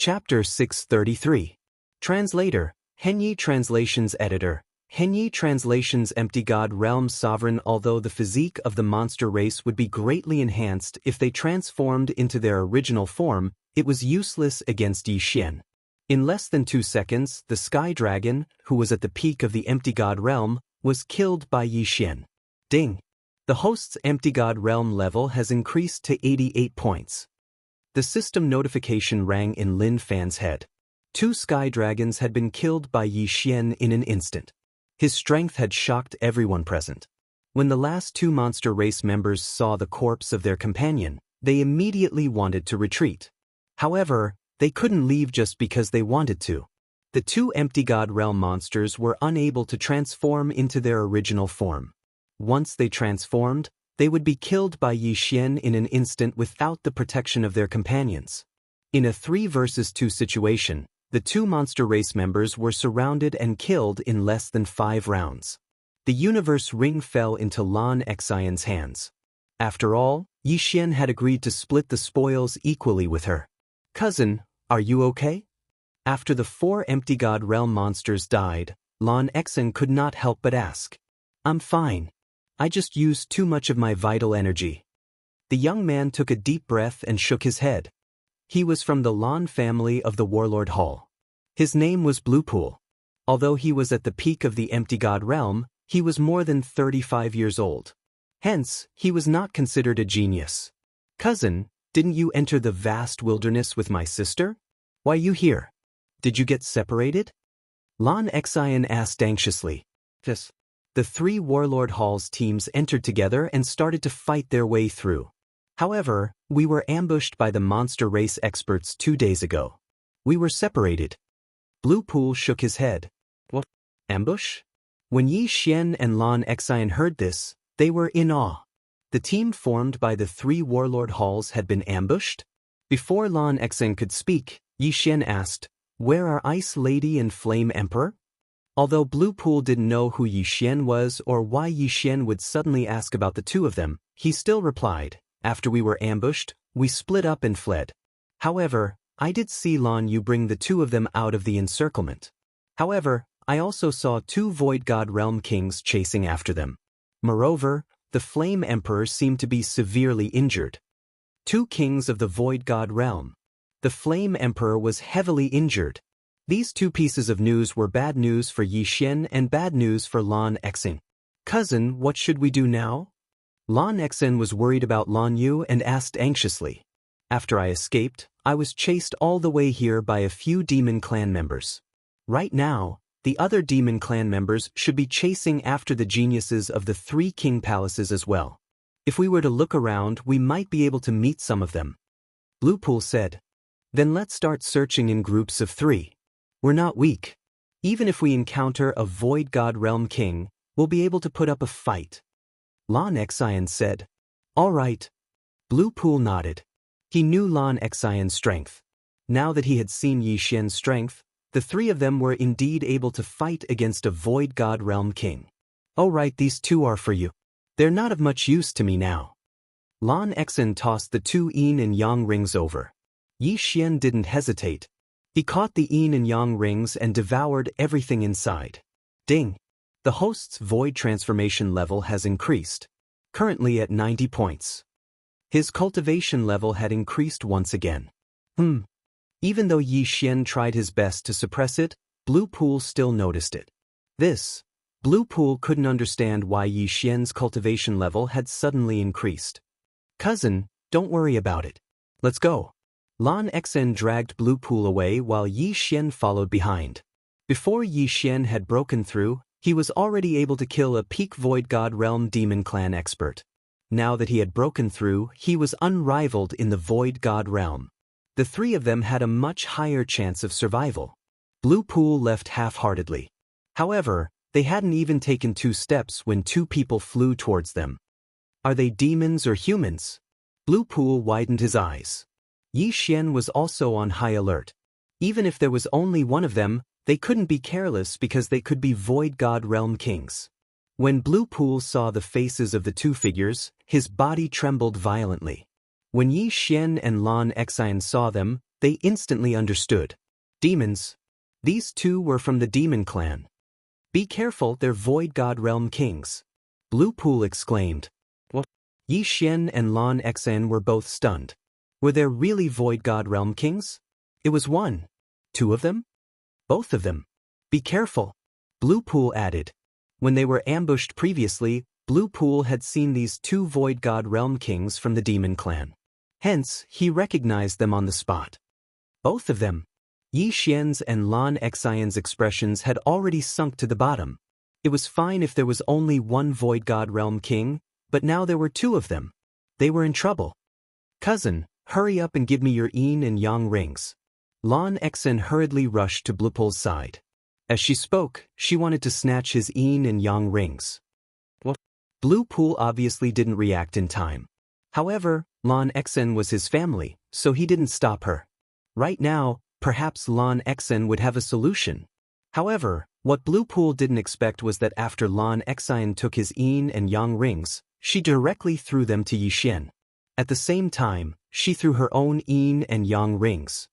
Chapter 633. Translator, Henyi Translations Editor. Henyi Translations Empty God Realm Sovereign. Although the physique of the monster race would be greatly enhanced if they transformed into their original form, it was useless against Yi Xian. In less than 2 seconds, the Sky Dragon, who was at the peak of the Empty God Realm, was killed by Yi Xian. Ding! The host's Empty God Realm level has increased to 88 points. The system notification rang in Lin Fan's head. 2 Sky Dragons had been killed by Yi Xian in an instant. His strength had shocked everyone present. When the last 2 monster race members saw the corpse of their companion, they immediately wanted to retreat. However, they couldn't leave just because they wanted to. The 2 Empty God Realm monsters were unable to transform into their original form. Once they transformed, they would be killed by Yi Xian in an instant without the protection of their companions. In a 3 versus 2 situation, the 2 monster race members were surrounded and killed in less than 5 rounds. The universe ring fell into Lan Xian's hands. After all, Yi Xian had agreed to split the spoils equally with her. "Cousin, are you okay?" After the 4 Empty God Realm monsters died, Lan Xian could not help but ask. "I'm fine. I just used too much of my vital energy." The young man took a deep breath and shook his head. He was from the Lan family of the Warlord Hall. His name was Bluepool. Although he was at the peak of the Empty God Realm, he was more than 35 years old. Hence, he was not considered a genius. "Cousin, didn't you enter the vast wilderness with my sister? Why are you here? Did you get separated?" Lan Xian asked anxiously. "Yes." The 3 Warlord Hall's teams entered together and started to fight their way through. "However, we were ambushed by the monster race experts 2 days ago. We were separated." Bluepool shook his head. "What? Ambush?" When Yi Xian and Lan Xian heard this, they were in awe. The team formed by the 3 Warlord Halls had been ambushed? Before Lan Xian could speak, Yi Xian asked, "Where are Ice Lady and Flame Emperor?" Although Bluepool didn't know who Yi Xian was or why Yi Xian would suddenly ask about the 2 of them, he still replied, "After we were ambushed, we split up and fled. However, I did see Lan Yu bring the 2 of them out of the encirclement. However, I also saw 2 Void God Realm Kings chasing after them. Moreover, the Flame Emperor seemed to be severely injured." 2 kings of the Void God Realm. The Flame Emperor was heavily injured. These 2 pieces of news were bad news for Yi Xian and bad news for Lan Xian. "Cousin, what should we do now?" Lan Xian was worried about Lan Yu and asked anxiously. "After I escaped, I was chased all the way here by a few demon clan members. Right now, the other demon clan members should be chasing after the geniuses of the 3 king palaces as well. If we were to look around, we might be able to meet some of them." Bluepool said. "Then let's start searching in groups of 3. We're not weak. Even if we encounter a Void God Realm King, we'll be able to put up a fight." Lan Xian said. "All right." Bluepool nodded. He knew Lan Xian's strength. Now that he had seen Yi Xian's strength, the 3 of them were indeed able to fight against a Void God Realm King. "All right, these 2 are for you. They're not of much use to me now." Lan Xian tossed the 2 yin and yang rings over. Yi Xian didn't hesitate. He caught the yin and yang rings and devoured everything inside. Ding! The host's void transformation level has increased, currently at 90 points. His cultivation level had increased once again. Even though Yi Xian tried his best to suppress it, Bluepool still noticed it. Bluepool couldn't understand why Yi Xian's cultivation level had suddenly increased. "Cousin, don't worry about it. Let's go." Lan Xian dragged Bluepool away while Yi Xian followed behind. Before Yi Xian had broken through, he was already able to kill a peak Void God Realm Demon Clan expert. Now that he had broken through, he was unrivaled in the Void God Realm. The 3 of them had a much higher chance of survival. Bluepool left half-heartedly. However, they hadn't even taken 2 steps when 2 people flew towards them. "Are they demons or humans?" Bluepool widened his eyes. Yi Xian was also on high alert. Even if there was only one of them, they couldn't be careless because they could be Void God Realm Kings. When Bluepool saw the faces of the 2 figures, his body trembled violently. When Yi Xian and Lan Xian saw them, They instantly understood. Demons. These two were from the demon clan. Be careful, they're Void God Realm Kings. Blue Pool exclaimed. What? Yi Xian and Lan Xan were both stunned. Were there really Void God Realm Kings? It was one. Two of them? Both of them. Be careful. Blue Pool added. When they were ambushed previously, Blue Pool had seen these two Void God Realm Kings from the demon clan. Hence, he recognized them on the spot. Both of them. Yi Xian's and Lan Xian's expressions had already sunk to the bottom. It was fine if there was only one Void God Realm King, but now there were two of them. They were in trouble. Cousin, hurry up and give me your yin and yang rings. Lan Xian hurriedly rushed to Blue Pool's side. As she spoke, she wanted to snatch his yin and yang rings. What? Blue Pool obviously didn't react in time. However, Lan Xian was his family, so he didn't stop her. Right now, perhaps Lan Xian would have a solution. However, what Blue Pool didn't expect was that after Lan Xian took his yin and yang rings, she directly threw them to Yi Xian. At the same time, she threw her own yin and yang rings.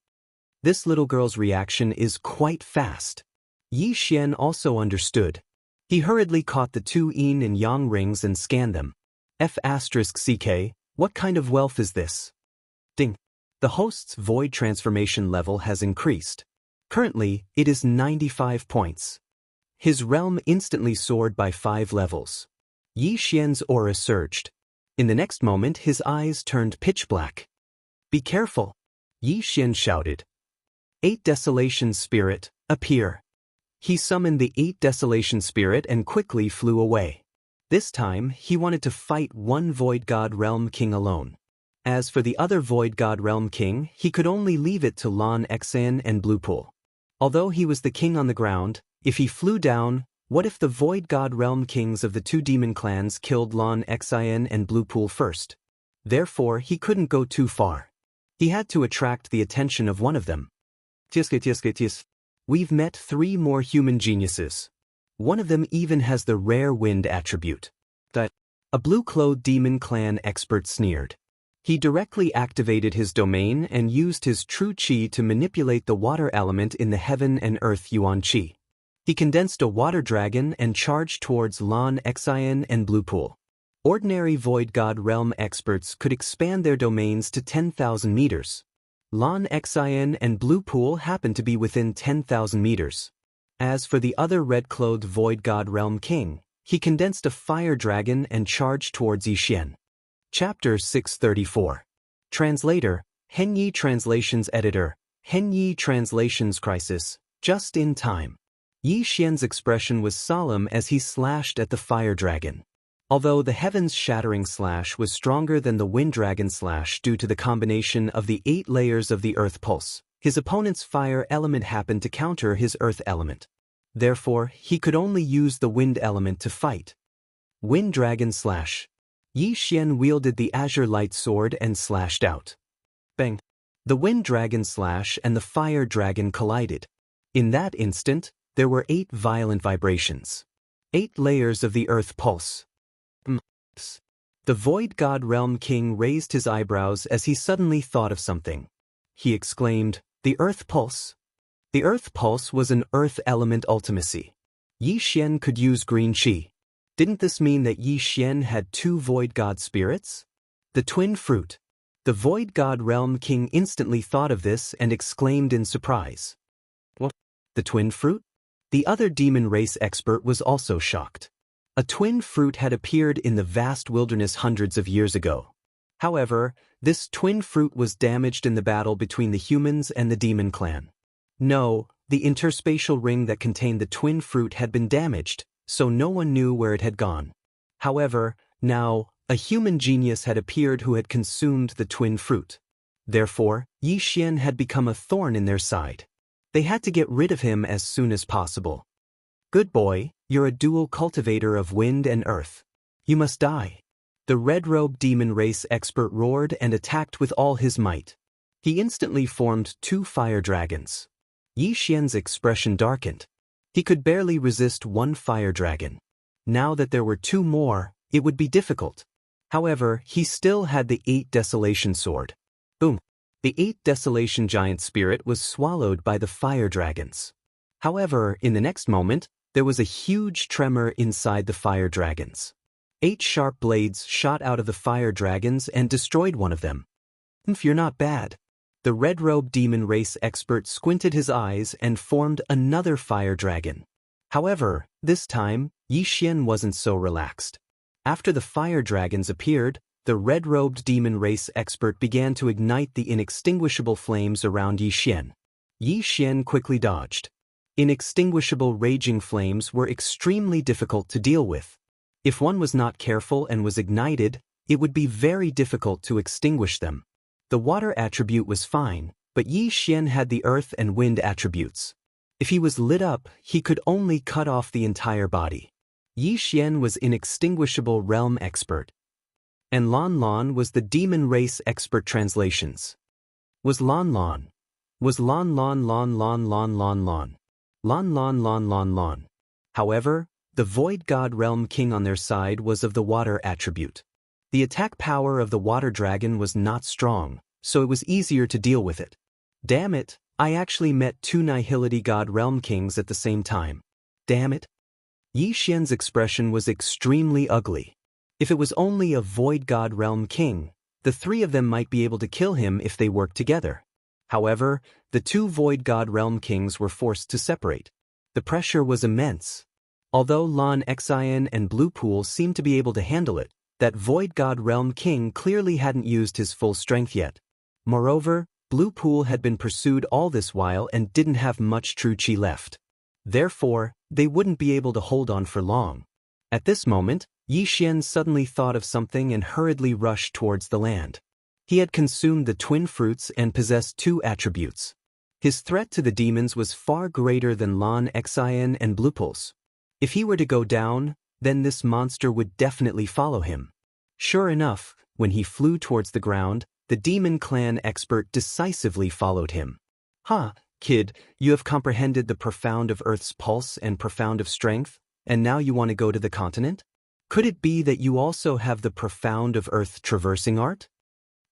This little girl's reaction is quite fast. Yi Xian also understood. He hurriedly caught the two yin and yang rings and scanned them. F***ck, what kind of wealth is this? Ding. The host's void transformation level has increased. Currently, it is 95 points. His realm instantly soared by 5 levels. Yi Xian's aura surged. In the next moment, his eyes turned pitch black. Be careful! Yi Xian shouted. 8 Desolation Spirit, appear. He summoned the 8 Desolation Spirit and quickly flew away. This time, he wanted to fight one Void God Realm King alone. As for the other Void God Realm King, he could only leave it to Lan Xian and Blue Pool. Although he was the king on the ground, if he flew down, what if the Void God Realm Kings of the two demon clans killed Lan Xian and Blue Pool first? Therefore, he couldn't go too far. He had to attract the attention of one of them. We've met 3 more human geniuses. One of them even has the rare wind attribute. A blue-clothed demon clan expert sneered. He directly activated his domain and used his true qi to manipulate the water element in the heaven and earth yuan qi. He condensed a water dragon and charged towards Lan Xian and Blue Pool. Ordinary Void God Realm experts could expand their domains to 10,000 meters. Lan Xian and Blue Pool happened to be within 10,000 meters. As for the other red-clothed Void God Realm King, he condensed a fire dragon and charged towards Yi Xian. Chapter 634. Translator, Henyi Translations Editor, Henyi Translations Crisis, just in time. Yi Xian's expression was solemn as he slashed at the fire dragon. Although the heavens shattering slash was stronger than the wind dragon slash due to the combination of the 8 layers of the earth pulse, his opponent's fire element happened to counter his earth element. Therefore, he could only use the wind element to fight. Wind dragon slash. Yi Xian wielded the azure light sword and slashed out. Bang! The wind dragon slash and the fire dragon collided. In that instant, there were 8 violent vibrations. 8 layers of the earth pulse. The Void God Realm King raised his eyebrows as he suddenly thought of something. He exclaimed, "The Earth Pulse?" The Earth Pulse was an Earth element ultimacy. Yi Xian could use green qi. Didn't this mean that Yi Xian had 2 Void God spirits? The twin fruit. The Void God Realm King instantly thought of this and exclaimed in surprise. What? The twin fruit? The other demon race expert was also shocked. A twin fruit had appeared in the vast wilderness hundreds of years ago. However, this twin fruit was damaged in the battle between the humans and the demon clan. No, the interspatial ring that contained the twin fruit had been damaged, so no one knew where it had gone. However, now, a human genius had appeared who had consumed the twin fruit. Therefore, Yi Xian had become a thorn in their side. They had to get rid of him as soon as possible. Good boy, you're a dual cultivator of wind and earth. You must die. The red-robed demon race expert roared and attacked with all his might. He instantly formed 2 fire dragons. Yi Xian's expression darkened. He could barely resist 1 fire dragon. Now that there were 2 more, it would be difficult. However, he still had the 8 Desolation Sword. Boom! The 8th Desolation Giant Spirit was swallowed by the fire dragons. However, in the next moment, there was a huge tremor inside the fire dragons. 8 sharp blades shot out of the fire dragons and destroyed one of them. You're not bad. The red-robed demon race expert squinted his eyes and formed another fire dragon. However, this time, Yi Xian wasn't so relaxed. After the fire dragons appeared, the red-robed demon race expert began to ignite the inextinguishable flames around Yi Xian. Yi Xian quickly dodged. Inextinguishable raging flames were extremely difficult to deal with. If one was not careful and was ignited, it would be very difficult to extinguish them. The water attribute was fine, but Yi Xian had the earth and wind attributes. If he was lit up, he could only cut off the entire body. Yi Xian was inextinguishable realm expert, and Lan Lan was the demon race expert translations. Was Lan Lan. Was Lan Lan Lan Lan Lan Lan Lan. Lan Lan Lan Lan Lan. However, the Void God Realm King on their side was of the water attribute. The attack power of the water dragon was not strong, so it was easier to deal with it. Damn it, I actually met 2 Nihility God Realm Kings at the same time. Damn it. Yi Xian's expression was extremely ugly. If it was only a Void God Realm King, the 3 of them might be able to kill him if they worked together. However, the 2 Void God Realm Kings were forced to separate. The pressure was immense. Although Lan Xian and Blue Pool seemed to be able to handle it, that Void God Realm King clearly hadn't used his full strength yet. Moreover, Blue Pool had been pursued all this while and didn't have much true chi left. Therefore, they wouldn't be able to hold on for long. At this moment, Yi Xian suddenly thought of something and hurriedly rushed towards the land. He had consumed the twin fruits and possessed 2 attributes. His threat to the demons was far greater than Lan Xian and Blue Pool's. If he were to go down, then this monster would definitely follow him. Sure enough, when he flew towards the ground, the demon clan expert decisively followed him. Kid, you have comprehended the profound of Earth's pulse and profound of strength, and now you want to go to the continent? Could it be that you also have the profound of Earth traversing art?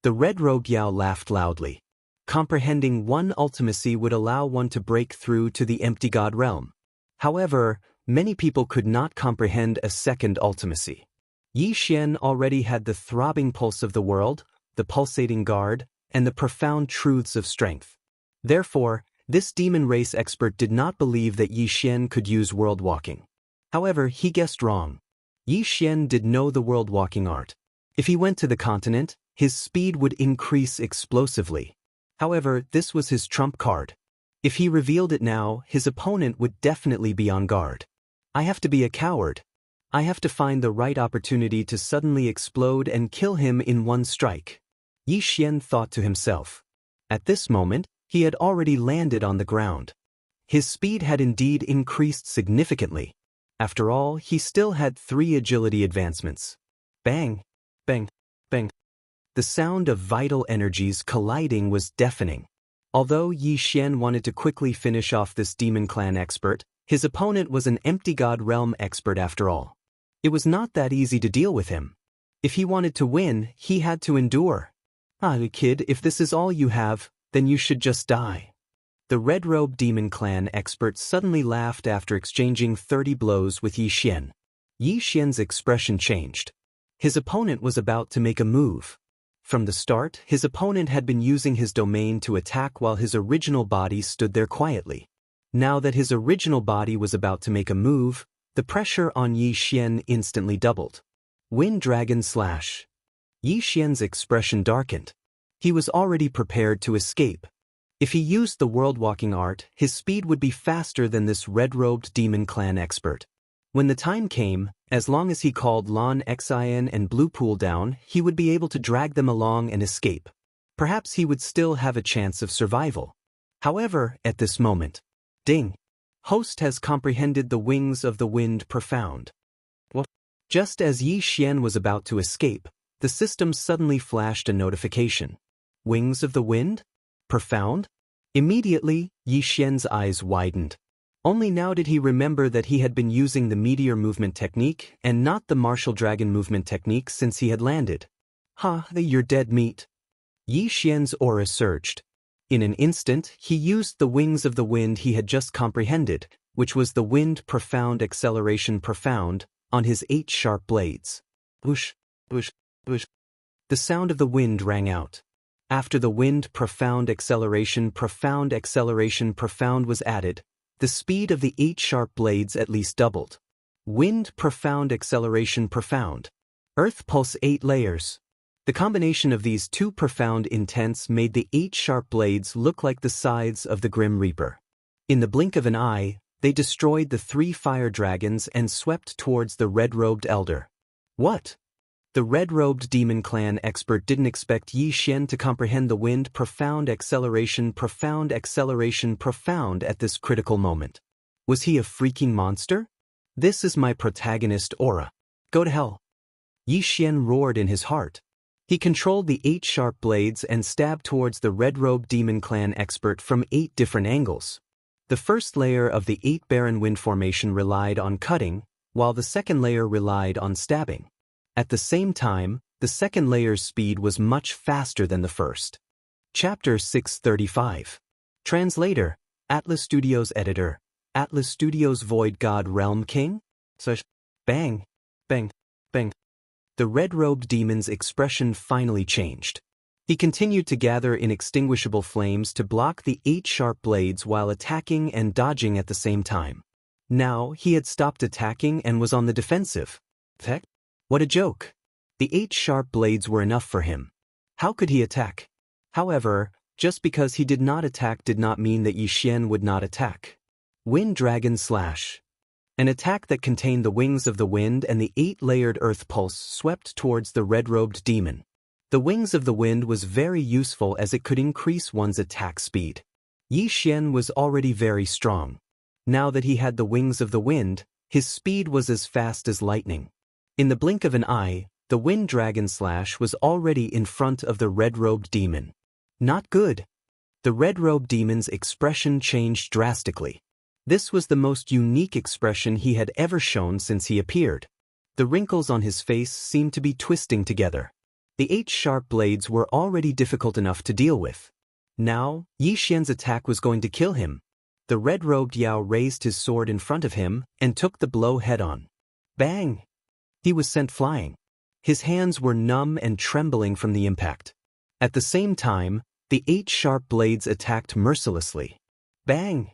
The red rogue Yao laughed loudly. Comprehending one ultimacy would allow one to break through to the empty god realm. However, many people could not comprehend a second ultimacy. Yi Xian already had the throbbing pulse of the world, the pulsating guard, and the profound truths of strength. Therefore, this demon race expert did not believe that Yi Xian could use world walking. However, he guessed wrong. Yi Xian did know the world walking art. If he went to the continent, his speed would increase explosively. However, this was his trump card. If he revealed it now, his opponent would definitely be on guard. I have to be a coward. I have to find the right opportunity to suddenly explode and kill him in one strike. Yi Xian thought to himself. At this moment, he had already landed on the ground. His speed had indeed increased significantly. After all, he still had 3 agility advancements. Bang, bang, bang. The sound of vital energies colliding was deafening. Although Yi Xian wanted to quickly finish off this demon clan expert, his opponent was an empty god realm expert after all. It was not that easy to deal with him. If he wanted to win, he had to endure. Kid, if this is all you have, then you should just die. The red-robe demon clan expert suddenly laughed after exchanging 30 blows with Yi Xian. Yi Xian's expression changed. His opponent was about to make a move. From the start, his opponent had been using his domain to attack while his original body stood there quietly. Now that his original body was about to make a move, the pressure on Yi Xian instantly doubled. Wind Dragon Slash. Yi Xian's expression darkened. He was already prepared to escape. If he used the world-walking art, his speed would be faster than this red-robed demon clan expert. When the time came, as long as he called Lan Xian and Blue Pool down, he would be able to drag them along and escape. Perhaps he would still have a chance of survival. However, at this moment, ding! Host has comprehended the wings of the wind profound. What? Just as Yi Xian was about to escape, the system suddenly flashed a notification. Wings of the wind? Profound? Immediately, Yi Xian's eyes widened. Only now did he remember that he had been using the meteor movement technique and not the martial dragon movement technique since he had landed. You're dead meat. Yi Xian's aura surged. In an instant, he used the wings of the wind he had just comprehended, which was the wind profound acceleration profound, on his 8 sharp blades. Whoosh, whoosh, whoosh. The sound of the wind rang out. After the wind profound acceleration profound was added, the speed of the 8 sharp blades at least doubled. Wind profound acceleration profound. Earth pulse 8 layers. The combination of these two profound intents made the 8 sharp blades look like the scythes of the Grim Reaper. In the blink of an eye, they destroyed the 3 fire dragons and swept towards the red-robed elder. What? The red-robed demon clan expert didn't expect Yi Xian to comprehend the wind profound acceleration profound at this critical moment. Was he a freaking monster? This is my protagonist aura. Go to hell. Yi Xian roared in his heart. He controlled the 8 sharp blades and stabbed towards the red-robed demon clan expert from 8 different angles. The first layer of the 8 barren wind formation relied on cutting, while the second layer relied on stabbing. At the same time, the second layer's speed was much faster than the first. Chapter 635. Translator, Atlas Studios Editor, Atlas Studios Void God Realm King? Bang, bang, bang. The red-robed demon's expression finally changed. He continued to gather inextinguishable flames to block the 8 sharp blades while attacking and dodging at the same time. Now, he had stopped attacking and was on the defensive. Heck? What a joke. The 8 sharp blades were enough for him. How could he attack? However, just because he did not attack did not mean that Yi Xian would not attack. Wind Dragon Slash. An attack that contained the wings of the wind and the 8-layered earth pulse swept towards the red-robed demon. The wings of the wind was very useful as it could increase one's attack speed. Yi Xian was already very strong. Now that he had the wings of the wind, his speed was as fast as lightning. In the blink of an eye, the Wind Dragon Slash was already in front of the red-robed demon. Not good. The red-robed demon's expression changed drastically. This was the most unique expression he had ever shown since he appeared. The wrinkles on his face seemed to be twisting together. The 8 sharp blades were already difficult enough to deal with. Now, Yi Xian's attack was going to kill him. The red-robed Yao raised his sword in front of him and took the blow head-on. Bang! He was sent flying. His hands were numb and trembling from the impact. At the same time, the 8 sharp blades attacked mercilessly. Bang!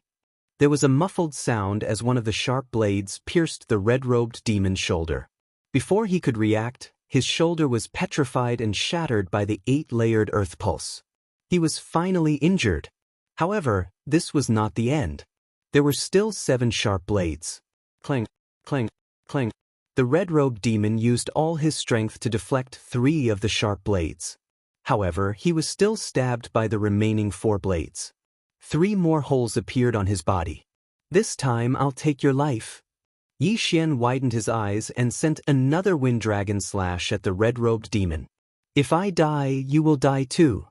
There was a muffled sound as one of the sharp blades pierced the red-robed demon's shoulder. Before he could react, his shoulder was petrified and shattered by the 8-layered earth pulse. He was finally injured. However, this was not the end. There were still 7 sharp blades. Clang, clang, clang. The red-robed demon used all his strength to deflect 3 of the sharp blades. However, he was still stabbed by the remaining 4 blades. 3 more holes appeared on his body. This time I'll take your life. Yi Xian widened his eyes and sent another Wind Dragon Slash at the red-robed demon. If I die, you will die too.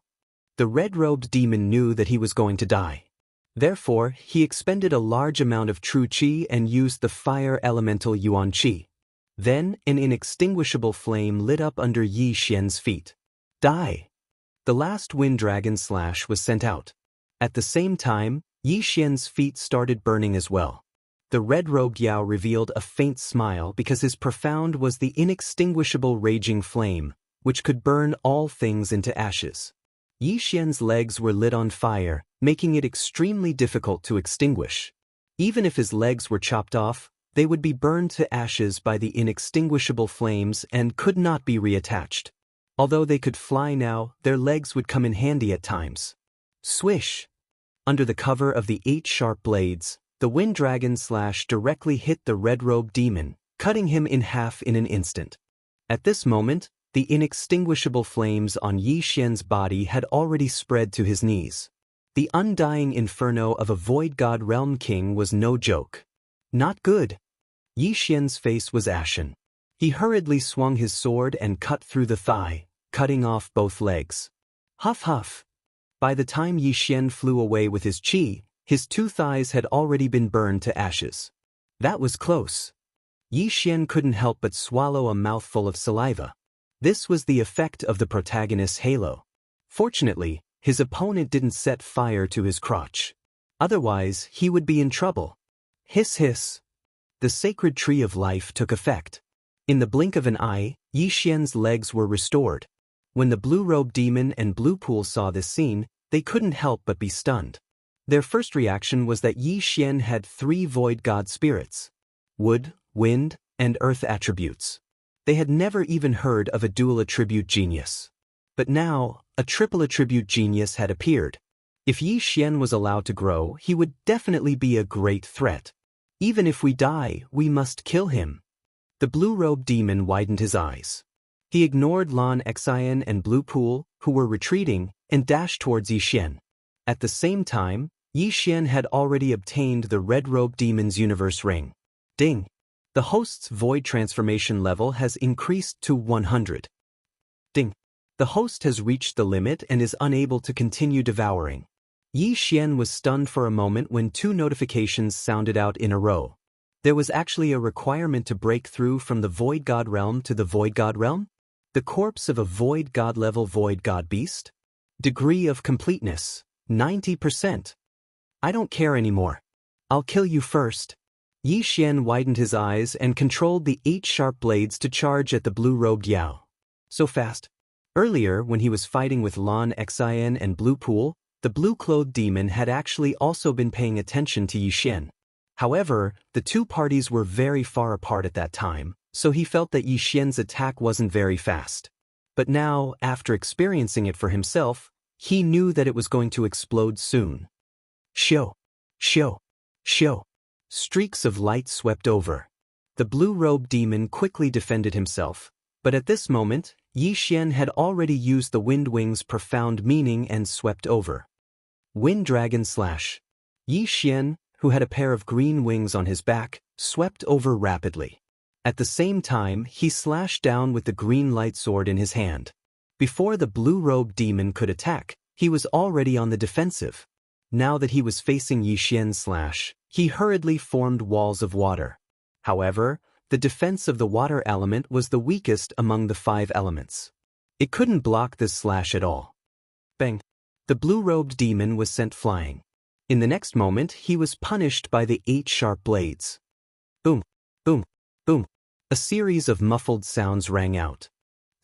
The red-robed demon knew that he was going to die. Therefore, he expended a large amount of true qi and used the fire elemental Yuan qi. Then, an inextinguishable flame lit up under Yi Xian's feet. Die! The last Wind Dragon Slash was sent out. At the same time, Yi Xian's feet started burning as well. The red-robed Yao revealed a faint smile because his profound was the inextinguishable raging flame, which could burn all things into ashes. Yi Xian's legs were lit on fire, making it extremely difficult to extinguish. Even if his legs were chopped off, they would be burned to ashes by the inextinguishable flames and could not be reattached. Although they could fly now, their legs would come in handy at times. Swish! Under the cover of the 8 sharp blades, the Wind Dragon Slash directly hit the red-robed demon, cutting him in half in an instant. At this moment, the inextinguishable flames on Yi Xian's body had already spread to his knees. The undying inferno of a Void God Realm King was no joke. Not good. Yi Xian's face was ashen. He hurriedly swung his sword and cut through the thigh, cutting off both legs. Huff huff. By the time Yi Xian flew away with his qi, his 2 thighs had already been burned to ashes. That was close. Yi Xian couldn't help but swallow a mouthful of saliva. This was the effect of the protagonist's halo. Fortunately, his opponent didn't set fire to his crotch. Otherwise, he would be in trouble. Hiss hiss. The sacred tree of life took effect. In the blink of an eye, Yi Xian's legs were restored. When the blue-robed demon and Blue Pool saw this scene, they couldn't help but be stunned. Their first reaction was that Yi Xian had 3 void god spirits: wood, wind, and earth attributes. They had never even heard of a dual attribute genius. But now, a triple attribute genius had appeared. If Yi Xian was allowed to grow, he would definitely be a great threat. Even if we die, we must kill him. The blue-robed demon widened his eyes. He ignored Lan Xian and Blue Pool, who were retreating, and dashed towards Yi Xian. At the same time, Yi Xian had already obtained the red-robed demon's universe ring. Ding! The host's void transformation level has increased to 100. Ding! The host has reached the limit and is unable to continue devouring. Yi Xian was stunned for a moment when 2 notifications sounded out in a row. There was actually a requirement to break through from the Void God realm to the Void God realm? The corpse of a Void God level Void God beast? Degree of completeness, 90%. I don't care anymore. I'll kill you first. Yi Xian widened his eyes and controlled the 8 sharp blades to charge at the blue-robed Yao. So fast. Earlier, when he was fighting with Lan Xian and Blue Pool, the blue-clothed demon had actually also been paying attention to Yi Xian. However, the 2 parties were very far apart at that time, so he felt that Yi Xian's attack wasn't very fast. But now, after experiencing it for himself, he knew that it was going to explode soon. Shoo! Shoo! Shoo! Streaks of light swept over. The blue-robed demon quickly defended himself, but at this moment, Yi Xian had already used the Wind Wing's profound meaning and swept over. Wind Dragon Slash. Yi Xian, who had a pair of green wings on his back, swept over rapidly. At the same time, he slashed down with the green light sword in his hand. Before the blue-robed demon could attack, he was already on the defensive. Now that he was facing Yi Xian's slash, he hurriedly formed walls of water. However, the defense of the water element was the weakest among the 5 elements. It couldn't block this slash at all. Bang! The blue-robed demon was sent flying. In the next moment, he was punished by the 8 sharp blades. Boom! Boom! Boom! A series of muffled sounds rang out.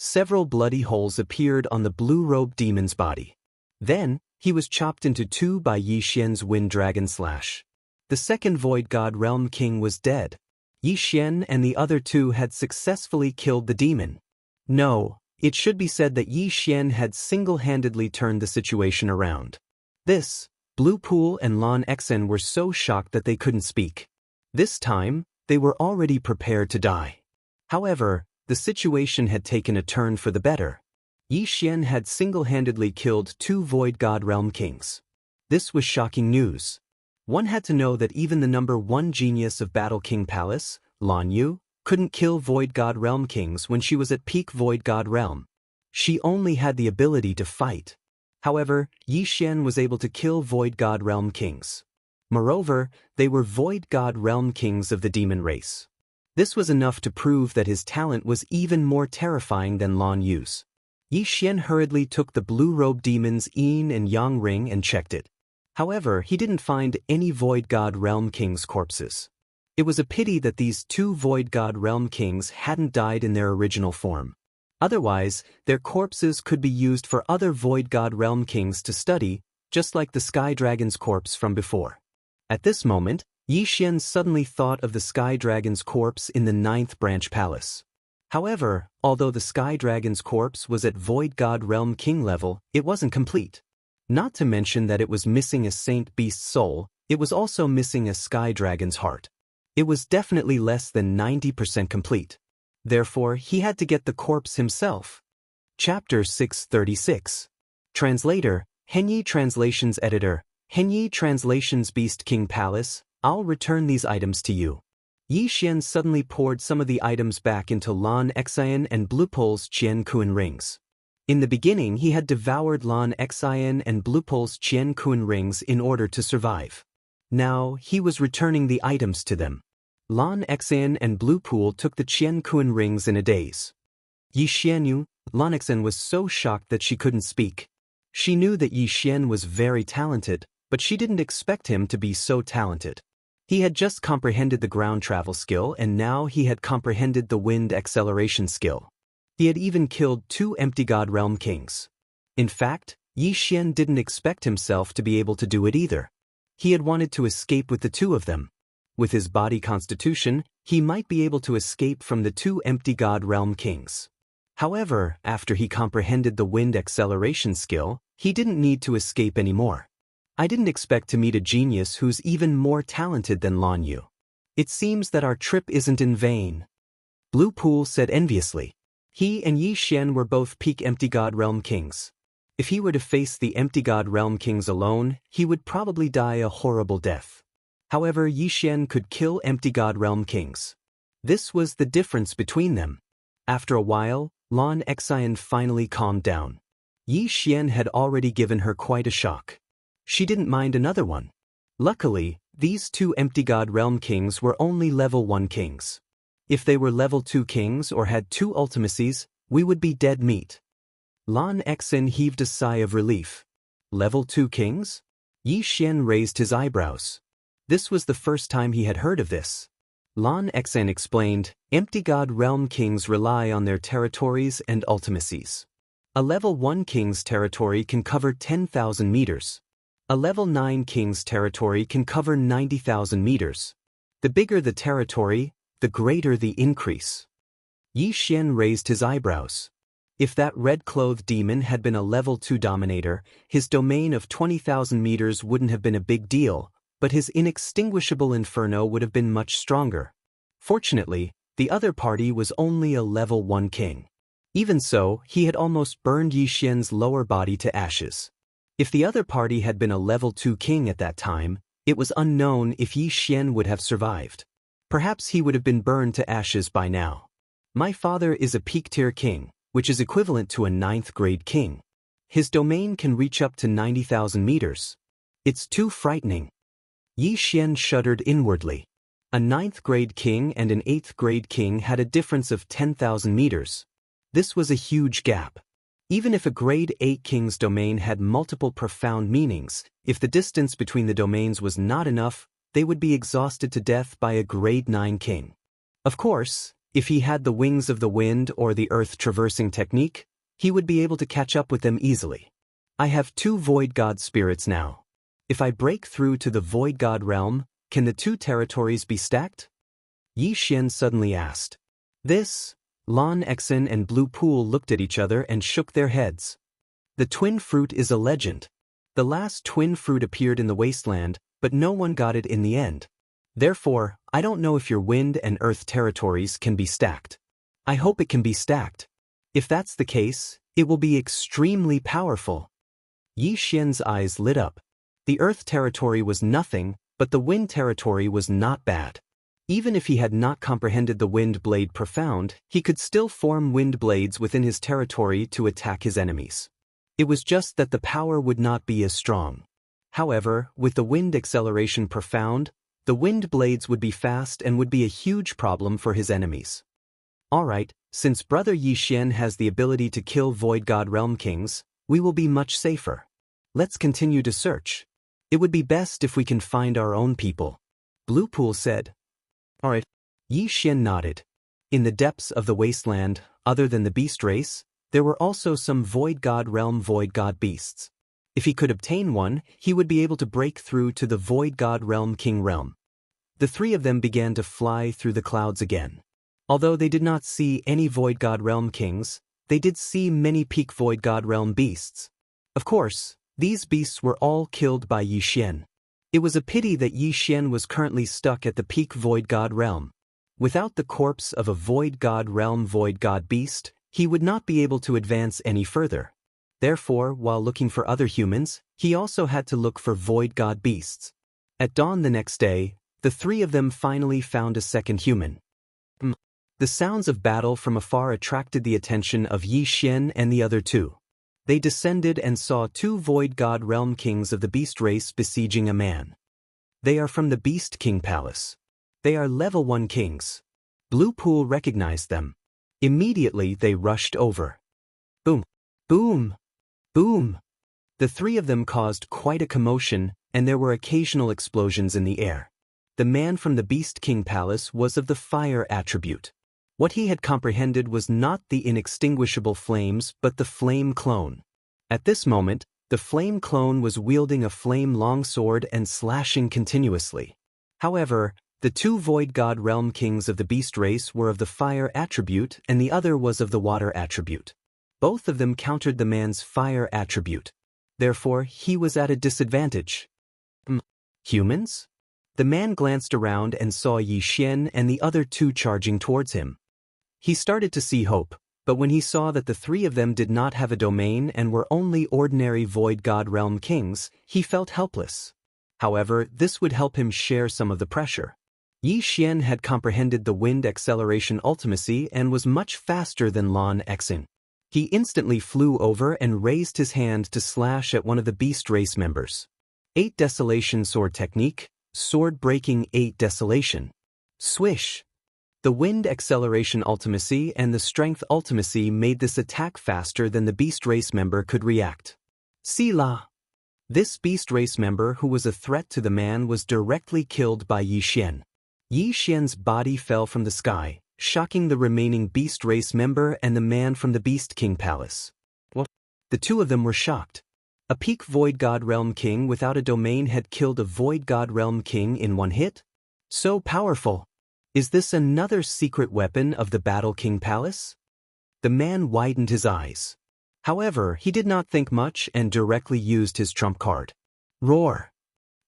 Several bloody holes appeared on the blue-robed demon's body. Then, he was chopped into 2 by Yi Xian's Wind Dragon Slash. The second Void God Realm King was dead. Yi Xian and the other 2 had successfully killed the demon. No, it should be said that Yi Xian had single-handedly turned the situation around. This, Blue Pool and Lan Xian were so shocked that they couldn't speak. This time, they were already prepared to die. However, the situation had taken a turn for the better. Yi Xian had single-handedly killed 2 Void God Realm Kings. This was shocking news. One had to know that even the number 1 genius of Battle King Palace, Lan Yu, couldn't kill Void God Realm Kings when she was at peak Void God Realm. She only had the ability to fight. However, Yi Xian was able to kill Void God Realm Kings. Moreover, they were Void God Realm Kings of the demon race. This was enough to prove that his talent was even more terrifying than Lan Yu's. Yi Xian hurriedly took the blue-robed demon's yin and yang ring and checked it. However, he didn't find any Void God Realm Kings' corpses. It was a pity that these 2 Void God Realm Kings hadn't died in their original form. Otherwise, their corpses could be used for other Void God Realm Kings to study, just like the Sky Dragon's corpse from before. At this moment, Yi Xian suddenly thought of the Sky Dragon's corpse in the 9th Branch Palace. However, although the Sky Dragon's corpse was at Void God Realm King level, it wasn't complete. Not to mention that it was missing a Saint Beast's soul, it was also missing a Sky Dragon's heart. It was definitely less than 90% complete. Therefore, he had to get the corpse himself. Chapter 636. Translator, Henyi Translations Editor, Henyi Translations Beast King Palace, I'll return these items to you. Yi Xian suddenly poured some of the items back into Lan Xian and Blue Pole's Qian Kun rings. In the beginning, he had devoured Lan Xian and Blue Pole's Qian Kun rings in order to survive. Now, he was returning the items to them. Lan Xian and Blue Pool took the Qian Kun rings in a daze. Yi Xianyu, Lan Xian was so shocked that she couldn't speak. She knew that Yi Xian was very talented, but she didn't expect him to be so talented. He had just comprehended the ground travel skill, and now he had comprehended the wind acceleration skill. He had even killed 2 empty god realm kings. In fact, Yi Xian didn't expect himself to be able to do it either. He had wanted to escape with the 2 of them. With his body constitution, he might be able to escape from the 2 empty god realm kings. However, after he comprehended the wind acceleration skill, he didn't need to escape anymore. I didn't expect to meet a genius who's even more talented than Lan Yu. It seems that our trip isn't in vain. Blue Pool said enviously. He and Yi Xian were both peak empty god realm kings. If he were to face the empty god realm kings alone, he would probably die a horrible death. However, Yi Xian could kill empty god realm kings. This was the difference between them. After a while, Lan Xian finally calmed down. Yi Xian had already given her quite a shock. She didn't mind another one. Luckily, these 2 empty god realm kings were only level 1 kings. If they were level 2 kings or had 2 ultimacies, we would be dead meat. Lan Xian heaved a sigh of relief. Level 2 kings? Yi Xian raised his eyebrows. This was the first time he had heard of this. Lan Xian explained, empty god realm kings rely on their territories and ultimacies. A level 1 king's territory can cover 10,000 meters. A level 9 king's territory can cover 90,000 meters. The bigger the territory, the greater the increase. Yi Xian raised his eyebrows. If that red-clothed demon had been a level 2 dominator, his domain of 20,000 meters wouldn't have been a big deal, but his inextinguishable inferno would have been much stronger. Fortunately, the other party was only a level 1 king. Even so, he had almost burned Yi Xian's lower body to ashes. If the other party had been a level 2 king at that time, it was unknown if Yi Xian would have survived. Perhaps he would have been burned to ashes by now. My father is a peak-tier king, which is equivalent to a 9th grade king. His domain can reach up to 90,000 meters. It's too frightening. Yi Xian shuddered inwardly. A 9th grade king and an 8th grade king had a difference of 10,000 meters. This was a huge gap. Even if a grade 8 king's domain had multiple profound meanings, if the distance between the domains was not enough, they would be exhausted to death by a grade 9 king. Of course, if he had the wings of the wind or the earth traversing technique, he would be able to catch up with them easily. I have 2 void god spirits now. If I break through to the void god realm, can the 2 territories be stacked? Yi Xian suddenly asked. This? Lan Xian and Blue Pool looked at each other and shook their heads. The twin fruit is a legend. The last twin fruit appeared in the wasteland, but no one got it in the end. Therefore, I don't know if your wind and earth territories can be stacked. I hope it can be stacked. If that's the case, it will be extremely powerful. Yi Xian's eyes lit up. The earth territory was nothing, but the wind territory was not bad. Even if he had not comprehended the wind blade profound, he could still form wind blades within his territory to attack his enemies. It was just that the power would not be as strong. However, with the wind acceleration profound, the wind blades would be fast and would be a huge problem for his enemies. Alright, since Brother Yi Xian has the ability to kill Void God Realm Kings, we will be much safer. Let's continue to search. It would be best if we can find our own people. Blue Pool said. Alright. Yi Xian nodded. In the depths of the wasteland, other than the beast race, there were also some Void God Realm Void God beasts. If he could obtain one, he would be able to break through to the Void God Realm King realm. The 3 of them began to fly through the clouds again. Although they did not see any Void God Realm Kings, they did see many peak Void God Realm beasts. Of course, these beasts were all killed by Yi Xian. It was a pity that Yi Xian was currently stuck at the peak Void God Realm. Without the corpse of a Void God Realm Void God beast, he would not be able to advance any further. Therefore, while looking for other humans, he also had to look for Void God beasts. At dawn the next day, the 3 of them finally found a second human. The sounds of battle from afar attracted the attention of Yi Xian and the other 2. They descended and saw 2 Void God Realm Kings of the Beast race besieging a man. They are from the Beast King Palace. They are level 1 kings. Blue Pool recognized them. Immediately they rushed over. Boom! Boom! Boom! The three of them caused quite a commotion, and there were occasional explosions in the air. The man from the Beast King Palace was of the fire attribute. What he had comprehended was not the inextinguishable flames but the flame clone. At this moment, the flame clone was wielding a flame longsword and slashing continuously. However, the two Void God Realm Kings of the Beast race were of the fire attribute and the other was of the water attribute. Both of them countered the man's fire attribute. Therefore, he was at a disadvantage. Humans? The man glanced around and saw Yi Xian and the other two charging towards him. He started to see hope, but when he saw that the three of them did not have a domain and were only ordinary Void God Realm Kings, he felt helpless. However, this would help him share some of the pressure. Yi Xian had comprehended the wind acceleration ultimacy and was much faster than Lan Xing. He instantly flew over and raised his hand to slash at one of the Beast race members. 8 Desolation Sword Technique, Sword Breaking 8 Desolation. Swish! The wind acceleration ultimacy and the strength ultimacy made this attack faster than the Beast race member could react. Sila! This Beast race member who was a threat to the man was directly killed by Yi Xian. Yi Xian's body fell from the sky, shocking the remaining Beast race member and the man from the Beast King Palace. What? The two of them were shocked. A peak Void God Realm King without a domain had killed a Void God Realm King in one hit? So powerful! Is this another secret weapon of the Battle King Palace? The man widened his eyes. However, he did not think much and directly used his trump card. Roar!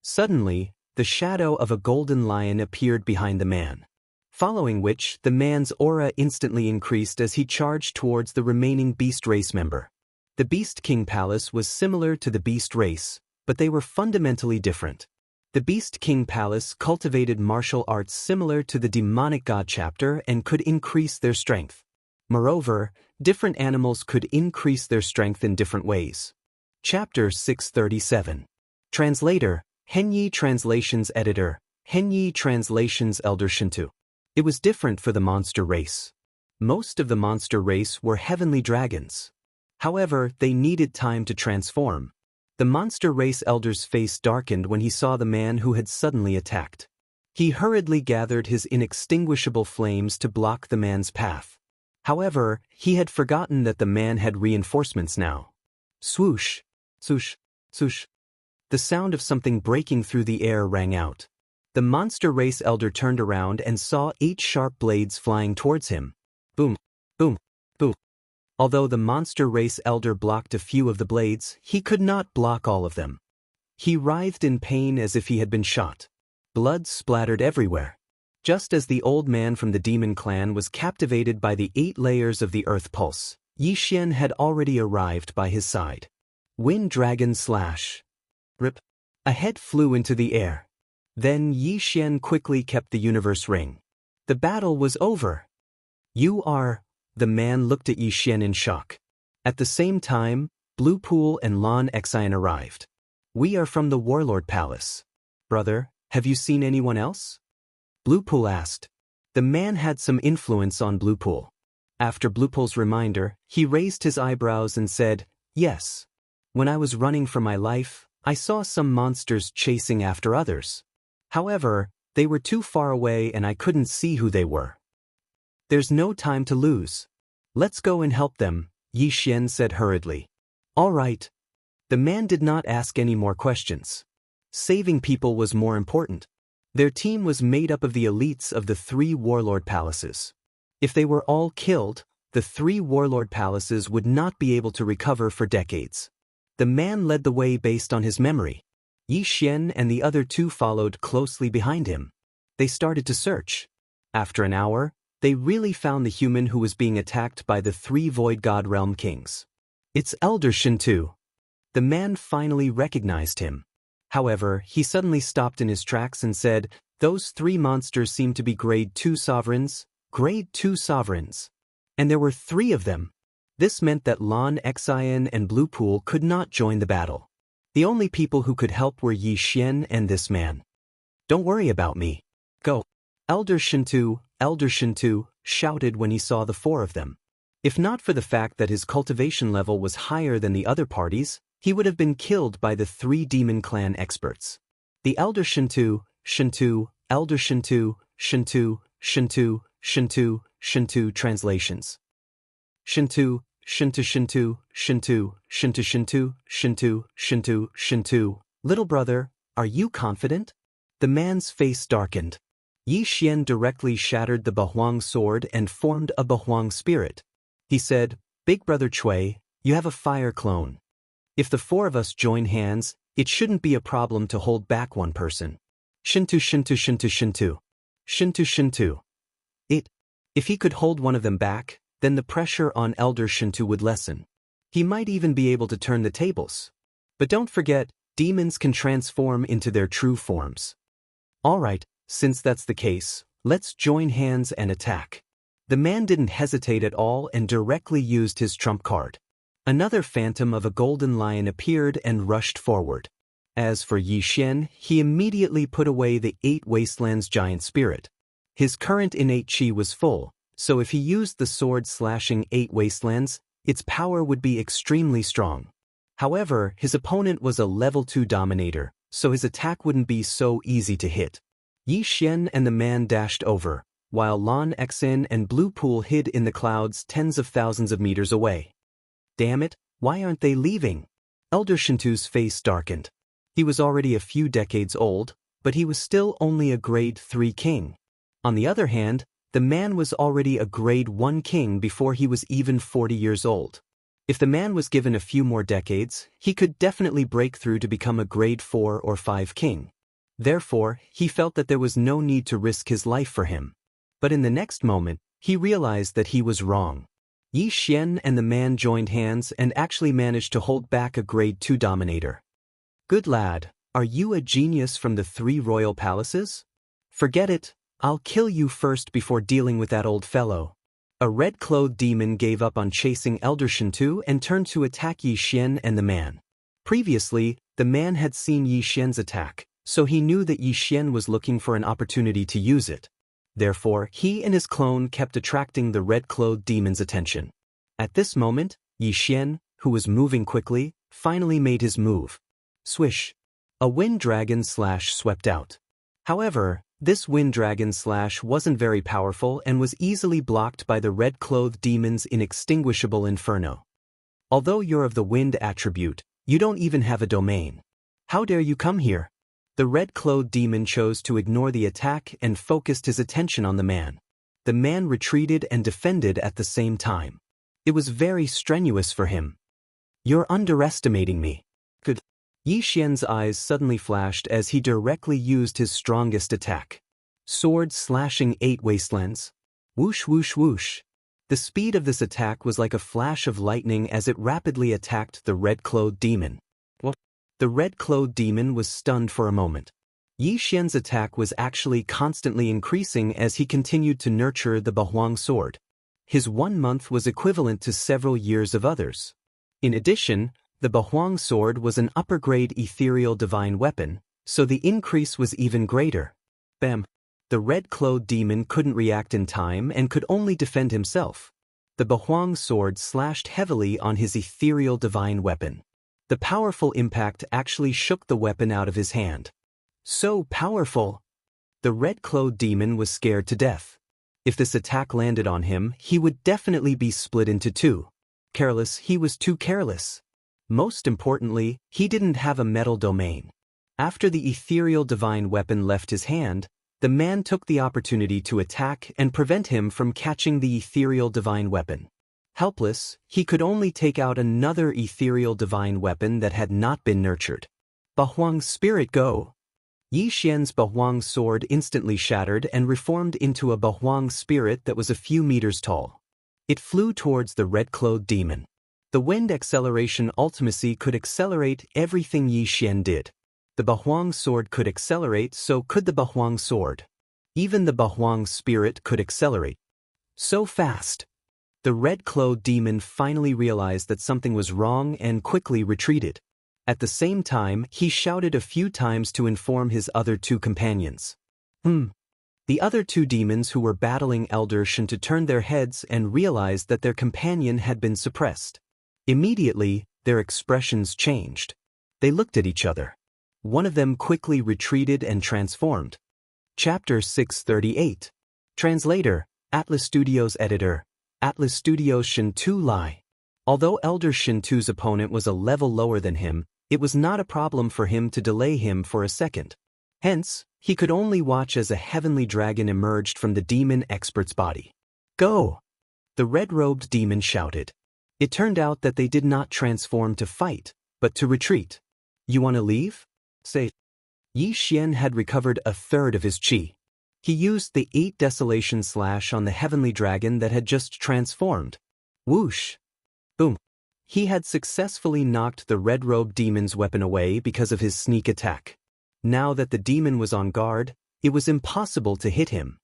Suddenly, the shadow of a golden lion appeared behind the man. Following which, the man's aura instantly increased as he charged towards the remaining Beast race member. The Beast King Palace was similar to the Beast race, but they were fundamentally different. The Beast King Palace cultivated martial arts similar to the Demonic God chapter and could increase their strength. Moreover, different animals could increase their strength in different ways. Chapter 637. Translator, Henyi Translations Editor, Henyi Translations Elder Shintu. It was different for the monster race. Most of the monster race were heavenly dragons. However, they needed time to transform. The monster race elder's face darkened when he saw the man who had suddenly attacked. He hurriedly gathered his inextinguishable flames to block the man's path. However, he had forgotten that the man had reinforcements now. Swoosh, swoosh, swoosh. The sound of something breaking through the air rang out. The monster race elder turned around and saw 8 sharp blades flying towards him. Boom, boom, boom. Although the monster race elder blocked a few of the blades, he could not block all of them. He writhed in pain as if he had been shot. Blood splattered everywhere. Just as the old man from the demon clan was captivated by the 8 layers of the earth pulse, Yi Xian had already arrived by his side. Wind Dragon Slash. Rip. A head flew into the air. Then Yi Xian quickly kept the universe ring. The battle was over. You are... The man looked at Yi Xian in shock. At the same time, Blue Pool and Lan Xing arrived. We are from the Warlord Palace. Brother, have you seen anyone else? Blue Pool asked. The man had some influence on Blue Pool. After Blue Pool's reminder, he raised his eyebrows and said, Yes. When I was running for my life, I saw some monsters chasing after others. However, they were too far away and I couldn't see who they were. There's no time to lose. Let's go and help them, Yi Xian said hurriedly. All right. The man did not ask any more questions. Saving people was more important. Their team was made up of the elites of the 3 warlord palaces. If they were all killed, the 3 warlord palaces would not be able to recover for decades. The man led the way based on his memory. Yi Xian and the other 2 followed closely behind him. They started to search. After an hour, they really found the human who was being attacked by the 3 Void God Realm Kings. It's Elder Shintu. The man finally recognized him. However, he suddenly stopped in his tracks and said, Those 3 monsters seem to be Grade 2 sovereigns. Grade 2 sovereigns. And there were 3 of them. This meant that Lan Xing and Blue Pool could not join the battle. The only people who could help were Yi Xian and this man. Don't worry about me. Go. Elder Shintu shouted when he saw the 4 of them. If not for the fact that his cultivation level was higher than the other parties, he would have been killed by the 3 demon clan experts. The Elder Shinto, Elder Shinto, translations. Shinto, Little brother, are you confident? The man's face darkened. Yi Xian directly shattered the Bahuang sword and formed a Bahuang spirit. He said, Big brother Cui, you have a fire clone. If the 4 of us join hands, it shouldn't be a problem to hold back one person. Shinto. If he could hold one of them back, then the pressure on Elder Shinto would lessen. He might even be able to turn the tables. But don't forget, demons can transform into their true forms. Alright, since that's the case, let's join hands and attack. The man didn't hesitate at all and directly used his trump card. Another phantom of a golden lion appeared and rushed forward. As for Yi Xian, he immediately put away the 8 Wastelands giant spirit. His current innate chi was full, so if he used the sword slashing 8 Wastelands, its power would be extremely strong. However, his opponent was a level 2 dominator, so his attack wouldn't be so easy to hit. Yi Xian and the man dashed over, while Lan Xen and Blue Pool hid in the clouds tens of thousands of meters away. Damn it, why aren't they leaving? Elder Shinto's face darkened. He was already a few decades old, but he was still only a grade 3 king. On the other hand, the man was already a grade 1 king before he was even 40 years old. If the man was given a few more decades, he could definitely break through to become a grade 4 or 5 king. Therefore, he felt that there was no need to risk his life for him. But in the next moment, he realized that he was wrong. Yi Xian and the man joined hands and actually managed to hold back a grade 2 dominator. Good lad, are you a genius from the 3 royal palaces? Forget it, I'll kill you first before dealing with that old fellow. A red-clothed demon gave up on chasing Elder Shinto and turned to attack Yi Xian and the man. Previously, the man had seen Yi Xian's attack, so he knew that Yi Xian was looking for an opportunity to use it. Therefore, he and his clone kept attracting the red-clothed demon's attention. At this moment, Yi Xian, who was moving quickly, finally made his move. Swish! A wind dragon slash swept out. However, this wind dragon slash wasn't very powerful and was easily blocked by the red-clothed demon's inextinguishable inferno. Although you're of the wind attribute, you don't even have a domain. How dare you come here? The red-clothed demon chose to ignore the attack and focused his attention on the man. The man retreated and defended at the same time. It was very strenuous for him. You're underestimating me. Good. Yi Xian's eyes suddenly flashed as he directly used his strongest attack. Sword slashing 8 wastelands. Whoosh whoosh whoosh. The speed of this attack was like a flash of lightning as it rapidly attacked the red-clothed demon. What? The red-clothed demon was stunned for a moment. Yi Xian's attack was actually constantly increasing as he continued to nurture the Bahuang sword. His 1 month was equivalent to several years of others. In addition, the Bahuang sword was an upper-grade ethereal divine weapon, so the increase was even greater. Bam! The red-clothed demon couldn't react in time and could only defend himself. The Bahuang sword slashed heavily on his ethereal divine weapon. The powerful impact actually shook the weapon out of his hand. So powerful! The red-clothed demon was scared to death. If this attack landed on him, he would definitely be split into 2. Careless, he was too careless. Most importantly, he didn't have a metal domain. After the ethereal divine weapon left his hand, the man took the opportunity to attack and prevent him from catching the ethereal divine weapon. Helpless, he could only take out another ethereal divine weapon that had not been nurtured. Bahuang's spirit go! Yi Xian's Bahuang sword instantly shattered and reformed into a Bahuang spirit that was a few meters tall. It flew towards the red-clothed demon. The wind acceleration ultimacy could accelerate everything Yi Xian did. The Bahuang sword could accelerate, so could the Bahuang sword. Even the Bahuang spirit could accelerate. So fast! The red-clothed demon finally realized that something was wrong and quickly retreated. At the same time, he shouted a few times to inform his other 2 companions. The other 2 demons who were battling Elder Shinto turned their heads and realized that their companion had been suppressed. Immediately, their expressions changed. They looked at each other. One of them quickly retreated and transformed. Chapter 638. Translator, Atlas Studios Editor, Atlas Studios Shin-Tu Lai. Although Elder Shin-Tu's opponent was a level lower than him, it was not a problem for him to delay him for a second. Hence, he could only watch as a heavenly dragon emerged from the demon expert's body. Go! The red-robed demon shouted. It turned out that they did not transform to fight, but to retreat. You want to leave? Say. Yi Xian had recovered a third of his qi. He used the 8 Desolation slash on the heavenly dragon that had just transformed. Whoosh! Boom! He had successfully knocked the red-robed demon's weapon away because of his sneak attack. Now that the demon was on guard, it was impossible to hit him.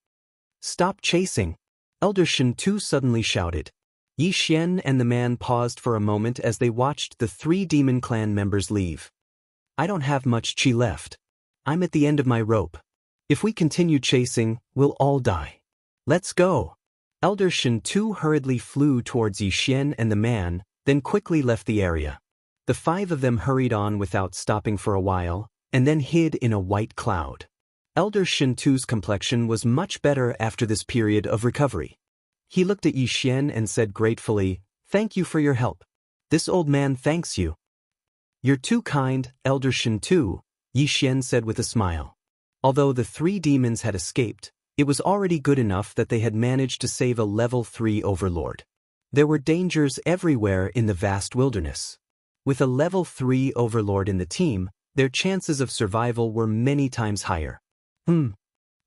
Stop chasing! Elder Shin-Tu suddenly shouted. Yi Xian and the man paused for a moment as they watched the 3 demon clan members leave. I don't have much qi left. I'm at the end of my rope. If we continue chasing, we'll all die. Let's go! Elder Shin-Tu hurriedly flew towards Yi Xian and the man, then quickly left the area. The 5 of them hurried on without stopping for a while, and then hid in a white cloud. Elder Shin-Tu's complexion was much better after this period of recovery. He looked at Yi Xian and said gratefully, "Thank you for your help. This old man thanks you." "You're too kind, Elder Shin-Tu," Yi Xian said with a smile. Although the 3 demons had escaped, it was already good enough that they had managed to save a level 3 overlord. There were dangers everywhere in the vast wilderness. With a level 3 overlord in the team, their chances of survival were many times higher.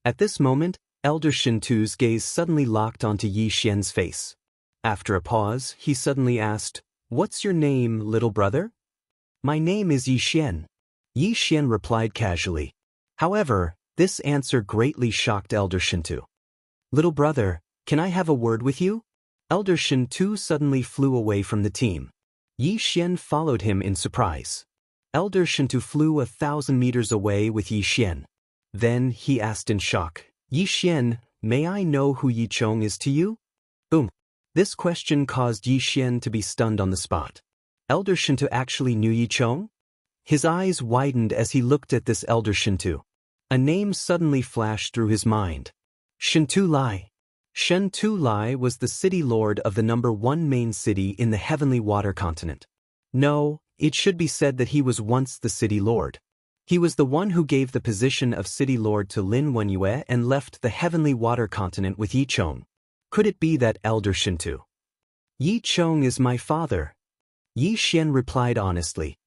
At this moment, Elder Shin-Tu's gaze suddenly locked onto Yi Xian's face. After a pause, he suddenly asked, "What's your name, little brother?" "My name is Yi Xian," Yi Xian replied casually. However, this answer greatly shocked Elder Shin-Tu. "Little brother, can I have a word with you?" Elder Shin-Tu suddenly flew away from the team. Yi Xian followed him in surprise. Elder Shin-Tu flew 1,000 meters away with Yi Xian. Then he asked in shock, "Yi Xian, may I know who Yi Chong is to you?" Boom! This question caused Yi Xian to be stunned on the spot. Elder Shin-Tu actually knew Yi Chong? His eyes widened as he looked at this Elder Shin-Tu. A name suddenly flashed through his mind. Shin-Tu Lai. Shin-Tu Lai was the city lord of the #1 main city in the Heavenly Water Continent. No, it should be said that he was once the city lord. He was the one who gave the position of city lord to Lin Wenyue and left the Heavenly Water Continent with Yi Chong. Could it be that Elder Shin-Tu? "Yi Chong is my father," Yi Xian replied honestly.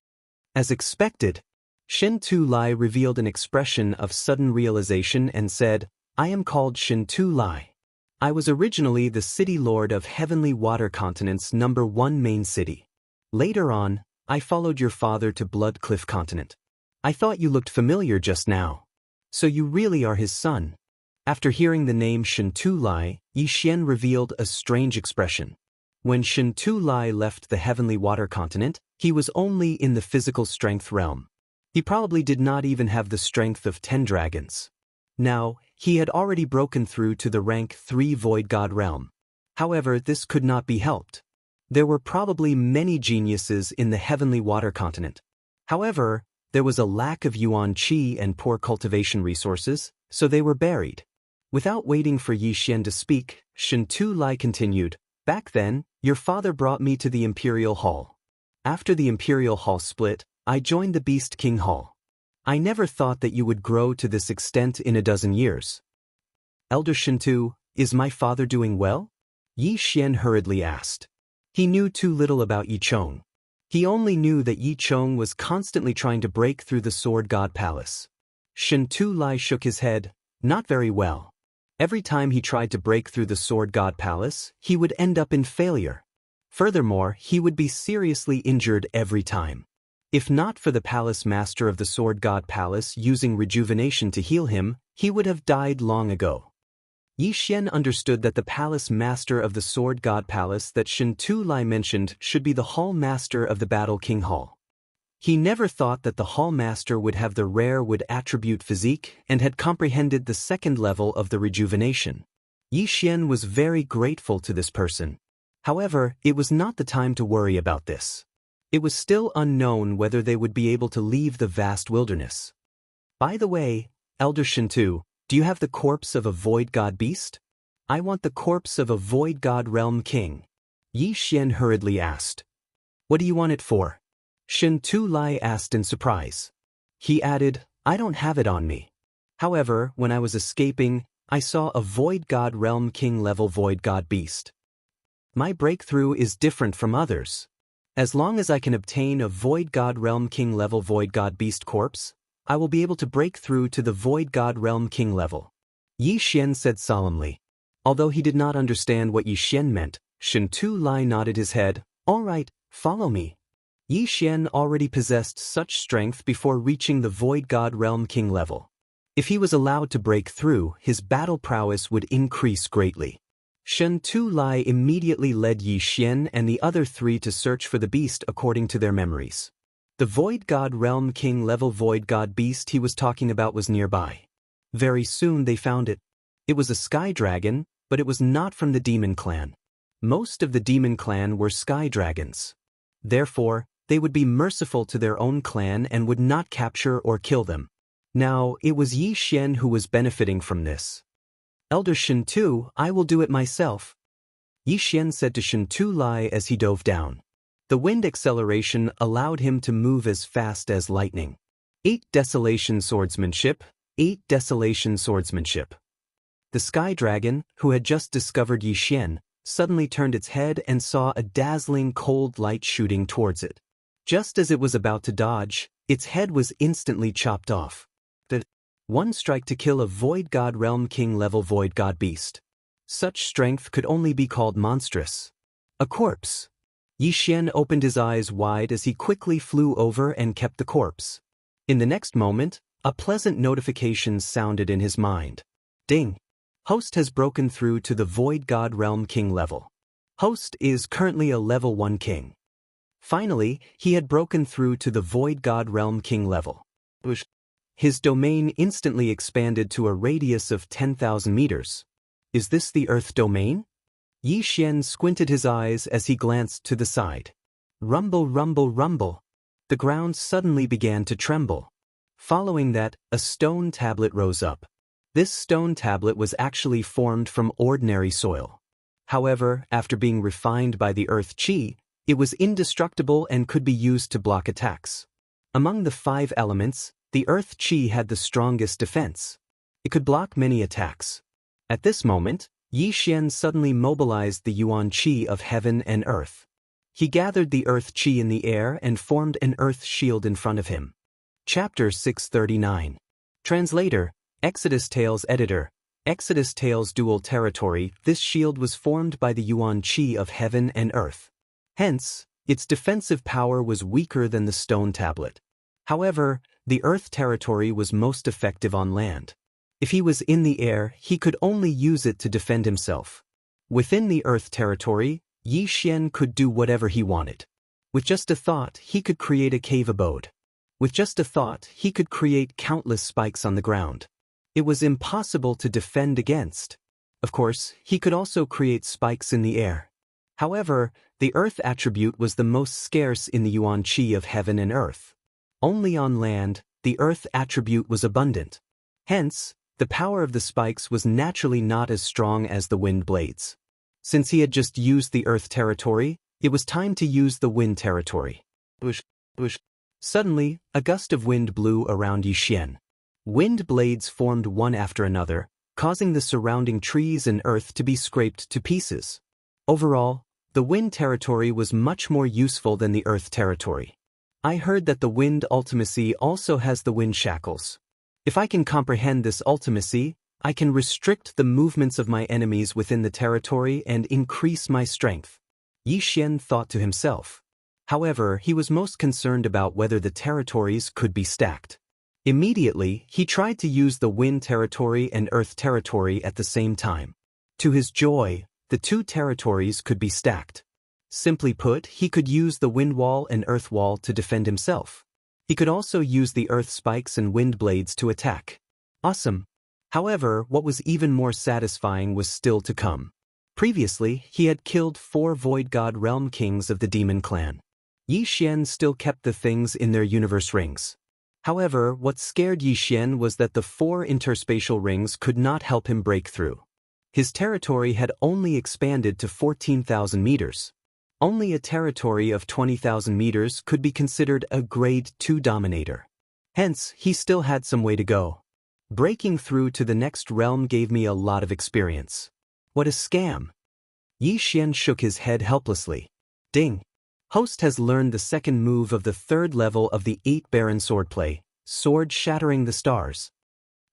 As expected, Shin-Tu Lai revealed an expression of sudden realization and said, "I am called Shin-Tu Lai. I was originally the city lord of Heavenly Water Continent's #1 main city. Later on, I followed your father to Blood Cliff Continent. I thought you looked familiar just now. So you really are his son." After hearing the name Shin-Tu Lai, Yi Xian revealed a strange expression. When Shin-Tu Lai left the Heavenly Water Continent, he was only in the physical strength realm. He probably did not even have the strength of 10 dragons. Now, he had already broken through to the rank 3 Void God realm. However, this could not be helped. There were probably many geniuses in the Heavenly Water Continent. However, there was a lack of Yuan Qi and poor cultivation resources, so they were buried. Without waiting for Yi Xian to speak, Shin-Tu Lai continued, "Back then, your father brought me to the Imperial Hall. After the Imperial Hall split, I joined the Beast King Hall. I never thought that you would grow to this extent in a dozen years." "Elder Shin-Tu, is my father doing well?" Yi Xian hurriedly asked. He knew too little about Yi Chong. He only knew that Yi Chong was constantly trying to break through the Sword God Palace. Shin-Tu Lai shook his head, "Not very well. Every time he tried to break through the Sword God Palace, he would end up in failure. Furthermore, he would be seriously injured every time. If not for the Palace Master of the Sword God Palace using rejuvenation to heal him, he would have died long ago." Yi Xian understood that the Palace Master of the Sword God Palace that Shin-Tu Lai mentioned should be the Hall Master of the Battle King Hall. He never thought that the Hall Master would have the rare wood attribute physique and had comprehended the second level of the rejuvenation. Yi Xian was very grateful to this person. However, it was not the time to worry about this. It was still unknown whether they would be able to leave the vast wilderness. By the way, Elder Shintu, do you have the corpse of a void god beast? I want the corpse of a void god realm king. Yi Xian hurriedly asked. What do you want it for? Shintu Lai asked in surprise. He added, I don't have it on me. However, when I was escaping, I saw a void god realm king level void god beast. My breakthrough is different from others. As long as I can obtain a void god realm king level void god beast corpse, I will be able to break through to the void god realm king level. Yi Xian said solemnly. Although he did not understand what Yi Xian meant, Shintu Lai nodded his head. All right, follow me. Yi Xian already possessed such strength before reaching the void god realm king level. If he was allowed to break through, his battle prowess would increase greatly. Shintu Lai immediately led Yi Xian and the other three to search for the beast according to their memories. The void god realm king level void god beast he was talking about was nearby. Very soon they found it. It was a sky dragon, but it was not from the demon clan. Most of the demon clan were sky dragons. Therefore, they would be merciful to their own clan and would not capture or kill them. Now, it was Yi Xian who was benefiting from this. Elder Shintu, I will do it myself. Yi Xian said to Shintu Lai as he dove down. The wind acceleration allowed him to move as fast as lightning. 8 Desolation Swordsmanship, 8 Desolation Swordsmanship. The sky dragon, who had just discovered Yi Xian, suddenly turned its head and saw a dazzling cold light shooting towards it. Just as it was about to dodge, its head was instantly chopped off. One strike to kill a void god realm king level void god beast. Such strength could only be called monstrous. A corpse. Yi Xian opened his eyes wide as he quickly flew over and kept the corpse. In the next moment, a pleasant notification sounded in his mind. Ding! Host has broken through to the void god realm king level. Host is currently a level 1 king. Finally, he had broken through to the void god realm king level. His domain instantly expanded to a radius of 10,000 meters. Is this the Earth domain? Yi Xian squinted his eyes as he glanced to the side. Rumble, rumble, rumble. The ground suddenly began to tremble. Following that, a stone tablet rose up. This stone tablet was actually formed from ordinary soil. However, after being refined by the Earth Qi, it was indestructible and could be used to block attacks. Among the 5 elements, the Earth Qi had the strongest defense. It could block many attacks. At this moment, Yi Xian suddenly mobilized the Yuan Qi of heaven and earth. He gathered the Earth Qi in the air and formed an earth shield in front of him. Chapter 639. Translator, Exodus Tales Editor, Exodus Tales Dual Territory. This shield was formed by the Yuan Qi of heaven and earth. Hence, its defensive power was weaker than the stone tablet. However, the earth territory was most effective on land. If he was in the air, he could only use it to defend himself. Within the earth territory, Yi Xian could do whatever he wanted. With just a thought, he could create a cave abode. With just a thought, he could create countless spikes on the ground. It was impossible to defend against. Of course, he could also create spikes in the air. However, the earth attribute was the most scarce in the Yuan Qi of heaven and earth. Only on land, the earth attribute was abundant. Hence, the power of the spikes was naturally not as strong as the wind blades. Since he had just used the earth territory, it was time to use the wind territory. Bush, bush. Suddenly, a gust of wind blew around Yi Xian. Wind blades formed one after another, causing the surrounding trees and earth to be scraped to pieces. Overall, the wind territory was much more useful than the earth territory. I heard that the wind ultimacy also has the wind shackles. If I can comprehend this ultimacy, I can restrict the movements of my enemies within the territory and increase my strength. Yi Xian thought to himself. However, he was most concerned about whether the territories could be stacked. Immediately, he tried to use the wind territory and earth territory at the same time. To his joy, the 2 territories could be stacked. Simply put, he could use the wind wall and earth wall to defend himself. He could also use the earth spikes and wind blades to attack. Awesome. However, what was even more satisfying was still to come. Previously, he had killed 4 void god realm kings of the demon clan. Yi Xian still kept the things in their universe rings. However, what scared Yi Xian was that the 4 interspatial rings could not help him break through. His territory had only expanded to 14,000 meters. Only a territory of 20,000 meters could be considered a Grade 2 dominator. Hence, he still had some way to go. Breaking through to the next realm gave me a lot of experience. What a scam! Yi Xian shook his head helplessly. Ding! Host has learned the second move of the 3rd level of the 8 Baron swordplay, Sword Shattering the Stars.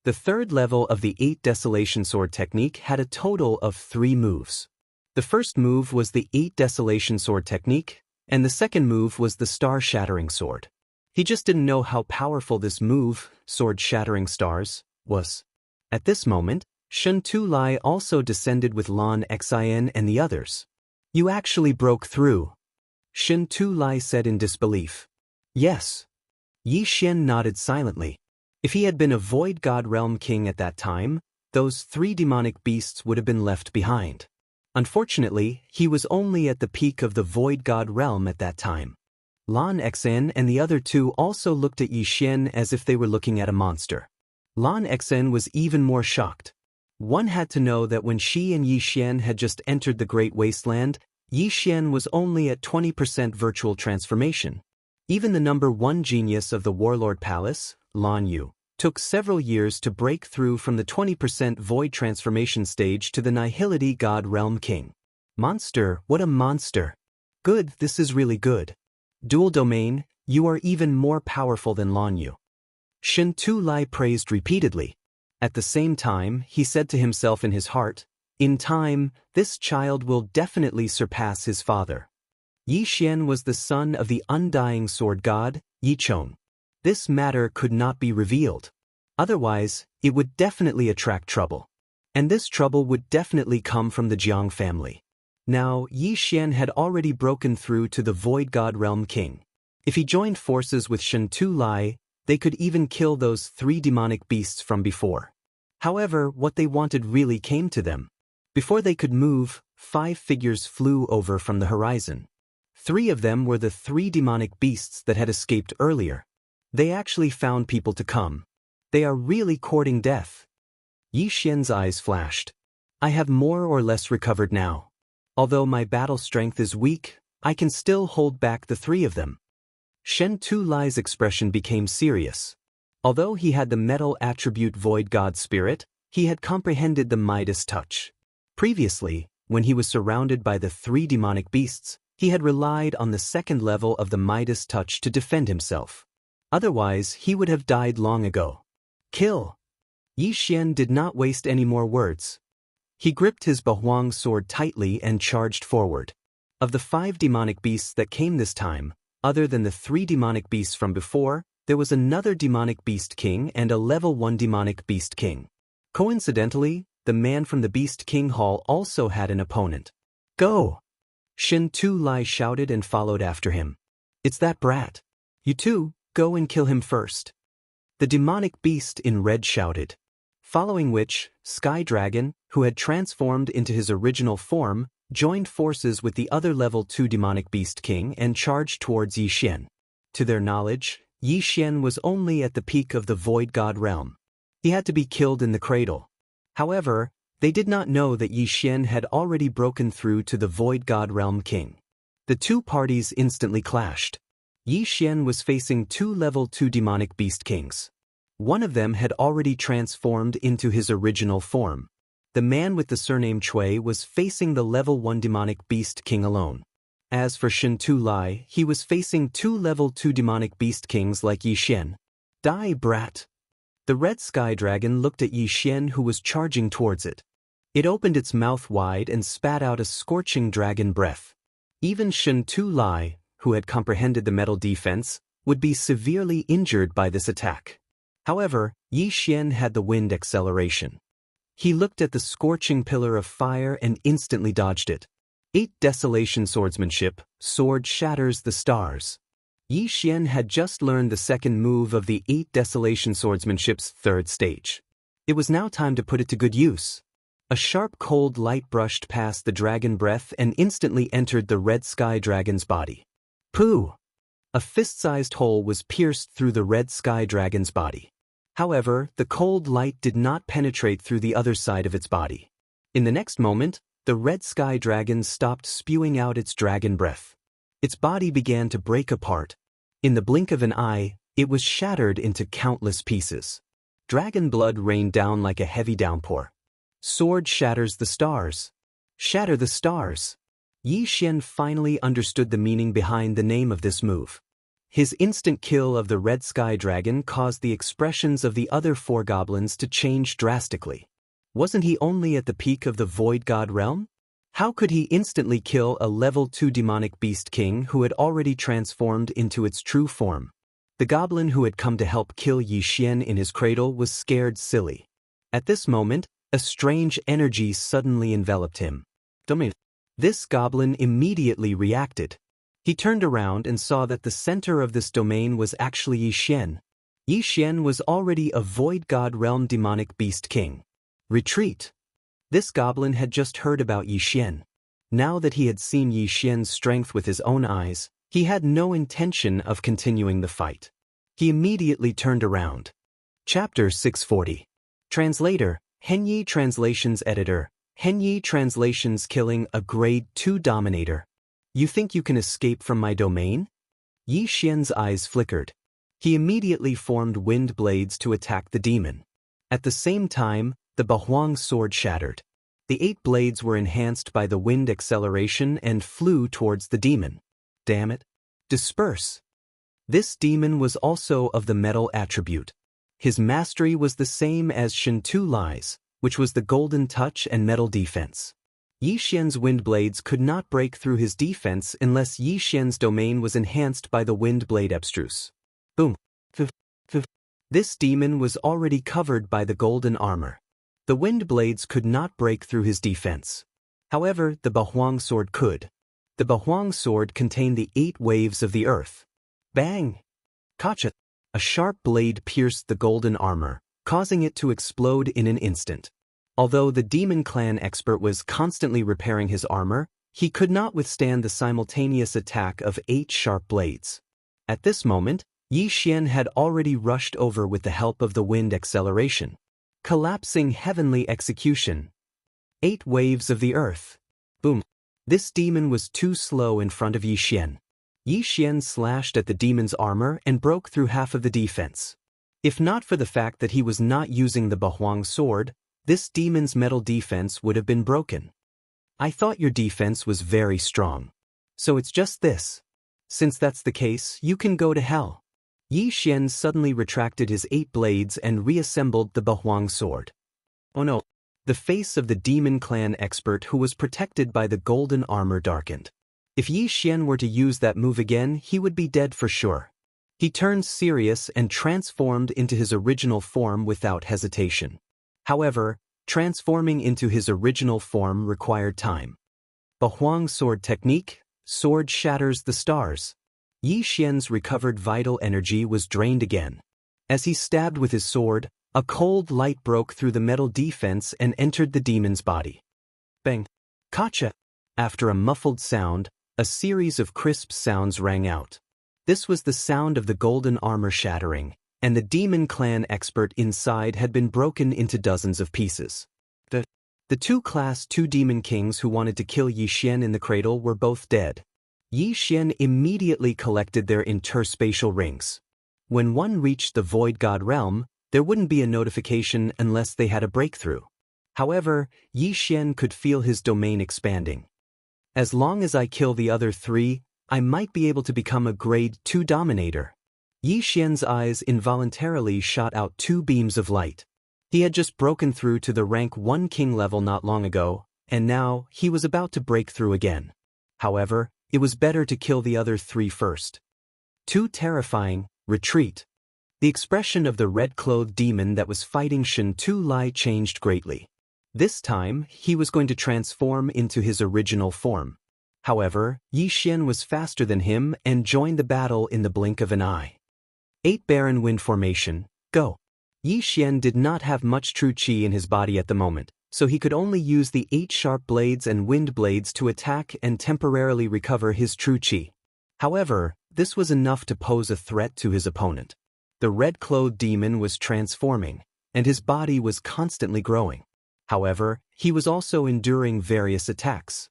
The 3rd level of the 8 Desolation Sword technique had a total of 3 moves. The first move was the 8 Desolation Sword technique, and the second move was the Star Shattering Sword. He just didn't know how powerful this move, Sword Shattering Stars, was. At this moment, Shun Tu Lai also descended with Lan Xin and the others. You actually broke through. Shun Tu Lai said in disbelief. Yes. Yi Xian nodded silently. If he had been a Void God Realm King at that time, those 3 demonic beasts would have been left behind. Unfortunately, he was only at the peak of the Void God Realm at that time. Lan Xin and the other 2 also looked at Yi Xian as if they were looking at a monster. Lan Xin was even more shocked. One had to know that when she and Yi Xian had just entered the Great Wasteland, Yi Xian was only at 20% virtual transformation. Even the number 1 genius of the Warlord Palace, Lan Yu, took several years to break through from the 20% void transformation stage to the Nihility God Realm King. Monster, what a monster! Good, this is really good. Dual Domain, you are even more powerful than Lan Yu. Shun Tu Lai praised repeatedly. At the same time, he said to himself in his heart, in time, this child will definitely surpass his father. Yi Xian was the son of the undying sword god, Yi Chong. This matter could not be revealed. Otherwise, it would definitely attract trouble. And this trouble would definitely come from the Jiang family. Now, Yi Xian had already broken through to the Void God Realm King. If he joined forces with Shun Tu Lai, they could even kill those 3 demonic beasts from before. However, what they wanted really came to them. Before they could move, 5 figures flew over from the horizon. 3 of them were the 3 demonic beasts that had escaped earlier. They actually found people to come. They are really courting death. Yi Xian's eyes flashed. I have more or less recovered now. Although my battle strength is weak, I can still hold back the 3 of them. Shun Tu Lai's expression became serious. Although he had the metal attribute Void God Spirit, he had comprehended the Midas touch. Previously, when he was surrounded by the 3 demonic beasts, he had relied on the 2nd level of the Midas touch to defend himself. Otherwise, he would have died long ago. Kill! Yi Xian did not waste any more words. He gripped his Bahuang sword tightly and charged forward. Of the 5 demonic beasts that came this time, other than the 3 demonic beasts from before, there was another demonic beast king and a level 1 demonic beast king. Coincidentally, the man from the Beast King Hall also had an opponent. Go! Shun Tu Lai shouted and followed after him. It's that brat. You two, go and kill him first. The demonic beast in red shouted. Following which, Sky Dragon, who had transformed into his original form, joined forces with the other level 2 demonic beast king and charged towards Yi Xian. To their knowledge, Yi Xian was only at the peak of the Void God realm. He had to be killed in the cradle. However, they did not know that Yi Xian had already broken through to the Void God Realm King. The 2 parties instantly clashed. Yi Xian was facing 2 level 2 demonic beast kings. One of them had already transformed into his original form. The man with the surname Chui was facing the level 1 demonic beast king alone. As for Shun Tu Lai, he was facing 2 level 2 demonic beast kings like Yi Xian. Die, brat! The red sky dragon looked at Yi Xian, who was charging towards it. It opened its mouth wide and spat out a scorching dragon breath. Even Shun Tu Lai, who had comprehended the metal defense, would be severely injured by this attack. However, Yi Xian had the wind acceleration. He looked at the scorching pillar of fire and instantly dodged it. 8 Desolation Swordsmanship, Sword Shatters the Stars. Yi Xian had just learned the second move of the 8 Desolation Swordsmanship's 3rd stage. It was now time to put it to good use. A sharp cold light brushed past the dragon breath and instantly entered the red sky dragon's body. Pooh! A fist-sized hole was pierced through the red sky dragon's body. However, the cold light did not penetrate through the other side of its body. In the next moment, the red sky dragon stopped spewing out its dragon breath. Its body began to break apart. In the blink of an eye, it was shattered into countless pieces. Dragon blood rained down like a heavy downpour. Sword shatters the stars. Shatter the stars. Yi Xian finally understood the meaning behind the name of this move. His instant kill of the red sky dragon caused the expressions of the other four goblins to change drastically. Wasn't he only at the peak of the Void God realm? How could he instantly kill a level 2 demonic beast king who had already transformed into its true form? The goblin who had come to help kill Yi Xian in his cradle was scared silly. At this moment, a strange energy suddenly enveloped him. This goblin immediately reacted. He turned around and saw that the center of this domain was actually Yi Xian. Yi Xian was already a Void God realm demonic beast king. Retreat. This goblin had just heard about Yi Xian. Now that he had seen Yi Xian's strength with his own eyes, he had no intention of continuing the fight. He immediately turned around. Chapter 640. Translator, Henyi Translations Editor, Henyi Translations Killing a Grade 2 Dominator. You think you can escape from my domain? Yi Xian's eyes flickered. He immediately formed wind blades to attack the demon. At the same time, the Bahuang sword shattered. The 8 blades were enhanced by the wind acceleration and flew towards the demon. Damn it. Disperse. This demon was also of the metal attribute. His mastery was the same as Shintu Lai's, which was the golden touch and metal defense. Yi Xian's wind blades could not break through his defense unless Yi Xian's domain was enhanced by the wind blade abstruse. Boom. This demon was already covered by the golden armor. The wind blades could not break through his defense. However, the Bahuang sword could. The Bahuang sword contained the 8 waves of the earth. Bang! Kacha! A sharp blade pierced the golden armor, causing it to explode in an instant. Although the demon clan expert was constantly repairing his armor, he could not withstand the simultaneous attack of 8 sharp blades. At this moment, Yi Xian had already rushed over with the help of the wind acceleration. Collapsing heavenly execution. 8 waves of the earth. Boom. This demon was too slow in front of Yi Xian. Yi Xian slashed at the demon's armor and broke through half of the defense. If not for the fact that he was not using the Bahuang sword, this demon's metal defense would have been broken. I thought your defense was very strong. So it's just this. Since that's the case, you can go to hell. Yi Xian suddenly retracted his 8 blades and reassembled the Bahuang sword. Oh no. The face of the demon clan expert who was protected by the golden armor darkened. If Yi Xian were to use that move again, he would be dead for sure. He turned serious and transformed into his original form without hesitation. However, transforming into his original form required time. Bahuang sword technique, sword shatters the stars. Yi Xian's recovered vital energy was drained again. As he stabbed with his sword, a cold light broke through the metal defense and entered the demon's body. Bang! Kacha! After a muffled sound, a series of crisp sounds rang out. This was the sound of the golden armor shattering, and the demon clan expert inside had been broken into dozens of pieces. The 2 Class 2 demon kings who wanted to kill Yi Xian in the cradle were both dead. Yi Xian immediately collected their interspatial rings. When one reached the Void God realm, there wouldn't be a notification unless they had a breakthrough. However, Yi Xian could feel his domain expanding. As long as I kill the other 3, I might be able to become a Grade 2 Dominator. Yi Xian's eyes involuntarily shot out 2 beams of light. He had just broken through to the rank 1 king level not long ago, and now he was about to break through again. However, it was better to kill the other 3 first. Too terrifying, retreat. The expression of the red-clothed demon that was fighting Shintu Lai changed greatly. This time, he was going to transform into his original form. However, Yi Xian was faster than him and joined the battle in the blink of an eye. 8 Baron Wind Formation, go. Yi Xian did not have much true qi in his body at the moment, so he could only use the 8 sharp blades and wind blades to attack and temporarily recover his true qi. However, this was enough to pose a threat to his opponent. The red-clothed demon was transforming, and his body was constantly growing. However, he was also enduring various attacks.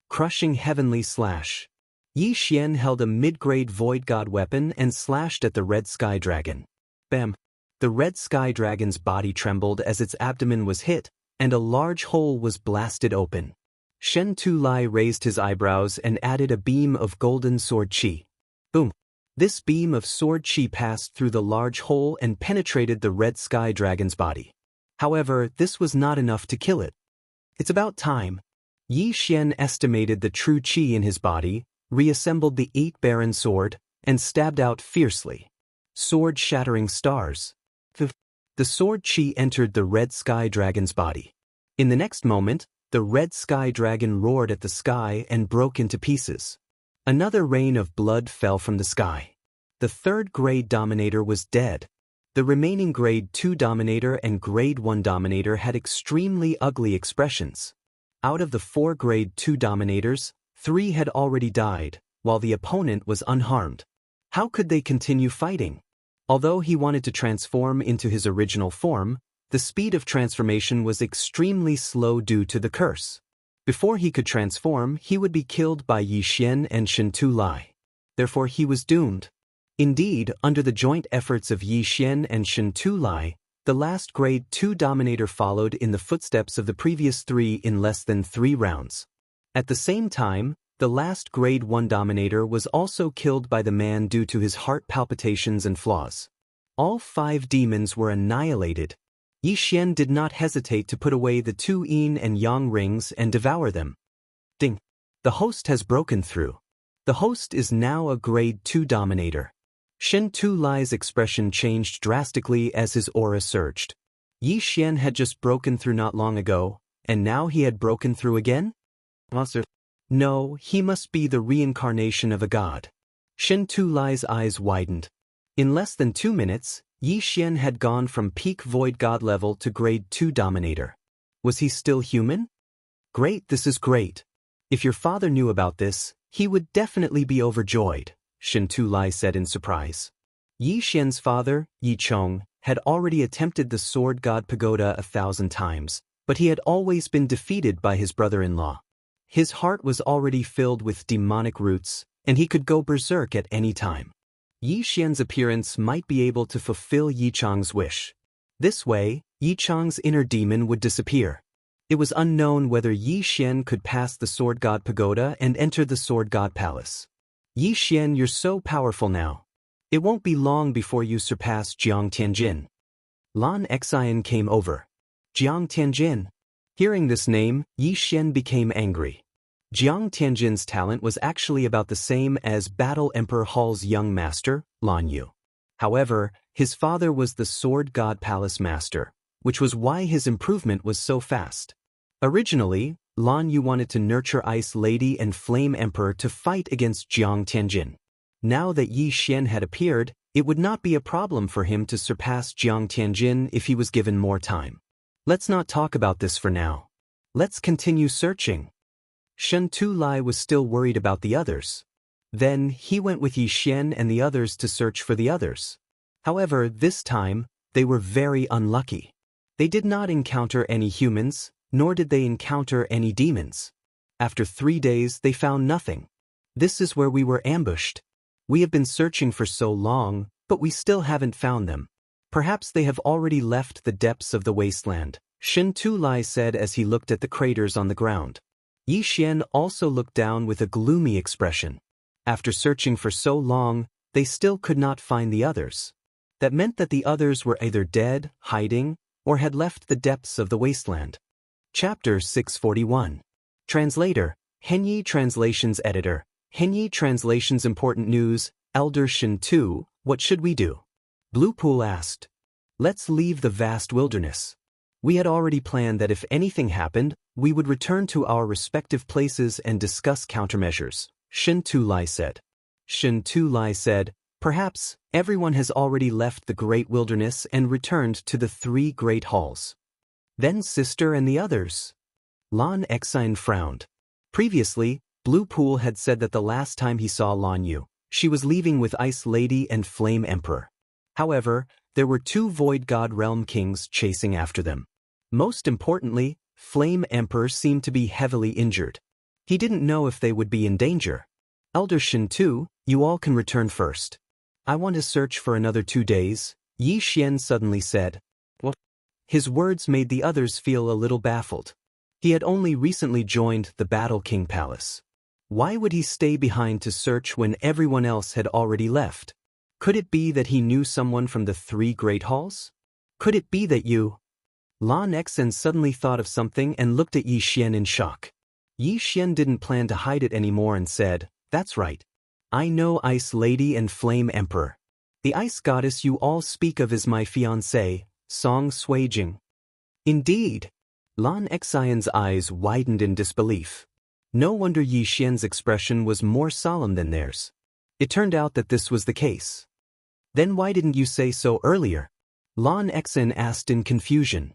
Crushing Heavenly Slash. Yi Xian held a mid-grade Void God weapon and slashed at the Red Sky Dragon. Bam! The Red Sky Dragon's body trembled as its abdomen was hit, and a large hole was blasted open. Shen Tu-Lai raised his eyebrows and added a beam of golden sword chi. Boom! This beam of sword chi passed through the large hole and penetrated the Red Sky Dragon's body. However, this was not enough to kill it. It's about time. Yi Xian estimated the true chi in his body, reassembled the 8 Baron sword, and stabbed out fiercely. Sword shattering stars. The sword chi entered the Red Sky Dragon's body. In the next moment, the Red Sky Dragon roared at the sky and broke into pieces. Another rain of blood fell from the sky. The 3rd grade Dominator was dead. The remaining Grade 2 Dominator and Grade 1 Dominator had extremely ugly expressions. Out of the 4 Grade 2 Dominators, 3 had already died, while the opponent was unharmed. How could they continue fighting? Although he wanted to transform into his original form, the speed of transformation was extremely slow due to the curse. Before he could transform, he would be killed by Yi Xian and Shen Tu-Lai. Therefore he was doomed. Indeed, under the joint efforts of Yi Xian and Shen Tu-Lai, the last Grade 2 Dominator followed in the footsteps of the previous 3 in less than 3 rounds. At the same time, the last Grade 1 Dominator was also killed by the man due to his heart palpitations and flaws. All 5 demons were annihilated. Yi Xian did not hesitate to put away the 2 yin and yang rings and devour them. Ding! The host has broken through. The host is now a Grade 2 Dominator. Shen Tu-Lai's expression changed drastically as his aura surged. Yi Xian had just broken through not long ago, and now he had broken through again? Monster. No, he must be the reincarnation of a god. Shen Tu-Lai's eyes widened. In less than 2 minutes, Yi Xian had gone from peak Void God level to Grade 2 Dominator. Was he still human? Great, this is great. If your father knew about this, he would definitely be overjoyed, Shen Tu-Lai said in surprise. Yi Xian's father, Yi Chong, had already attempted the Sword God Pagoda 1,000 times, but he had always been defeated by his brother-in-law. His heart was already filled with demonic roots, and he could go berserk at any time. Yi Xian's appearance might be able to fulfill Yi Chong's wish. This way, Yi Chong's inner demon would disappear. It was unknown whether Yi Xian could pass the Sword God Pagoda and enter the Sword God Palace. Yi Xian, you're so powerful now. It won't be long before you surpass Jiang Tianjin. Lan Xian came over. Jiang Tianjin. Hearing this name, Yi Xian became angry. Jiang Tianjin's talent was actually about the same as Battle Emperor Hall's young master, Lan Yu. However, his father was the Sword God Palace master, which was why his improvement was so fast. Originally, Lan Yu wanted to nurture Ice Lady and Flame Emperor to fight against Jiang Tianjin. Now that Yi Xian had appeared, it would not be a problem for him to surpass Jiang Tianjin if he was given more time. Let's not talk about this for now. Let's continue searching. Shen Tu-Lai was still worried about the others. Then, he went with Yi Xian and the others to search for the others. However, this time, they were very unlucky. They did not encounter any humans, nor did they encounter any demons. After 3 days, they found nothing. This is where we were ambushed. We have been searching for so long, but we still haven't found them. Perhaps they have already left the depths of the wasteland, Shen Tu-Lai said as he looked at the craters on the ground. Yi Xian also looked down with a gloomy expression. After searching for so long, they still could not find the others. That meant that the others were either dead, hiding, or had left the depths of the wasteland. Chapter 641. Translator, Henyi Translations Editor, Henyi Translations Important News, Elder Shen Tu, what should we do? Blue Pool asked. Let's leave the vast wilderness. We had already planned that if anything happened, we would return to our respective places and discuss countermeasures, Shen Tu-Lai said. Shen Tu-Lai said, perhaps, everyone has already left the great wilderness and returned to the 3 great halls. Then sister and the others. Lan Xian frowned. Previously, Blue Pool had said that the last time he saw Lan Yu, She was leaving with Ice Lady and Flame Emperor. However, there were two Void God Realm Kings chasing after them. Most importantly, Flame Emperor seemed to be heavily injured. He didn't know if they would be in danger. Elder Shen 2, you all can return first. I want to search for another 2 days, Yi Xian suddenly said. What? His words made the others feel a little baffled. He had only recently joined the Battle King Palace. Why would he stay behind to search when everyone else had already left? Could it be that he knew someone from the 3 Great Halls? Could it be that Lan Xen suddenly thought of something and looked at Yi Xian in shock. Yi Xian didn't plan to hide it anymore and said, "That's right. I know Ice Lady and Flame Emperor. The ice goddess you all speak of is my fiancée, Song Suijing." Indeed. Lan Xian's eyes widened in disbelief. No wonder Yi Xian's expression was more solemn than theirs. It turned out that this was the case. Then why didn't you say so earlier? Lan Xian asked in confusion.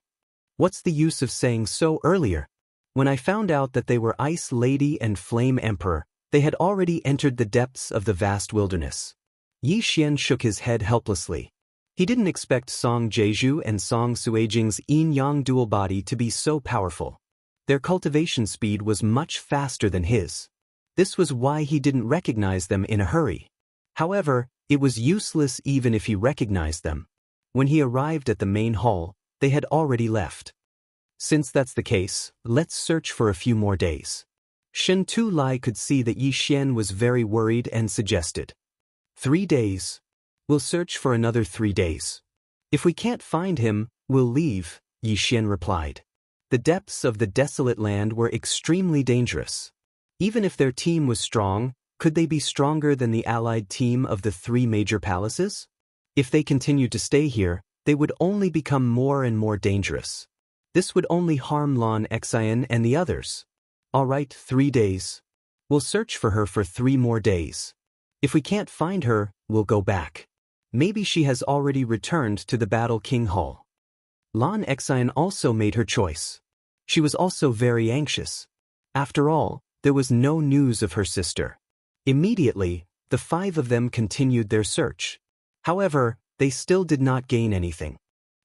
What's the use of saying so earlier? When I found out that they were Ice Lady and Flame Emperor, they had already entered the depths of the vast wilderness. Yi Xian shook his head helplessly. He didn't expect Song Jeju and Song Suijing's yin-yang dual body to be so powerful. Their cultivation speed was much faster than his. This was why he didn't recognize them in a hurry. However, it was useless even if he recognized them. When he arrived at the main hall, they had already left. Since that's the case, let's search for a few more days. Shen Tu Lai could see that Yi Xian was very worried and suggested. 3 days. We'll search for another 3 days. If we can't find him, we'll leave, Yi Xian replied. The depths of the desolate land were extremely dangerous. Even if their team was strong, could they be stronger than the allied team of the 3 major palaces? If they continued to stay here, they would only become more and more dangerous. This would only harm Lan Xian and the others. All right, 3 days. We'll search for her for 3 more days. If we can't find her, we'll go back. Maybe she has already returned to the Battle King Hall. Lan Xian also made her choice. She was also very anxious. After all, there was no news of her sister. Immediately, the 5 of them continued their search. However, they still did not gain anything.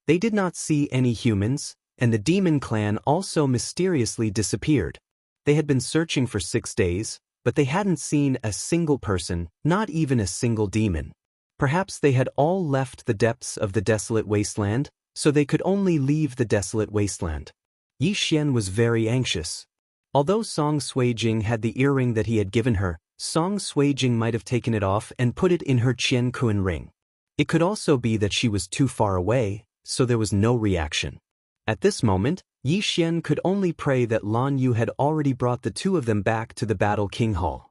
They did not see any humans, and the demon clan also mysteriously disappeared. They had been searching for 6 days, but they hadn't seen a single person, not even a single demon. Perhaps they had all left the depths of the desolate wasteland, so they could only leave the desolate wasteland. Yi Xian was very anxious. Although Song Suijing had the earring that he had given her, Song Suijing might have taken it off and put it in her Qian Kun ring. It could also be that she was too far away, so there was no reaction. At this moment, Yi Xian could only pray that Lan Yu had already brought the 2 of them back to the Battle King Hall.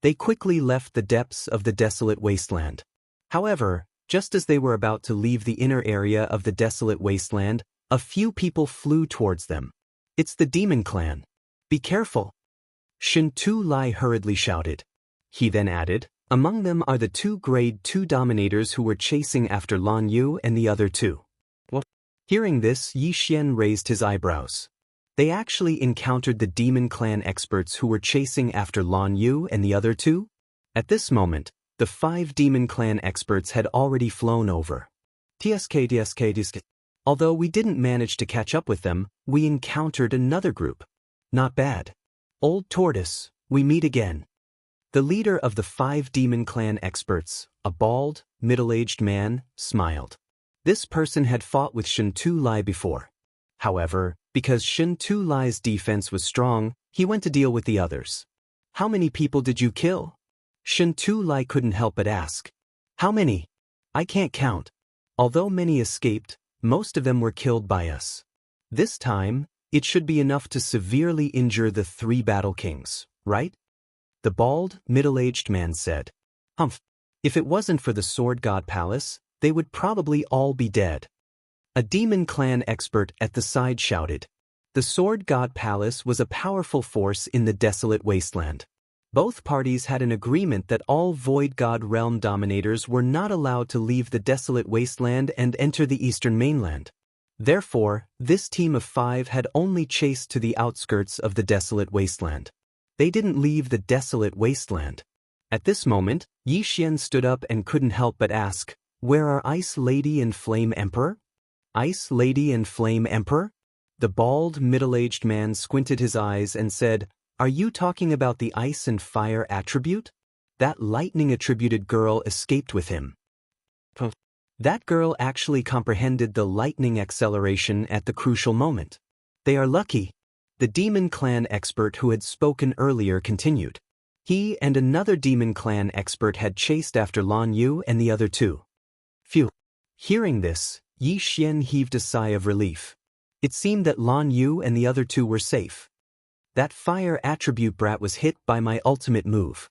They quickly left the depths of the desolate wasteland. However, just as they were about to leave the inner area of the desolate wasteland, a few people flew towards them. It's the demon clan. Be careful. Shen Tu Lai hurriedly shouted. He then added, among them are the 2 Grade 2 dominators who were chasing after Lan Yu and the other 2. What? Hearing this, Yi Xian raised his eyebrows. They actually encountered the demon clan experts who were chasing after Lan Yu and the other 2? At this moment, the 5 demon clan experts had already flown over. TSK. Although we didn't manage to catch up with them, we encountered another group. Not bad. Old Tortoise, we meet again. The leader of the 5 demon clan experts, a bald, middle-aged man, smiled. This person had fought with Shen Tu Lai before. However, because Shen Tu Lai's defense was strong, he went to deal with the others. How many people did you kill? Shen Tu Lai couldn't help but ask. How many? I can't count. Although many escaped, most of them were killed by us. This time, it should be enough to severely injure the 3 battle kings, right? The bald, middle-aged man said. Humph. If it wasn't for the Sword God Palace, they would probably all be dead. A demon clan expert at the side shouted. The Sword God Palace was a powerful force in the desolate wasteland. Both parties had an agreement that all Void God Realm dominators were not allowed to leave the desolate wasteland and enter the eastern mainland. Therefore, this team of 5 had only chased to the outskirts of the desolate wasteland. They didn't leave the desolate wasteland. At this moment, Yi Xian stood up and couldn't help but ask, "Where are Ice Lady and Flame Emperor?" "Ice Lady and Flame Emperor?" The bald, middle-aged man squinted his eyes and said, "Are you talking about the ice and fire attribute? That lightning-attributed girl escaped with him." That girl actually comprehended the lightning acceleration at the crucial moment. "They are lucky." The Demon Clan expert who had spoken earlier continued. He and another Demon Clan expert had chased after Lan Yu and the other two. Phew. Hearing this, Yi Xian heaved a sigh of relief. It seemed that Lan Yu and the other two were safe. That fire attribute brat was hit by my ultimate move.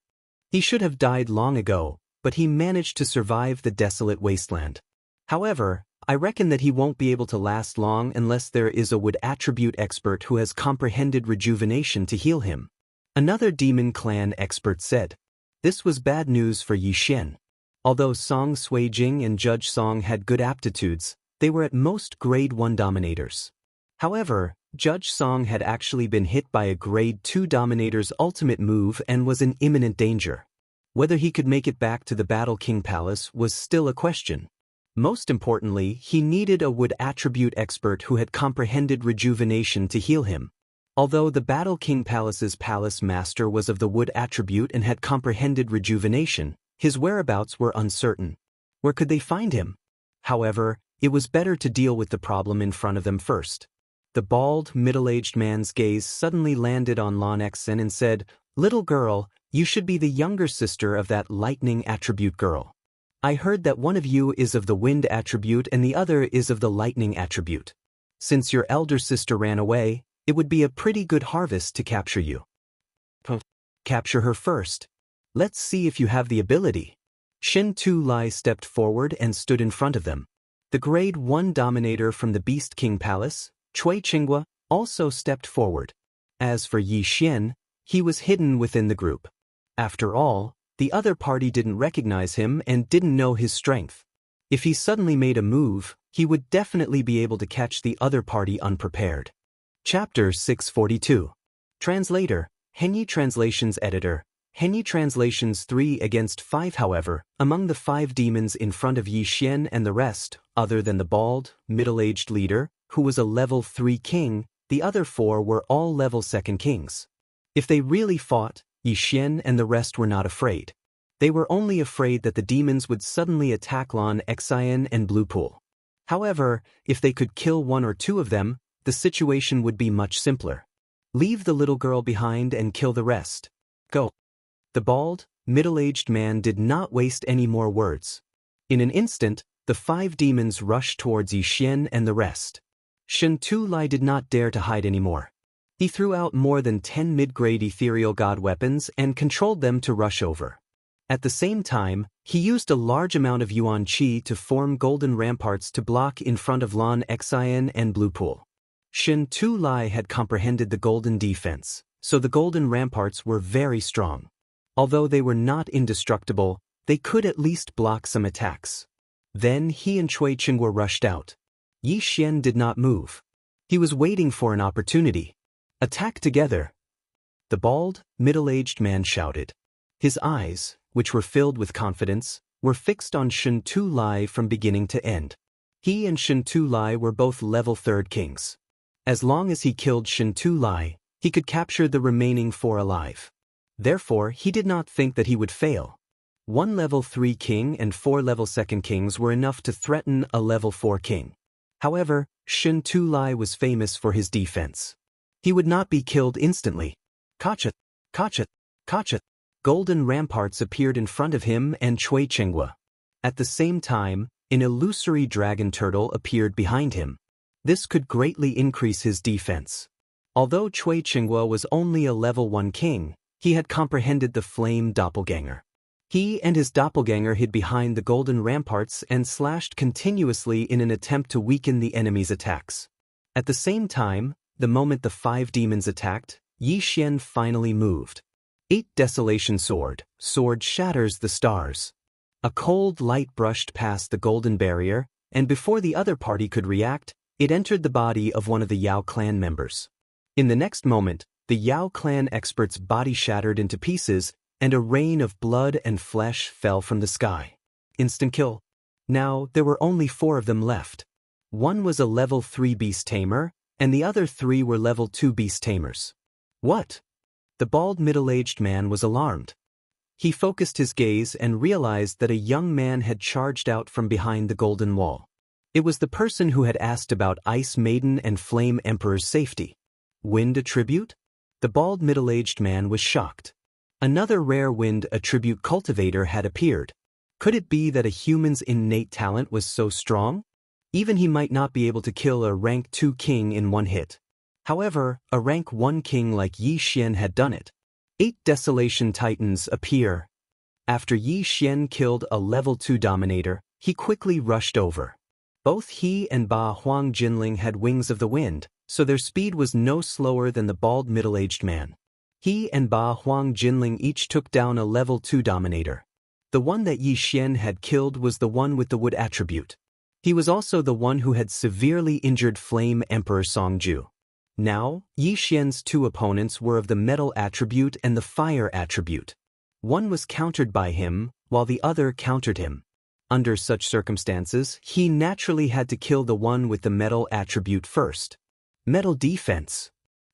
He should have died long ago, but he managed to survive the desolate wasteland. However, I reckon that he won't be able to last long unless there is a wood attribute expert who has comprehended rejuvenation to heal him. Another Demon Clan expert said. This was bad news for Yi Xian. Although Song Suijing and Judge Song had good aptitudes, they were at most grade 1 dominators. However, Judge Song had actually been hit by a grade 2 dominator's ultimate move and was in imminent danger. Whether he could make it back to the Battle King Palace was still a question. Most importantly, he needed a wood attribute expert who had comprehended rejuvenation to heal him. Although the Battle King Palace's palace master was of the wood attribute and had comprehended rejuvenation, his whereabouts were uncertain. Where could they find him? However, it was better to deal with the problem in front of them first. The bald, middle-aged man's gaze suddenly landed on Lan Xen and said, "Little girl, you should be the younger sister of that lightning attribute girl. I heard that one of you is of the wind attribute and the other is of the lightning attribute. Since your elder sister ran away, it would be a pretty good harvest to capture you. Capture her first. Let's see if you have the ability." Shin Tu Lai stepped forward and stood in front of them. The grade 1 dominator from the Beast King Palace, Cui Qinghua, also stepped forward. As for Yi Xian, he was hidden within the group. After all, the other party didn't recognize him and didn't know his strength. If he suddenly made a move, he would definitely be able to catch the other party unprepared. Chapter 642. Translator, Henyi Translations Editor, Henyi Translations 3 against 5. However, among the 5 demons in front of Yi Xian and the rest, other than the bald, middle-aged leader, who was a level 3 king, the other 4 were all level 2nd kings. If they really fought, Yi Xian and the rest were not afraid. They were only afraid that the demons would suddenly attack Lan Xian and Blue Pool. However, if they could kill 1 or 2 of them, the situation would be much simpler. Leave the little girl behind and kill the rest. Go. The bald, middle-aged man did not waste any more words. In an instant, the 5 demons rushed towards Yi Xian and the rest. Shin Tu Lai did not dare to hide anymore. He threw out more than 10 mid-grade ethereal god weapons and controlled them to rush over. At the same time, he used a large amount of Yuan Qi to form golden ramparts to block in front of Lan Xian and Blue Pool. Shin Tu Lai had comprehended the golden defense, so the golden ramparts were very strong. Although they were not indestructible, they could at least block some attacks. Then he and Cui Qinghua rushed out. Yi Xian did not move. He was waiting for an opportunity. "Attack together!" The bald, middle-aged man shouted. His eyes, which were filled with confidence, were fixed on Shin Tu Lai from beginning to end. He and Shin Tu Lai were both level 3rd kings. As long as he killed Shin Tu Lai, he could capture the remaining 4 alive. Therefore, he did not think that he would fail. 1 level 3 king and 4 level 2nd kings were enough to threaten a level 4 king. However, Shin Tu Lai was famous for his defense. He would not be killed instantly. Kachat, kachat, kachat. Golden ramparts appeared in front of him and Cui Qinghua. At the same time, an illusory dragon turtle appeared behind him. This could greatly increase his defense. Although Cui Qinghua was only a level 1 king, he had comprehended the flame doppelganger. He and his doppelganger hid behind the golden ramparts and slashed continuously in an attempt to weaken the enemy's attacks. At the same time, the moment the 5 demons attacked, Yi Xian finally moved. 8 Desolation Sword. Sword shatters the stars. A cold light brushed past the golden barrier, and before the other party could react, it entered the body of one of the Yao clan members. In the next moment, the Yao clan expert's body shattered into pieces, and a rain of blood and flesh fell from the sky. Instant kill. Now, there were only 4 of them left. One was a level 3 beast tamer, and the other 3 were level 2 beast tamers. What? The bald middle-aged man was alarmed. He focused his gaze and realized that a young man had charged out from behind the golden wall. It was the person who had asked about Ice Maiden and Flame Emperor's safety. Wind attribute? The bald middle-aged man was shocked. Another rare wind attribute cultivator had appeared. Could it be that a human's innate talent was so strong? Even he might not be able to kill a rank 2 king in one hit. However, a rank 1 king like Yi Xian had done it. 8 Desolation Titans appear. After Yi Xian killed a level 2 Dominator, he quickly rushed over. Both he and Ba Huang Jinling had wings of the wind, so their speed was no slower than the bald middle-aged man. He and Ba Huang Jinling each took down a level 2 Dominator. The one that Yi Xian had killed was the one with the wood attribute. He was also the one who had severely injured Flame Emperor Songju. Now, Yi Xian's 2 opponents were of the metal attribute and the fire attribute. One was countered by him, while the other countered him. Under such circumstances, he naturally had to kill the one with the metal attribute first. Metal defense.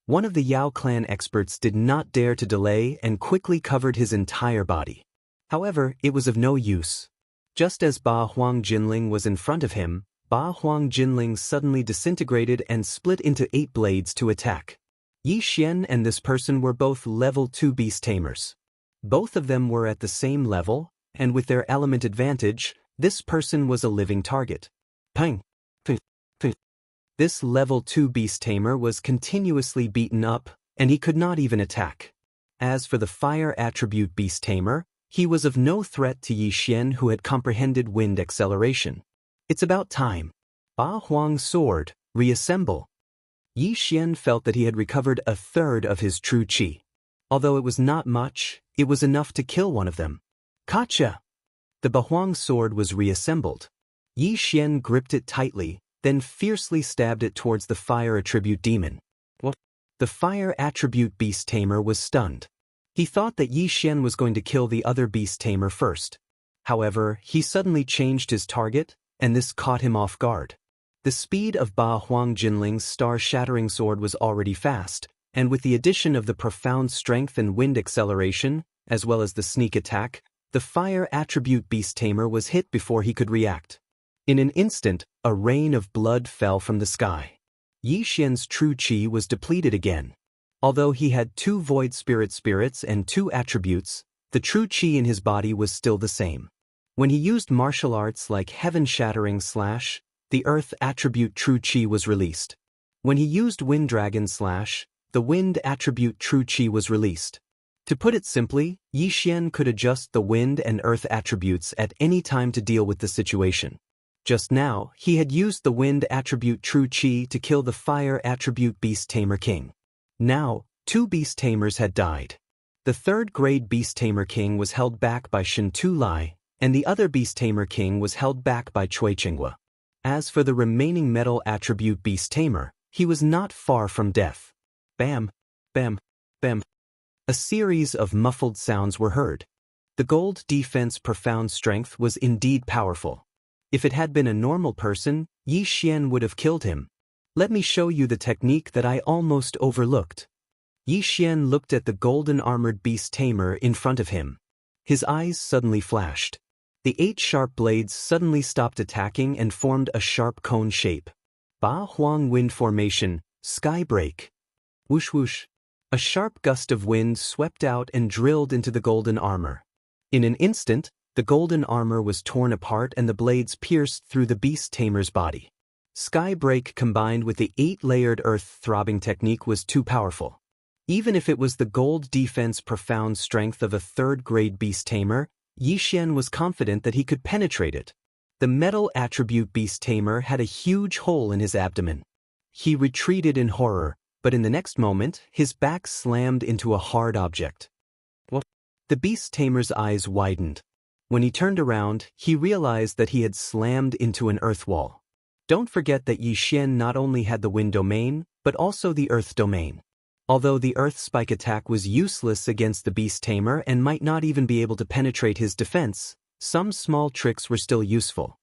One of the Yao clan experts did not dare to delay and quickly covered his entire body. However, it was of no use. Just as Ba Huang Jinling was in front of him, Ba Huang Jinling suddenly disintegrated and split into 8 blades to attack. Yi Xian and this person were both level 2 beast tamers. Both of them were at the same level, and with their element advantage, this person was a living target. Pang! This level 2 beast tamer was continuously beaten up, and he could not even attack. As for the fire attribute beast tamer, he was of no threat to Yi Xian, who had comprehended wind acceleration. It's about time. Ba Huang's sword, reassemble. Yi Xian felt that he had recovered a third of his true qi. Although it was not much, it was enough to kill one of them. Gotcha! The Ba Huang sword was reassembled. Yi Xian gripped it tightly, then fiercely stabbed it towards the fire attribute demon. What? The fire attribute beast tamer was stunned. He thought that Yi Xian was going to kill the other beast tamer first. However, he suddenly changed his target, and this caught him off guard. The speed of Ba Huang Jinling's star-shattering sword was already fast, and with the addition of the profound strength and wind acceleration, as well as the sneak attack, the fire attribute beast tamer was hit before he could react. In an instant, a rain of blood fell from the sky. Yi Xian's true qi was depleted again. Although he had 2 void spirits and 2 attributes, the true qi in his body was still the same. When he used martial arts like heaven-shattering slash, the earth attribute true qi was released. When he used wind dragon slash, the wind attribute true qi was released. To put it simply, Yi Xian could adjust the wind and earth attributes at any time to deal with the situation. Just now, he had used the wind attribute true qi to kill the fire attribute beast tamer king. Now, 2 beast tamers had died. The 3rd grade beast tamer king was held back by Shen Tu Lai, and the other beast tamer king was held back by Cui Qinghua. As for the remaining metal attribute beast tamer, he was not far from death. Bam, bam, bam. A series of muffled sounds were heard. The gold defense profound strength was indeed powerful. If it had been a normal person, Yi Xian would have killed him. Let me show you the technique that I almost overlooked. Yi Xian looked at the golden armored beast tamer in front of him. His eyes suddenly flashed. The 8 sharp blades suddenly stopped attacking and formed a sharp cone shape. Ba Huang wind formation, sky break. Whoosh whoosh. A sharp gust of wind swept out and drilled into the golden armor. In an instant, the golden armor was torn apart and the blades pierced through the beast tamer's body. Sky break combined with the 8-layered earth throbbing technique was too powerful. Even if it was the gold defense profound strength of a 3rd grade beast tamer, Yi Xian was confident that he could penetrate it. The metal attribute beast tamer had a huge hole in his abdomen. He retreated in horror, but in the next moment, his back slammed into a hard object. What? The beast tamer's eyes widened. When he turned around, he realized that he had slammed into an earth wall. Don't forget that Yi Xian not only had the wind domain, but also the earth domain. Although the Earth Spike attack was useless against the beast tamer and might not even be able to penetrate his defense, some small tricks were still useful.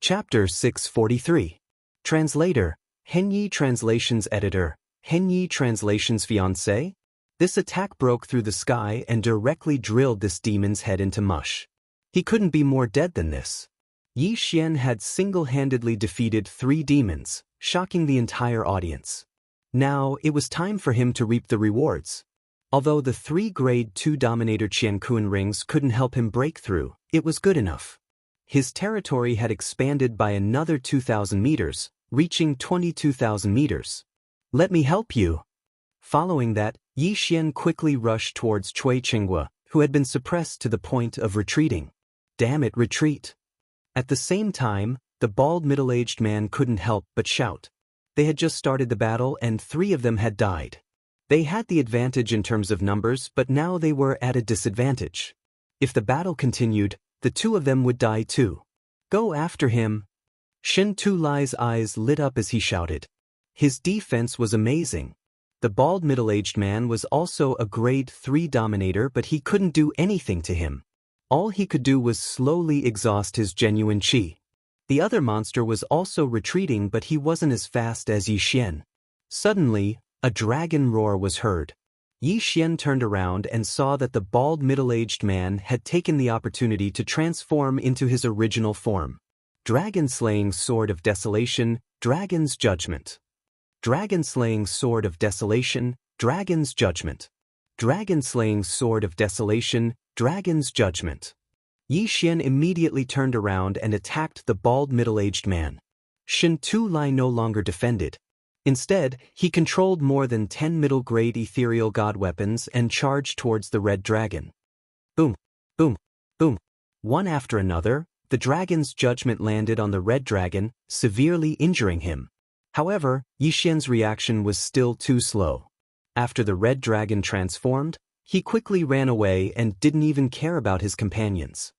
Chapter 643. Translator, Henyi Translations Editor, Henyi Translations Fiancé? This attack broke through the sky and directly drilled this demon's head into mush. He couldn't be more dead than this. Yi Xian had single-handedly defeated 3 demons, shocking the entire audience. Now, it was time for him to reap the rewards. Although the 3 Grade 2 Dominator Qiankuan rings couldn't help him break through, it was good enough. His territory had expanded by another 2,000 meters, reaching 22,000 meters. Let me help you. Following that, Yi Xian quickly rushed towards Cui Qinghua, who had been suppressed to the point of retreating. Damn it, retreat. At the same time, the bald middle-aged man couldn't help but shout. They had just started the battle and 3 of them had died. They had the advantage in terms of numbers, but now they were at a disadvantage. If the battle continued, the 2 of them would die too. Go after him. Shen Tulai's eyes lit up as he shouted. His defense was amazing. The bald middle-aged man was also a Grade 3 Dominator, but he couldn't do anything to him. All he could do was slowly exhaust his genuine qi. The other monster was also retreating, but he wasn't as fast as Yi Xian. Suddenly, a dragon roar was heard. Yi Xian turned around and saw that the bald middle-aged man had taken the opportunity to transform into his original form. Dragon-slaying sword of desolation, dragon's judgment. Dragon-slaying sword of desolation, dragon's judgment. Dragon-slaying sword of desolation, dragon's judgment. Yi Xian immediately turned around and attacked the bald middle-aged man. Shen Tulai no longer defended. Instead, he controlled more than 10 middle-grade ethereal god weapons and charged towards the red dragon. Boom, boom, boom. One after another, the dragon's judgment landed on the red dragon, severely injuring him. However, Yi Xian's reaction was still too slow. After the red dragon transformed, he quickly ran away and didn't even care about his companions.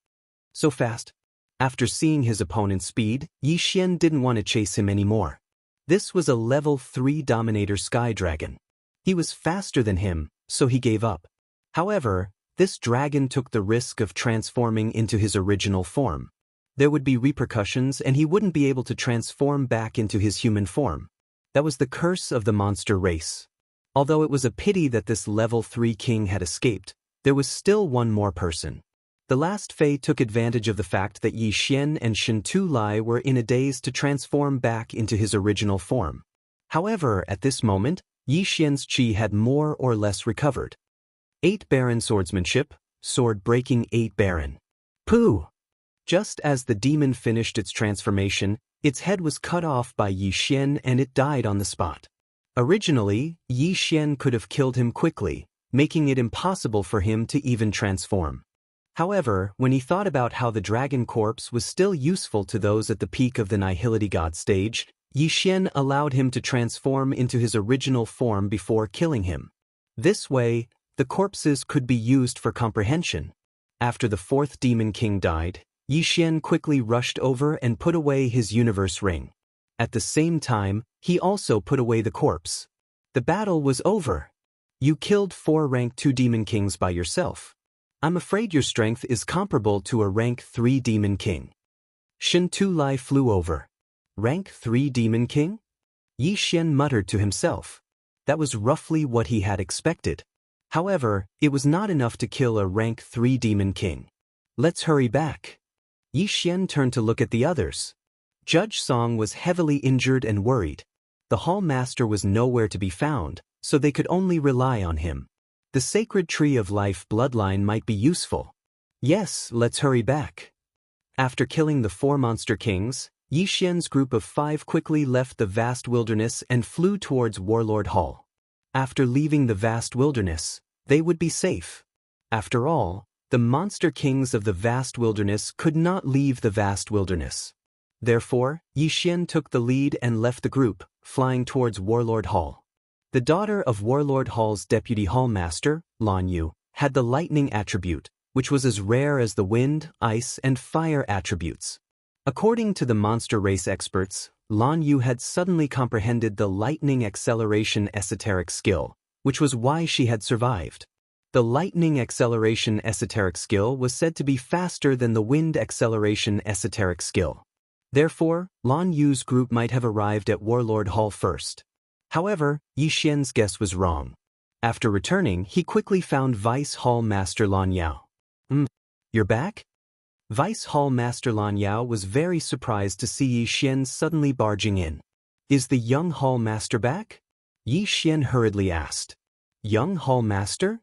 So fast. After seeing his opponent's speed, Yi Xian didn't want to chase him anymore. This was a level 3 Dominator Sky Dragon. He was faster than him, so he gave up. However, this dragon took the risk of transforming into his original form. There would be repercussions and he wouldn't be able to transform back into his human form. That was the curse of the monster race. Although it was a pity that this level 3 king had escaped, there was still one more person. The last Fei took advantage of the fact that Yi Xian and Shen Tulai were in a daze to transform back into his original form. However, at this moment, Yi Xian's qi had more or less recovered. 8 Baron Swordsmanship, Sword Breaking 8 Baron. Pooh! Just as the demon finished its transformation, its head was cut off by Yi Xian and it died on the spot. Originally, Yi Xian could have killed him quickly, making it impossible for him to even transform. However, when he thought about how the dragon corpse was still useful to those at the peak of the Nihility God stage, Yi Xian allowed him to transform into his original form before killing him. This way, the corpses could be used for comprehension. After the 4th Demon King died, Yi Xian quickly rushed over and put away his universe ring. At the same time, he also put away the corpse. The battle was over. You killed 4 rank 2 Demon Kings by yourself. I'm afraid your strength is comparable to a rank 3 Demon King. Shen Tulai flew over. Rank 3 Demon King? Yi Xian muttered to himself. That was roughly what he had expected. However, it was not enough to kill a rank 3 Demon King. Let's hurry back. Yi Xian turned to look at the others. Judge Song was heavily injured and worried. The Hall Master was nowhere to be found, so they could only rely on him. The Sacred Tree of Life bloodline might be useful. Yes, let's hurry back. After killing the 4 monster kings, Yi Xian's group of 5 quickly left the vast wilderness and flew towards Warlord Hall. After leaving the vast wilderness, they would be safe. After all, the monster kings of the vast wilderness could not leave the vast wilderness. Therefore, Yi Xian took the lead and left the group, flying towards Warlord Hall. The daughter of Warlord Hall's deputy hall master, Lan Yu, had the lightning attribute, which was as rare as the wind, ice, and fire attributes. According to the monster race experts, Lan Yu had suddenly comprehended the lightning acceleration esoteric skill, which was why she had survived. The lightning acceleration esoteric skill was said to be faster than the wind acceleration esoteric skill. Therefore, Lan Yu's group might have arrived at Warlord Hall first. However, Yi Xian's guess was wrong. After returning, he quickly found Vice Hall Master Lan Yao. You're back? Vice Hall Master Lan Yao was very surprised to see Yi Xian suddenly barging in. Is the young Hall Master back? Yi Xian hurriedly asked. Young Hall Master?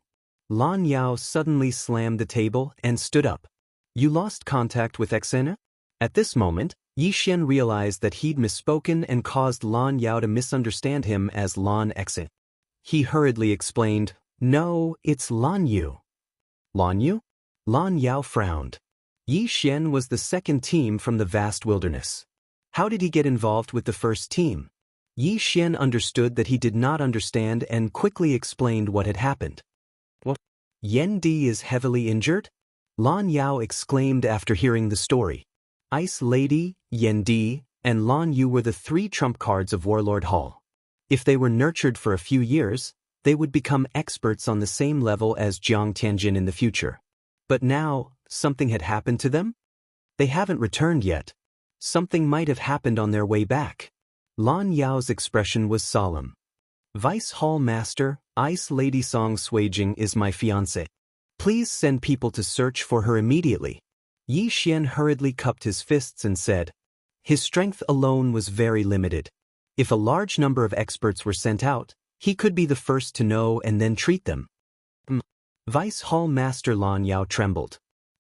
Lan Yao suddenly slammed the table and stood up. You lost contact with Xena? At this moment, Yi Xian realized that he'd misspoken and caused Lan Yao to misunderstand him as Lan Xena. He hurriedly explained, No, it's Lan Yu. Lan Yu? Lan Yao frowned. Yi Xian was the second team from the vast wilderness. How did he get involved with the first team? Yi Xian understood that he did not understand and quickly explained what had happened. What? Yan Di is heavily injured? Lan Yao exclaimed after hearing the story. Ice Lady, Yan Di, and Lan Yu were the three trump cards of Warlord Hall. If they were nurtured for a few years, they would become experts on the same level as Jiang Tianjin in the future. But now, something had happened to them? They haven't returned yet. Something might have happened on their way back. Lan Yao's expression was solemn. Vice Hall Master, Ice Lady Song Suijing is my fiancée. Please send people to search for her immediately. Yi Xian hurriedly cupped his fists and said. His strength alone was very limited. If a large number of experts were sent out, he could be the first to know and then treat them. Vice Hall Master Lan Yao trembled.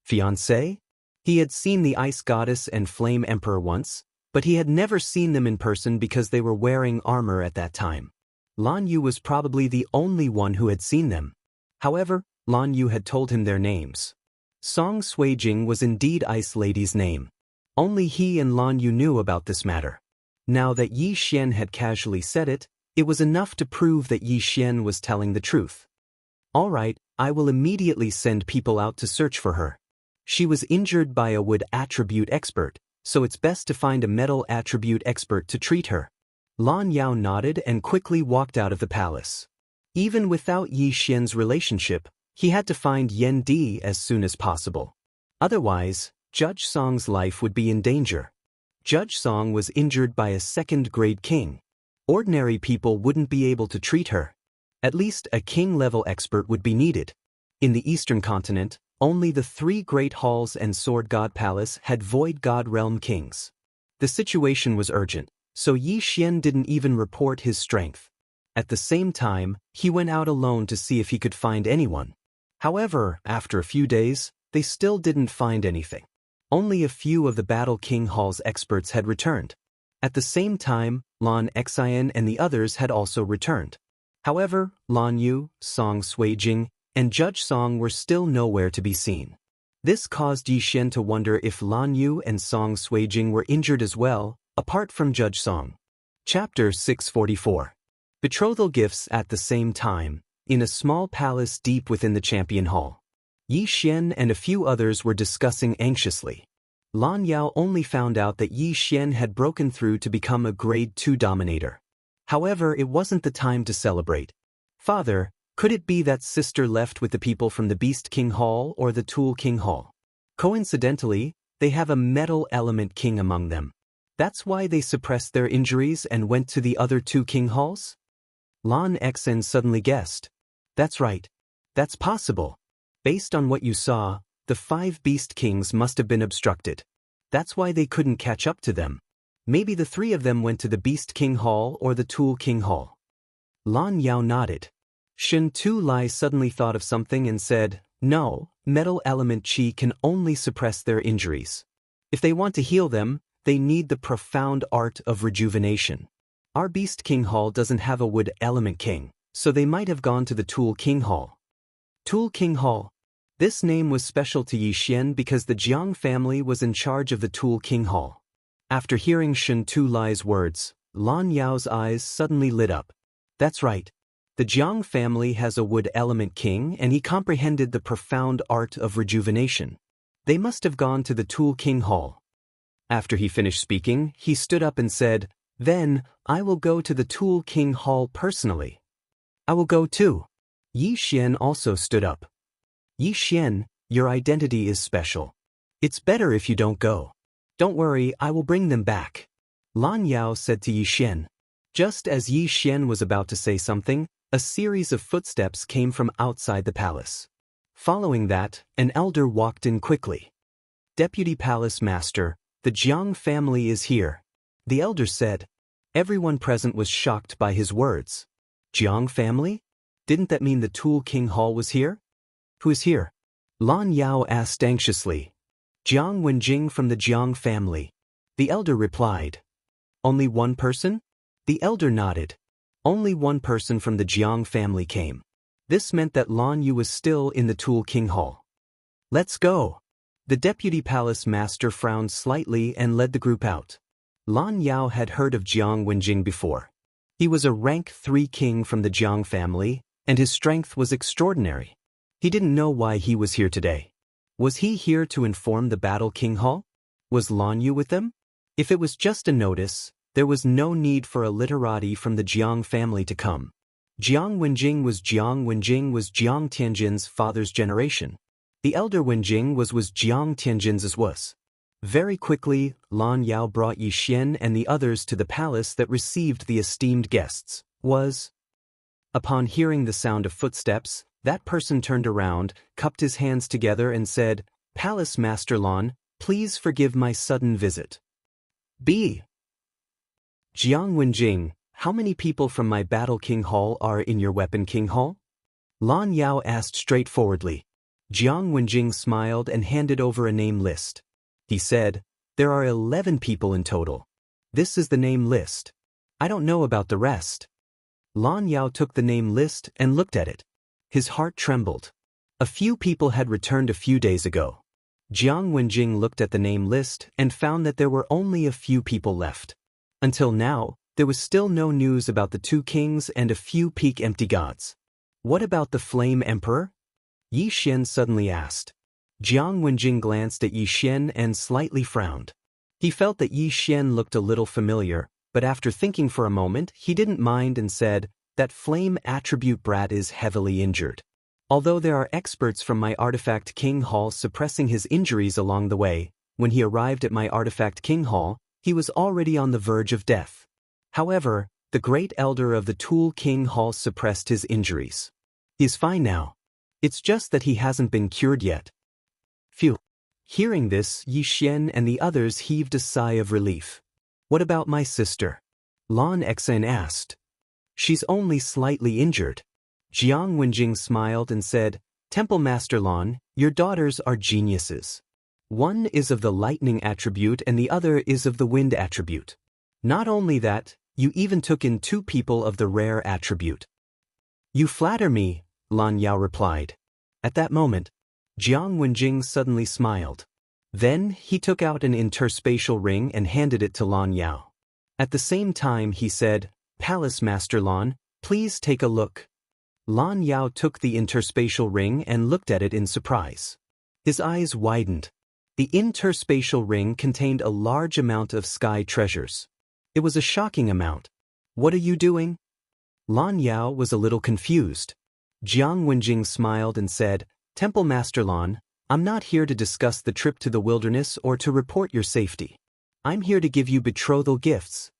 Fiancé? He had seen the Ice Goddess and Flame Emperor once, but he had never seen them in person because they were wearing armor at that time. Lan Yu was probably the only one who had seen them. However, Lan Yu had told him their names. Song Suijing was indeed Ice Lady's name. Only he and Lan Yu knew about this matter. Now that Yi Xian had casually said it, it was enough to prove that Yi Xian was telling the truth. All right, I will immediately send people out to search for her. She was injured by a wood attribute expert, so it's best to find a metal attribute expert to treat her. Lan Yao nodded and quickly walked out of the palace. Even without Yi Xian's relationship, he had to find Yan Di as soon as possible. Otherwise, Judge Song's life would be in danger. Judge Song was injured by a second-grade king. Ordinary people wouldn't be able to treat her. At least a king-level expert would be needed. In the Eastern continent, only the three Great Halls and Sword God Palace had Void God Realm kings. The situation was urgent, so Yi Xian didn't even report his strength. At the same time, he went out alone to see if he could find anyone. However, after a few days, they still didn't find anything. Only a few of the Battle King Hall's experts had returned. At the same time, Lan Xian and the others had also returned. However, Lan Yu, Song Suijing, and Judge Song were still nowhere to be seen. This caused Yi Xian to wonder if Lan Yu and Song Suijing were injured as well, apart from Judge Song. Chapter 644. Betrothal Gifts at the same time, in a small palace deep within the Champion Hall. Yi Xian and a few others were discussing anxiously. Lan Yao only found out that Yi Xian had broken through to become a Grade 2 Dominator. However, it wasn't the time to celebrate. Father, could it be that sister left with the people from the Beast King Hall or the Tool King Hall? Coincidentally, they have a Metal Element King among them. That's why they suppressed their injuries and went to the other two King Halls? Lan Xen suddenly guessed. That's right. That's possible. Based on what you saw, the 5 Beast Kings must have been obstructed. That's why they couldn't catch up to them. Maybe the 3 of them went to the Beast King Hall or the Tool King Hall. Lan Yao nodded. Shen Tu Lai suddenly thought of something and said, No, Metal Element Qi can only suppress their injuries. If they want to heal them, they need the profound art of rejuvenation. Our Beast King Hall doesn't have a Wood Element King, so they might have gone to the Tool King Hall. Tool King Hall. This name was special to Yi Xian because the Jiang family was in charge of the Tool King Hall. After hearing Shen Tu Lai's words, Lan Yao's eyes suddenly lit up. That's right. The Jiang family has a Wood Element King and he comprehended the profound art of rejuvenation. They must have gone to the Tool King Hall. After he finished speaking, he stood up and said, Then, I will go to the Tool King Hall personally. I will go too. Yi Xian also stood up. Yi Xian, your identity is special. It's better if you don't go. Don't worry, I will bring them back. Lan Yao said to Yi Xian. Just as Yi Xian was about to say something, a series of footsteps came from outside the palace. Following that, an elder walked in quickly. Deputy Palace Master, the Jiang family is here. The elder said. Everyone present was shocked by his words. Jiang family? Didn't that mean the Tool King Hall was here? Who is here? Lan Yao asked anxiously. Jiang Wenjing from the Jiang family. The elder replied. Only one person? The elder nodded. Only one person from the Jiang family came. This meant that Lan Yu was still in the Tool King Hall. Let's go. The deputy palace master frowned slightly and led the group out. Lan Yao had heard of Jiang Wenjing before. He was a rank 3 king from the Jiang family, and his strength was extraordinary. He didn't know why he was here today. Was he here to inform the Battle King Hall? Was Lan Yu with them? If it was just a notice, there was no need for a literati from the Jiang family to come. Jiang Wenjing was Jiang Tianjin's father's generation. The elder Wenjing was Jiang Tianjin's as was. Very quickly, Lan Yao brought Yi Xian and the others to the palace that received the esteemed guests. Upon hearing the sound of footsteps, that person turned around, cupped his hands together and said, Palace Master Lan, please forgive my sudden visit. B. Jiang Wenjing, how many people from my Battle King Hall are in your Weapon King Hall? Lan Yao asked straightforwardly. Jiang Wenjing smiled and handed over a name list. He said, there are 11 people in total. This is the name list. I don't know about the rest. Lan Yao took the name list and looked at it. His heart trembled. A few people had returned a few days ago. Jiang Wenjing looked at the name list and found that there were only a few people left. Until now, there was still no news about the 2 kings and a few peak empty gods. What about the Flame Emperor? Yi Xian suddenly asked. Jiang Wenjing glanced at Yi Xian and slightly frowned. He felt that Yi Xian looked a little familiar, but after thinking for a moment, he didn't mind and said, that flame attribute brat is heavily injured. Although there are experts from my Artifact King Hall suppressing his injuries along the way, when he arrived at my Artifact King Hall, he was already on the verge of death. However, the great elder of the Tool King Hall suppressed his injuries. He's fine now. It's just that he hasn't been cured yet. Phew. Hearing this, Yi Xian and the others heaved a sigh of relief. What about my sister? Lan Xen asked. She's only slightly injured. Jiang Wenjing smiled and said, Temple Master Lan, your daughters are geniuses. One is of the lightning attribute and the other is of the wind attribute. Not only that, you even took in 2 people of the rare attribute. You flatter me, Lan Yao replied. At that moment, Jiang Wenjing suddenly smiled. Then he took out an interspatial ring and handed it to Lan Yao. At the same time he said, Palace Master Lan, please take a look. Lan Yao took the interspatial ring and looked at it in surprise. His eyes widened. The interspatial ring contained a large amount of sky treasures. It was a shocking amount. What are you doing? Lan Yao was a little confused. Jiang Wenjing smiled and said, Temple Master Lan, I'm not here to discuss the trip to the wilderness or to report your safety. I'm here to give you betrothal gifts.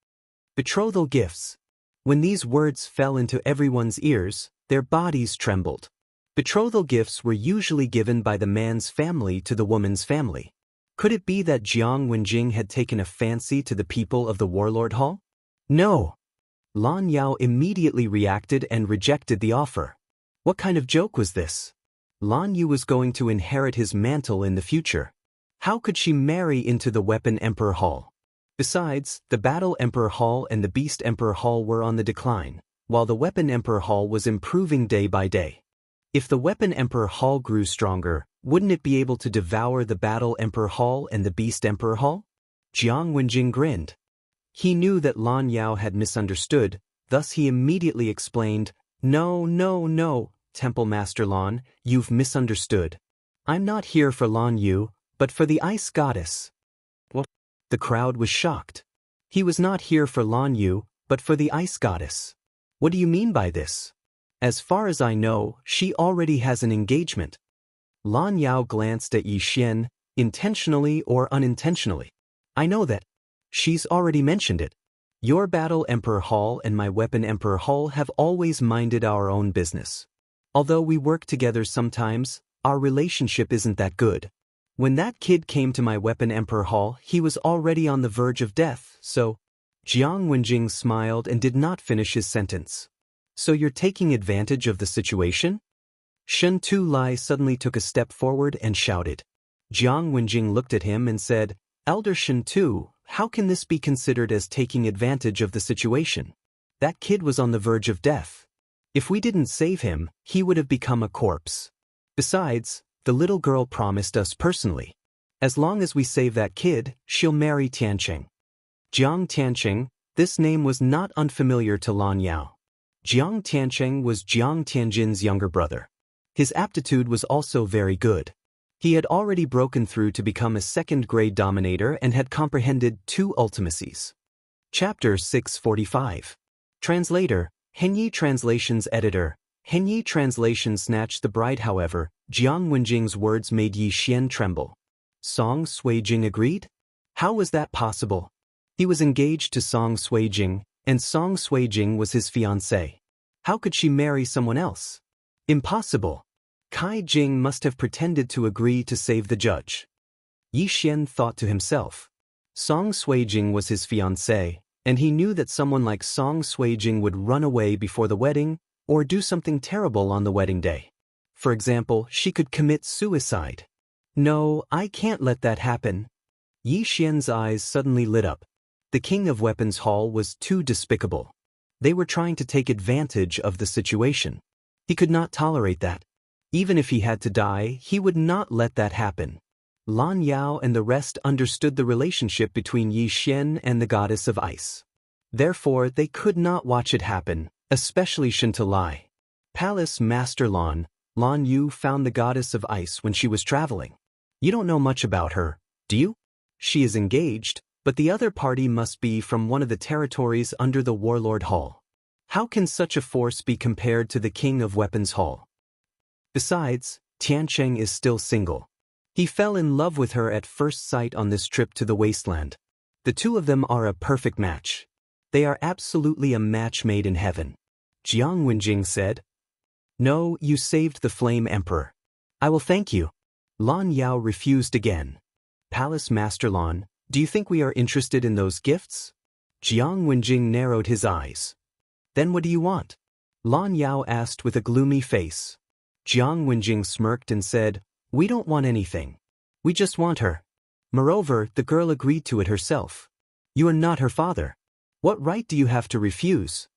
Betrothal gifts. When these words fell into everyone's ears, their bodies trembled. Betrothal gifts were usually given by the man's family to the woman's family. Could it be that Jiang Wenjing had taken a fancy to the people of the Warlord Hall? No. Lan Yao immediately reacted and rejected the offer. What kind of joke was this? Lan Yu was going to inherit his mantle in the future. How could she marry into the Weapon Emperor Hall? Besides, the Battle Emperor Hall and the Beast Emperor Hall were on the decline, while the Weapon Emperor Hall was improving day by day. If the Weapon Emperor Hall grew stronger, wouldn't it be able to devour the Battle Emperor Hall and the Beast Emperor Hall? Jiang Wenjing grinned. He knew that Lan Yao had misunderstood, thus he immediately explained, No, Temple Master Lan, you've misunderstood. I'm not here for Lan Yu, but for the Ice Goddess. What? The crowd was shocked. He was not here for Lan Yu, but for the ice goddess. What do you mean by this? As far as I know, she already has an engagement. Lan Yao glanced at Yi Xian, intentionally or unintentionally. I know that. She's already mentioned it. Your Battle Emperor Hall and my Weapon Emperor Hall have always minded our own business. Although we work together sometimes, our relationship isn't that good. When that kid came to my Weapon Emperor Hall, he was already on the verge of death, so... Jiang Wenjing smiled and did not finish his sentence. So you're taking advantage of the situation? Shen Tu Lai suddenly took a step forward and shouted. Jiang Wenjing looked at him and said, Elder Shen Tu, how can this be considered as taking advantage of the situation? That kid was on the verge of death. If we didn't save him, he would have become a corpse. Besides, the little girl promised us personally. As long as we save that kid, she'll marry Tianqing. Jiang Tianqing, this name was not unfamiliar to Lan Yao. Jiang Tianqing was Jiang Tianjin's younger brother. His aptitude was also very good. He had already broken through to become a second-grade dominator and had comprehended 2 ultimacies. Chapter 645. Translator, Henyi Translations Editor. Henyi Translation snatched the bride. However, Jiang Wenjing's words made Yi Xian tremble. Song Suijing agreed? How was that possible? He was engaged to Song Suijing, and Song Suijing was his fiancée. How could she marry someone else? Impossible. Kai Jing must have pretended to agree to save the judge. Yi Xian thought to himself. Song Suijing was his fiancée, and he knew that someone like Song Suijing would run away before the wedding, or do something terrible on the wedding day. For example, she could commit suicide. No, I can't let that happen. Yi Xian's eyes suddenly lit up. The King of Weapons Hall was too despicable. They were trying to take advantage of the situation. He could not tolerate that. Even if he had to die, he would not let that happen. Lan Yao and the rest understood the relationship between Yi Xian and the goddess of ice. Therefore, they could not watch it happen, especially Shen Tu Lai. Palace Master Lan Yu found the goddess of ice when she was traveling. You don't know much about her, do you? She is engaged, but the other party must be from one of the territories under the Warlord Hall. How can such a force be compared to the King of Weapons Hall? Besides, Tianqing is still single. He fell in love with her at first sight on this trip to the wasteland. The two of them are a perfect match. They are absolutely a match made in heaven. Jiang Wenjing said. No, you saved the Flame Emperor. I will thank you. Lan Yao refused again. Palace Master Lan, do you think we are interested in those gifts? Jiang Wenjing narrowed his eyes. Then what do you want? Lan Yao asked with a gloomy face. Jiang Wenjing smirked and said, We don't want anything. We just want her. Moreover, the girl agreed to it herself. You are not her father. What right do you have to refuse?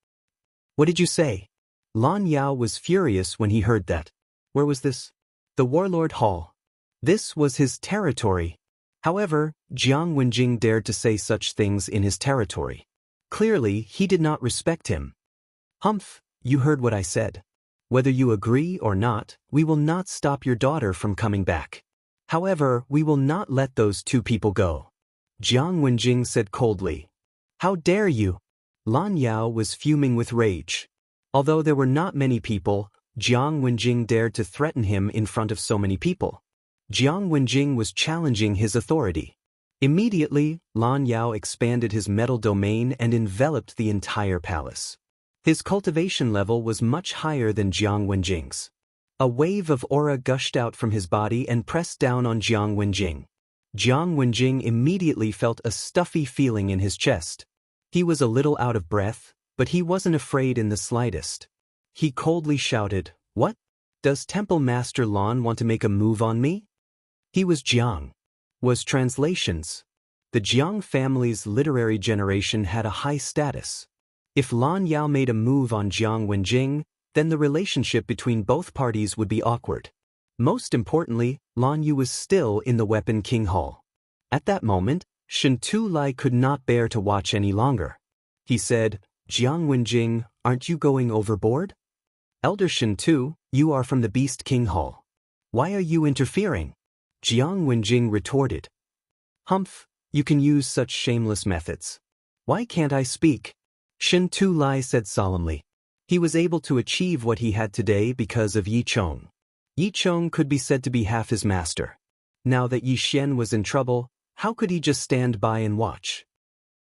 What did you say? Lan Yao was furious when he heard that. Where was this? The Warlord Hall. This was his territory. However, Jiang Wenjing dared to say such things in his territory. Clearly, he did not respect him. Humph, you heard what I said. Whether you agree or not, we will not stop your daughter from coming back. However, we will not let those 2 people go. Jiang Wenjing said coldly. How dare you? Lan Yao was fuming with rage. Although there were not many people, Jiang Wenjing dared to threaten him in front of so many people. Jiang Wenjing was challenging his authority. Immediately, Lan Yao expanded his metal domain and enveloped the entire palace. His cultivation level was much higher than Jiang Wenjing's. A wave of aura gushed out from his body and pressed down on Jiang Wenjing. Jiang Wenjing immediately felt a stuffy feeling in his chest. He was a little out of breath, but he wasn't afraid in the slightest. He coldly shouted, What? Does Temple Master Lan want to make a move on me? He was Jiang. Was translations. The Jiang family's literary generation had a high status. If Lan Yao made a move on Jiang Wenjing, then the relationship between both parties would be awkward. Most importantly, Lan Yu was still in the Weapon King Hall. At that moment, Shen Tu Lai could not bear to watch any longer. He said, Jiang Wenjing, aren't you going overboard? Elder Shen Tu, you are from the Beast King Hall. Why are you interfering? Jiang Wenjing retorted. Humph, you can use such shameless methods. Why can't I speak? Shin Tu Lai said solemnly. He was able to achieve what he had today because of Yi Chong. Yi Chong could be said to be half his master. Now that Yi Xian was in trouble, how could he just stand by and watch?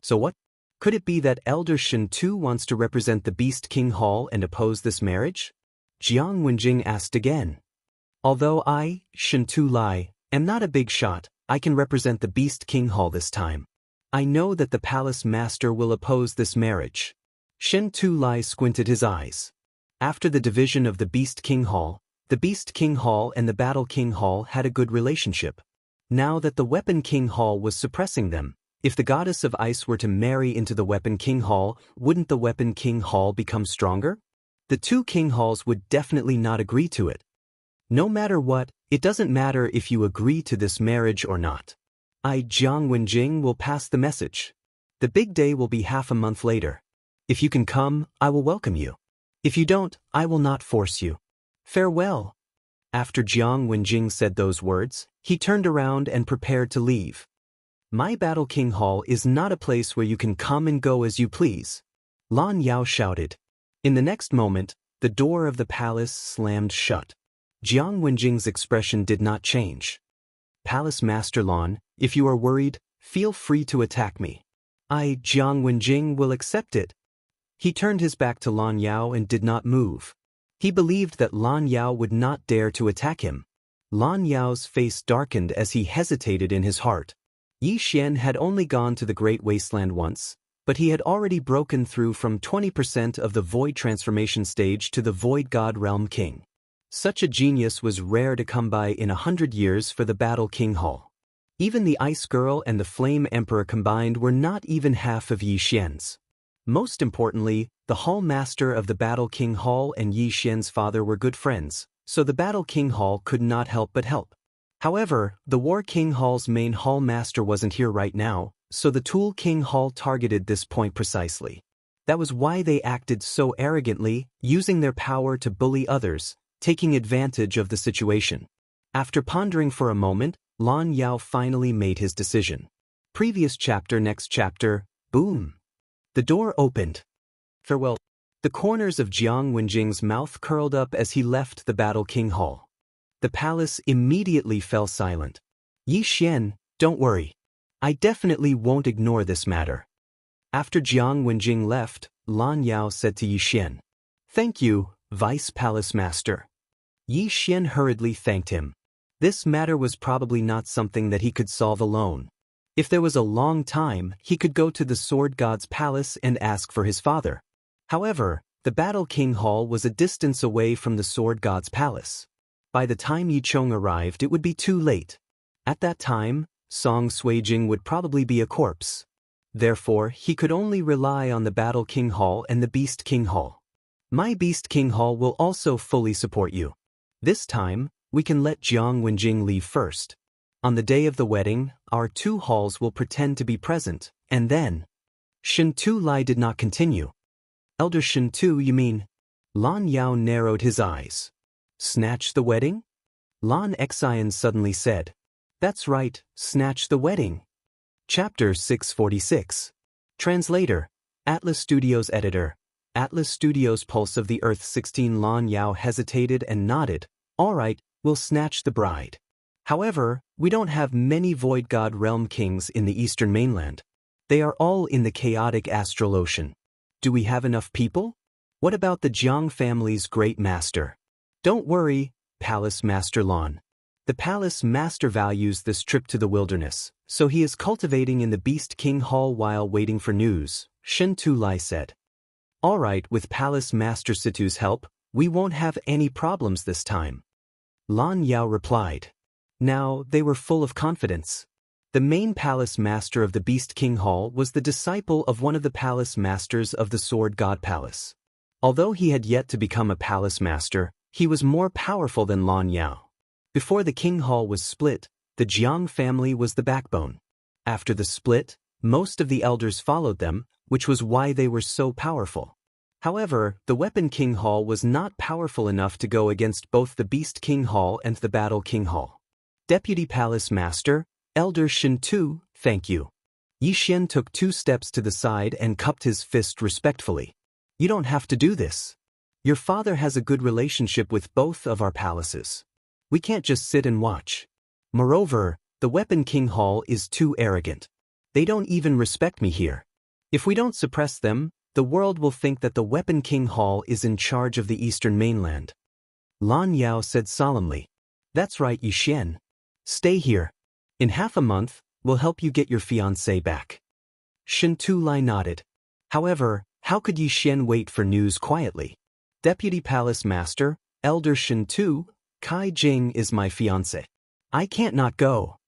So what? Could it be that Elder Shin Tu wants to represent the Beast King Hall and oppose this marriage? Jiang Wenjing asked again. Although I, Shin Tu Lai, am not a big shot, I can represent the Beast King Hall this time. I know that the palace master will oppose this marriage. Shin Tu Lai squinted his eyes. After the division of the Beast King Hall, the Beast King Hall and the Battle King Hall had a good relationship. Now that the Weapon King Hall was suppressing them, if the Goddess of Ice were to marry into the Weapon King Hall, wouldn't the Weapon King Hall become stronger? The two King Halls would definitely not agree to it. No matter what, it doesn't matter if you agree to this marriage or not. I, Jiang Wenjing, will pass the message. The big day will be half a month later. If you can come, I will welcome you. If you don't, I will not force you. Farewell. After Jiang Wenjing said those words, he turned around and prepared to leave. My Battle King Hall is not a place where you can come and go as you please. Lan Yao shouted. In the next moment, the door of the palace slammed shut. Jiang Wenjing's expression did not change. Palace Master Lan, if you are worried, feel free to attack me. I, Jiang Wenjing, will accept it. He turned his back to Lan Yao and did not move. He believed that Lan Yao would not dare to attack him. Lan Yao's face darkened as he hesitated in his heart. Yi Xian had only gone to the Great Wasteland once, but he had already broken through from 20% of the Void Transformation stage to the Void God Realm King. Such a genius was rare to come by in 100 years for the Battle King Hall. Even the Ice Girl and the Flame Emperor combined were not even half of Yi Xian's. Most importantly, the Hall Master of the Battle King Hall and Yi Xian's father were good friends, so the Battle King Hall could not help but help. However, the War King Hall's main Hall Master wasn't here right now, so the Tool King Hall targeted this point precisely. That was why they acted so arrogantly, using their power to bully others, taking advantage of the situation. After pondering for a moment, Lan Yao finally made his decision. Previous chapter, next chapter, boom. The door opened. Farewell. The corners of Jiang Wenjing's mouth curled up as he left the Battle King Hall. The palace immediately fell silent. Yi Xian, don't worry. I definitely won't ignore this matter. After Jiang Wenjing left, Lan Yao said to Yi Xian, Thank you, Vice Palace Master. Yi Xian hurriedly thanked him. This matter was probably not something that he could solve alone. If there was a long time, he could go to the Sword God's palace and ask for his father. However, the Battle King Hall was a distance away from the Sword God's palace. By the time Yi Chong arrived, it would be too late. At that time, Song Suijing would probably be a corpse. Therefore, he could only rely on the Battle King Hall and the Beast King Hall. My Beast King Hall will also fully support you. This time, we can let Jiang Wenjing leave first. On the day of the wedding, our two halls will pretend to be present, and then... Shin Tu Lai did not continue. Elder Shin Tu, you mean? Lan Yao narrowed his eyes. Snatch the wedding? Lan Xian suddenly said. That's right, snatch the wedding. Chapter 646. Translator, Atlas Studios Editor. Atlas Studios Pulse of the Earth 16. Lan Yao hesitated and nodded. All right, we'll snatch the bride. However, we don't have many Void God Realm Kings in the Eastern Mainland. They are all in the chaotic astral ocean. Do we have enough people? What about the Jiang family's great master? Don't worry, Palace Master Lan. The Palace Master values this trip to the wilderness, so he is cultivating in the Beast King Hall while waiting for news, Shin Tu Lai said. All right, with Palace Master Situ's help, we won't have any problems this time. Lan Yao replied. Now, they were full of confidence. The main Palace Master of the Beast King Hall was the disciple of one of the Palace Masters of the Sword God Palace. Although he had yet to become a Palace Master, he was more powerful than Lan Yao. Before the King Hall was split, the Jiang family was the backbone. After the split, most of the elders followed them, which was why they were so powerful. However, the Weapon King Hall was not powerful enough to go against both the Beast King Hall and the Battle King Hall. Deputy Palace Master, Elder Shin Tu, thank you. Yi Xian took 2 steps to the side and cupped his fist respectfully. You don't have to do this. Your father has a good relationship with both of our palaces. We can't just sit and watch. Moreover, the Weapon King Hall is too arrogant. They don't even respect me here. If we don't suppress them, the world will think that the Weapon King Hall is in charge of the eastern mainland. Lan Yao said solemnly. That's right, Yi Xian. Stay here. In half a month, we'll help you get your fiancé back. Shen Tulai nodded. However, how could Yi Xian wait for news quietly? Deputy Palace Master, Elder Shen Tu, Kai Jing is my fiancé. I can't not go.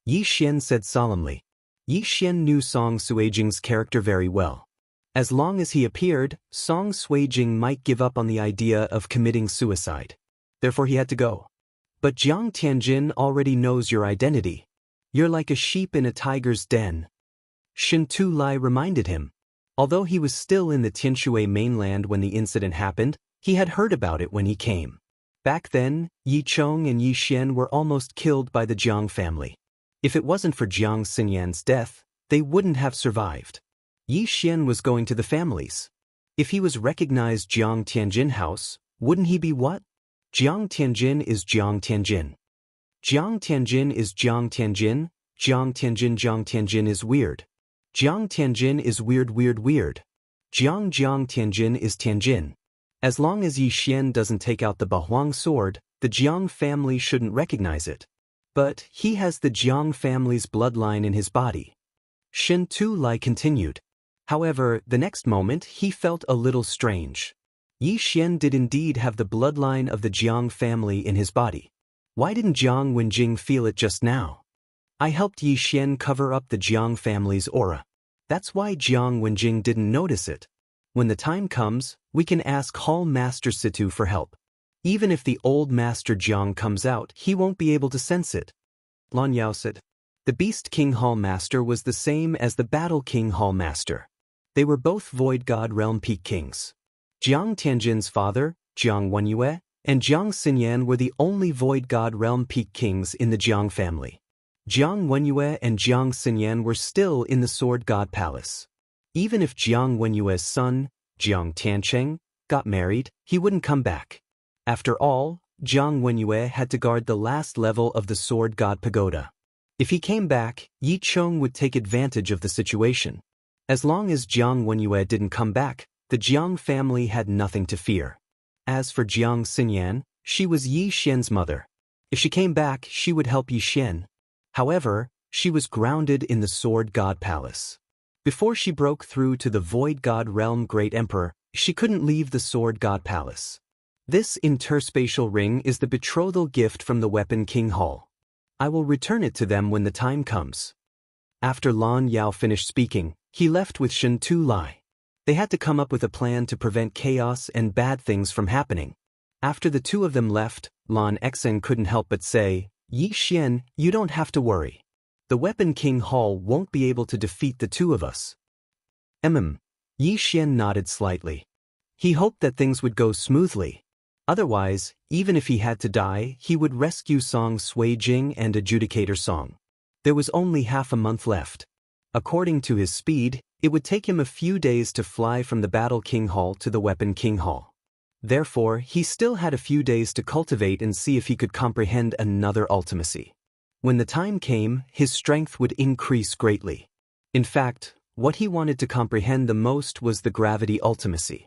Yi Xian said solemnly. Yi Xian knew Song Suijing's character very well. As long as he appeared, Song Suijing might give up on the idea of committing suicide. Therefore he had to go. But Jiang Tianjin already knows your identity. You're like a sheep in a tiger's den. Shen Tulai reminded him. Although he was still in the Tianshui mainland when the incident happened, he had heard about it when he came. Back then, Yi Chong and Yi Xian were almost killed by the Jiang family. If it wasn't for Jiang Xinyan's death, they wouldn't have survived. Yi Xian was going to the families. If he was recognized Jiang Tianjin house, wouldn't he be what? Jiang Tianjin is Jiang Tianjin. Jiang Tianjin is Jiang Tianjin, Jiang Tianjin is weird. Jiang Tianjin is weird. Jiang Tianjin is Tianjin. As long as Yi Xian doesn't take out the Bahuang sword, the Jiang family shouldn't recognize it. But he has the Jiang family's bloodline in his body. Shen Tulai continued. However, the next moment he felt a little strange. Yi Xian did indeed have the bloodline of the Jiang family in his body. Why didn't Jiang Wenjing feel it just now? I helped Yi Xian cover up the Jiang family's aura. That's why Jiang Wenjing didn't notice it. When the time comes, we can ask Hall Master Situ for help. Even if the old Master Jiang comes out, he won't be able to sense it. Lan Yao said. The Beast King Hall Master was the same as the Battle King Hall Master. They were both Void God Realm Peak Kings. Jiang Tianjin's father, Jiang Wenyue, and Jiang Xinyan were the only Void God Realm Peak Kings in the Jiang family. Jiang Wenyue and Jiang Xinyan were still in the Sword God Palace. Even if Jiang Wenyue's son, Jiang Tiancheng, got married, he wouldn't come back. After all, Jiang Wenyue had to guard the last level of the Sword God Pagoda. If he came back, Yi Chong would take advantage of the situation. As long as Jiang Wenyue didn't come back, the Jiang family had nothing to fear. As for Jiang Xinyan, she was Yi Xian's mother. If she came back, she would help Yi Xian. However, she was grounded in the Sword God Palace. Before she broke through to the Void God Realm Great Emperor, she couldn't leave the Sword God Palace. This interspatial ring is the betrothal gift from the Weapon King Hall. I will return it to them when the time comes. After Lan Yao finished speaking, he left with Shen Tulai. They had to come up with a plan to prevent chaos and bad things from happening. After the two of them left, Lan Xen couldn't help but say, Yi Xian, you don't have to worry. The Weapon King Hall won't be able to defeat the two of us. Yi Xian nodded slightly. He hoped that things would go smoothly. Otherwise, even if he had to die, he would rescue Song Suijing and Adjudicator Song. There was only half a month left. According to his speed, it would take him a few days to fly from the Battle King Hall to the Weapon King Hall. Therefore, he still had a few days to cultivate and see if he could comprehend another ultimacy. When the time came, his strength would increase greatly. In fact, what he wanted to comprehend the most was the gravity ultimacy.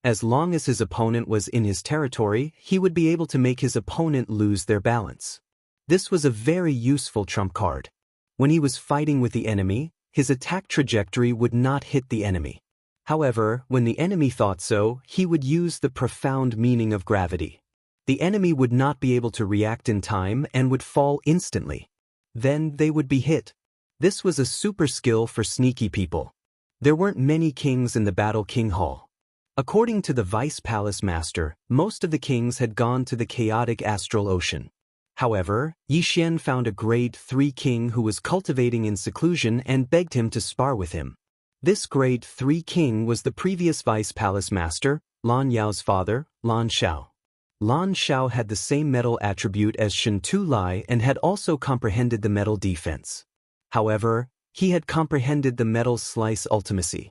As long as his opponent was in his territory, he would be able to make his opponent lose their balance. This was a very useful trump card. When he was fighting with the enemy, his attack trajectory would not hit the enemy. However, when the enemy thought so, he would use the profound meaning of gravity. The enemy would not be able to react in time and would fall instantly. Then they would be hit. This was a super skill for sneaky people. There weren't many kings in the Battle King Hall. According to the Vice Palace Master, most of the kings had gone to the chaotic astral ocean. However, Yi Xian found a grade 3 king who was cultivating in seclusion and begged him to spar with him. This grade 3 king was the previous Vice Palace Master, Lan Yao's father, Lan Shao. Lan Shao had the same metal attribute as Shen Tulai and had also comprehended the metal defense. However, He had comprehended the metal slice ultimacy.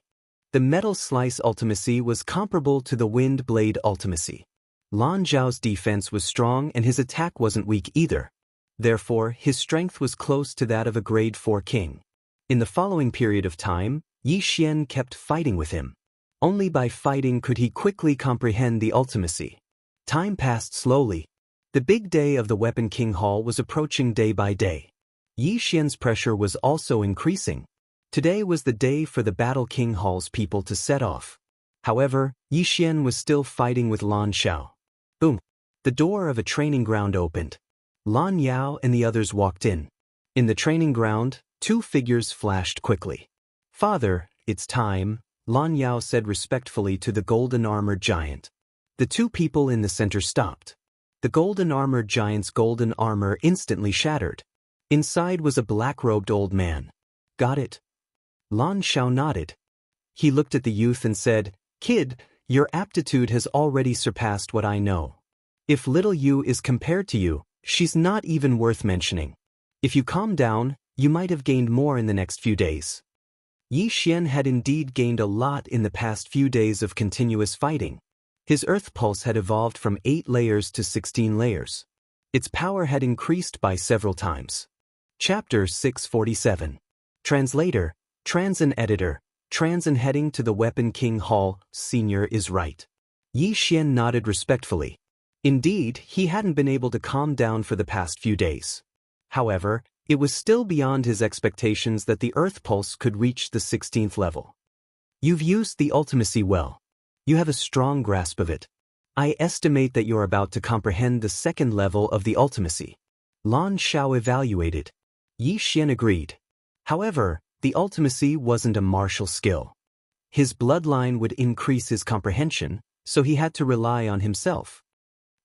The metal slice ultimacy was comparable to the wind blade ultimacy. Lan Zhao's defense was strong and his attack wasn't weak either. Therefore, his strength was close to that of a grade 4 king. In the following period of time, Yi Xian kept fighting with him. Only by fighting could he quickly comprehend the ultimacy. Time passed slowly. The big day of the Weapon King Hall was approaching day by day. Yi Xian's pressure was also increasing. Today was the day for the Battle King Hall's people to set off. However, Yi Xian was still fighting with Lan Xiao. Boom! The door of a training ground opened. Lan Yao and the others walked in. In the training ground, two figures flashed quickly. "Father, it's time," Lan Yao said respectfully to the golden-armored giant. The two people in the center stopped. The golden-armored giant's golden armor instantly shattered. Inside was a black-robed old man. "Got it?" Lan Xiao nodded. He looked at the youth and said, "Kid, your aptitude has already surpassed what I know. If little Yu is compared to you, she's not even worth mentioning. If you calm down, you might have gained more in the next few days." Yi Xian had indeed gained a lot in the past few days of continuous fighting. His earth pulse had evolved from 8 layers to 16 layers. Its power had increased by several times. Chapter 647. Translator, Trans and Editor, Trans and heading to the Weapon King Hall, Senior is right. Yi Xian nodded respectfully. Indeed, he hadn't been able to calm down for the past few days. However, it was still beyond his expectations that the earth pulse could reach the 16th level. "You've used the ultimacy well. You have a strong grasp of it. I estimate that you're about to comprehend the second level of the ultimacy." Lan Xiao evaluated. Yi Xian agreed. However, the ultimacy wasn't a martial skill. His bloodline would increase his comprehension, so he had to rely on himself.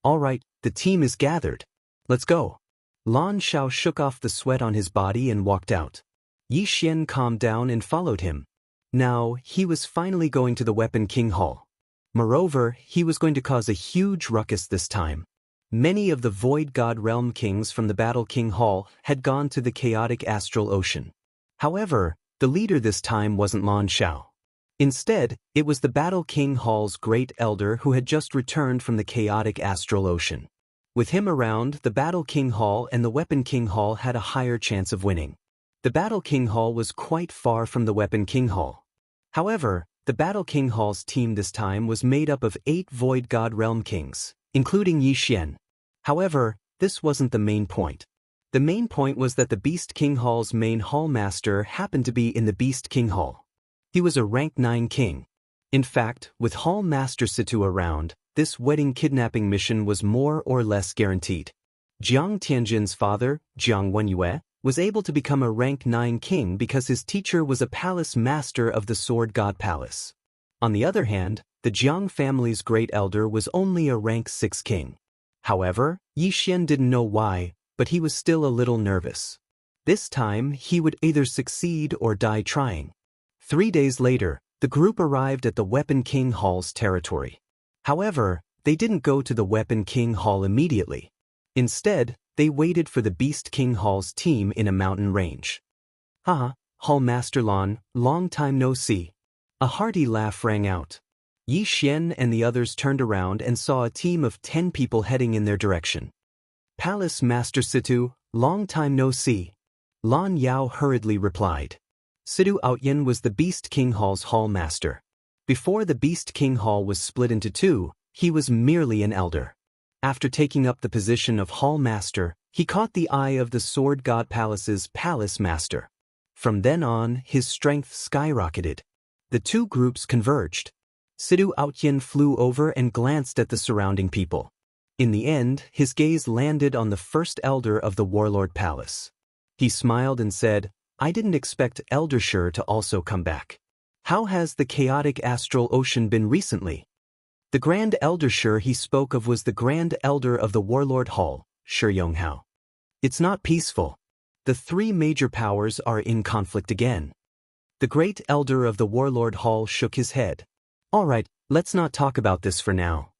"All right, the team is gathered. Let's go." Lan Xiao shook off the sweat on his body and walked out. Yi Xian calmed down and followed him. Now, he was finally going to the Weapon King Hall. Moreover, he was going to cause a huge ruckus this time. Many of the Void God Realm Kings from the Battle King Hall had gone to the chaotic astral ocean. However, the leader this time wasn't Lan Xiao. Instead, it was the Battle King Hall's Great Elder who had just returned from the chaotic astral ocean. With him around, the Battle King Hall and the Weapon King Hall had a higher chance of winning. The Battle King Hall was quite far from the Weapon King Hall. However, the Battle King Hall's team this time was made up of 8 Void God Realm Kings, including Yi Xian. However, this wasn't the main point. The main point was that the Beast King Hall's main Hall Master happened to be in the Beast King Hall. He was a rank 9 king. In fact, with Hall Master Situ around, this wedding kidnapping mission was more or less guaranteed. Jiang Tianjin's father, Jiang Wenyue, was able to become a rank 9 king because his teacher was a palace master of the Sword God Palace. On the other hand, the Jiang family's great elder was only a rank 6 king. However, Yi Xian didn't know why, but he was still a little nervous. This time, he would either succeed or die trying. 3 days later, the group arrived at the Weapon King Hall's territory. However, they didn't go to the Weapon King Hall immediately. Instead, they waited for the Beast King Hall's team in a mountain range. "Ah, Hall Master Lan, long time no see." A hearty laugh rang out. Yi Xian and the others turned around and saw a team of 10 people heading in their direction. "Palace Master Situ, long time no see." Lan Yao hurriedly replied. Situ Outyan was the Beast King Hall's Hall Master. Before the Beast King Hall was split into 2, he was merely an elder. After taking up the position of Hall Master, he caught the eye of the Sword God Palace's Palace Master. From then on, his strength skyrocketed. The two groups converged. Situ Outyan flew over and glanced at the surrounding people. In the end, his gaze landed on the first elder of the Warlord Palace. He smiled and said, "I didn't expect Elder Shur to also come back. How has the chaotic astral ocean been recently?" The Grand Elder Shur he spoke of was the Grand Elder of the Warlord Hall, Shur Yonghao. "It's not peaceful. The 3 major powers are in conflict again." The Great Elder of the Warlord Hall shook his head. "All right, let's not talk about this for now."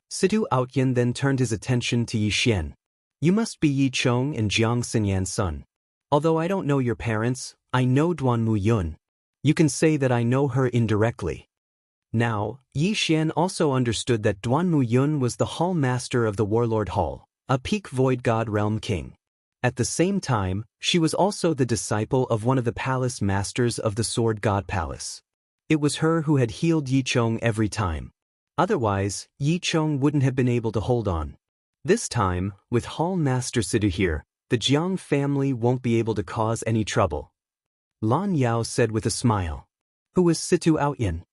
Situ Outyan then turned his attention to Yi Xian. "You must be Yi Chong and Jiang Xinyan's son. Although I don't know your parents, I know Duan Mu Yun. You can say that I know her indirectly. Now, Yi Xian also understood that Duan Mu Yun was the Hall Master of the Warlord Hall, a peak Void God Realm King. At the same time, she was also the disciple of one of the palace masters of the Sword God Palace. It was her who had healed Yi Chong every time. Otherwise, Yi Chong wouldn't have been able to hold on. This time, with Hall Master Sidu here, the Jiang family won't be able to cause any trouble. Lan Yao said with a smile. Who was Situ Outyin?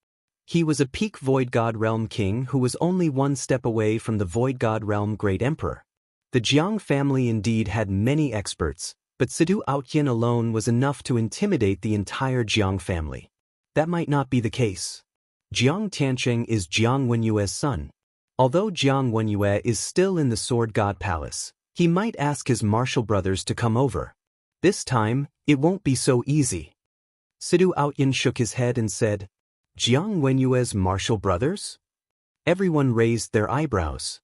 He was a peak Void God Realm King who was only one step away from the Void God Realm Great Emperor. The Jiang family indeed had many experts, but Sidu Outyin alone was enough to intimidate the entire Jiang family. That might not be the case. Jiang Tiancheng is Jiang Wenyue's son. Although Jiang Wenyue is still in the Sword God Palace, he might ask his martial brothers to come over. This time, it won't be so easy. Sidu Outyin shook his head and said, Jiang Wenyue's martial brothers? Everyone raised their eyebrows.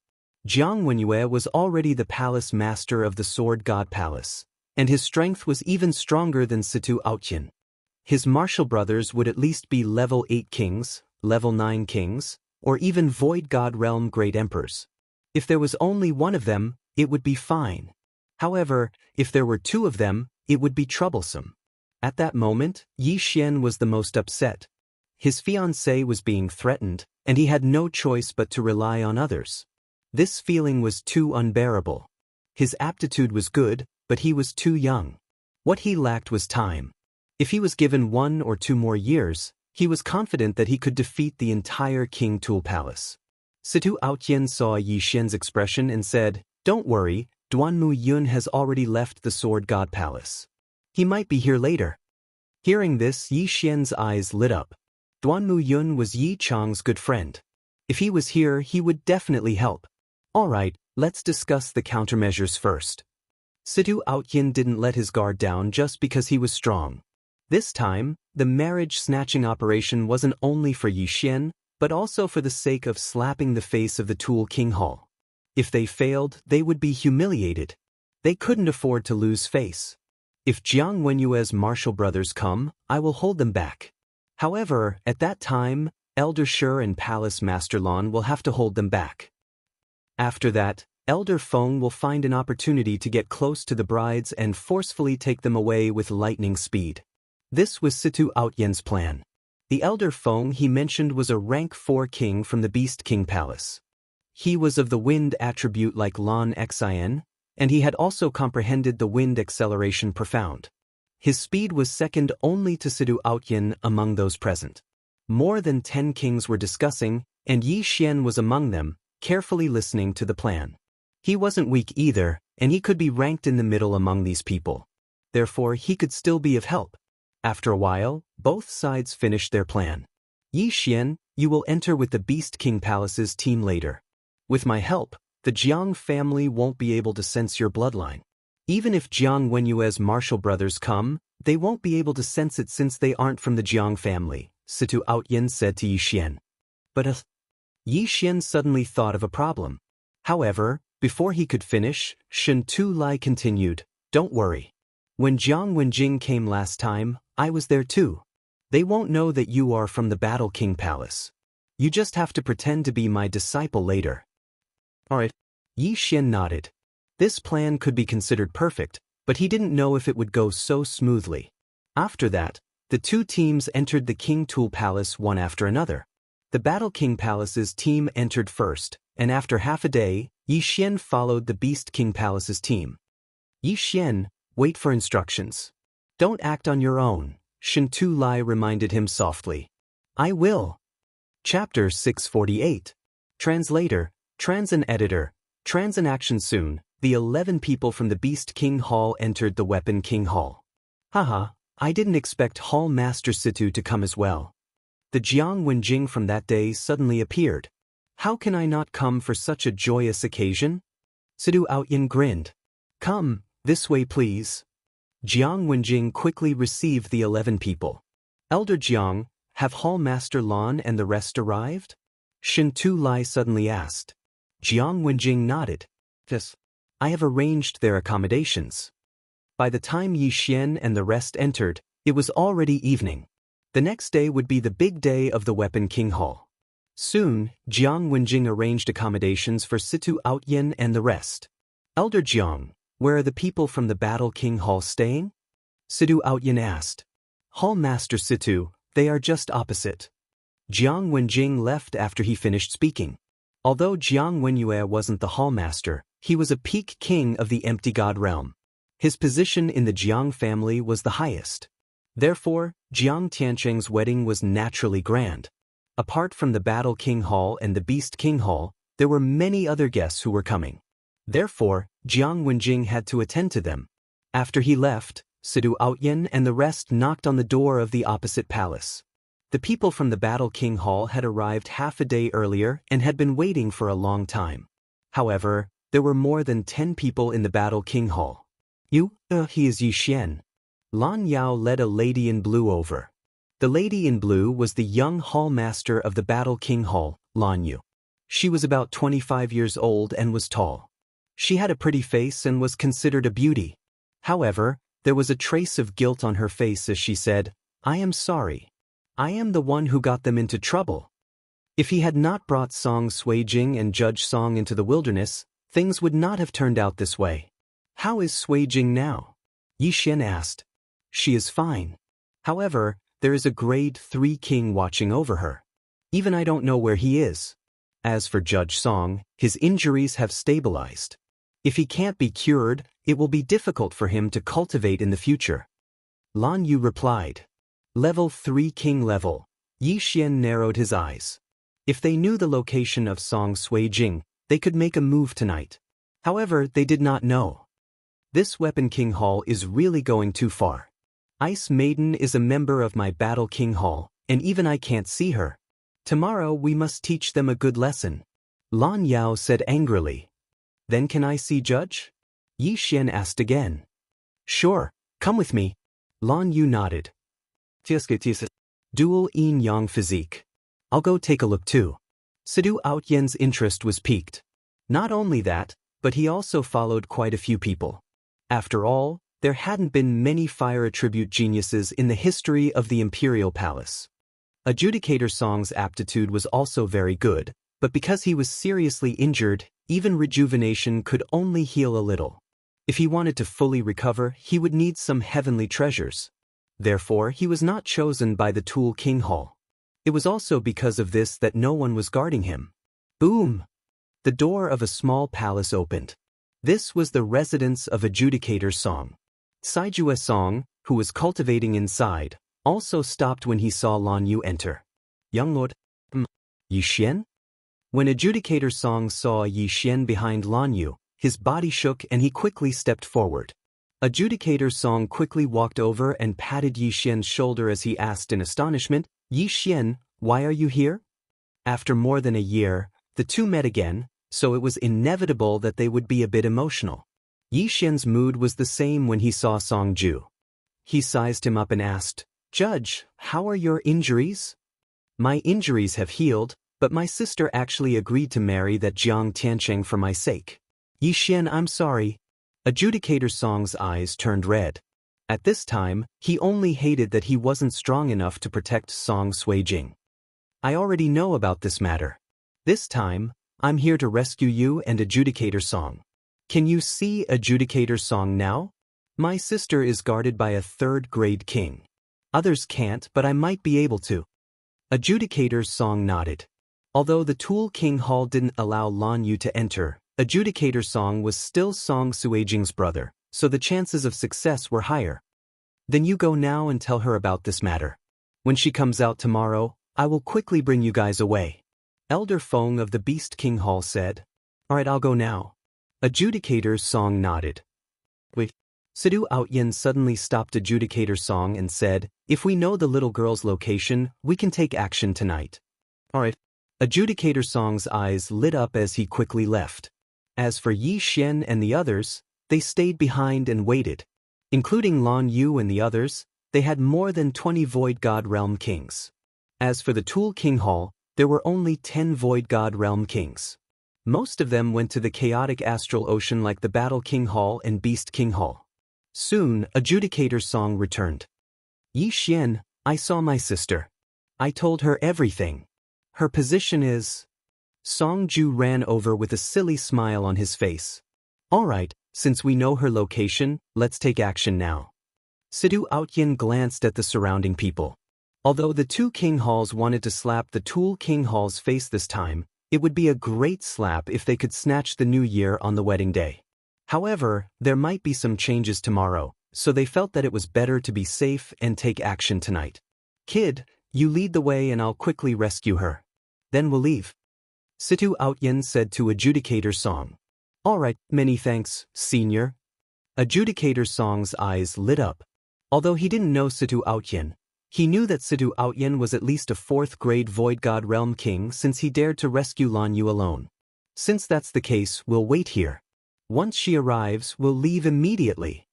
Jiang Wenyue was already the palace master of the Sword God Palace, and his strength was even stronger than Situ Outyin. His martial brothers would at least be level 8 kings, level 9 kings, or even Void God Realm Great Emperors. If there was only one of them, it would be fine. However, if there were two of them, it would be troublesome. At that moment, Yi Xian was the most upset. His fiancée was being threatened, and he had no choice but to rely on others. This feeling was too unbearable. His aptitude was good, but he was too young. What he lacked was time. If he was given 1 or 2 more years, he was confident that he could defeat the entire King Tool Palace. Situ Outyin saw Yi Xian's expression and said, Don't worry, Duan Mu Yun has already left the Sword God Palace. He might be here later. Hearing this, Yi Xian's eyes lit up. Duan Mu Yun was Yi Chong's good friend. If he was here, he would definitely help. Alright, let's discuss the countermeasures first. Situ Outyin didn't let his guard down just because he was strong. This time, the marriage-snatching operation wasn't only for Yi Xian, but also for the sake of slapping the face of the Tool King Hall. If they failed, they would be humiliated. They couldn't afford to lose face. If Jiang Wenyue's martial brothers come, I will hold them back. However, at that time, Elder Shi and Palace Master Lan will have to hold them back. After that, Elder Feng will find an opportunity to get close to the brides and forcefully take them away with lightning speed. This was Situ Outyin's plan. The Elder Feng he mentioned was a rank 4 king from the Beast King Palace. He was of the wind attribute like Lan Xin, and he had also comprehended the wind acceleration profound. His speed was second only to Situ Outyin among those present. More than 10 kings were discussing, and Yi Xian was among them, carefully listening to the plan. He wasn't weak either, and he could be ranked in the middle among these people. Therefore, he could still be of help. After a while, both sides finished their plan. Yi Xian, you will enter with the Beast King Palace's team later. With my help, the Jiang family won't be able to sense your bloodline. Even if Jiang Wenyue's martial brothers come, they won't be able to sense it since they aren't from the Jiang family, Situ Outyin said to Yi Xian. But Yi Xian suddenly thought of a problem. However, before he could finish, Shen Tu Lai continued, Don't worry. When Jiang Wenjing came last time, I was there too. They won't know that you are from the Battle King Palace. You just have to pretend to be my disciple later. Alright. Yi Xian nodded. This plan could be considered perfect, but he didn't know if it would go so smoothly. After that, the two teams entered the King Tool Palace one after another. The Battle King Palace's team entered first, and after half a day, Yi Xian followed the Beast King Palace's team. Yi Xian, wait for instructions. Don't act on your own, Shen Tu Lai reminded him softly. I will. Chapter 648. Translator, Transan Editor, Transan Action Soon, the 11 people from the Beast King Hall entered the Weapon King Hall. Haha, I didn't expect Hall Master Situ to come as well. The Jiang Wenjing from that day suddenly appeared. How can I not come for such a joyous occasion? Situ Outyin grinned. Come, this way please. Jiang Wenjing quickly received the 11 people. Elder Jiang, have Hall Master Lan and the rest arrived? Shen Tu Lai suddenly asked. Jiang Wenjing nodded. Yes. I have arranged their accommodations. By the time Yi Xian and the rest entered, It was already evening. The next day would be the big day of the Weapon King Hall. Soon, Jiang Wenjing arranged accommodations for Situ Outyin and the rest. Elder Jiang, where are the people from the Battle King Hall staying? Situ Outyin asked. Hall Master Situ, they are just opposite. Jiang Wenjing left after he finished speaking. Although Jiang Wenyue wasn't the hallmaster, he was a peak king of the empty god realm. His position in the Jiang family was the highest. Therefore, Jiang Tiancheng's wedding was naturally grand. Apart from the Battle King Hall and the Beast King Hall, there were many other guests who were coming. Therefore, Jiang Wenjing had to attend to them. After he left, Situ Outyin and the rest knocked on the door of the opposite palace. The people from the Battle King Hall had arrived half a day earlier and had been waiting for a long time. However, there were more than 10 people in the Battle King Hall. He is Yi Xian. Lan Yao led a lady in blue over. The lady in blue was the young hall master of the Battle King Hall, Lan Yu. She was about 25 years old and was tall. She had a pretty face and was considered a beauty. However, there was a trace of guilt on her face as she said, I am sorry. I am the one who got them into trouble. If he had not brought Song Suijing and Judge Song into the wilderness, things would not have turned out this way. How is Suijing now? Yi Xian asked. She is fine. However, there is a grade 3 king watching over her. Even I don't know where he is. As for Judge Song, his injuries have stabilized. If he can't be cured, it will be difficult for him to cultivate in the future. Lan Yu replied. Level 3 king level. Yi Xian narrowed his eyes. If they knew the location of Song Suijing, they could make a move tonight. However, they did not know. This Weapon King Hall is really going too far. Ice Maiden is a member of my Battle King Hall, and even I can't see her. Tomorrow we must teach them a good lesson. Lan Yao said angrily. Then can I see Judge? Yi Xian asked again. Sure, come with me. Lan Yu nodded. Dual yin-yang physique. I'll go take a look too. Situ Outyen's interest was piqued. Not only that, but he also followed quite a few people. After all, there hadn't been many fire attribute geniuses in the history of the Imperial Palace. Adjudicator Song's aptitude was also very good, but because he was seriously injured, even rejuvenation could only heal a little. If he wanted to fully recover, he would need some heavenly treasures. Therefore, he was not chosen by the Tool King Hall. It was also because of this that no one was guarding him. Boom! The door of a small palace opened. This was the residence of Adjudicator Song. Saijue Song, who was cultivating inside, also stopped when he saw Lan Yu enter. Young Lord, Yi Xian? When Adjudicator Song saw Yi Xian behind Lan Yu, his body shook and he quickly stepped forward. Adjudicator Song quickly walked over and patted Yi Xian's shoulder as he asked in astonishment, Yi Xian, why are you here? After more than a year, the two met again, so it was inevitable that they would be a bit emotional. Yi Xian's mood was the same when he saw Song Ju. He sized him up and asked, Judge, how are your injuries? My injuries have healed, but my sister actually agreed to marry that Jiang Tiancheng for my sake. Yi Xian, I'm sorry. Adjudicator Song's eyes turned red. At this time, he only hated that he wasn't strong enough to protect Song Suijing. I already know about this matter. This time, I'm here to rescue you and Adjudicator Song. Can you see Adjudicator Song now? My sister is guarded by a third-grade king. Others can't, but I might be able to. Adjudicator Song nodded. Although the Tool King Hall didn't allow Lan Yu to enter, Adjudicator Song was still Song Suijing's brother, so the chances of success were higher. Then you go now and tell her about this matter. When she comes out tomorrow, I will quickly bring you guys away. Elder Feng of the Beast King Hall said. Alright, I'll go now. Adjudicator Song nodded. Wait. Situ Outyin suddenly stopped Adjudicator Song and said, if we know the little girl's location, we can take action tonight. Alright. Adjudicator Song's eyes lit up as he quickly left. As for Yi Xian and the others, they stayed behind and waited. Including Lan Yu and the others, they had more than 20 Void God Realm Kings. As for the Tool King Hall, there were only 10 Void God Realm Kings. Most of them went to the chaotic astral ocean like the Battle King Hall and Beast King Hall. Soon, Adjudicator Song returned. Yi Xian, I saw my sister. I told her everything. Her position is… Song Ju ran over with a silly smile on his face. All right, since we know her location, let's take action now. Sidu Outyin glanced at the surrounding people. Although the two king halls wanted to slap the Tool King Hall's face this time, it would be a great slap if they could snatch the new year on the wedding day. However, there might be some changes tomorrow, so they felt that it was better to be safe and take action tonight. Kid, you lead the way and I'll quickly rescue her. Then we'll leave. Situ Outyin said to Adjudicator Song. All right, many thanks, senior. Adjudicator Song's eyes lit up. Although he didn't know Situ Outyin, he knew that Situ Outyin was at least a 4th-grade Void God Realm King since he dared to rescue Lan Yu alone. Since that's the case, we'll wait here. Once she arrives, we'll leave immediately.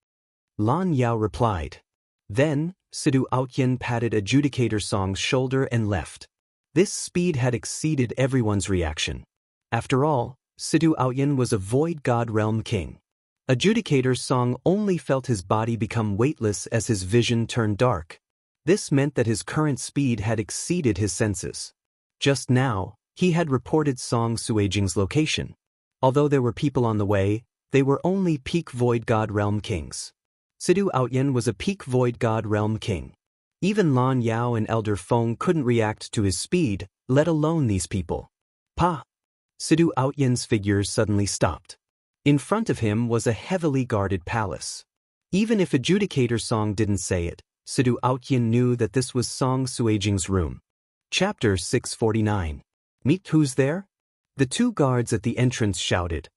Lan Yao replied. Then, Sidu Outyin patted Adjudicator Song's shoulder and left. This speed had exceeded everyone's reaction. After all, Sidu Outyin was a Void God Realm King. Adjudicator Song only felt his body become weightless as his vision turned dark. This meant that his current speed had exceeded his senses. Just now, he had reported Song Suijing's location. Although there were people on the way, they were only peak Void God Realm Kings. Sidu Outyin was a peak Void God Realm King. Even Lan Yao and Elder Feng couldn't react to his speed, let alone these people. Pa! Sidu Outyin's figure suddenly stopped. In front of him was a heavily guarded palace. Even if Adjudicator Song didn't say it, Sidu Outyin knew that this was Song Suijing's room. Chapter 649. Meet who's there? The two guards at the entrance shouted.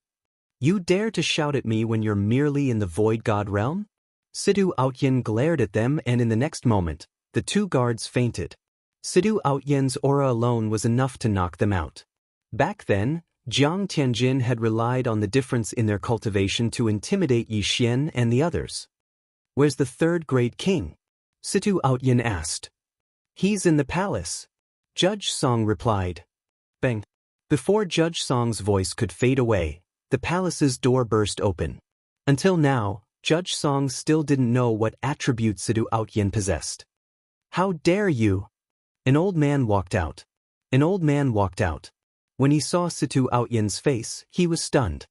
You dare to shout at me when you're merely in the Void God realm? Sidu Outyin glared at them and in the next moment, the two guards fainted. Sidu Outyin's aura alone was enough to knock them out. Back then, Jiang Tianjin had relied on the difference in their cultivation to intimidate Yi Xian and the others. Where's the 3rd-grade king? Situ Outyin asked. He's in the palace. Judge Song replied. Bang. Before Judge Song's voice could fade away, the palace's door burst open. Until now, Judge Song still didn't know what attributes Sidu Outyin possessed. How dare you? An old man walked out. When he saw Situ Outyin's face, he was stunned.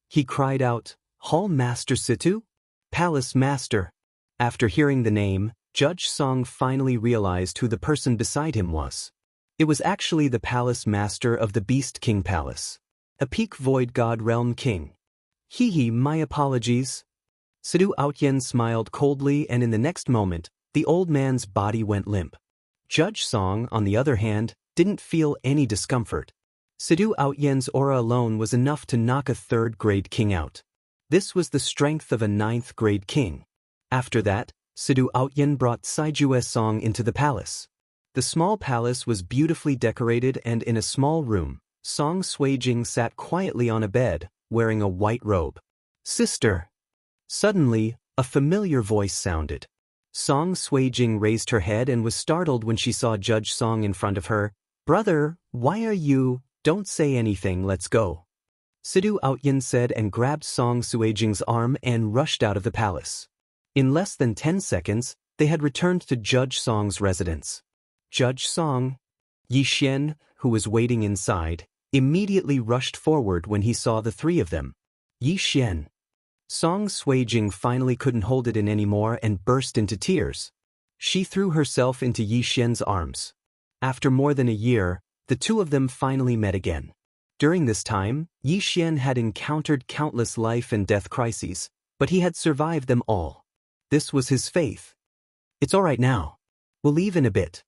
He cried out, Hall Master Situ? Palace Master. After hearing the name, Judge Song finally realized who the person beside him was. It was actually the Palace Master of the Beast King Palace. A peak Void God Realm King. My apologies. Sidu Outyin smiled coldly and in the next moment, the old man's body went limp. Judge Song, on the other hand, didn't feel any discomfort. Sidu Outyin's aura alone was enough to knock a 3rd-grade king out. This was the strength of a 9th-grade king. After that, Sidu Outyin brought Saijue Song into the palace. The small palace was beautifully decorated and in a small room, Song Suijing sat quietly on a bed, wearing a white robe. Sister! Suddenly, a familiar voice sounded. Song Suijing raised her head and was startled when she saw Judge Song in front of her. Brother, why are you… Don't say anything, let's go. Sidu Outyin said and grabbed Song Suijing's arm and rushed out of the palace. In less than 10 seconds, they had returned to Judge Song's residence. Judge Song, Yi Xian, who was waiting inside, immediately rushed forward when he saw the three of them. Yi Xian. Song Suijing finally couldn't hold it in anymore and burst into tears. She threw herself into Yi Xian's arms. After more than a year, the two of them finally met again. During this time, Yi Xian had encountered countless life and death crises, but he had survived them all. This was his faith. It's all right now. We'll leave in a bit.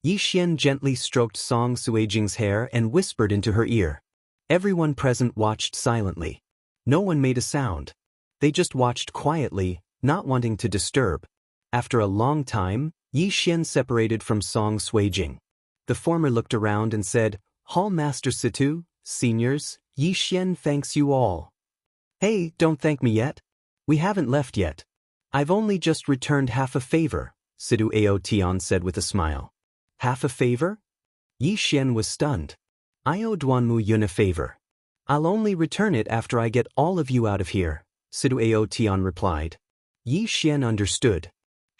Yi Xian gently stroked Song Suijing's hair and whispered into her ear. Everyone present watched silently. No one made a sound. They just watched quietly, not wanting to disturb. After a long time, Yi Xian separated from Song Suijing. The former looked around and said, Hall Master Situ, seniors, Yi Xian thanks you all. Hey, don't thank me yet. We haven't left yet. I've only just returned half a favor, Sidu Aotian said with a smile. Half a favor? Yi Xian was stunned. I owe Duanmu Yun a favor. I'll only return it after I get all of you out of here, Sidu Aotian replied. Yi Xian understood.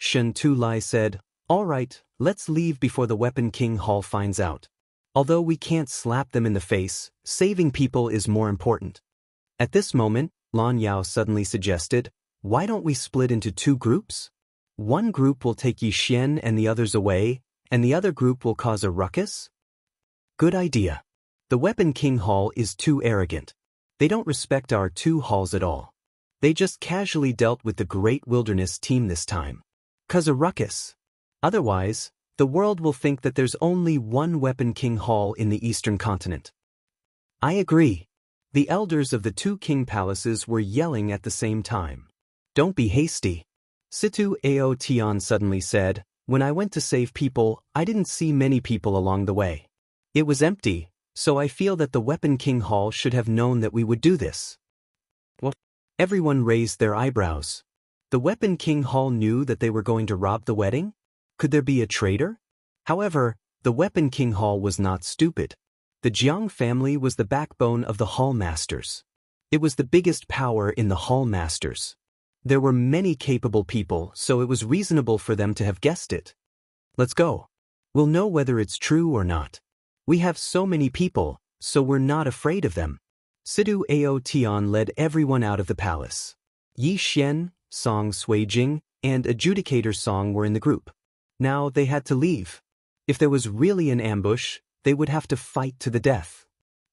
Shen Tulai said, "All right, let's leave before the Weapon King Hall finds out. Although we can't slap them in the face, saving people is more important." At this moment, Lan Yao suddenly suggested, "Why don't we split into two groups? One group will take Yi Xian and the others away, and the other group will cause a ruckus?" Good idea. The Weapon King Hall is too arrogant. They don't respect our two halls at all. They just casually dealt with the Great Wilderness team this time. Cause a ruckus. Otherwise, the world will think that there's only one Weapon King Hall in the Eastern continent. I agree. The elders of the two king palaces were yelling at the same time. Don't be hasty. Situ Ao Tian suddenly said, "When I went to save people, I didn't see many people along the way. It was empty, so I feel that the Weapon King Hall should have known that we would do this." What? Everyone raised their eyebrows. The Weapon King Hall knew that they were going to rob the wedding? Could there be a traitor? However, the Weapon King Hall was not stupid. The Jiang family was the backbone of the Hall Masters. It was the biggest power in the Hall Masters. There were many capable people, so it was reasonable for them to have guessed it. Let's go. We'll know whether it's true or not. We have so many people, so we're not afraid of them. Situ Ao Tian led everyone out of the palace. Yi Xian, Song Suijing, and Adjudicator Song were in the group. Now they had to leave. If there was really an ambush, they would have to fight to the death.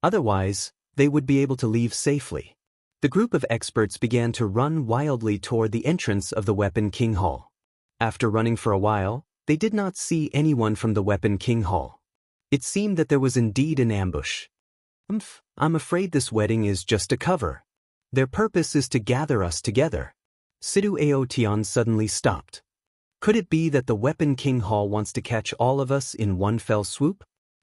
Otherwise, they would be able to leave safely. The group of experts began to run wildly toward the entrance of the Weapon King Hall. After running for a while, they did not see anyone from the Weapon King Hall. It seemed that there was indeed an ambush. I'm afraid this wedding is just a cover. Their purpose is to gather us together." Situ Ao Tian suddenly stopped. Could it be that the Weapon King Hall wants to catch all of us in one fell swoop?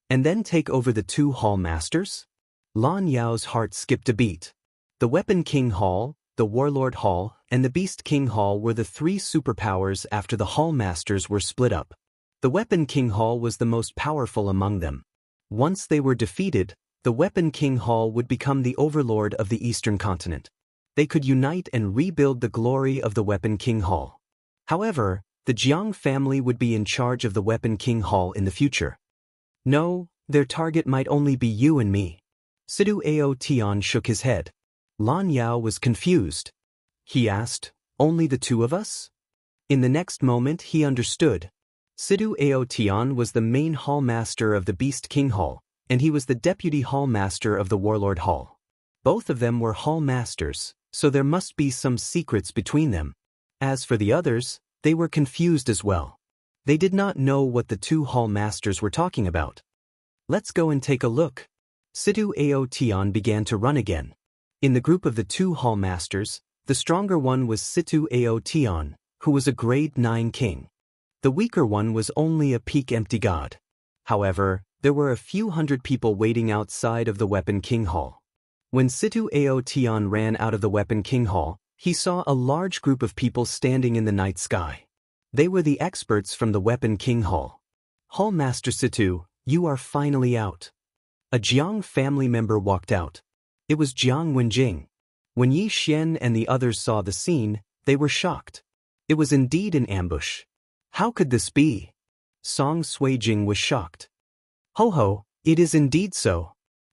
And then take over the two Hall Masters? Lan Yao's heart skipped a beat. The Weapon King Hall, the Warlord Hall, and the Beast King Hall were the three superpowers after the Hall Masters were split up. The Weapon King Hall was the most powerful among them. Once they were defeated, the Weapon King Hall would become the overlord of the Eastern continent. They could unite and rebuild the glory of the Weapon King Hall. However, the Jiang family would be in charge of the Weapon King Hall in the future. No, their target might only be you and me. Situ Ao Tian shook his head. Lan Yao was confused. He asked, "Only the two of us?" In the next moment he understood. Situ Ao Tian was the main Hall Master of the Beast King Hall, and he was the Deputy Hall Master of the Warlord Hall. Both of them were Hall Masters, so there must be some secrets between them. As for the others, they were confused as well. They did not know what the two Hall Masters were talking about. Let's go and take a look. Situ Ao Tian began to run again. In the group of the two Hall Masters, the stronger one was Situ Ao Tian, who was a grade 9 king. The weaker one was only a peak empty god. However, there were a few hundred people waiting outside of the Weapon King Hall. When Situ Ao Tian ran out of the Weapon King Hall, he saw a large group of people standing in the night sky. They were the experts from the Weapon King Hall. "Hall Master Situ, you are finally out." A Jiang family member walked out. It was Jiang Wenjing. When Yi Xian and the others saw the scene, they were shocked. It was indeed an ambush. How could this be? Song Suijing was shocked. "Ho, it is indeed so."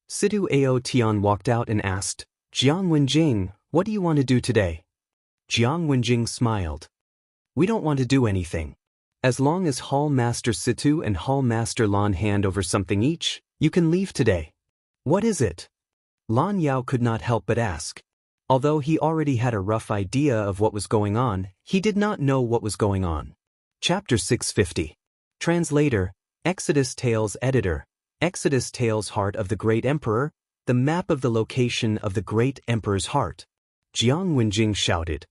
Situ Ao Tian walked out and asked, "Jiang Wenjing, what do you want to do today?" Jiang Wenjing smiled. "We don't want to do anything. As long as Hall Master Situ and Hall Master Lan hand over something each, you can leave today." "What is it?" Lan Yao could not help but ask. Although he already had a rough idea of what was going on, he did not know what was going on. Chapter 650. Translator, Exodus Tales Editor, Exodus Tales Heart of the Great Emperor, the map of the location of the Great Emperor's heart. Jiang Wenjing shouted.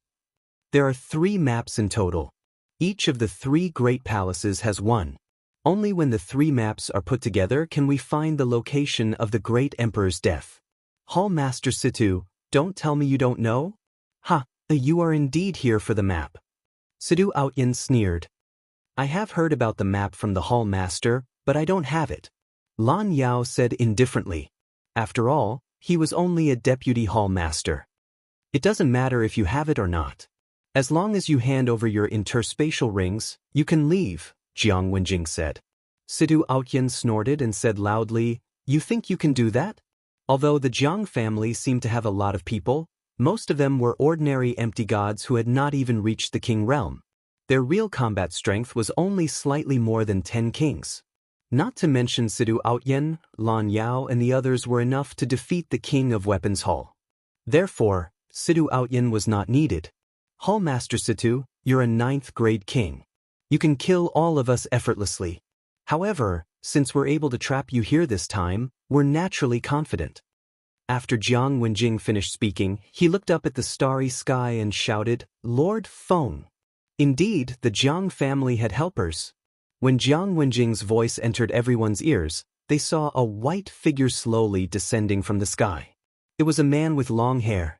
There are 3 maps in total. Each of the 3 great palaces has one. Only when the 3 maps are put together can we find the location of the Great Emperor's death. Hall Master Situ, don't tell me you don't know? Ha, you are indeed here for the map. Situ Outyin sneered. I have heard about the map from the Hall Master, but I don't have it. Lan Yao said indifferently. After all, he was only a deputy Hall Master. It doesn't matter if you have it or not. As long as you hand over your interspatial rings, you can leave, Jiang Wenjing said. Situ Aotian snorted and said loudly, "You think you can do that?" Although the Jiang family seemed to have a lot of people, most of them were ordinary empty gods who had not even reached the king realm. Their real combat strength was only slightly more than 10 kings. Not to mention Situ Aotian, Lan Yao and the others were enough to defeat the king of Weapons Hall. Therefore, Situ Aotian was not needed. Hallmaster Situ, you're a 9th grade king. You can kill all of us effortlessly. However, since we're able to trap you here this time, we're naturally confident. After Jiang Wenjing finished speaking, he looked up at the starry sky and shouted, "Lord Feng." Indeed, the Jiang family had helpers. When Jiang Wenjing's voice entered everyone's ears, they saw a white figure slowly descending from the sky. It was a man with long hair.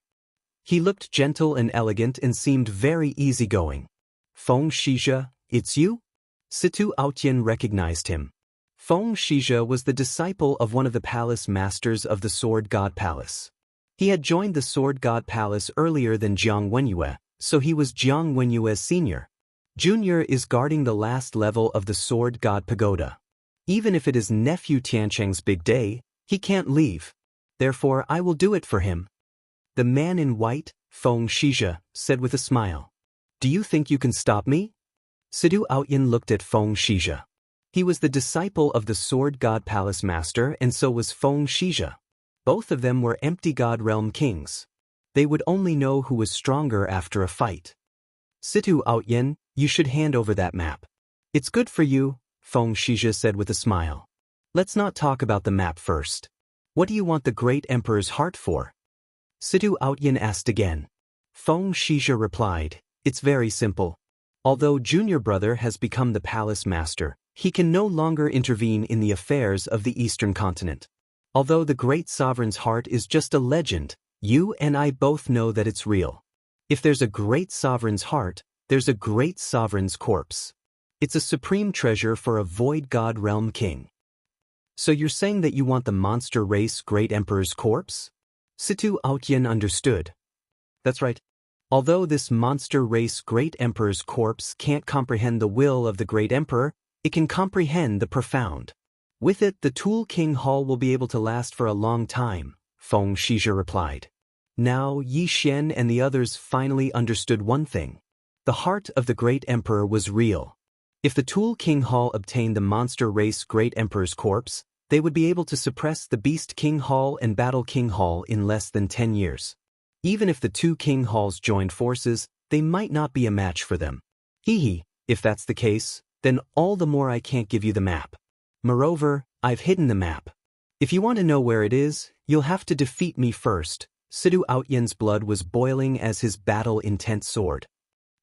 He looked gentle and elegant and seemed very easygoing. "Feng Shizhe, it's you?" Situ Aotian recognized him. Feng Shizhe was the disciple of one of the palace masters of the Sword God Palace. He had joined the Sword God Palace earlier than Jiang Wenyue, so he was Jiang Wenyue's senior. Junior is guarding the last level of the Sword God Pagoda. Even if it is nephew Tiancheng's big day, he can't leave. Therefore, I will do it for him. The man in white, Feng Shizhe, said with a smile. "Do you think you can stop me?" Situ Aotian looked at Feng Shizhe. He was the disciple of the Sword God Palace Master and so was Feng Shizhe. Both of them were empty God Realm kings. They would only know who was stronger after a fight. "Situ Aotian, you should hand over that map." "It's good for you," Feng Shizhe said with a smile. "Let's not talk about the map first. What do you want the great emperor's heart for?" Situ Aotian asked again. Feng Shizhe replied, "It's very simple. Although junior brother has become the palace master, he can no longer intervene in the affairs of the eastern continent. Although the great sovereign's heart is just a legend, you and I both know that it's real. If there's a great sovereign's heart, there's a great sovereign's corpse. It's a supreme treasure for a void god realm king." "So you're saying that you want the monster race great emperor's corpse?" Situ Aotian understood. "That's right. Although this monster race great emperor's corpse can't comprehend the will of the great emperor, it can comprehend the profound. With it, the Tool King Hall will be able to last for a long time," Feng Shizhe replied. Now Yi Xian and the others finally understood one thing. The heart of the great emperor was real. If the Tool King Hall obtained the monster race great emperor's corpse, they would be able to suppress the Beast King Hall and Battle King Hall in less than 10 years. Even if the two King Halls joined forces, they might not be a match for them. Hee, if that's the case, then all the more I can't give you the map. Moreover, I've hidden the map. If you want to know where it is, you'll have to defeat me first." Situ Aotian's blood was boiling as his battle-intent soared.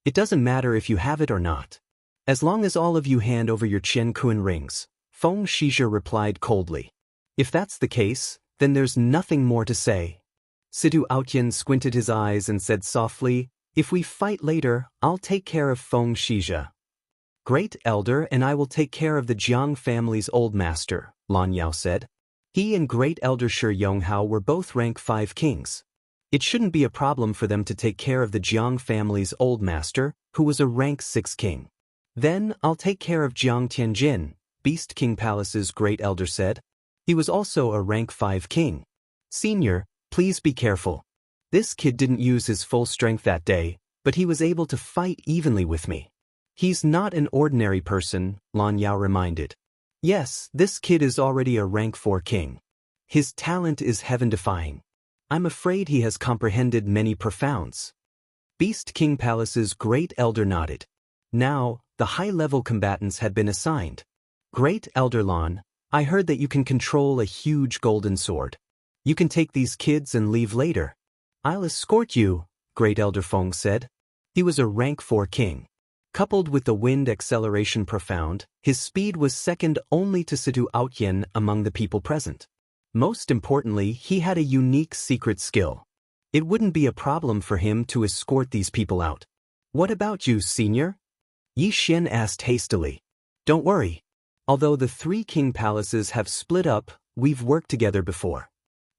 "It doesn't matter if you have it or not. As long as all of you hand over your Qian Kun rings," Feng Shizhe replied coldly. "If that's the case, then there's nothing more to say." Situ Aotian squinted his eyes and said softly, "If we fight later, I'll take care of Feng Shizhe. Great Elder and I will take care of the Jiang family's old master," Lan Yao said. He and Great Elder Shi Yonghao were both rank 5 kings. It shouldn't be a problem for them to take care of the Jiang family's old master, who was a rank 6 king. "Then I'll take care of Jiang Tianjin," Beast King Palace's Great Elder said. He was also a rank 5 king. "Senior, please be careful. This kid didn't use his full strength that day, but he was able to fight evenly with me." "He's not an ordinary person," Lan Yao reminded. "Yes, this kid is already a rank 4 king. His talent is heaven-defying. I'm afraid he has comprehended many profounds." Beast King Palace's Great Elder nodded. Now, the high-level combatants had been assigned. "Great Elder Lan, I heard that you can control a huge golden sword. You can take these kids and leave later." "I'll escort you," Great Elder Feng said. He was a rank 4 king. Coupled with the wind acceleration profound, his speed was second only to Situ Aotian among the people present. Most importantly, he had a unique secret skill. It wouldn't be a problem for him to escort these people out. "What about you, senior?" Yi Xian asked hastily. "Don't worry. Although the 3 king palaces have split up, we've worked together before.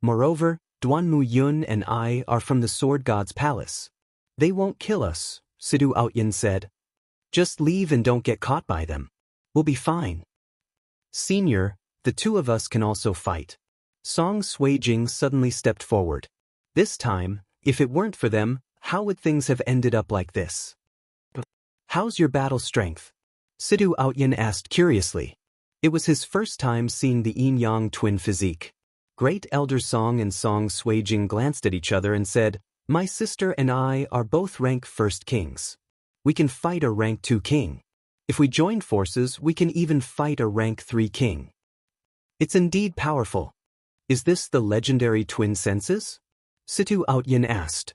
Moreover, Duanmu Yun and I are from the Sword God's palace. They won't kill us," Sidu Outyin said. Just leave and don't get caught by them. We'll be fine. Senior, the two of us can also fight. Song Suijing suddenly stepped forward. This time, if it weren't for them, how would things have ended up like this? How's your battle strength? Sidu Outyin asked curiously. It was his first time seeing the yin-yang twin physique. Great Elder Song and Song Suijing glanced at each other and said, My sister and I are both rank 1st kings. We can fight a rank 2 king. If we join forces, we can even fight a rank 3 king. It's indeed powerful. Is this the legendary twin senses? Situ Outyin asked.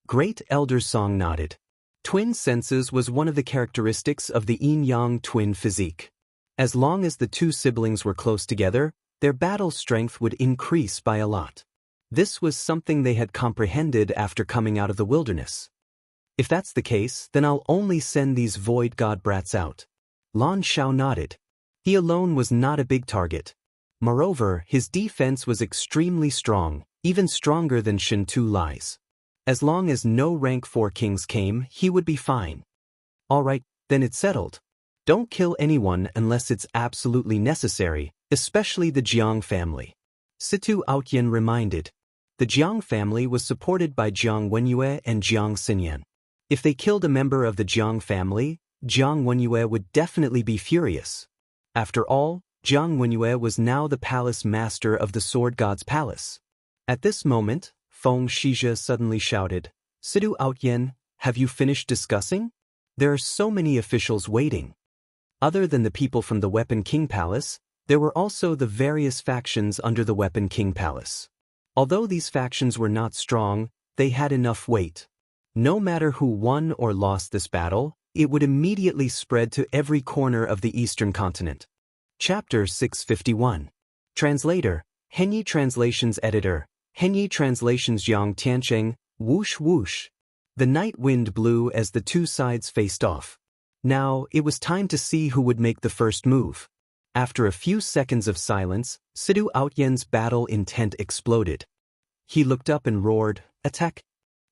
Great Elder Song nodded. Twin senses was one of the characteristics of the yin-yang twin physique. As long as the two siblings were close together, their battle strength would increase by a lot. This was something they had comprehended after coming out of the wilderness. If that's the case, then I'll only send these void god brats out. Lan Xiao nodded. He alone was not a big target. Moreover, his defense was extremely strong, even stronger than Shin Tu Lai's. As long as no rank 4 kings came, he would be fine. Alright, then it's settled. Don't kill anyone unless it's absolutely necessary, especially the Jiang family. Situ Outyin reminded. The Jiang family was supported by Jiang Wenyue and Jiang Xinyan. If they killed a member of the Jiang family, Jiang Wenyue would definitely be furious. After all, Jiang Wenyue was now the palace master of the Sword God's palace. At this moment, Feng Shizhe suddenly shouted, Sidu Outyin, have you finished discussing? There are so many officials waiting. Other than the people from the Weapon King Palace, there were also the various factions under the Weapon King Palace. Although these factions were not strong, they had enough weight. No matter who won or lost this battle, it would immediately spread to every corner of the Eastern continent. Chapter 651. Translator, Henyi Translations Editor, Henyi Translations Yang Tiancheng, whoosh whoosh. The night wind blew as the two sides faced off. Now, it was time to see who would make the first move. After a few seconds of silence, Sidu Outyin's battle intent exploded. He looked up and roared, Attack!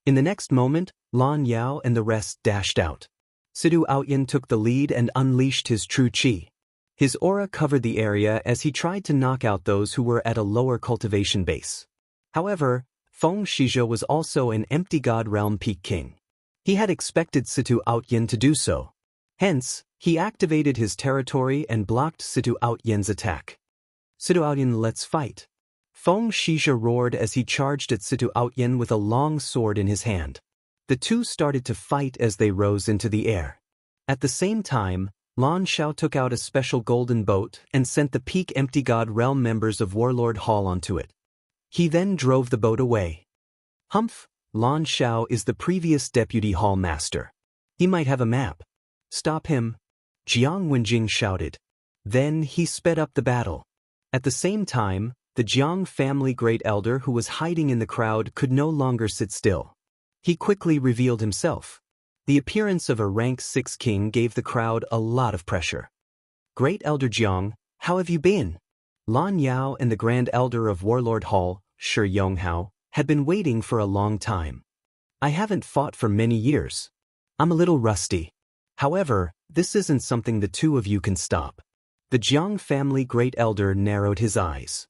In the next moment, Lan Yao and the rest dashed out. Sidu Outyin took the lead and unleashed his true qi. His aura covered the area as he tried to knock out those who were at a lower cultivation base. However, Feng Shizhe was also an empty god realm peak king. He had expected Situ Outyin to do so. Hence, he activated his territory and blocked Situ Outyin's attack. Situ Outyin, let's fight. Feng Shizhe roared as he charged at Situ Outyin with a long sword in his hand. The two started to fight as they rose into the air. At the same time, Lan Xiao took out a special golden boat and sent the peak empty god realm members of Warlord Hall onto it. He then drove the boat away. Humph, Lan Xiao is the previous deputy hall master. He might have a map. Stop him, Jiang Wenjing shouted. Then he sped up the battle. At the same time, the Jiang family great elder who was hiding in the crowd could no longer sit still. He quickly revealed himself. The appearance of a rank 6 king gave the crowd a lot of pressure. Great Elder Jiang, how have you been? Lan Yao and the Grand Elder of Warlord Hall, Shi Yonghao, had been waiting for a long time. I haven't fought for many years. I'm a little rusty. However, this isn't something the two of you can stop. The Jiang family great elder narrowed his eyes.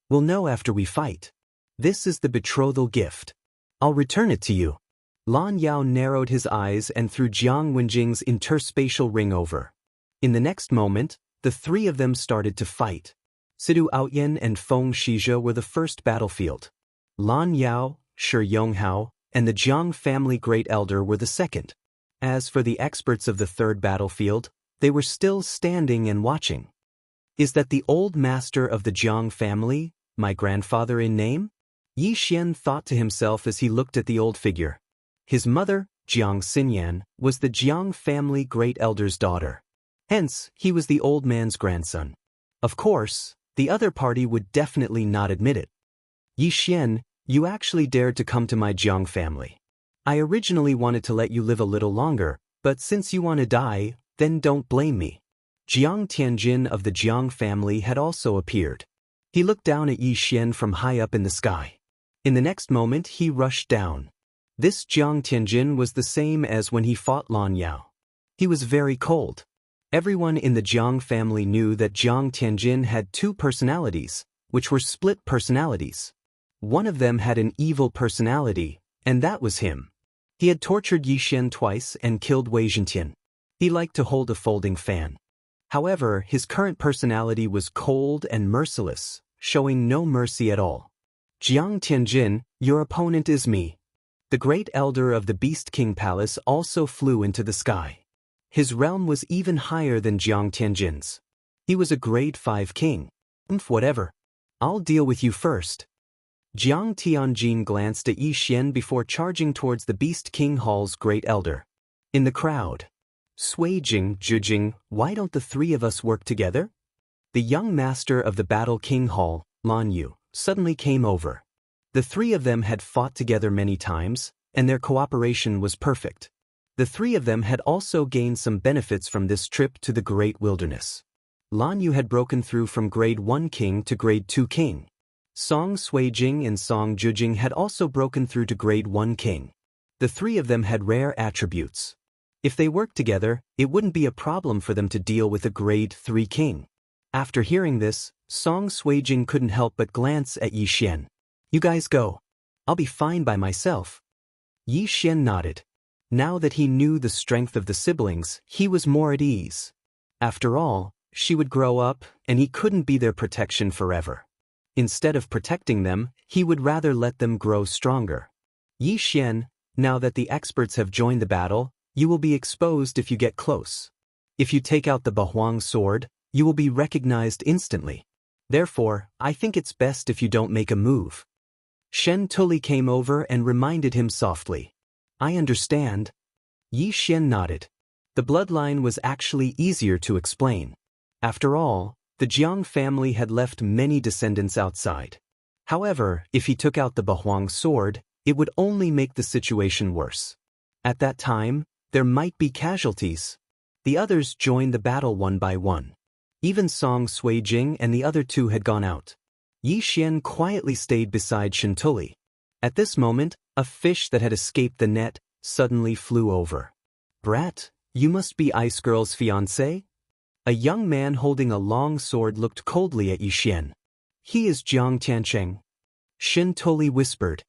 We'll know after we fight. This is the betrothal gift. I'll return it to you. Lan Yao narrowed his eyes and threw Jiang Wenjing's interspatial ring over. In the next moment, the three of them started to fight. Sidu Outyin and Feng Shizhe were the first battlefield. Lan Yao, Shi Yonghao, and the Jiang family great elder were the second. As for the experts of the third battlefield, they were still standing and watching. Is that the old master of the Jiang family, my grandfather in name? Yi Xian thought to himself as he looked at the old figure. His mother, Jiang Xinyan, was the Jiang family great elder's daughter. Hence, he was the old man's grandson. Of course, the other party would definitely not admit it. Yi Xian, you actually dared to come to my Jiang family. I originally wanted to let you live a little longer, but since you want to die, then don't blame me. Jiang Tianjin of the Jiang family had also appeared. He looked down at Yi Xian from high up in the sky. In the next moment he rushed down. This Jiang Tianjin was the same as when he fought Lan Yao. He was very cold. Everyone in the Jiang family knew that Jiang Tianjin had two personalities, which were split personalities. One of them had an evil personality, and that was him. He had tortured Yi Xian twice and killed Wei Zhentian. He liked to hold a folding fan. However, his current personality was cold and merciless, showing no mercy at all. Jiang Tianjin, your opponent is me. The great elder of the Beast King Palace also flew into the sky. His realm was even higher than Jiang Tianjin's. He was a grade 5 king. Whatever. I'll deal with you first. Jiang Tianjin glanced at Yi Xian before charging towards the Beast King Hall's great elder. In the crowd. Suijing, Zhijing, why don't the three of us work together? The young master of the Battle King Hall, Lan Yu, suddenly came over. The three of them had fought together many times, and their cooperation was perfect. The three of them had also gained some benefits from this trip to the Great Wilderness. Lan Yu had broken through from grade 1 king to grade 2 king. Song Suijing and Song Zhijing had also broken through to grade 1 king. The three of them had rare attributes. If they worked together, it wouldn't be a problem for them to deal with a grade 3 king. After hearing this, Song Suijing couldn't help but glance at Yi Xian. You guys go. I'll be fine by myself. Yi Xian nodded. Now that he knew the strength of the siblings, he was more at ease. After all, she would grow up, and he couldn't be their protection forever. Instead of protecting them, he would rather let them grow stronger. Yi Xian, now that the experts have joined the battle, you will be exposed if you get close. If you take out the Bahuang sword, you will be recognized instantly. Therefore, I think it's best if you don't make a move. Shen Tuli came over and reminded him softly. I understand. Yi Xian nodded. The bloodline was actually easier to explain. After all, the Jiang family had left many descendants outside. However, if he took out the Bahuang sword, it would only make the situation worse. At that time, there might be casualties. The others joined the battle one by one. Even Song Suijing and the other two had gone out. Yi Xian quietly stayed beside Shintuli. At this moment, a fish that had escaped the net suddenly flew over. Brat, you must be Ice Girl's fiancé? A young man holding a long sword looked coldly at Yi Xian. He is Jiang Tiancheng. Shintuli whispered.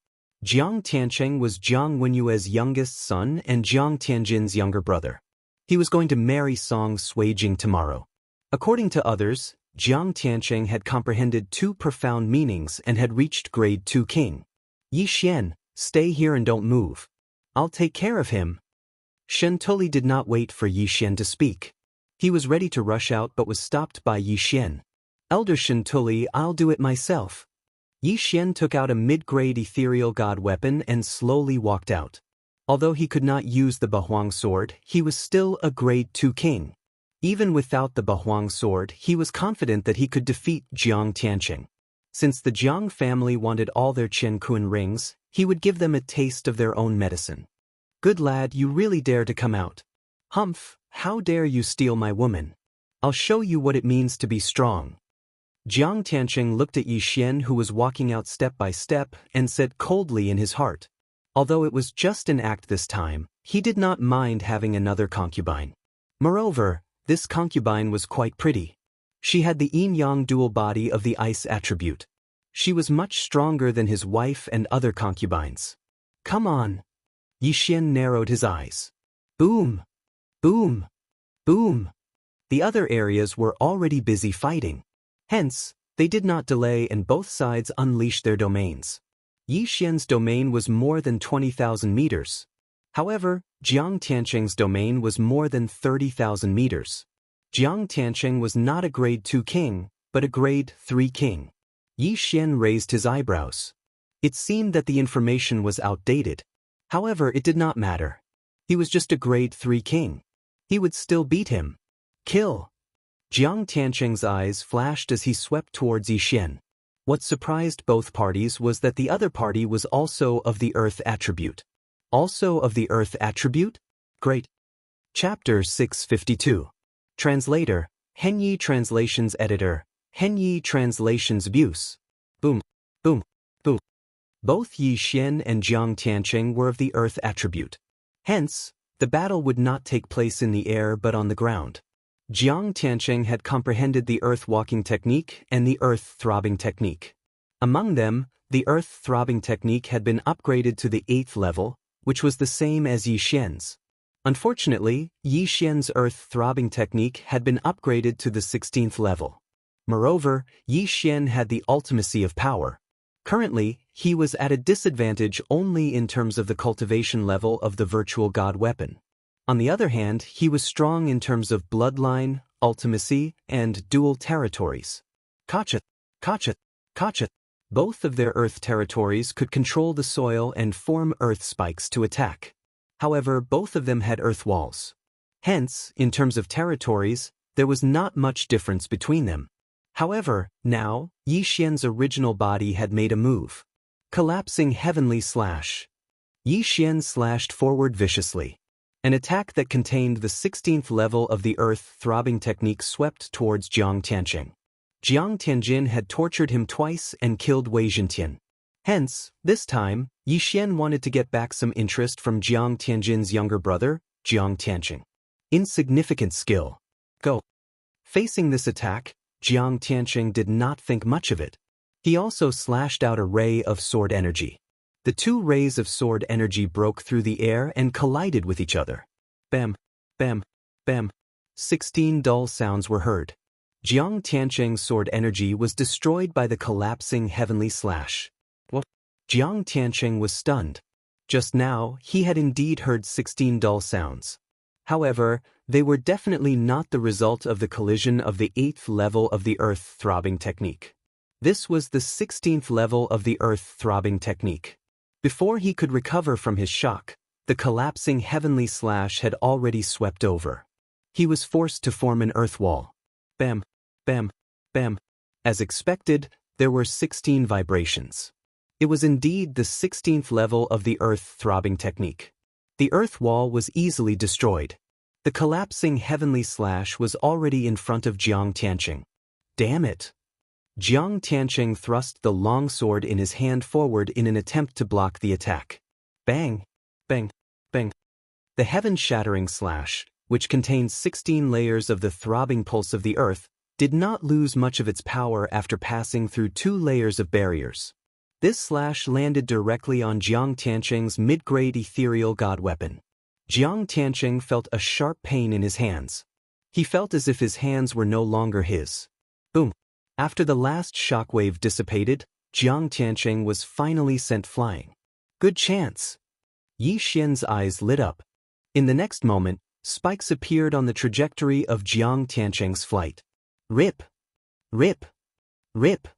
Jiang Tiancheng was Jiang Wenyue's youngest son and Jiang Tianjin's younger brother. He was going to marry Song Suijing tomorrow. According to others, Jiang Tiancheng had comprehended two profound meanings and had reached grade 2 king. Yi Xian, stay here and don't move. I'll take care of him. Shintuli did not wait for Yi Xian to speak. He was ready to rush out but was stopped by Yi Xian. Elder Shintuli, I'll do it myself. Yi Xian took out a mid-grade ethereal god weapon and slowly walked out. Although he could not use the Bahuang sword, he was still a grade 2 king. Even without the Bahuang sword, he was confident that he could defeat Jiang Tiancheng. Since the Jiang family wanted all their Qianquan rings, he would give them a taste of their own medicine. Good lad, you really dare to come out. Humph, how dare you steal my woman? I'll show you what it means to be strong. Jiang Tiancheng looked at Yi Xian, who was walking out step by step, and said coldly in his heart. Although it was just an act this time, he did not mind having another concubine. Moreover, this concubine was quite pretty. She had the yin-yang dual body of the ice attribute. She was much stronger than his wife and other concubines. Come on. Yi Xian narrowed his eyes. Boom! Boom! Boom! The other areas were already busy fighting. Hence, they did not delay and both sides unleashed their domains. Yi Xian's domain was more than 20,000 meters. However, Jiang Tiancheng's domain was more than 30,000 meters. Jiang Tiancheng was not a grade 2 king, but a grade 3 king. Yi Xian raised his eyebrows. It seemed that the information was outdated. However, it did not matter. He was just a grade 3 king. He would still beat him. Kill! Jiang Tiancheng's eyes flashed as he swept towards Yi Xian. What surprised both parties was that the other party was also of the earth attribute. Also of the earth attribute? Great. Chapter 652. Translator, Henyi Translations Editor, Henyi Translations Abuse. Boom, boom, boom. Both Yi Xian and Jiang Tianqing were of the earth attribute. Hence, the battle would not take place in the air but on the ground. Jiang Tianqing had comprehended the earth-walking technique and the earth-throbbing technique. Among them, the earth-throbbing technique had been upgraded to the 8th level, which was the same as Yi Xian's. Unfortunately, Yi Xian's earth-throbbing technique had been upgraded to the 16th level. Moreover, Yi Xian had the ultimacy of power. Currently, he was at a disadvantage only in terms of the cultivation level of the virtual god weapon. On the other hand, he was strong in terms of bloodline, ultimacy, and dual territories. Kachat, Kachat, Kachat. Both of their earth territories could control the soil and form earth spikes to attack. However, both of them had earth walls. Hence, in terms of territories, there was not much difference between them. However, now, Yi Xian's original body had made a move. Collapsing heavenly slash. Yi Xian slashed forward viciously. An attack that contained the 16th level of the earth-throbbing technique swept towards Jiang Tianqing. Jiang Tianjin had tortured him twice and killed Wei Zhentian. Hence, this time, Yi Xian wanted to get back some interest from Jiang Tianjin's younger brother, Jiang Tianqing. Insignificant skill. Go. Facing this attack, Jiang Tianqing did not think much of it. He also slashed out a ray of sword energy. The two rays of sword energy broke through the air and collided with each other. Bam, bam, bam. 16 dull sounds were heard. Jiang Tianqing's sword energy was destroyed by the collapsing heavenly slash. What? Jiang Tianqing was stunned. Just now, he had indeed heard 16 dull sounds. However, they were definitely not the result of the collision of the 8th level of the earth-throbbing technique. This was the 16th level of the earth-throbbing technique. Before he could recover from his shock, the collapsing heavenly slash had already swept over. He was forced to form an earth wall. Bam, bam, bam. As expected, there were 16 vibrations. It was indeed the 16th level of the earth-throbbing technique. The earth wall was easily destroyed. The collapsing heavenly slash was already in front of Jiang Tianqing. Damn it! Jiang Tianqing thrust the long sword in his hand forward in an attempt to block the attack. Bang! Bang! Bang! The heaven-shattering slash, which contains 16 layers of the throbbing pulse of the earth, did not lose much of its power after passing through 2 layers of barriers. This slash landed directly on Jiang Tianqing's mid-grade ethereal god weapon. Jiang Tianqing felt a sharp pain in his hands. He felt as if his hands were no longer his. Boom! After the last shockwave dissipated, Jiang Tianqing was finally sent flying. Good chance! Yi Xian's eyes lit up. In the next moment, spikes appeared on the trajectory of Jiang Tianqing's flight. Rip! Rip! Rip!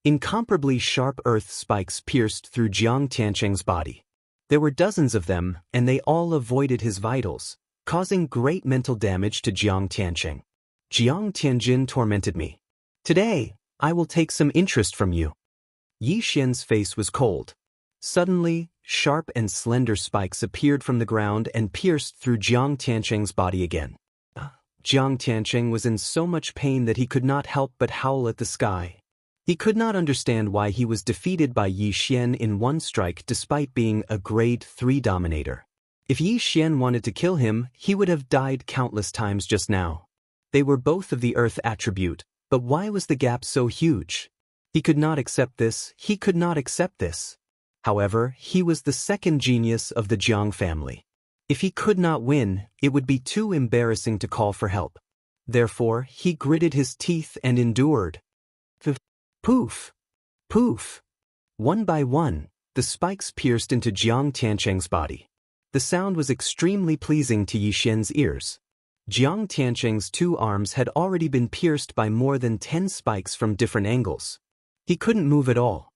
Incomparably sharp earth spikes pierced through Jiang Tianqing's body. There were dozens of them, and they all avoided his vitals, causing great mental damage to Jiang Tianqing. Jiang Tianjin tormented me. Today, I will take some interest from you. Yi Xian's face was cold. Suddenly, sharp and slender spikes appeared from the ground and pierced through Jiang Tianqing's body again. Jiang Tianqing was in so much pain that he could not help but howl at the sky. He could not understand why he was defeated by Yi Xian in one strike despite being a grade 3 dominator. If Yi Xian wanted to kill him, he would have died countless times just now. They were both of the earth attribute, but why was the gap so huge? He could not accept this, he could not accept this. However, he was the second genius of the Jiang family. If he could not win, it would be too embarrassing to call for help. Therefore, he gritted his teeth and endured. Poof! Poof! One by one, the spikes pierced into Jiang Tianqing's body. The sound was extremely pleasing to Yi Xian's ears. Jiang Tianqing's 2 arms had already been pierced by more than 10 spikes from different angles. He couldn't move at all.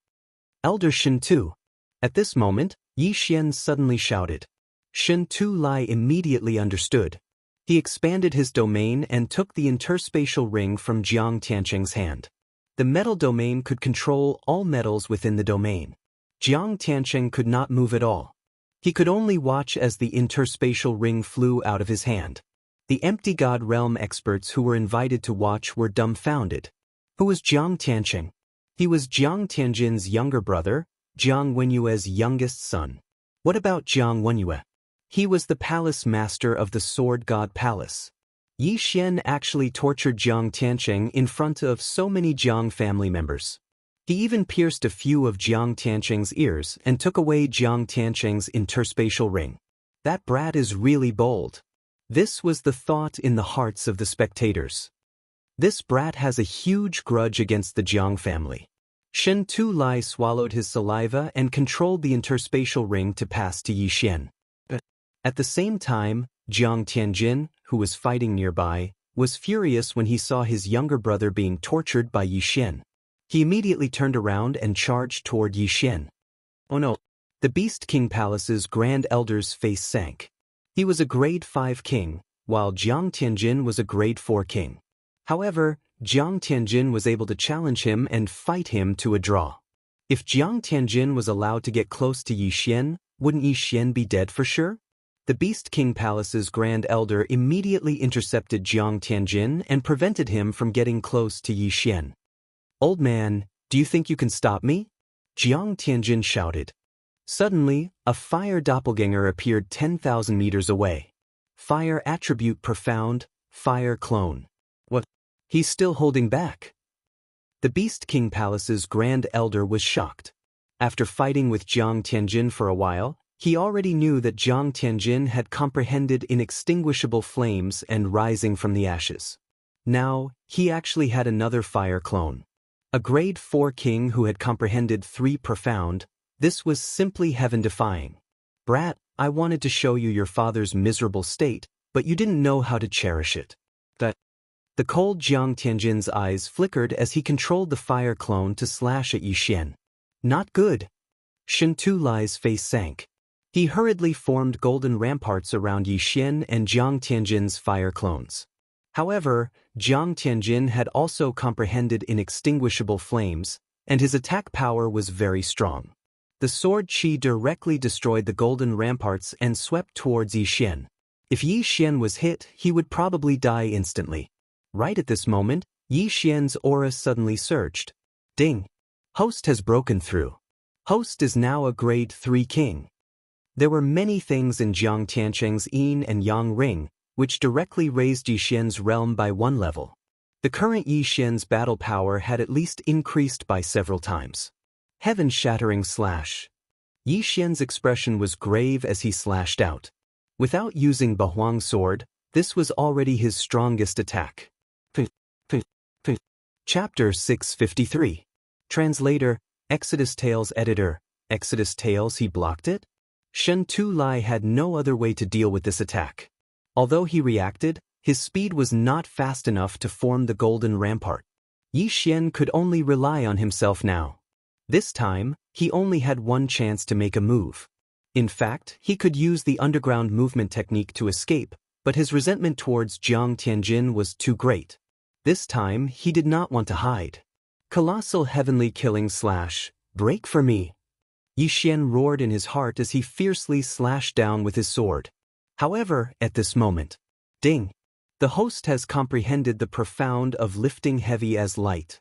Elder Shen Tu. At this moment, Yi Xian suddenly shouted. Shen Tu Lai immediately understood. He expanded his domain and took the interspatial ring from Jiang Tianqing's hand. The metal domain could control all metals within the domain. Jiang Tianqing could not move at all. He could only watch as the interspatial ring flew out of his hand. The empty god realm experts who were invited to watch were dumbfounded. Who was Jiang Tianqing? He was Jiang Tianjin's younger brother, Jiang Wenyue's youngest son. What about Jiang Wenyue? He was the palace master of the Sword God Palace. Yi Xian actually tortured Jiang Tianqing in front of so many Jiang family members. He even pierced a few of Jiang Tianqing's ears and took away Jiang Tianqing's interspatial ring. That brat is really bold. This was the thought in the hearts of the spectators. This brat has a huge grudge against the Jiang family. Shen Tu-Lai swallowed his saliva and controlled the interspatial ring to pass to Yi Xian. At the same time, Jiang Tianjin, who was fighting nearby, was furious when he saw his younger brother being tortured by Yi Xian. He immediately turned around and charged toward Yi Xian. Oh no! The Beast King Palace's Grand Elder's face sank. He was a grade 5 king, while Jiang Tianjin was a grade 4 king. However, Jiang Tianjin was able to challenge him and fight him to a draw. If Jiang Tianjin was allowed to get close to Yi Xian, wouldn't Yi Xian be dead for sure? The Beast King Palace's Grand Elder immediately intercepted Jiang Tianjin and prevented him from getting close to Yi Xian. "Old man, do you think you can stop me?" Jiang Tianjin shouted. Suddenly, a fire doppelganger appeared 10,000 meters away. Fire attribute profound, fire clone. What? He's still holding back. The Beast King Palace's Grand Elder was shocked. After fighting with Jiang Tianjin for a while, he already knew that Jiang Tianjin had comprehended inextinguishable flames and rising from the ashes. Now, he actually had another fire clone. A grade 4 king who had comprehended 3 profound. This was simply heaven-defying. "Brat, I wanted to show you your father's miserable state, but you didn't know how to cherish it." The cold Jiang Tianjin's eyes flickered as he controlled the fire clone to slash at Yi Xian. "Not good." Shen Tu-Lai's face sank. He hurriedly formed golden ramparts around Yi Xian and Jiang Tianjin's fire clones. However, Jiang Tianjin had also comprehended inextinguishable flames, and his attack power was very strong. The sword qi directly destroyed the golden ramparts and swept towards Yi Xian. If Yi Xian was hit, he would probably die instantly. Right at this moment, Yi Xian's aura suddenly surged. Ding! Host has broken through. Host is now a grade 3 king. There were many things in Jiang Tianqing's yin and yang ring, which directly raised Yi Xian's realm by 1 level. The current Yi Xian's battle power had at least increased by several times. Heaven-shattering slash. Yi Xian's expression was grave as he slashed out. Without using Bahuang's sword, this was already his strongest attack. Chapter 653. Translator, Exodus Tales Editor, Exodus Tales. He blocked it? Shen Tu-Lai had no other way to deal with this attack. Although he reacted, his speed was not fast enough to form the golden rampart. Yi Xian could only rely on himself now. This time, he only had one chance to make a move. In fact, he could use the underground movement technique to escape, but his resentment towards Jiang Tianjin was too great. This time, he did not want to hide. Colossal heavenly killing slash, break for me. Yi Xian roared in his heart as he fiercely slashed down with his sword. However, at this moment, ding! The host has comprehended the profound of lifting heavy as light.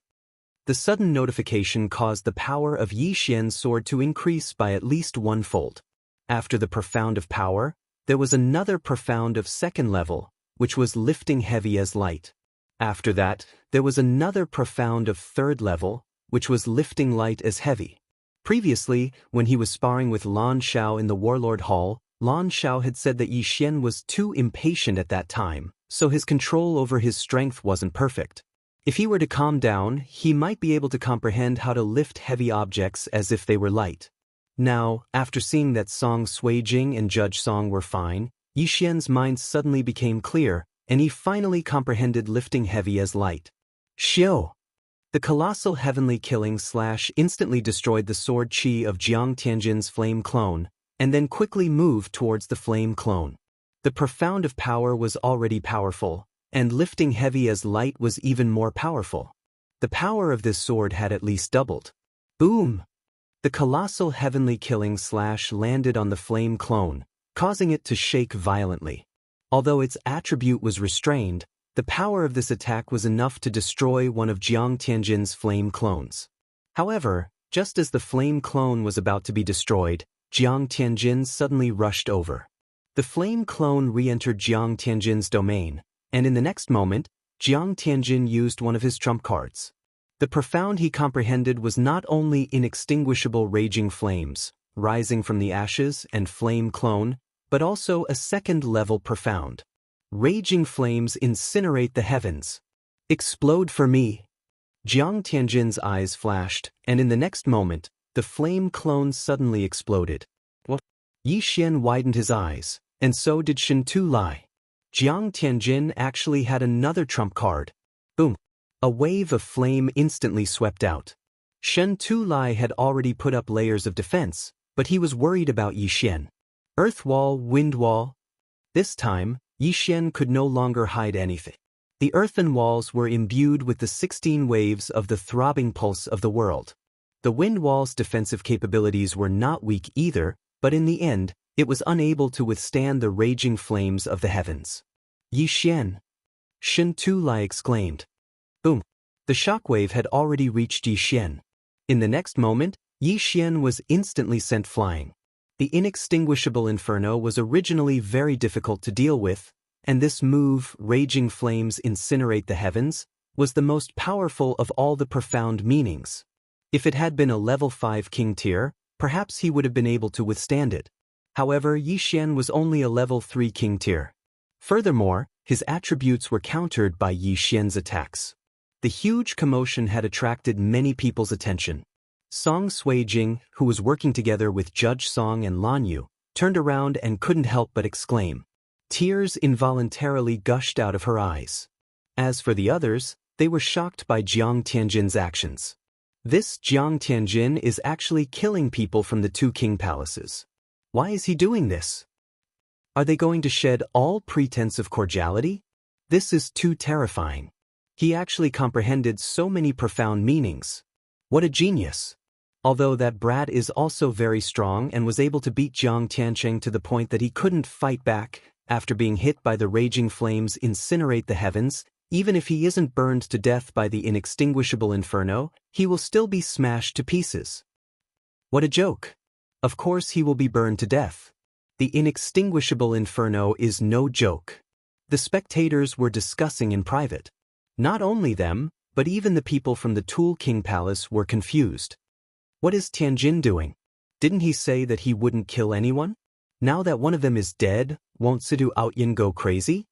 The sudden notification caused the power of Yi Xian's sword to increase by at least 1-fold. After the profound of power, there was another profound of 2nd level, which was lifting heavy as light. After that, there was another profound of 3rd level, which was lifting light as heavy. Previously, when he was sparring with Lan Shao in the Warlord Hall, Lan Shao had said that Yi Xian was too impatient at that time, so his control over his strength wasn't perfect. If he were to calm down, he might be able to comprehend how to lift heavy objects as if they were light. Now, after seeing that Song Suijing and Judge Song were fine, Yi Xian's mind suddenly became clear, and he finally comprehended lifting heavy as light. Xiu! The colossal heavenly killing slash instantly destroyed the sword qi of Jiang Tianjin's flame clone, and then quickly moved towards the flame clone. The profound of power was already powerful, and lifting heavy as light was even more powerful. The power of this sword had at least doubled. Boom! The colossal heavenly killing slash landed on the flame clone, causing it to shake violently. Although its attribute was restrained, the power of this attack was enough to destroy one of Jiang Tianjin's flame clones. However, Just as the flame clone was about to be destroyed, Jiang Tianjin suddenly rushed over. The flame clone re-entered Jiang Tianjin's domain, and in the next moment, Jiang Tianjin used one of his trump cards. The profound he comprehended was not only inextinguishable raging flames, rising from the ashes and flame clone, but also a second-level profound. Raging flames incinerate the heavens. Explode for me. Jiang Tianjin's eyes flashed, and in the next moment, the flame clone suddenly exploded. What? Yi Xian widened his eyes, and so did Shen Tu Lai. Jiang Tianjin actually had another trump card. Boom. A wave of flame instantly swept out. Shen Tu Lai had already put up layers of defense, but he was worried about Yi Xian. Earth wall, wind wall. This time, Yi Xian could no longer hide anything. The earthen walls were imbued with the 16 waves of the throbbing pulse of the world. The wind wall's defensive capabilities were not weak either, but in the end, it was unable to withstand the raging flames of the heavens. Yi Xian! Shen Tu Lai exclaimed. Boom! The shockwave had already reached Yi Xian. In the next moment, Yi Xian was instantly sent flying. The inextinguishable inferno was originally very difficult to deal with, and this move, raging flames incinerate the heavens, was the most powerful of all the profound meanings. If it had been a level 5 king tier, perhaps he would have been able to withstand it. However, Yi Xian was only a level 3 king tier. Furthermore, his attributes were countered by Yi Xian's attacks. The huge commotion had attracted many people's attention. Song Suijing, who was working together with Judge Song and Lan Yu, turned around and couldn't help but exclaim. Tears involuntarily gushed out of her eyes. As for the others, they were shocked by Jiang Tianjin's actions. This Jiang Tianjin is actually killing people from the 2 king palaces. Why is he doing this? Are they going to shed all pretense of cordiality? This is too terrifying. He actually comprehended so many profound meanings. What a genius! Although that brat is also very strong and was able to beat Jiang Tiancheng to the point that he couldn't fight back, after being hit by the raging flames incinerate the heavens, even if he isn't burned to death by the inextinguishable inferno, he will still be smashed to pieces. What a joke! Of course he will be burned to death. The inextinguishable inferno is no joke. The spectators were discussing in private. Not only them, but even the people from the Tool King Palace were confused. What is Tianjin doing? Didn't he say that he wouldn't kill anyone? Now that one of them is dead, won't Sidu Outyin go crazy?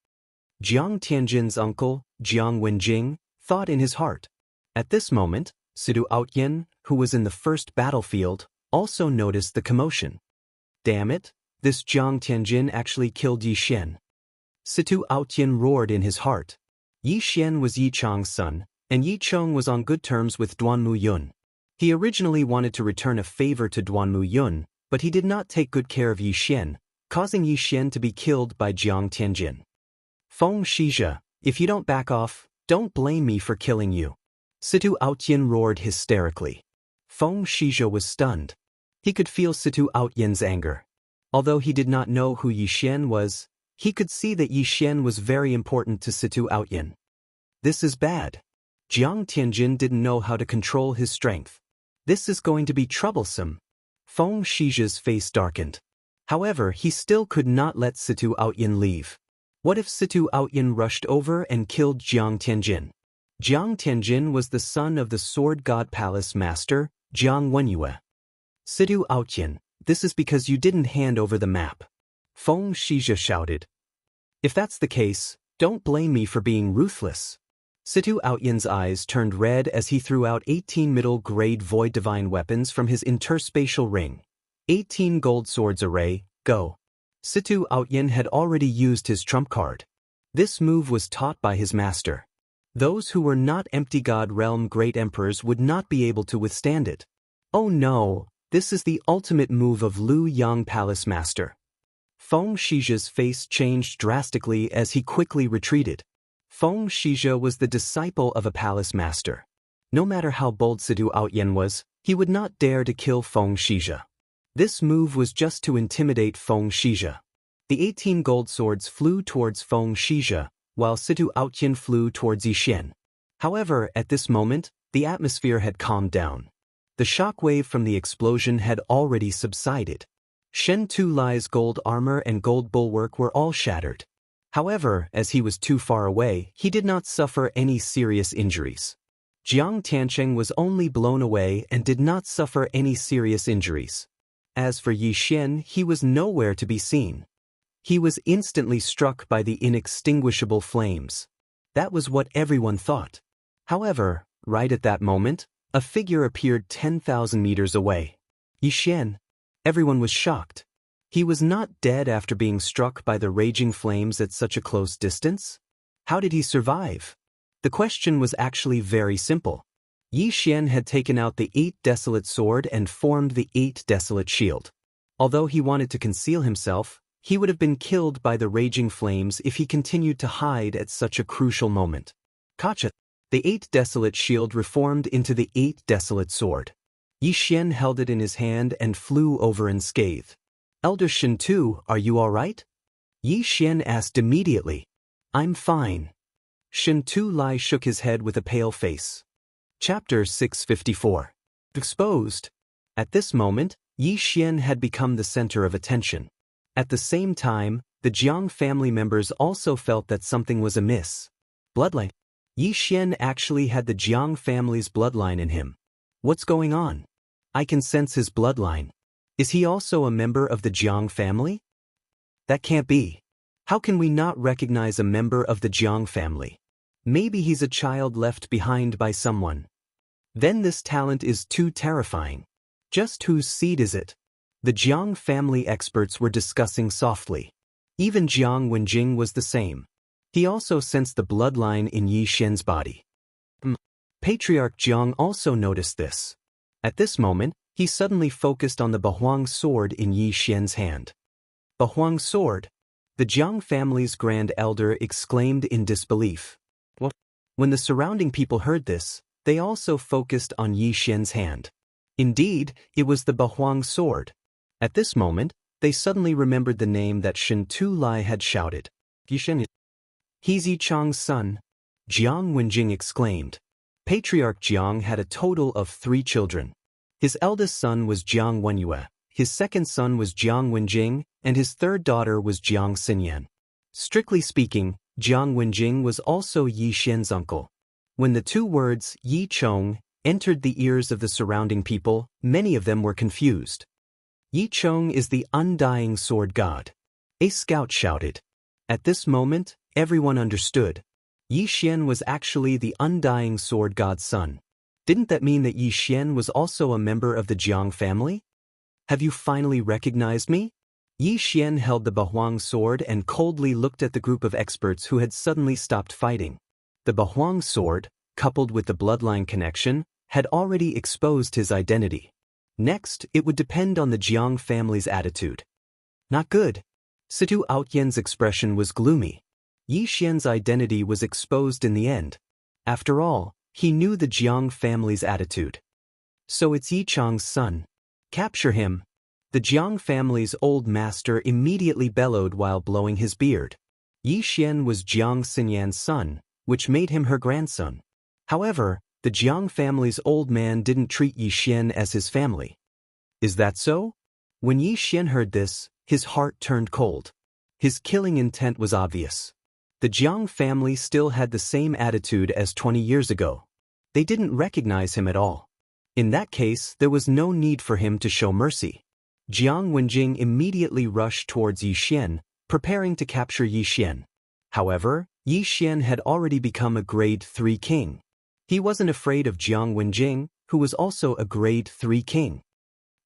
Jiang Tianjin's uncle, Jiang Wenjing, thought in his heart. At this moment, Sidu Outyin, who was in the first battlefield, also noticed the commotion. Damn it, this Jiang Tianjin actually killed Yi Xian. Sidu Outyin roared in his heart. Yi Xian was Yi Chang's son, and Yi Cheng was on good terms with Duanmu Yun. He originally wanted to return a favor to Duanmu Yun, but he did not take good care of Yi Xian, causing Yi Xian to be killed by Jiang Tianjin. Feng Shizhe, if you don't back off, don't blame me for killing you. Situ Outyin roared hysterically. Feng Shizhe was stunned. He could feel Situ Outyin's anger. Although he did not know who Yi Xian was, he could see that Yi Xian was very important to Situ Outyin. This is bad. Jiang Tianjin didn't know how to control his strength. This is going to be troublesome. Feng Shizhe's face darkened. However, he still could not let Situ Outyin leave. What if Situ Outyin rushed over and killed Jiang Tianjin? Jiang Tianjin was the son of the Sword God Palace Master, Jiang Wenyue. Situ Outyin, this is because you didn't hand over the map. Feng Shizhe shouted. If that's the case, don't blame me for being ruthless. Situ Outyin's eyes turned red as he threw out 18 middle-grade Void Divine weapons from his interspatial ring. 18 gold swords array, go. Situ Outyin had already used his trump card. This move was taught by his master. Those who were not Empty God Realm Great Emperors would not be able to withstand it. Oh no, this is the ultimate move of Lu Yang Palace Master. Feng Shizhe's face changed drastically as he quickly retreated. Feng Shizhe was the disciple of a palace master. No matter how bold Situ Outyin was, he would not dare to kill Feng Shizhe. This move was just to intimidate Feng Shizhe. The 18 gold swords flew towards Feng Shizhe, while Situ Outyin flew towards Yi Xian. However, at this moment, the atmosphere had calmed down. The shockwave from the explosion had already subsided. Shen Tulai's gold armor and gold bulwark were all shattered. However, as he was too far away, he did not suffer any serious injuries. Jiang Tiancheng was only blown away and did not suffer any serious injuries. As for Yi Xian, he was nowhere to be seen. He was instantly struck by the inextinguishable flames. That was what everyone thought. However, right at that moment, a figure appeared 10,000 meters away. Yi Xian. Everyone was shocked. He was not dead after being struck by the raging flames at such a close distance? How did he survive? The question was actually very simple. Yi Xian had taken out the 8 desolate sword and formed the 8 desolate shield. Although he wanted to conceal himself, he would have been killed by the raging flames if he continued to hide at such a crucial moment. Gotcha. The 8 desolate shield reformed into the 8 desolate sword. Yi Xian held it in his hand and flew over unscathed. Elder Shen Tu, are you all right? Yi Xian asked immediately. I'm fine. Shen Tu shook his head with a pale face. Chapter 654. Exposed. At this moment, Yi Xian had become the center of attention. At the same time, the Jiang family members also felt that something was amiss. Bloodline. Yi Xian actually had the Jiang family's bloodline in him. What's going on? I can sense his bloodline. Is he also a member of the Jiang family? That can't be. How can we not recognize a member of the Jiang family? Maybe he's a child left behind by someone. Then this talent is too terrifying. Just whose seed is it? The Jiang family experts were discussing softly. Even Jiang Wenjing was the same. He also sensed the bloodline in Yi Xian's body. Patriarch Jiang also noticed this. At this moment, he suddenly focused on the Bahuang sword in Yi Xian's hand. Bahuang sword? The Jiang family's grand elder exclaimed in disbelief. What? When the surrounding people heard this, they also focused on Yi Xian's hand. Indeed, it was the Bahuang sword. At this moment, they suddenly remembered the name that Shen Tulai had shouted. Yi Xian. He's Yi Chang's son. Jiang Wenjing exclaimed. Patriarch Jiang had a total of 3 children. His eldest son was Jiang Wenyue, his second son was Jiang Wenjing, and his third daughter was Jiang Xinyan. Strictly speaking, Jiang Wenjing was also Yi Xian's uncle. When the 2 words Yi Chong entered the ears of the surrounding people, many of them were confused. Yi Chong is the undying sword god. A scout shouted. At this moment, everyone understood. Yi Xian was actually the undying sword god's son. Didn't that mean that Yi Xian was also a member of the Jiang family? Have you finally recognized me? Yi Xian held the Bahuang sword and coldly looked at the group of experts who had suddenly stopped fighting. The Bahuang sword, coupled with the bloodline connection, had already exposed his identity. Next, it would depend on the Jiang family's attitude. Not good. Situ Outyen's expression was gloomy. Yi Xian's identity was exposed in the end. After all, he knew the Jiang family's attitude. So it's Yi Chang's son. Capture him. The Jiang family's old master immediately bellowed while blowing his beard. Yi Xian was Jiang Xinyan's son, which made him her grandson. However, the Jiang family's old man didn't treat Yi Xian as his family. Is that so? When Yi Xian heard this, his heart turned cold. His killing intent was obvious. The Jiang family still had the same attitude as 20 years ago. They didn't recognize him at all. In that case, there was no need for him to show mercy. Jiang Wenjing immediately rushed towards Yi Xian, preparing to capture Yi Xian. However, Yi Xian had already become a grade 3 king. He wasn't afraid of Jiang Wenjing, who was also a grade 3 king.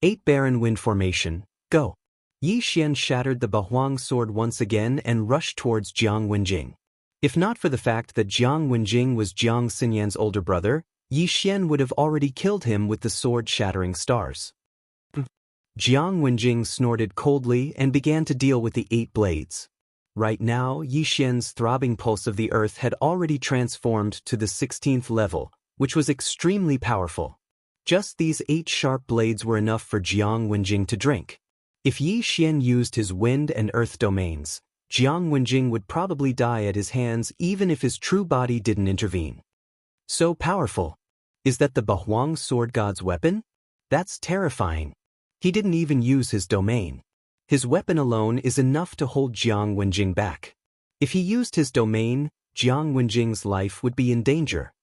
8 Baron Wind Formation, go. Yi Xian shattered the Bahuang sword once again and rushed towards Jiang Wenjing. If not for the fact that Jiang Wenjing was Jiang Xinyan's older brother, Yi Xian would have already killed him with the sword shattering stars. Jiang Wenjing snorted coldly and began to deal with the 8 blades. Right now, Yi Xian's throbbing pulse of the earth had already transformed to the 16th level, which was extremely powerful. Just these 8 sharp blades were enough for Jiang Wenjing to drink. If Yi Xian used his wind and earth domains, Jiang Wenjing would probably die at his hands even if his true body didn't intervene. So powerful. Is that the Bahuang sword god's weapon? That's terrifying. He didn't even use his domain. His weapon alone is enough to hold Jiang Wenjing back. If he used his domain, Jiang Wenjing's life would be in danger.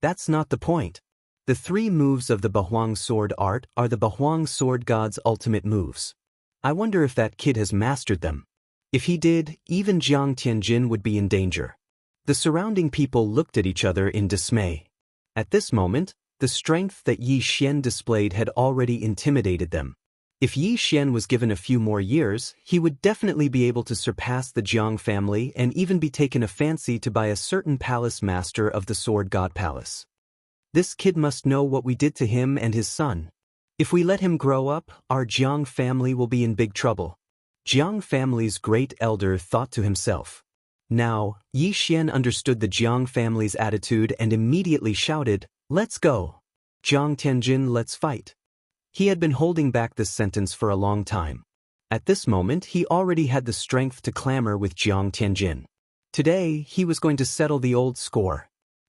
That's not the point. The 3 moves of the Bahuang sword art are the Bahuang sword god's ultimate moves. I wonder if that kid has mastered them. If he did, even Jiang Tianjin would be in danger. The surrounding people looked at each other in dismay. At this moment, the strength that Yi Xian displayed had already intimidated them. If Yi Xian was given a few more years, he would definitely be able to surpass the Jiang family and even be taken a fancy to by a certain palace master of the Sword God Palace. This kid must know what we did to him and his son. If we let him grow up, our Jiang family will be in big trouble. Jiang family's great elder thought to himself. Now, Yi Xian understood the Jiang family's attitude and immediately shouted, "Let's go! Jiang Tianjin, let's fight!" He had been holding back this sentence for a long time. At this moment, he already had the strength to clamor with Jiang Tianjin. Today, he was going to settle the old score.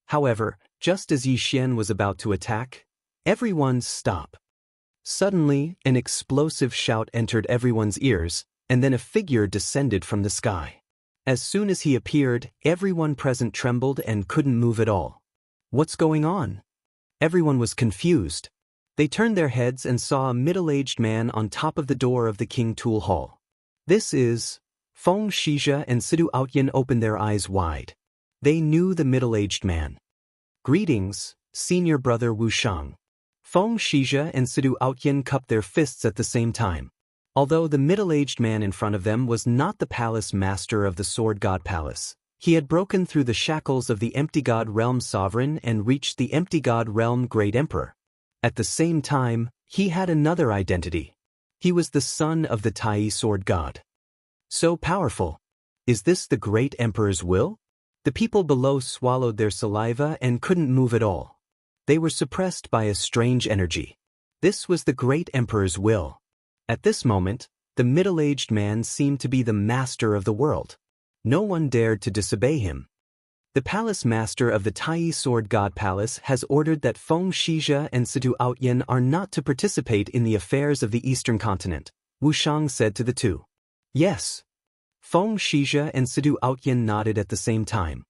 However, just as Yi Xian was about to attack, everyone stop. Suddenly, an explosive shout entered everyone's ears, and then a figure descended from the sky. As soon as he appeared, everyone present trembled and couldn't move at all. What's going on? Everyone was confused. They turned their heads and saw a middle-aged man on top of the door of the King Tool Hall. This is... Feng Shizhe and Sidu Outyin opened their eyes wide. They knew the middle-aged man. "Greetings, senior brother Wu Shang." Feng Shizhe and Sidu Outyin cupped their fists at the same time. Although the middle-aged man in front of them was not the palace master of the Sword God Palace, he had broken through the shackles of the Empty God Realm Sovereign and reached the Empty God Realm Great Emperor. At the same time, he had another identity. He was the son of the Tai Sword God. So powerful. Is this the Great Emperor's will? The people below swallowed their saliva and couldn't move at all. They were suppressed by a strange energy. This was the Great Emperor's will. At this moment, the middle-aged man seemed to be the master of the world. No one dared to disobey him. The palace master of the Tai Sword God Palace has ordered that Feng Shizhe and Sidu Outyin are not to participate in the affairs of the Eastern Continent, Wu Shang said to the 2. Yes. Feng Shizhe and Sidu Outyin nodded at the same time.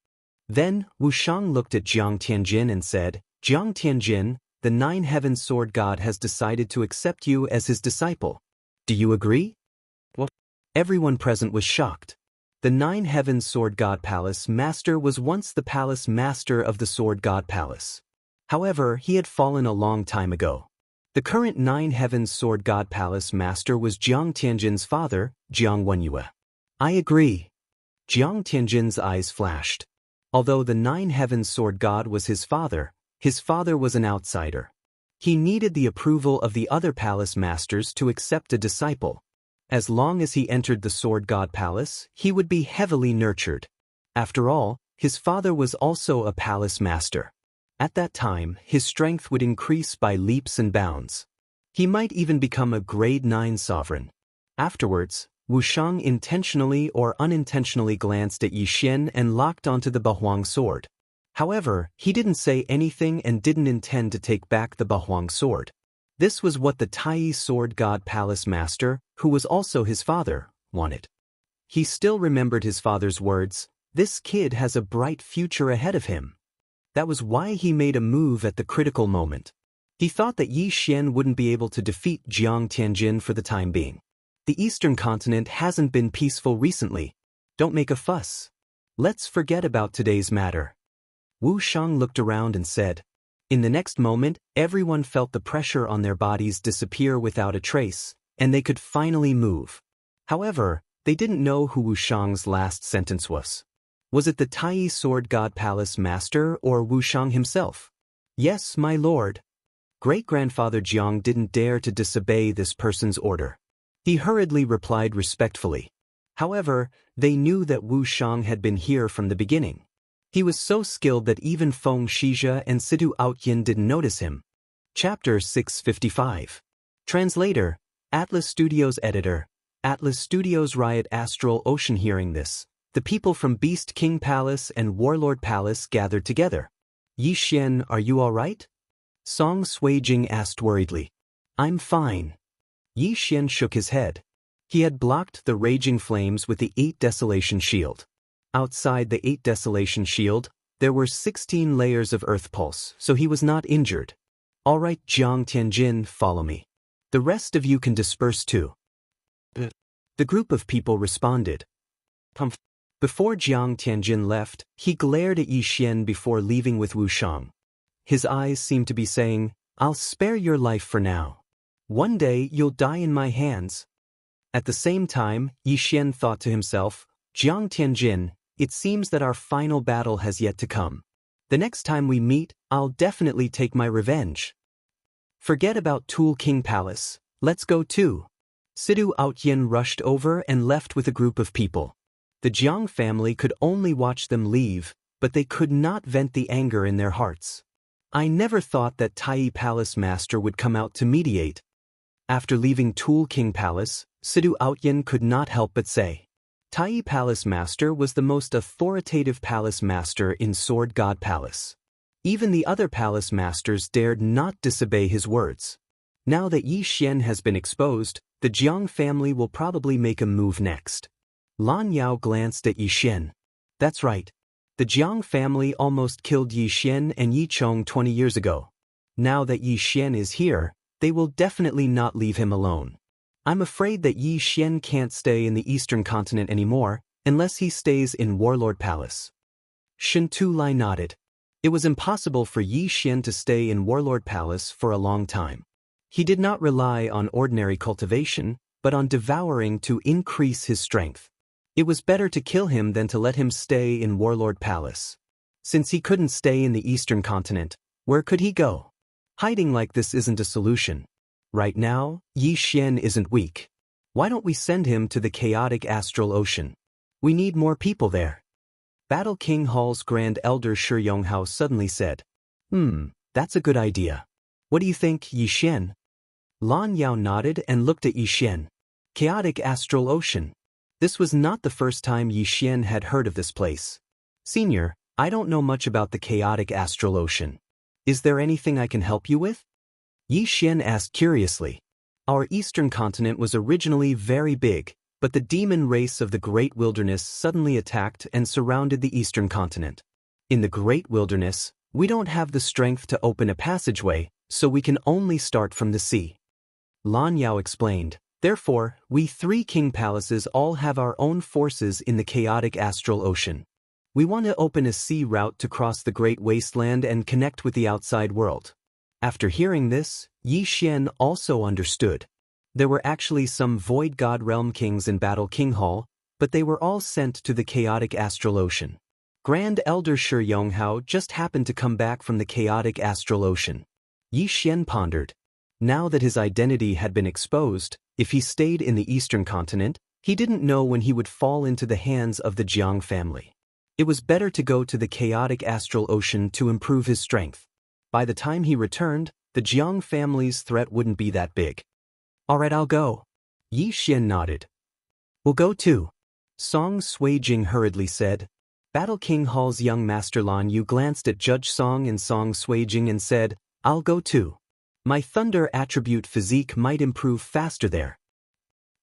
Then, Wu Shang looked at Jiang Tianjin and said, "Jiang Tianjin, the 9 Heaven Sword God has decided to accept you as his disciple. Do you agree?" What? Everyone present was shocked. The 9 Heaven Sword God Palace master was once the palace master of the Sword God Palace. However, he had fallen a long time ago. The current 9 Heaven Sword God Palace master was Jiang Tianjin's father, Jiang Wenyue. I agree. Jiang Tianjin's eyes flashed. Although the 9 Heaven Sword God was his father was an outsider. He needed the approval of the other palace masters to accept a disciple. As long as he entered the Sword God Palace, he would be heavily nurtured. After all, his father was also a palace master. At that time, his strength would increase by leaps and bounds. He might even become a grade 9 sovereign. Afterwards, Wu Shang intentionally or unintentionally glanced at Yi Xian and locked onto the Bahuang sword. However, he didn't say anything and didn't intend to take back the Bahuang sword. This was what the Tai Sword God Palace Master, who was also his father, wanted. He still remembered his father's words, "This kid has a bright future ahead of him." That was why he made a move at the critical moment. He thought that Yi Xian wouldn't be able to defeat Jiang Tianjin for the time being. The Eastern Continent hasn't been peaceful recently. Don't make a fuss. Let's forget about today's matter. Wu Shang looked around and said. In the next moment, everyone felt the pressure on their bodies disappear without a trace, and they could finally move. However, they didn't know who Wu Shang's last sentence was. Was it the Tai Sword God Palace Master or Wu Shang himself? Yes, my lord. Great-grandfather Jiang didn't dare to disobey this person's order. He hurriedly replied respectfully. However, they knew that Wu Shang had been here from the beginning. He was so skilled that even Feng Shizhe and Sidu Outyin didn't notice him. Chapter 655. Translator, Atlas Studios Editor, Atlas Studios Riot Astral Ocean. Hearing this, the people from Beast King Palace and Warlord Palace gathered together. Yi Xian, are you all right? Song Suijing asked worriedly. I'm fine. Yi Xian shook his head. He had blocked the raging flames with the 8 Desolation Shield. Outside the 8 Desolation Shield, there were 16 layers of Earth Pulse, so he was not injured. All right, Jiang Tianjin, follow me. The rest of you can disperse too. The group of people responded. Before Jiang Tianjin left, he glared at Yi Xian before leaving with Wu Shang. His eyes seemed to be saying, I'll spare your life for now. One day you'll die in my hands. At the same time, Yi Xian thought to himself, Jiang Tianjin, it seems that our final battle has yet to come. The next time we meet, I'll definitely take my revenge. Forget about Tool King Palace, let's go too. Sidu Outyin rushed over and left with a group of people. The Jiang family could only watch them leave, but they could not vent the anger in their hearts. I never thought that Tai Palace Master would come out to mediate. After leaving Tool King Palace, Sidu Outyin could not help but say, Tai Palace Master was the most authoritative palace master in Sword God Palace. Even the other palace masters dared not disobey his words. Now that Yi Xian has been exposed, the Jiang family will probably make a move next. Lan Yao glanced at Yi Xian. That's right. The Jiang family almost killed Yi Xian and Yi Chong 20 years ago. Now that Yi Xian is here, they will definitely not leave him alone. I'm afraid that Yi Xian can't stay in the Eastern Continent anymore, unless he stays in Warlord Palace. Shen Tulai nodded. It was impossible for Yi Xian to stay in Warlord Palace for a long time. He did not rely on ordinary cultivation, but on devouring to increase his strength. It was better to kill him than to let him stay in Warlord Palace. Since he couldn't stay in the Eastern Continent, where could he go? Hiding like this isn't a solution. Right now, Yi Xian isn't weak. Why don't we send him to the chaotic astral ocean? We need more people there. Battle King Hall's Grand Elder Shi Yonghao suddenly said, that's a good idea. What do you think, Yi Xian? Lan Yao nodded and looked at Yi Xian. Chaotic astral ocean. This was not the first time Yi Xian had heard of this place. Senior, I don't know much about the chaotic astral ocean. Is there anything I can help you with? Yi Xian asked curiously. Our eastern continent was originally very big, but the demon race of the Great Wilderness suddenly attacked and surrounded the eastern continent. In the Great Wilderness, we don't have the strength to open a passageway, so we can only start from the sea. Lan Yao explained. Therefore, we 3 king palaces all have our own forces in the chaotic astral ocean. We want to open a sea route to cross the Great Wasteland and connect with the outside world. After hearing this, Yi Xian also understood. There were actually some Void God Realm kings in Battle King Hall, but they were all sent to the chaotic astral ocean. Grand Elder Shi Yonghao just happened to come back from the chaotic astral ocean. Yi Xian pondered. Now that his identity had been exposed, if he stayed in the eastern continent, he didn't know when he would fall into the hands of the Jiang family. It was better to go to the chaotic astral ocean to improve his strength. By the time he returned, the Jiang family's threat wouldn't be that big. All right, I'll go. Yi Xian nodded. We'll go too. Song Suijing hurriedly said. Battle King Hall's young master Lan Yu glanced at Judge Song and Song Suijing and said, I'll go too. My thunder attribute physique might improve faster there.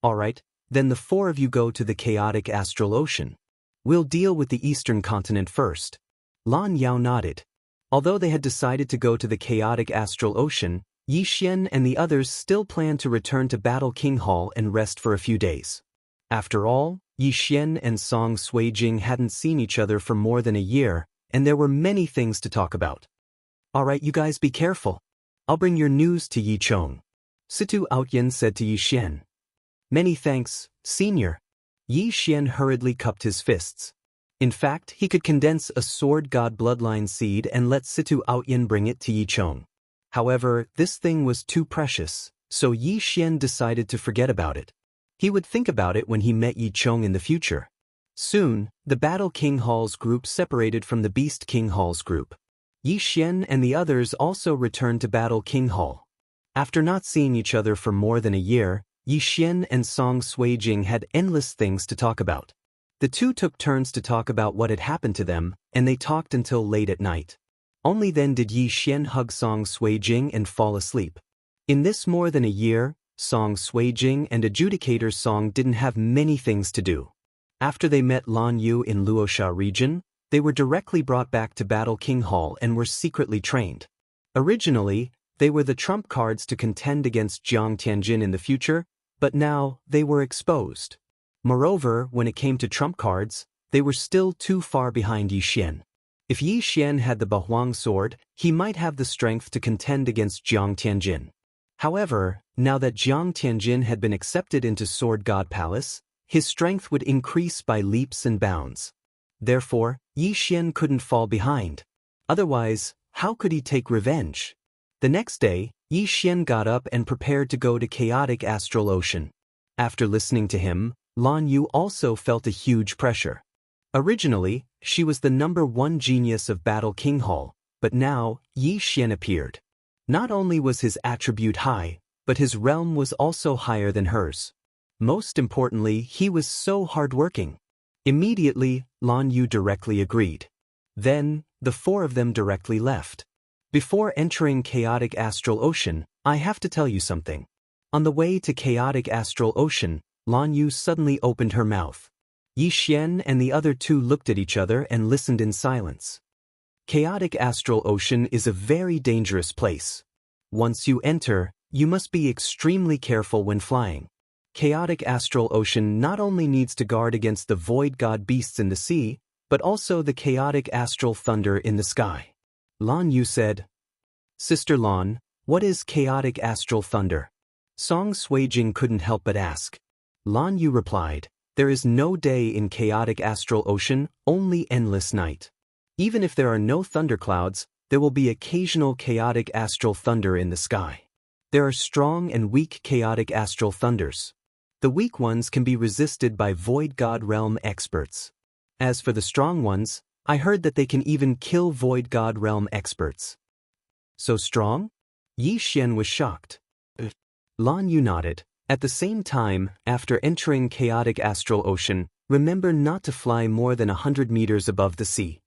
All right, then the 4 of you go to the chaotic astral ocean. We'll deal with the eastern continent first. Lan Yao nodded. Although they had decided to go to the chaotic astral ocean, Yi Xian and the others still planned to return to Battle King Hall and rest for a few days. After all, Yi Xian and Song Suijing hadn't seen each other for more than a year, and there were many things to talk about. All right, you guys be careful. I'll bring your news to Yi Chong. Situ Outyin said to Yi Xian. Many thanks, Senior. Yi Xian hurriedly cupped his fists. In fact, he could condense a Sword God bloodline seed and let Situ Outyin bring it to Yi Chong. However, this thing was too precious, so Yi Xian decided to forget about it. He would think about it when he met Yi Chong in the future. Soon, the Battle King Hall's group separated from the Beast King Hall's group. Yi Xian and the others also returned to Battle King Hall. After not seeing each other for more than a year, Yi Xian and Song Suijing had endless things to talk about. The two took turns to talk about what had happened to them, and they talked until late at night. Only then did Yi Xian hug Song Suijing and fall asleep. In this more than a year, Song Suijing and Adjudicator Song didn't have many things to do. After they met Lan Yu in Luosha region, they were directly brought back to Battle King Hall and were secretly trained. Originally, they were the trump cards to contend against Jiang Tianjin in the future, but now they were exposed. Moreover, when it came to trump cards, they were still too far behind Yi Xian. If Yi Xian had the Bahuang sword, he might have the strength to contend against Jiang Tianjin. However, now that Jiang Tianjin had been accepted into Sword God Palace, his strength would increase by leaps and bounds. Therefore, Yi Xian couldn't fall behind. Otherwise, how could he take revenge? The next day, Yi Xian got up and prepared to go to Chaotic Astral Ocean. After listening to him, Lan Yu also felt a huge pressure. Originally, she was the #1 genius of Battle King Hall, but now, Yi Xian appeared. Not only was his attribute high, but his realm was also higher than hers. Most importantly, he was so hardworking. Immediately, Lan Yu directly agreed. Then, the four of them directly left. Before entering Chaotic Astral Ocean, I have to tell you something. On the way to Chaotic Astral Ocean, Lan Yu suddenly opened her mouth. Yi Xian and the other two looked at each other and listened in silence. Chaotic Astral Ocean is a very dangerous place. Once you enter, you must be extremely careful when flying. Chaotic Astral Ocean not only needs to guard against the void god beasts in the sea, but also the chaotic astral thunder in the sky. Lan Yu said, "Sister Lan, what is chaotic astral thunder?" Song Suijing couldn't help but ask. Lan Yu replied, "There is no day in chaotic astral ocean, only endless night. Even if there are no thunderclouds, there will be occasional chaotic astral thunder in the sky. There are strong and weak chaotic astral thunders. The weak ones can be resisted by Void God Realm experts. As for the strong ones, I heard that they can even kill Void God Realm experts." "So strong?" Yi Xian was shocked. Lan Yu nodded. At the same time, after entering Chaotic Astral Ocean, remember not to fly more than 100 meters above the sea.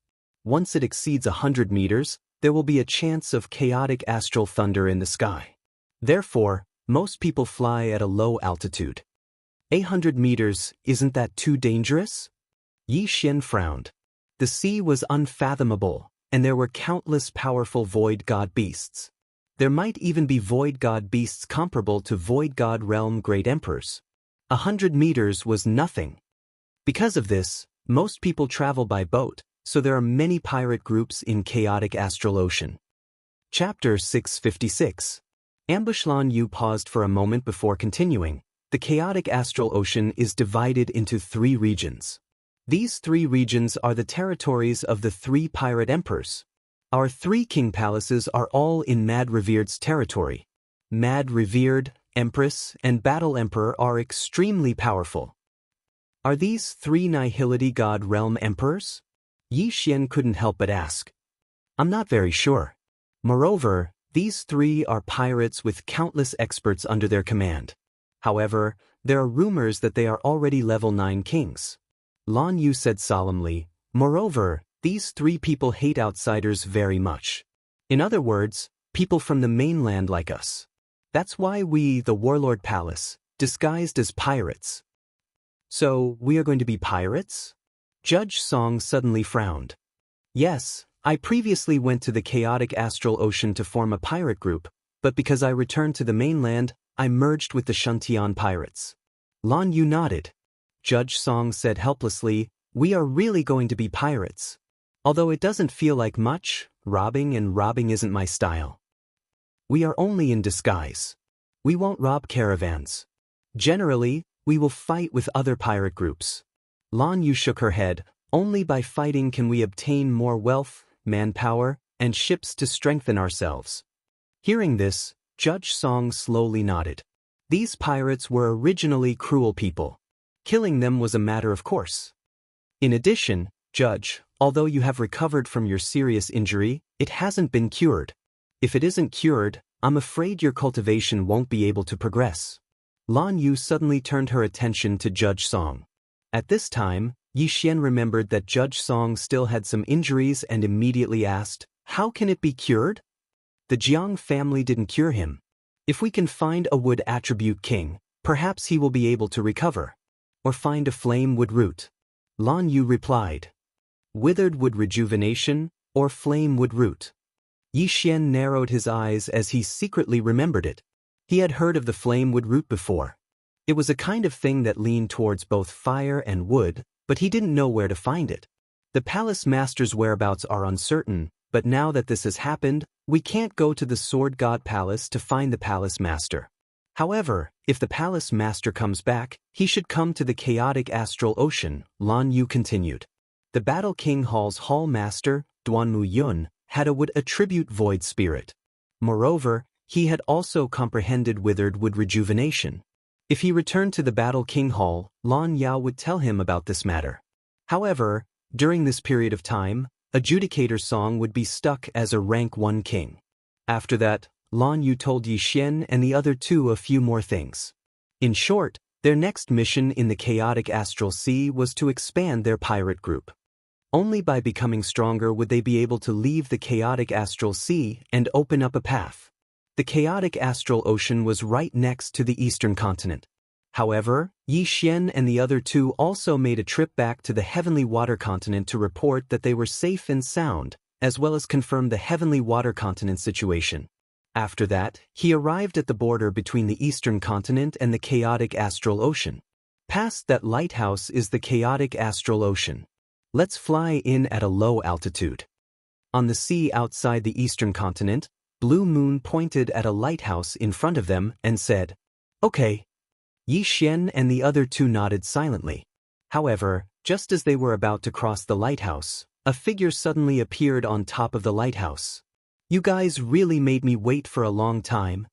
Once it exceeds 100 meters, there will be a chance of chaotic astral thunder in the sky. Therefore, most people fly at a low altitude. 800 meters, isn't that too dangerous? Yi Xian frowned. The sea was unfathomable, and there were countless powerful void god beasts. There might even be void god beasts comparable to void god realm great emperors. 100 meters was nothing. Because of this, most people travel by boat, so there are many pirate groups in Chaotic Astral Ocean. Chapter 656. Ambush. Lan Yu paused for a moment before continuing. The Chaotic Astral Ocean is divided into 3 regions. These 3 regions are the territories of the 3 pirate emperors. Our 3 king palaces are all in Mad Revered's territory. Mad Revered, Empress, and Battle Emperor are extremely powerful. Are these 3 Nihility God Realm emperors? Yi Xian couldn't help but ask. I'm not very sure. Moreover, these 3 are pirates with countless experts under their command. However, there are rumors that they are already level 9 kings. Lan Yu said solemnly, moreover, these 3 people hate outsiders very much. In other words, people from the mainland like us. That's why we, the Warlord Palace, disguised as pirates. So, we are going to be pirates? Judge Song suddenly frowned. Yes, I previously went to the Chaotic Astral Ocean to form a pirate group, but because I returned to the mainland, I merged with the Shuntian pirates. Lan Yu nodded. Judge Song said helplessly, we are really going to be pirates. Although it doesn't feel like much, robbing isn't my style. We are only in disguise. We won't rob caravans. Generally, we will fight with other pirate groups. Lan Yu shook her head. Only by fighting can we obtain more wealth, manpower, and ships to strengthen ourselves. Hearing this, Judge Song slowly nodded. These pirates were originally cruel people. Killing them was a matter of course. In addition, Judge, although you have recovered from your serious injury, it hasn't been cured. If it isn't cured, I'm afraid your cultivation won't be able to progress. Lan Yu suddenly turned her attention to Judge Song. At this time, Yi Xian remembered that Judge Song still had some injuries and immediately asked, how can it be cured? The Jiang family didn't cure him. If we can find a wood attribute king, perhaps he will be able to recover. Or find a flame wood root. Lan Yu replied. Withered wood rejuvenation, or flame wood root. Yi Xian narrowed his eyes as he secretly remembered it. He had heard of the flame wood root before. It was a kind of thing that leaned towards both fire and wood, but he didn't know where to find it. The palace master's whereabouts are uncertain, but now that this has happened, we can't go to the Sword God Palace to find the palace master. However, if the palace master comes back, he should come to the chaotic astral ocean, Lan Yu continued. The Battle King Hall's hall master, Duanmu Yun, had a wood attribute void spirit. Moreover, he had also comprehended withered wood rejuvenation. If he returned to the Battle King Hall, Lan Yao would tell him about this matter. However, during this period of time, Adjudicator Song would be stuck as a rank 1 king. After that, Lan Yu told Yi Xian and the other two a few more things. In short, their next mission in the chaotic astral sea was to expand their pirate group. Only by becoming stronger would they be able to leave the chaotic astral sea and open up a path. The chaotic astral ocean was right next to the eastern continent. However, Yi Xian and the other two also made a trip back to the heavenly water continent to report that they were safe and sound, as well as confirm the heavenly water continent situation. After that, he arrived at the border between the eastern continent and the chaotic astral ocean. Past that lighthouse is the chaotic astral ocean. Let's fly in at a low altitude. On the sea outside the eastern continent, Blue Moon pointed at a lighthouse in front of them and said, "Okay." Yi Xian and the other two nodded silently. However, just as they were about to cross the lighthouse, a figure suddenly appeared on top of the lighthouse. "You guys really made me wait for a long time."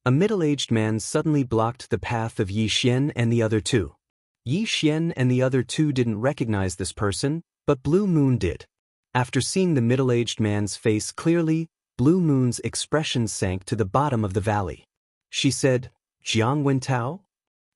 A middle-aged man suddenly blocked the path of Yi Xian and the other two. Yi Xian and the other two didn't recognize this person, but Blue Moon did. After seeing the middle-aged man's face clearly, Blue Moon's expression sank to the bottom of the valley. She said, "Jiang Wentao?"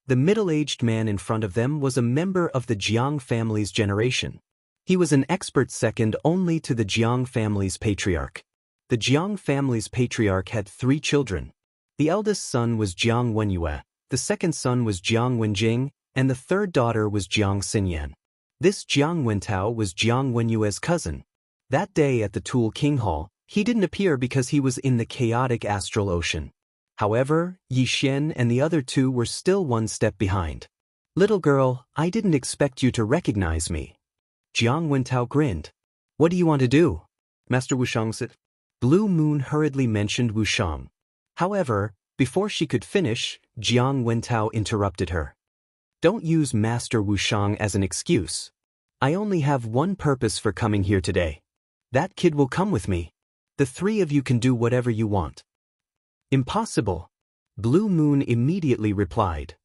The middle-aged man in front of them was a member of the Jiang family's generation. He was an expert second only to the Jiang family's patriarch. The Jiang family's patriarch had 3 children. The eldest son was Jiang Wenyue, the second son was Jiang Wenjing, and the third daughter was Jiang Xinyan. This Jiang Wentao was Jiang Wenyue's cousin. That day at the Tool King Hall, he didn't appear because he was in the chaotic astral ocean. However, Yi Xian and the other two were still one step behind. "Little girl, I didn't expect you to recognize me." Jiang Wentao grinned. "What do you want to do?" Master Wushang said. Blue Moon hurriedly mentioned Wushang. However, before she could finish, Jiang Wentao interrupted her. "Don't use Master Wushang as an excuse. I only have one purpose for coming here today. That kid will come with me. The 3 of you can do whatever you want." "Impossible." Blue Moon immediately replied.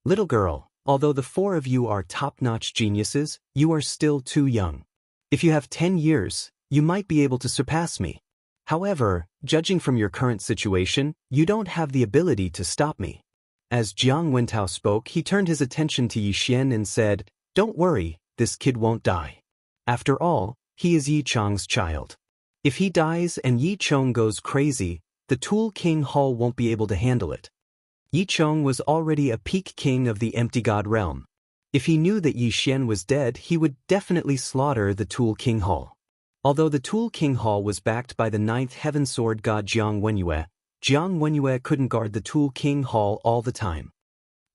"Little girl, although the 4 of you are top-notch geniuses, you are still too young. If you have 10 years, you might be able to surpass me. However, judging from your current situation, you don't have the ability to stop me." As Jiang Wentao spoke, he turned his attention to Yi Xian and said, "Don't worry, this kid won't die. After all, he is Yi Chong's child. If he dies and Yi Chong goes crazy, the Tool King Hall won't be able to handle it." Yi Chong was already a peak king of the Empty God realm. If he knew that Yi Xian was dead, he would definitely slaughter the Tool King Hall. Although the Tool King Hall was backed by the 9th Heaven Sword God Jiang Wenyue couldn't guard the Tool King Hall all the time.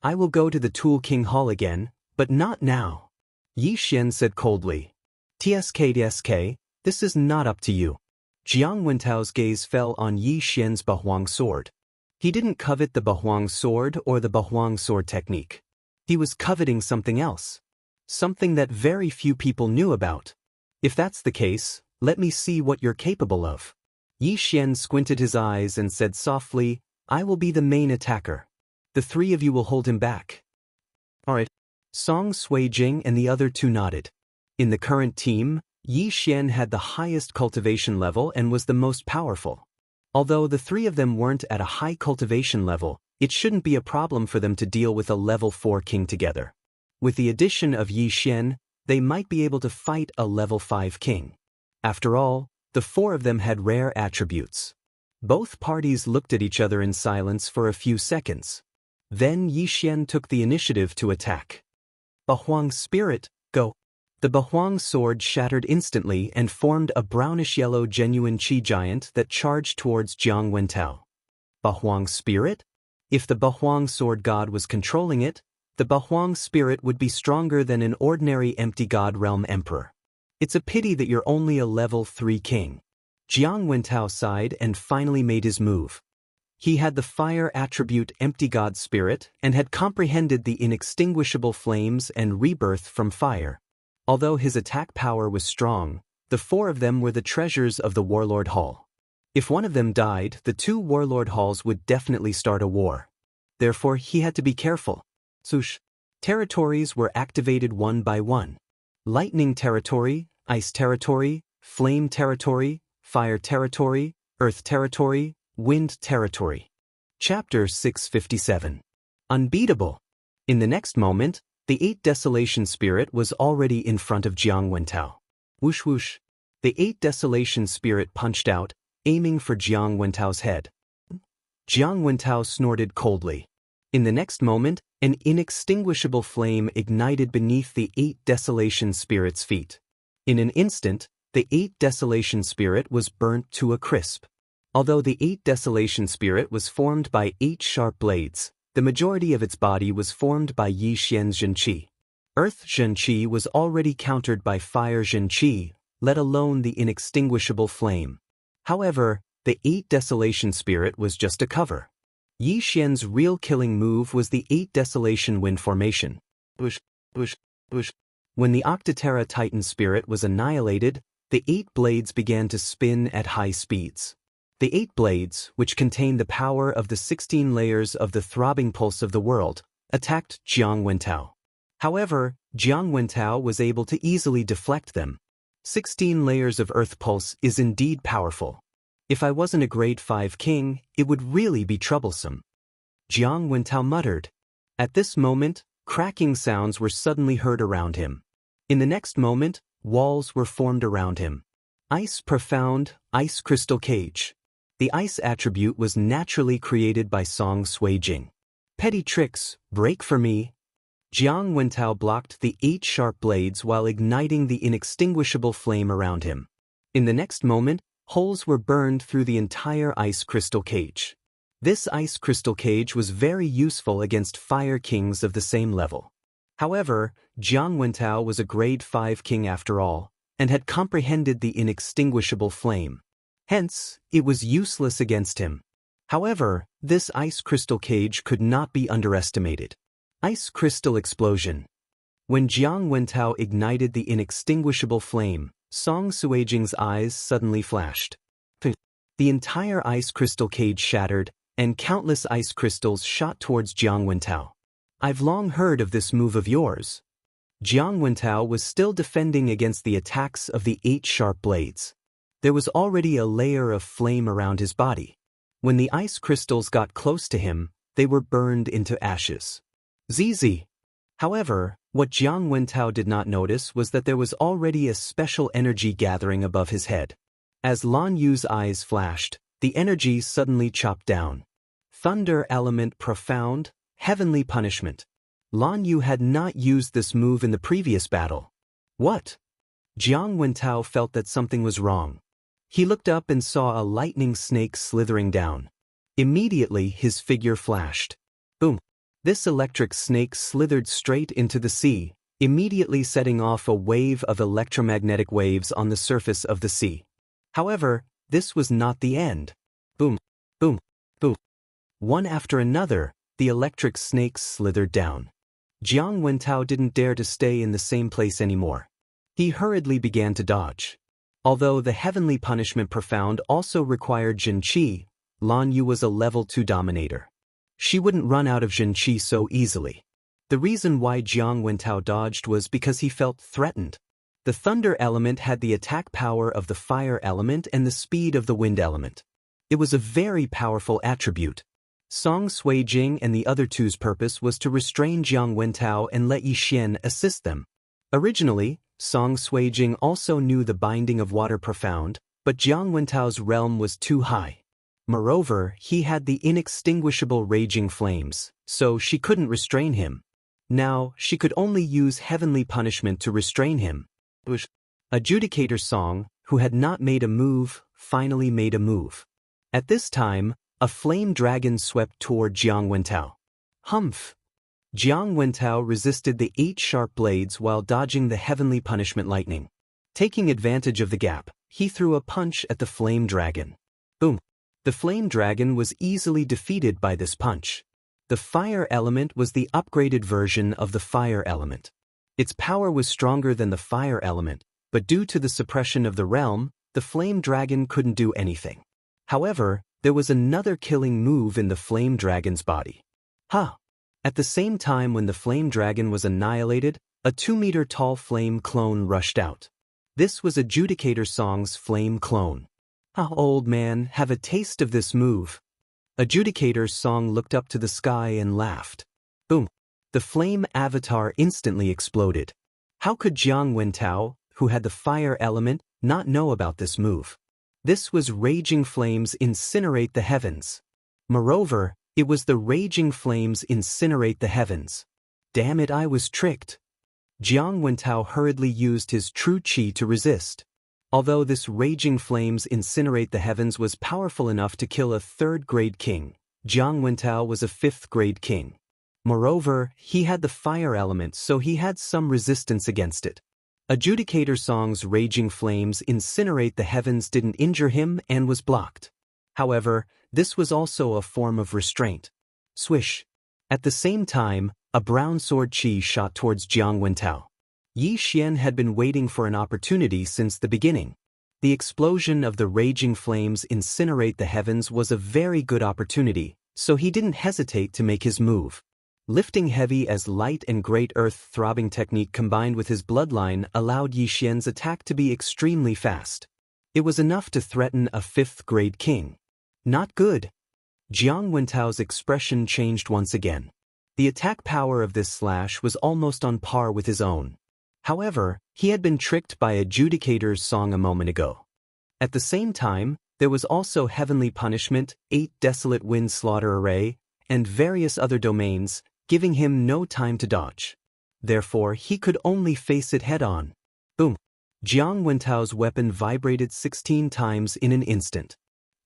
"I will go to the Tool King Hall again, but not now," Yi Xian said coldly. TSK, this is not up to you." Jiang Wentao's gaze fell on Yi Xian's Bahuang sword. He didn't covet the Bahuang sword or the Bahuang sword technique. He was coveting something else. Something that very few people knew about. "If that's the case, let me see what you're capable of." Yi Xian squinted his eyes and said softly, "I will be the main attacker. The 3 of you will hold him back." "Alright." Song Suijing and the other two nodded. In the current team, Yi Xian had the highest cultivation level and was the most powerful. Although the 3 of them weren't at a high cultivation level, it shouldn't be a problem for them to deal with a level 4 king together. With the addition of Yi Xian, they might be able to fight a level 5 king. After all, the 4 of them had rare attributes. Both parties looked at each other in silence for a few seconds. Then Yi Xian took the initiative to attack. Bahuang's spirit, go. The Bahuang sword shattered instantly and formed a brownish-yellow genuine qi giant that charged towards Jiang Wentao. Bahuang's spirit? If the Bahuang sword god was controlling it, the Bahuang spirit would be stronger than an ordinary empty god realm emperor. It's a pity that you're only a level 3 king. Jiang Wentao sighed and finally made his move. He had the fire attribute empty god spirit and had comprehended the inextinguishable flames and rebirth from fire. Although his attack power was strong, the 4 of them were the treasures of the Warlord Hall. If one of them died, the 2 Warlord Halls would definitely start a war. Therefore, he had to be careful. Swoosh. Territories were activated one by one. Lightning territory, ice territory, flame territory, fire territory, earth territory, wind territory. Chapter 657. Unbeatable. In the next moment, the 8 Desolation Spirit was already in front of Jiang Wentao. Whoosh whoosh. The 8 Desolation Spirit punched out, aiming for Jiang Wentao's head. Jiang Wentao snorted coldly. In the next moment, an inextinguishable flame ignited beneath the 8 Desolation Spirit's feet. In an instant, the 8 Desolation Spirit was burnt to a crisp. Although the 8 Desolation Spirit was formed by 8 sharp blades, the majority of its body was formed by Yi Xian's Zhenqi. Earth Zhenqi was already countered by fire Zhenqi, let alone the inextinguishable flame. However, the 8 Desolation Spirit was just a cover. Yi Xian's real killing move was the 8 Desolation Wind Formation. Bush, bush, bush. When the Octaterra Titan Spirit was annihilated, the 8 blades began to spin at high speeds. The 8 blades, which contain the power of the 16 layers of the throbbing pulse of the world, attacked Jiang Wentao. However, Jiang Wentao was able to easily deflect them. 16 layers of earth pulse is indeed powerful. If I wasn't a grade 5 king, it would really be troublesome. Jiang Wentao muttered. At this moment, cracking sounds were suddenly heard around him. In the next moment, walls were formed around him. Ice profound, ice crystal cage. The ice attribute was naturally created by Song Sui-jing. Petty tricks, break for me. Jiang Wentao blocked the 8 sharp blades while igniting the inextinguishable flame around him. In the next moment, holes were burned through the entire ice crystal cage. This ice crystal cage was very useful against fire kings of the same level. However, Jiang Wentao was a grade 5 king after all, and had comprehended the inextinguishable flame. Hence, it was useless against him. However, this ice crystal cage could not be underestimated. Ice crystal explosion. When Jiang Wentao ignited the inextinguishable flame, Song Sui-jing's eyes suddenly flashed. The entire ice crystal cage shattered, and countless ice crystals shot towards Jiang Wentao. I've long heard of this move of yours. Jiang Wentao was still defending against the attacks of the 8 sharp blades. There was already a layer of flame around his body. When the ice crystals got close to him, they were burned into ashes. ZZ. However, what Jiang Wentao did not notice was that there was already a special energy gathering above his head. As Lan Yu's eyes flashed, the energy suddenly chopped down. Thunder element profound, heavenly punishment. Lan Yu had not used this move in the previous battle. What? Jiang Wentao felt that something was wrong. He looked up and saw a lightning snake slithering down. Immediately his figure flashed. Boom! This electric snake slithered straight into the sea, immediately setting off a wave of electromagnetic waves on the surface of the sea. However, this was not the end. Boom! Boom! Boom! One after another, the electric snakes slithered down. Jiang Wentao didn't dare to stay in the same place anymore. He hurriedly began to dodge. Although the heavenly punishment profound also required Zhenqi, Lan Yu was a level 2 dominator. She wouldn't run out of Zhenqi so easily. The reason why Jiang Wentao dodged was because he felt threatened. The thunder element had the attack power of the fire element and the speed of the wind element. It was a very powerful attribute. Song Sui-jing and the other 2's purpose was to restrain Jiang Wentao and let Yi Xian assist them. Originally, Song Sui-jing also knew the binding of water profound, but Jiang Wentao's realm was too high. Moreover, he had the inextinguishable raging flames, so she couldn't restrain him. Now, she could only use heavenly punishment to restrain him. Adjudicator Song, who had not made a move, finally made a move. At this time, a flame dragon swept toward Jiang Wentao. Humph! Jiang Wentao resisted the 8 sharp blades while dodging the heavenly punishment lightning. Taking advantage of the gap, he threw a punch at the flame dragon. Boom! The flame dragon was easily defeated by this punch. The fire element was the upgraded version of the fire element. Its power was stronger than the fire element, but due to the suppression of the realm, the flame dragon couldn't do anything. However, there was another killing move in the flame dragon's body. Ha! At the same time when the flame dragon was annihilated, a 2-meter-tall flame clone rushed out. This was Adjudicator Song's flame clone. Ah, old man, have a taste of this move. Adjudicator Song looked up to the sky and laughed. Boom! The flame avatar instantly exploded. How could Jiang Wentao, who had the fire element, not know about this move? This was Raging Flames Incinerate the Heavens. Moreover, it was the Raging Flames Incinerate the Heavens. Damn it, I was tricked. Jiang Wentao hurriedly used his true chi to resist. Although this Raging Flames Incinerate the Heavens was powerful enough to kill a 3rd-grade king, Jiang Wentao was a 5th-grade king. Moreover, he had the fire element, so he had some resistance against it. Adjudicator Song's Raging Flames Incinerate the Heavens didn't injure him and was blocked. However, this was also a form of restraint. Swish! At the same time, a brown sword chi shot towards Jiang Wentao. Yi Xian had been waiting for an opportunity since the beginning. The explosion of the Raging Flames Incinerate the Heavens was a very good opportunity, so he didn't hesitate to make his move. Lifting heavy as light and great earth throbbing technique combined with his bloodline allowed Yi Xian's attack to be extremely fast. It was enough to threaten a 5th-grade king. Not good. Jiang Wentao's expression changed once again. The attack power of this slash was almost on par with his own. However, he had been tricked by Adjudicator's Song a moment ago. At the same time, there was also Heavenly Punishment, 8 Desolate Wind Slaughter Array, and various other domains, giving him no time to dodge. Therefore, he could only face it head-on. Boom! Jiang Wentao's weapon vibrated 16 times in an instant.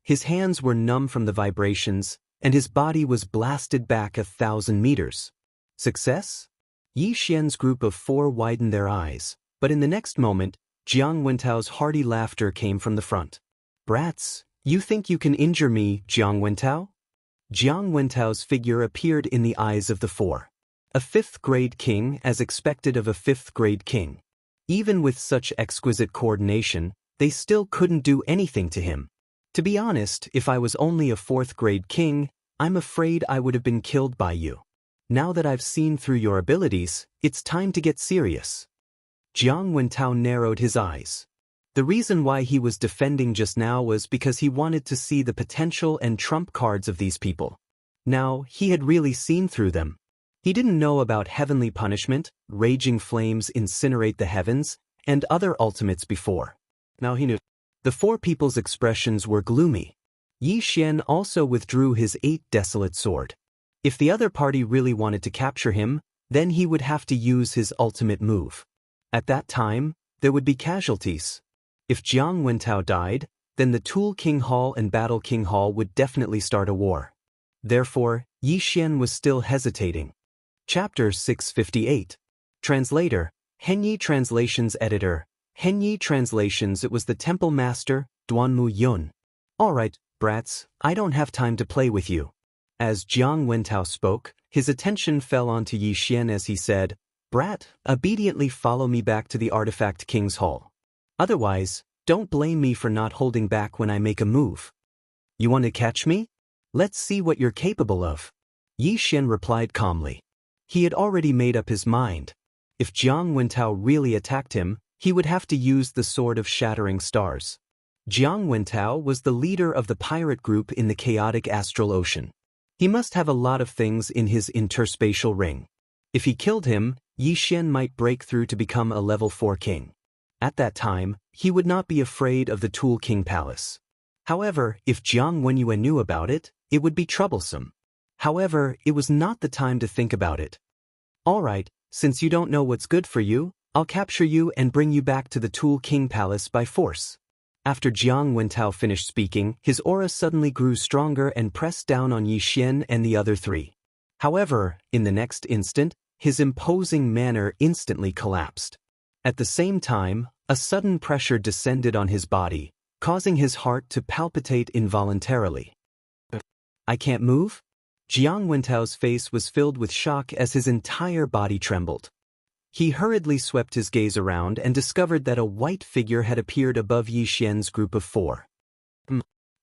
His hands were numb from the vibrations, and his body was blasted back 1,000 meters. Success? Yi Xian's group of 4 widened their eyes, but in the next moment, Jiang Wentao's hearty laughter came from the front. Brats, you think you can injure me, Jiang Wentao? Jiang Wentao's figure appeared in the eyes of the 4. A 5th-grade king as expected of a 5th-grade king. Even with such exquisite coordination, they still couldn't do anything to him. To be honest, if I was only a 4th-grade king, I'm afraid I would have been killed by you. Now that I've seen through your abilities, it's time to get serious. Jiang Wentao narrowed his eyes. The reason why he was defending just now was because he wanted to see the potential and trump cards of these people. Now, he had really seen through them. He didn't know about Heavenly Punishment, Raging Flames Incinerate the Heavens, and other ultimates before. Now he knew. The 4 people's expressions were gloomy. Yi Xian also withdrew his 8 Desolate Sword. If the other party really wanted to capture him, then he would have to use his ultimate move. At that time, there would be casualties. If Jiang Wentao died, then the Tool King Hall and Battle King Hall would definitely start a war. Therefore, Yi Xian was still hesitating. Chapter 658. Translator, Henyi Translations Editor, Henyi Translations. It was the Temple Master, Duanmu Yun. Alright, brats, I don't have time to play with you. As Jiang Wentao spoke, his attention fell onto Yi Xian as he said, Brat, obediently follow me back to the Artifact King's Hall. Otherwise, don't blame me for not holding back when I make a move. You want to catch me? Let's see what you're capable of. Yi Xian replied calmly. He had already made up his mind. If Jiang Wentao really attacked him, he would have to use the Sword of Shattering Stars. Jiang Wentao was the leader of the pirate group in the chaotic astral ocean. He must have a lot of things in his interspatial ring. If he killed him, Yi Xian might break through to become a level 4 king. At that time, he would not be afraid of the Tool King Palace. However, if Jiang Wenyue knew about it, it would be troublesome. However, it was not the time to think about it. Alright, since you don't know what's good for you, I'll capture you and bring you back to the Tool King Palace by force. After Jiang Wentao finished speaking, his aura suddenly grew stronger and pressed down on Yi Xian and the other three. However, in the next instant, his imposing manner instantly collapsed. At the same time, a sudden pressure descended on his body, causing his heart to palpitate involuntarily. I can't move? Jiang Wentao's face was filled with shock as his entire body trembled. He hurriedly swept his gaze around and discovered that a white figure had appeared above Yi Xian's group of four.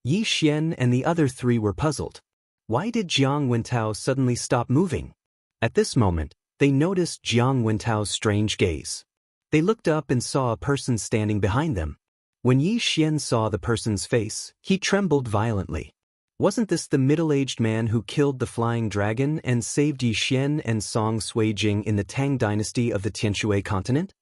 Yi Xian and the other three were puzzled. Why did Jiang Wentao suddenly stop moving? At this moment, they noticed Jiang Wentao's strange gaze. They looked up and saw a person standing behind them. When Yi Xian saw the person's face, he trembled violently. Wasn't this the middle-aged man who killed the flying dragon and saved Yi Xian and Song Suijing in the Tang dynasty of the Tianshui continent?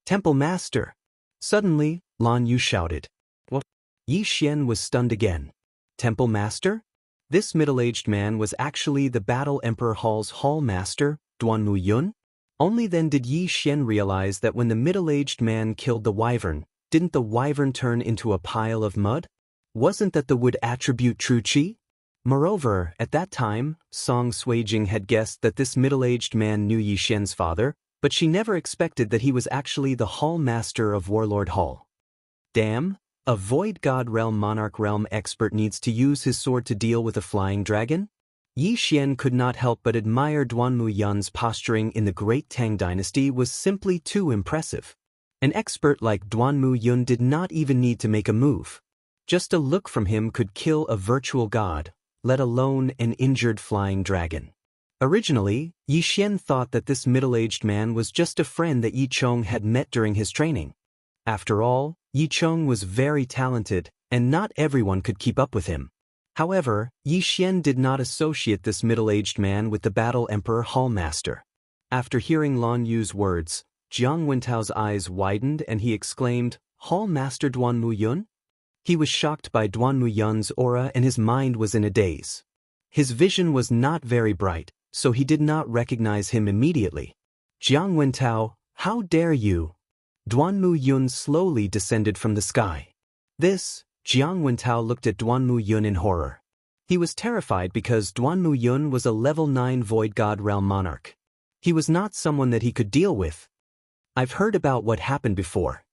Temple Master! Suddenly, Lan Yu shouted. What? Yi Xian was stunned again. Temple Master? This middle-aged man was actually the Battle Emperor Hall's Hall Master, Duanmu Yun? Only then did Yi Xian realize that when the middle-aged man killed the wyvern, didn't the wyvern turn into a pile of mud? Wasn't that the wood attribute true qi? Moreover, at that time, Song Suijing had guessed that this middle-aged man knew Yi Xian's father, but she never expected that he was actually the Hall Master of Warlord Hall. Damn, a Void God Realm Monarch Realm expert needs to use his sword to deal with a flying dragon? Yi Xian could not help but admire Duanmu Yun's posturing in the Great Tang Dynasty was simply too impressive. An expert like Duanmu Yun did not even need to make a move. Just a look from him could kill a virtual god, let alone an injured flying dragon. Originally, Yi Xian thought that this middle-aged man was just a friend that Yi Chong had met during his training. After all, Yi Chong was very talented, and not everyone could keep up with him. However, Yi Xian did not associate this middle-aged man with the Battle Emperor Hall Master. After hearing Lan Yu's words, Jiang Wentao's eyes widened and he exclaimed, Hall Master Duanmu Yun? He was shocked by Duanmu Yun's aura and his mind was in a daze. His vision was not very bright, so he did not recognize him immediately. Jiang Wentao, how dare you? Duanmu Yun slowly descended from the sky. Jiang Wentao looked at Duanmu Yun in horror. He was terrified because Duanmu Yun was a level 9 Void God Realm Monarch. He was not someone that he could deal with. I've heard about what happened before.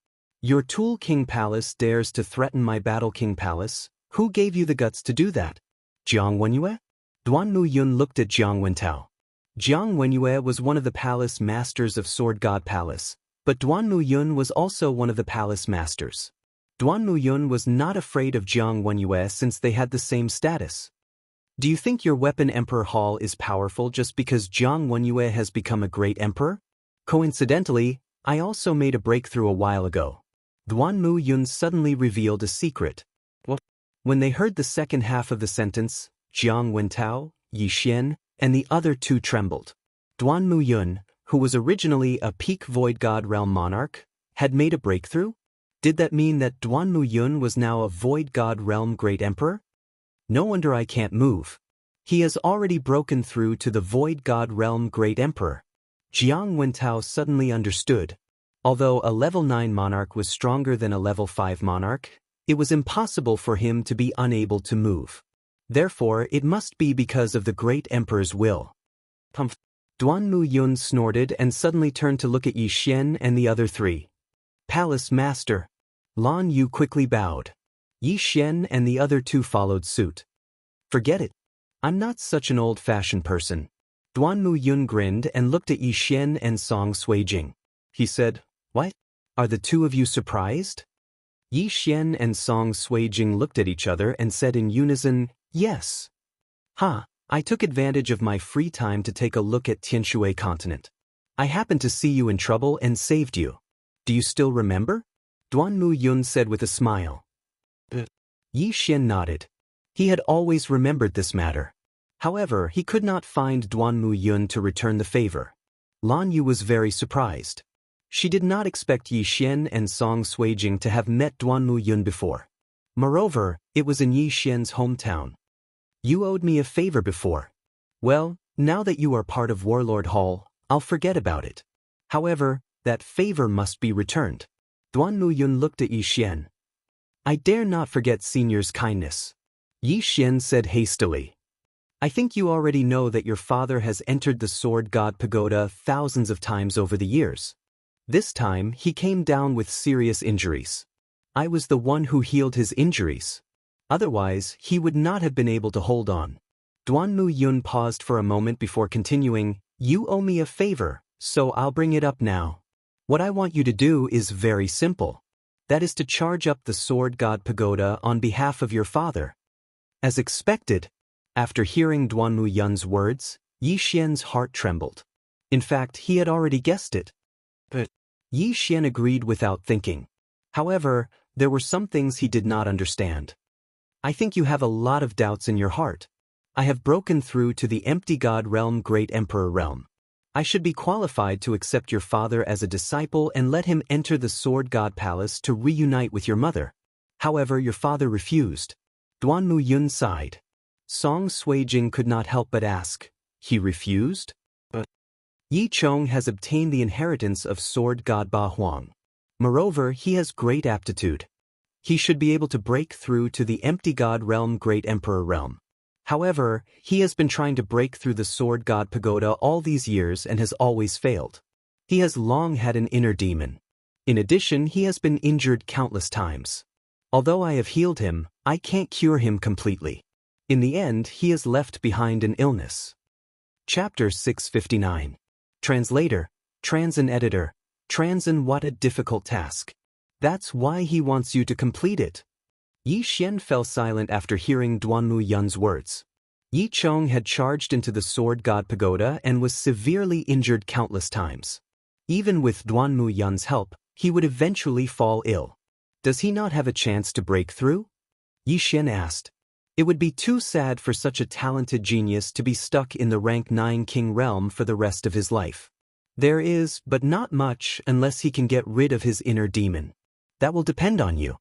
Your Tool King Palace dares to threaten my Battle King Palace? Who gave you the guts to do that? Jiang Wenyue? Duanmu Yun looked at Jiang Wentao. Jiang Wenyue was one of the palace masters of Sword God Palace, but Duanmu Yun was also one of the palace masters. Duanmu Yun was not afraid of Jiang Wenyue since they had the same status. Do you think your Weapon Emperor Hall is powerful just because Jiang Wenyue has become a great emperor? Coincidentally, I also made a breakthrough a while ago. Duanmu Yun suddenly revealed a secret. What? When they heard the second half of the sentence, Jiang Wentao, Yi Xian, and the other two trembled. Duanmu Yun, who was originally a peak Void God Realm Monarch, had made a breakthrough? Did that mean that Duanmu Yun was now a Void God Realm Great Emperor? No wonder I can't move. He has already broken through to the Void God Realm Great Emperor. Jiang Wentao suddenly understood. Although a level 9 monarch was stronger than a level 5 monarch, it was impossible for him to be unable to move. Therefore, it must be because of the Great Emperor's will. Pumph. Duanmu Yun snorted and suddenly turned to look at Yi Xian and the other three. Palace Master. Lan Yu quickly bowed. Yi Xian and the other two followed suit. Forget it. I'm not such an old-fashioned person. Duanmu Yun grinned and looked at Yi Xian and Song Suijing. He said, What? Are the two of you surprised? Yi Xian and Song Suijing looked at each other and said in unison, Yes. I took advantage of my free time to take a look at Tianshui continent. I happened to see you in trouble and saved you. Do you still remember? Duanmu Yun said with a smile. Yi Xian nodded. He had always remembered this matter. However, he could not find Duanmu Yun to return the favor. Lan Yu was very surprised. She did not expect Yi Xian and Song Suijing to have met Duanmu Yun before. Moreover, it was in Yi Xian's hometown. You owed me a favor before. Well, now that you are part of Warlord Hall, I'll forget about it. However, that favor must be returned. Duan Muyun looked at Yi Xian. I dare not forget Senior's kindness. Yi Xian said hastily. I think you already know that your father has entered the Sword God Pagoda thousands of times over the years. This time, he came down with serious injuries. I was the one who healed his injuries. Otherwise, he would not have been able to hold on. Duan Muyun paused for a moment before continuing, You owe me a favor, so I'll bring it up now. What I want you to do is very simple. That is to charge up the Sword God Pagoda on behalf of your father. As expected, after hearing Duan Muyun's words, Yi Xian's heart trembled. In fact, he had already guessed it. But Yi Xian agreed without thinking. However, there were some things he did not understand. I think you have a lot of doubts in your heart. I have broken through to the empty God realm, Great Emperor realm. I should be qualified to accept your father as a disciple and let him enter the Sword God Palace to reunite with your mother. However, your father refused. Duan Muyun sighed. Song Suijing could not help but ask, he refused? But Yi Chong has obtained the inheritance of Sword God Ba Huang. Moreover, he has great aptitude. He should be able to break through to the empty God realm, Great Emperor realm. However, he has been trying to break through the Sword God Pagoda all these years and has always failed. He has long had an inner demon. In addition, he has been injured countless times. Although I have healed him, I can't cure him completely. In the end, he is left behind an illness. Chapter 659. Translator, Transin Editor, Transin, what a difficult task. That's why he wants you to complete it. Yi Xian fell silent after hearing Duan Muyun's words. Yi Chong had charged into the Sword God Pagoda and was severely injured countless times. Even with Duan Muyun's help, he would eventually fall ill. Does he not have a chance to break through? Yi Xian asked. It would be too sad for such a talented genius to be stuck in the rank 9 king realm for the rest of his life. There is, but not much, unless he can get rid of his inner demon. That will depend on you.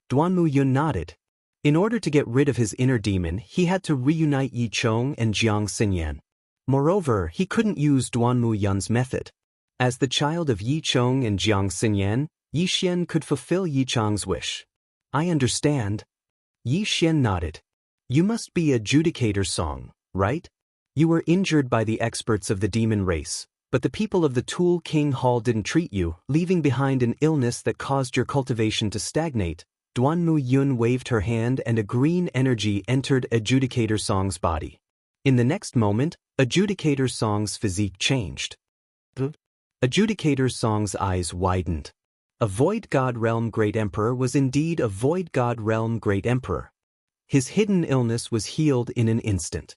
Duan Muyun nodded. In order to get rid of his inner demon, he had to reunite Yi Chong and Jiang Xinyan. Moreover, he couldn't use Duan Muyun's method. As the child of Yi Chong and Jiang Xinyan, Yi Xian could fulfill Yi Chong's wish. I understand. Yi Xian nodded. You must be a Judicator Song, right? You were injured by the experts of the demon race, but the people of the Tool King Hall didn't treat you, leaving behind an illness that caused your cultivation to stagnate. Duan Muyun waved her hand and a green energy entered Adjudicator Song's body. In the next moment, Adjudicator Song's physique changed. Adjudicator Song's eyes widened. A Void God Realm Great Emperor was indeed a Void God Realm Great Emperor. His hidden illness was healed in an instant.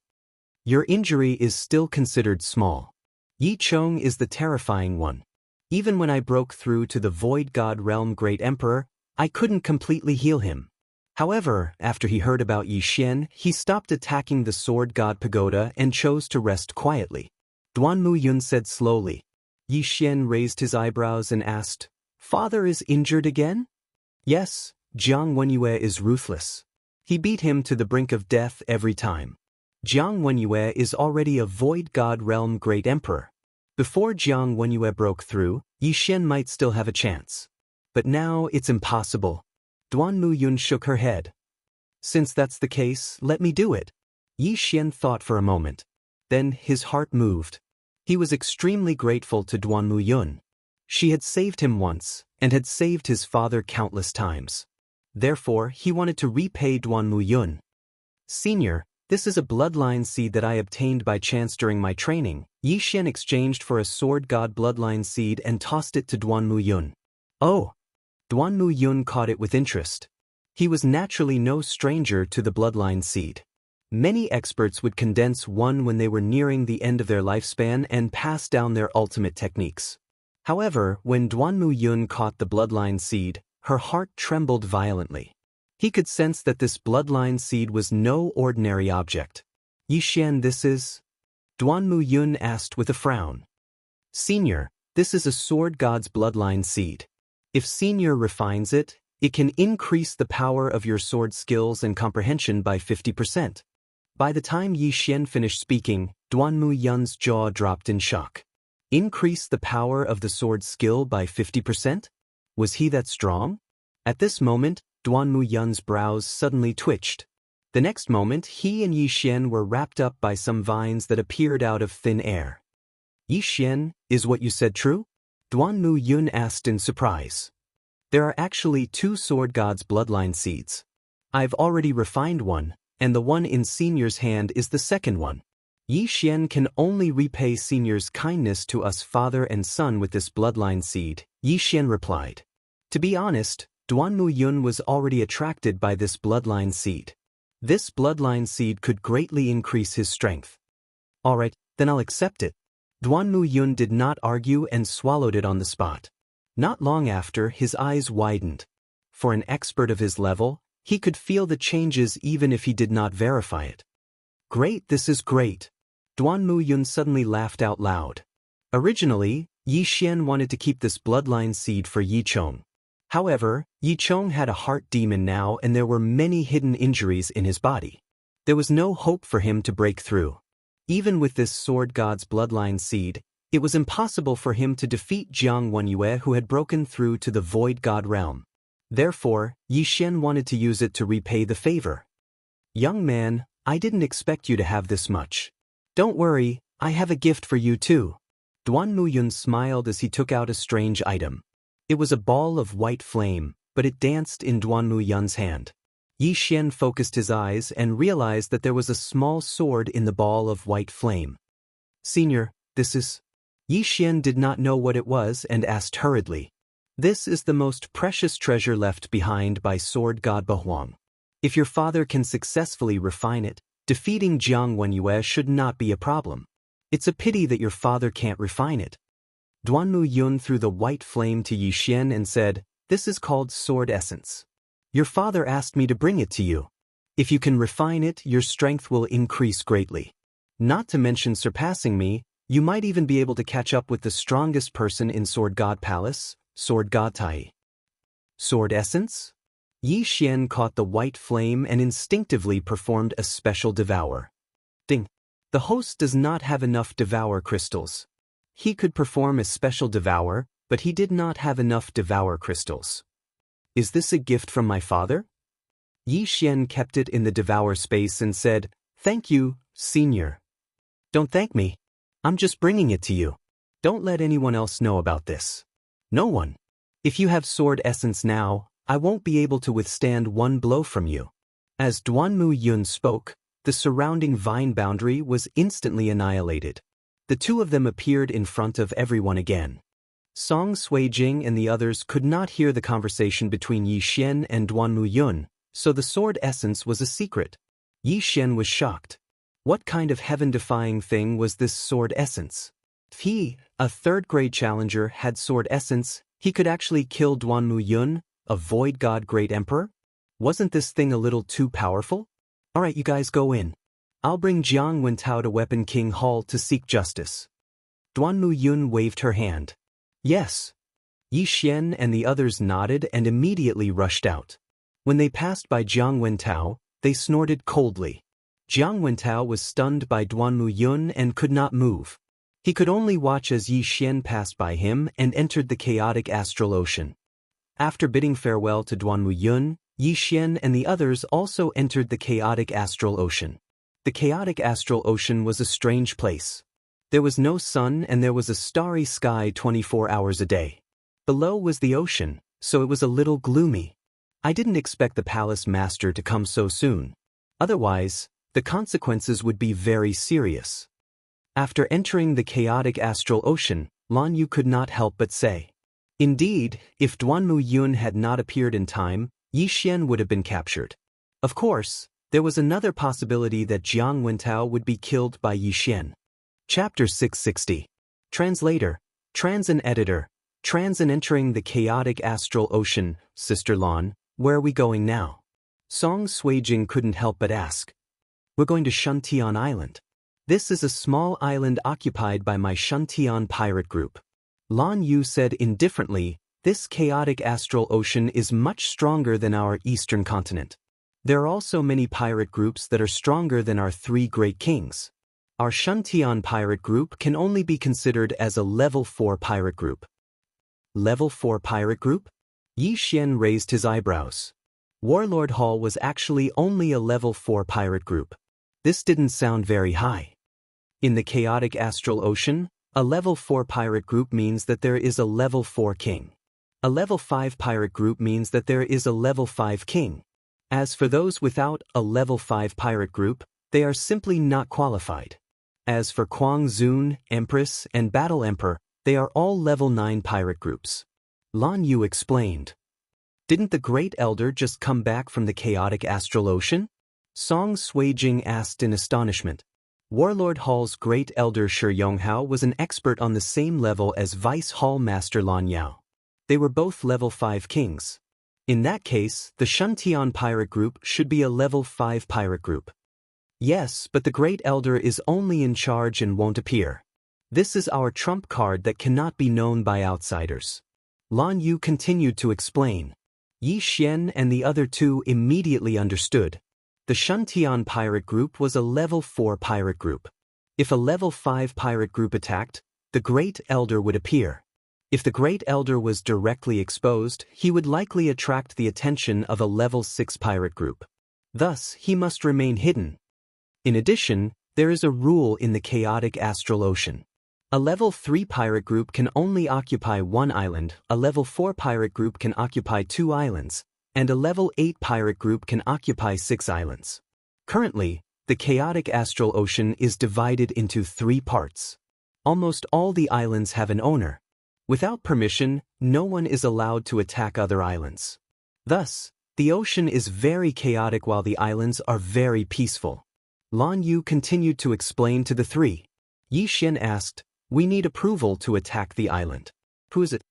Your injury is still considered small. Yi Chong is the terrifying one. Even when I broke through to the Void God Realm Great Emperor, I couldn't completely heal him. However, after he heard about Yi Xian, he stopped attacking the Sword God Pagoda and chose to rest quietly. Duan Muyun said slowly. Yi Xian raised his eyebrows and asked, Father is injured again? Yes, Jiang Wenyue is ruthless. He beat him to the brink of death every time. Jiang Wenyue is already a Void God Realm Great Emperor. Before Jiang Wenyue broke through, Yi Xian might still have a chance. But now it's impossible. Duan Muyun shook her head. Since that's the case, let me do it. Yi Xian thought for a moment. Then his heart moved. He was extremely grateful to Duan Muyun. She had saved him once, and had saved his father countless times. Therefore, he wanted to repay Duan Muyun. Senior, this is a bloodline seed that I obtained by chance during my training. Yi Xian exchanged for a Sword God bloodline seed and tossed it to Duan Muyun. Oh! Duan Muyun caught it with interest. He was naturally no stranger to the bloodline seed. Many experts would condense one when they were nearing the end of their lifespan and pass down their ultimate techniques. However, when Duan Muyun caught the bloodline seed, her heart trembled violently. He could sense that this bloodline seed was no ordinary object. Yi Xian, this is? Duan Muyun asked with a frown. Senior, this is a Sword God's bloodline seed. If Senior refines it, It can increase the power of your sword skills and comprehension by 50%. By the time Yi Xian finished speaking, Duanmu Yun's jaw dropped in shock. Increase the power of the sword skill by 50%? Was he that strong? At this moment, Duanmu Yun's brows suddenly twitched. The next moment, he and Yi Xian were wrapped up by some vines that appeared out of thin air. Yi Xian, is what you said true? Duanmu Yun asked in surprise. There are actually 2 sword gods' bloodline seeds. I've already refined one, and the one in Senior's hand is the second one. Yi Xian can only repay Senior's kindness to us father and son with this bloodline seed, Yi Xian replied. To be honest, Duanmu Yun was already attracted by this bloodline seed. This bloodline seed could greatly increase his strength. Alright, then I'll accept it. Duanmu Yun did not argue and swallowed it on the spot. Not long after, his eyes widened. For an expert of his level, he could feel the changes even if he did not verify it. Great, this is great. Duanmu Yun suddenly laughed out loud. Originally, Yi Xian wanted to keep this bloodline seed for Yi Chong. However, Yi Chong had a heart demon now and there were many hidden injuries in his body. There was no hope for him to break through. Even with this sword god's bloodline seed, it was impossible for him to defeat Jiang Wenyue who had broken through to the void god realm. Therefore, Yi Xian wanted to use it to repay the favor. Young man, I didn't expect you to have this much. Don't worry, I have a gift for you too. Duanmu Yun smiled as he took out a strange item. It was a ball of white flame, but it danced in Duanmu Yun's hand. Yi Xian focused his eyes and realized that there was a small sword in the ball of white flame. Senior, this is... Yi Xian did not know what it was and asked hurriedly. This is the most precious treasure left behind by sword god Bahuang. If your father can successfully refine it, defeating Jiang Wenyue should not be a problem. It's a pity that your father can't refine it. Duanmu Yun threw the white flame to Yi Xian and said, This is called sword essence. Your father asked me to bring it to you. If you can refine it, your strength will increase greatly. Not to mention surpassing me, you might even be able to catch up with the strongest person in Sword God Palace, Sword God Tai. Sword essence? Yi Xian caught the white flame and instinctively performed a special devour. Ding! The host does not have enough devour crystals. He could perform a special devour, but he did not have enough devour crystals. Is this a gift from my father? Yi Xian kept it in the devour space and said, Thank you, senior. Don't thank me. I'm just bringing it to you. Don't let anyone else know about this. No one. If you have sword essence now, I won't be able to withstand one blow from you. As Duanmu Yun spoke, the surrounding vine boundary was instantly annihilated. The two of them appeared in front of everyone again. Song Suijing and the others could not hear the conversation between Yi Xian and Duanmu Yun, so the sword essence was a secret. Yi Xian was shocked. What kind of heaven-defying thing was this sword essence? If he, a third-grade challenger, had sword essence, he could actually kill Duanmu Yun, a void god great emperor? Wasn't this thing a little too powerful? Alright, you guys go in. I'll bring Jiang Wentao to Weapon King Hall to seek justice. Duanmu Yun waved her hand. Yes. Yi Xian and the others nodded and immediately rushed out. When they passed by Jiang Wentao, they snorted coldly. Jiang Wentao was stunned by Duanmu Yun and could not move. He could only watch as Yi Xian passed by him and entered the chaotic astral ocean. After bidding farewell to Duanmu Yun, Yi Xian and the others also entered the chaotic astral ocean. The chaotic astral ocean was a strange place. There was no sun and there was a starry sky 24 hours a day. Below was the ocean, so it was a little gloomy. I didn't expect the palace master to come so soon. Otherwise, the consequences would be very serious. After entering the chaotic astral ocean, Lan Yu could not help but say. Indeed, if Duanmu Yun had not appeared in time, Yi Xian would have been captured. Of course, there was another possibility that Jiang Wentao would be killed by Yi Xian. Chapter 660. Translator, Trans and Editor, Trans and entering the chaotic astral ocean, Sister Lan, where are we going now? Song Suijing couldn't help but ask. We're going to Shuntian Island. This is a small island occupied by my Shuntian pirate group. Lan Yu said indifferently, This chaotic astral ocean is much stronger than our eastern continent. There are also many pirate groups that are stronger than our three great kings. Our Shuntian pirate group can only be considered as a level 4 pirate group. Level 4 pirate group? Yi Xian raised his eyebrows. Warlord Hall was actually only a level 4 pirate group. This didn't sound very high. In the chaotic astral ocean, a level 4 pirate group means that there is a level 4 king. A level 5 pirate group means that there is a level 5 king. As for those without a level 5 pirate group, they are simply not qualified. As for Kuang Zun, Empress, and Battle Emperor, they are all level 9 pirate groups. Lan Yu explained. Didn't the Great Elder just come back from the chaotic astral ocean? Song Suijing asked in astonishment. Warlord Hall's Great Elder Shi Yonghao was an expert on the same level as Vice Hall Master Lan Yao. They were both level 5 kings. In that case, the Shuntian pirate group should be a level 5 pirate group. Yes, but the Great Elder is only in charge and won't appear. This is our trump card that cannot be known by outsiders. Lan Yu continued to explain. Yi Xian and the other two immediately understood. The Shuntian pirate group was a level 4 pirate group. If a level 5 pirate group attacked, the Great Elder would appear. If the Great Elder was directly exposed, he would likely attract the attention of a level 6 pirate group. Thus, he must remain hidden. In addition, there is a rule in the chaotic astral ocean. A level 3 pirate group can only occupy one island, a level 4 pirate group can occupy 2 islands, and a level 8 pirate group can occupy 6 islands. Currently, the chaotic astral ocean is divided into 3 parts. Almost all the islands have an owner. Without permission, no one is allowed to attack other islands. Thus, the ocean is very chaotic while the islands are very peaceful. Lan Yu continued to explain to the three. Yi Xian asked, "We need approval to attack the island. Who is it?"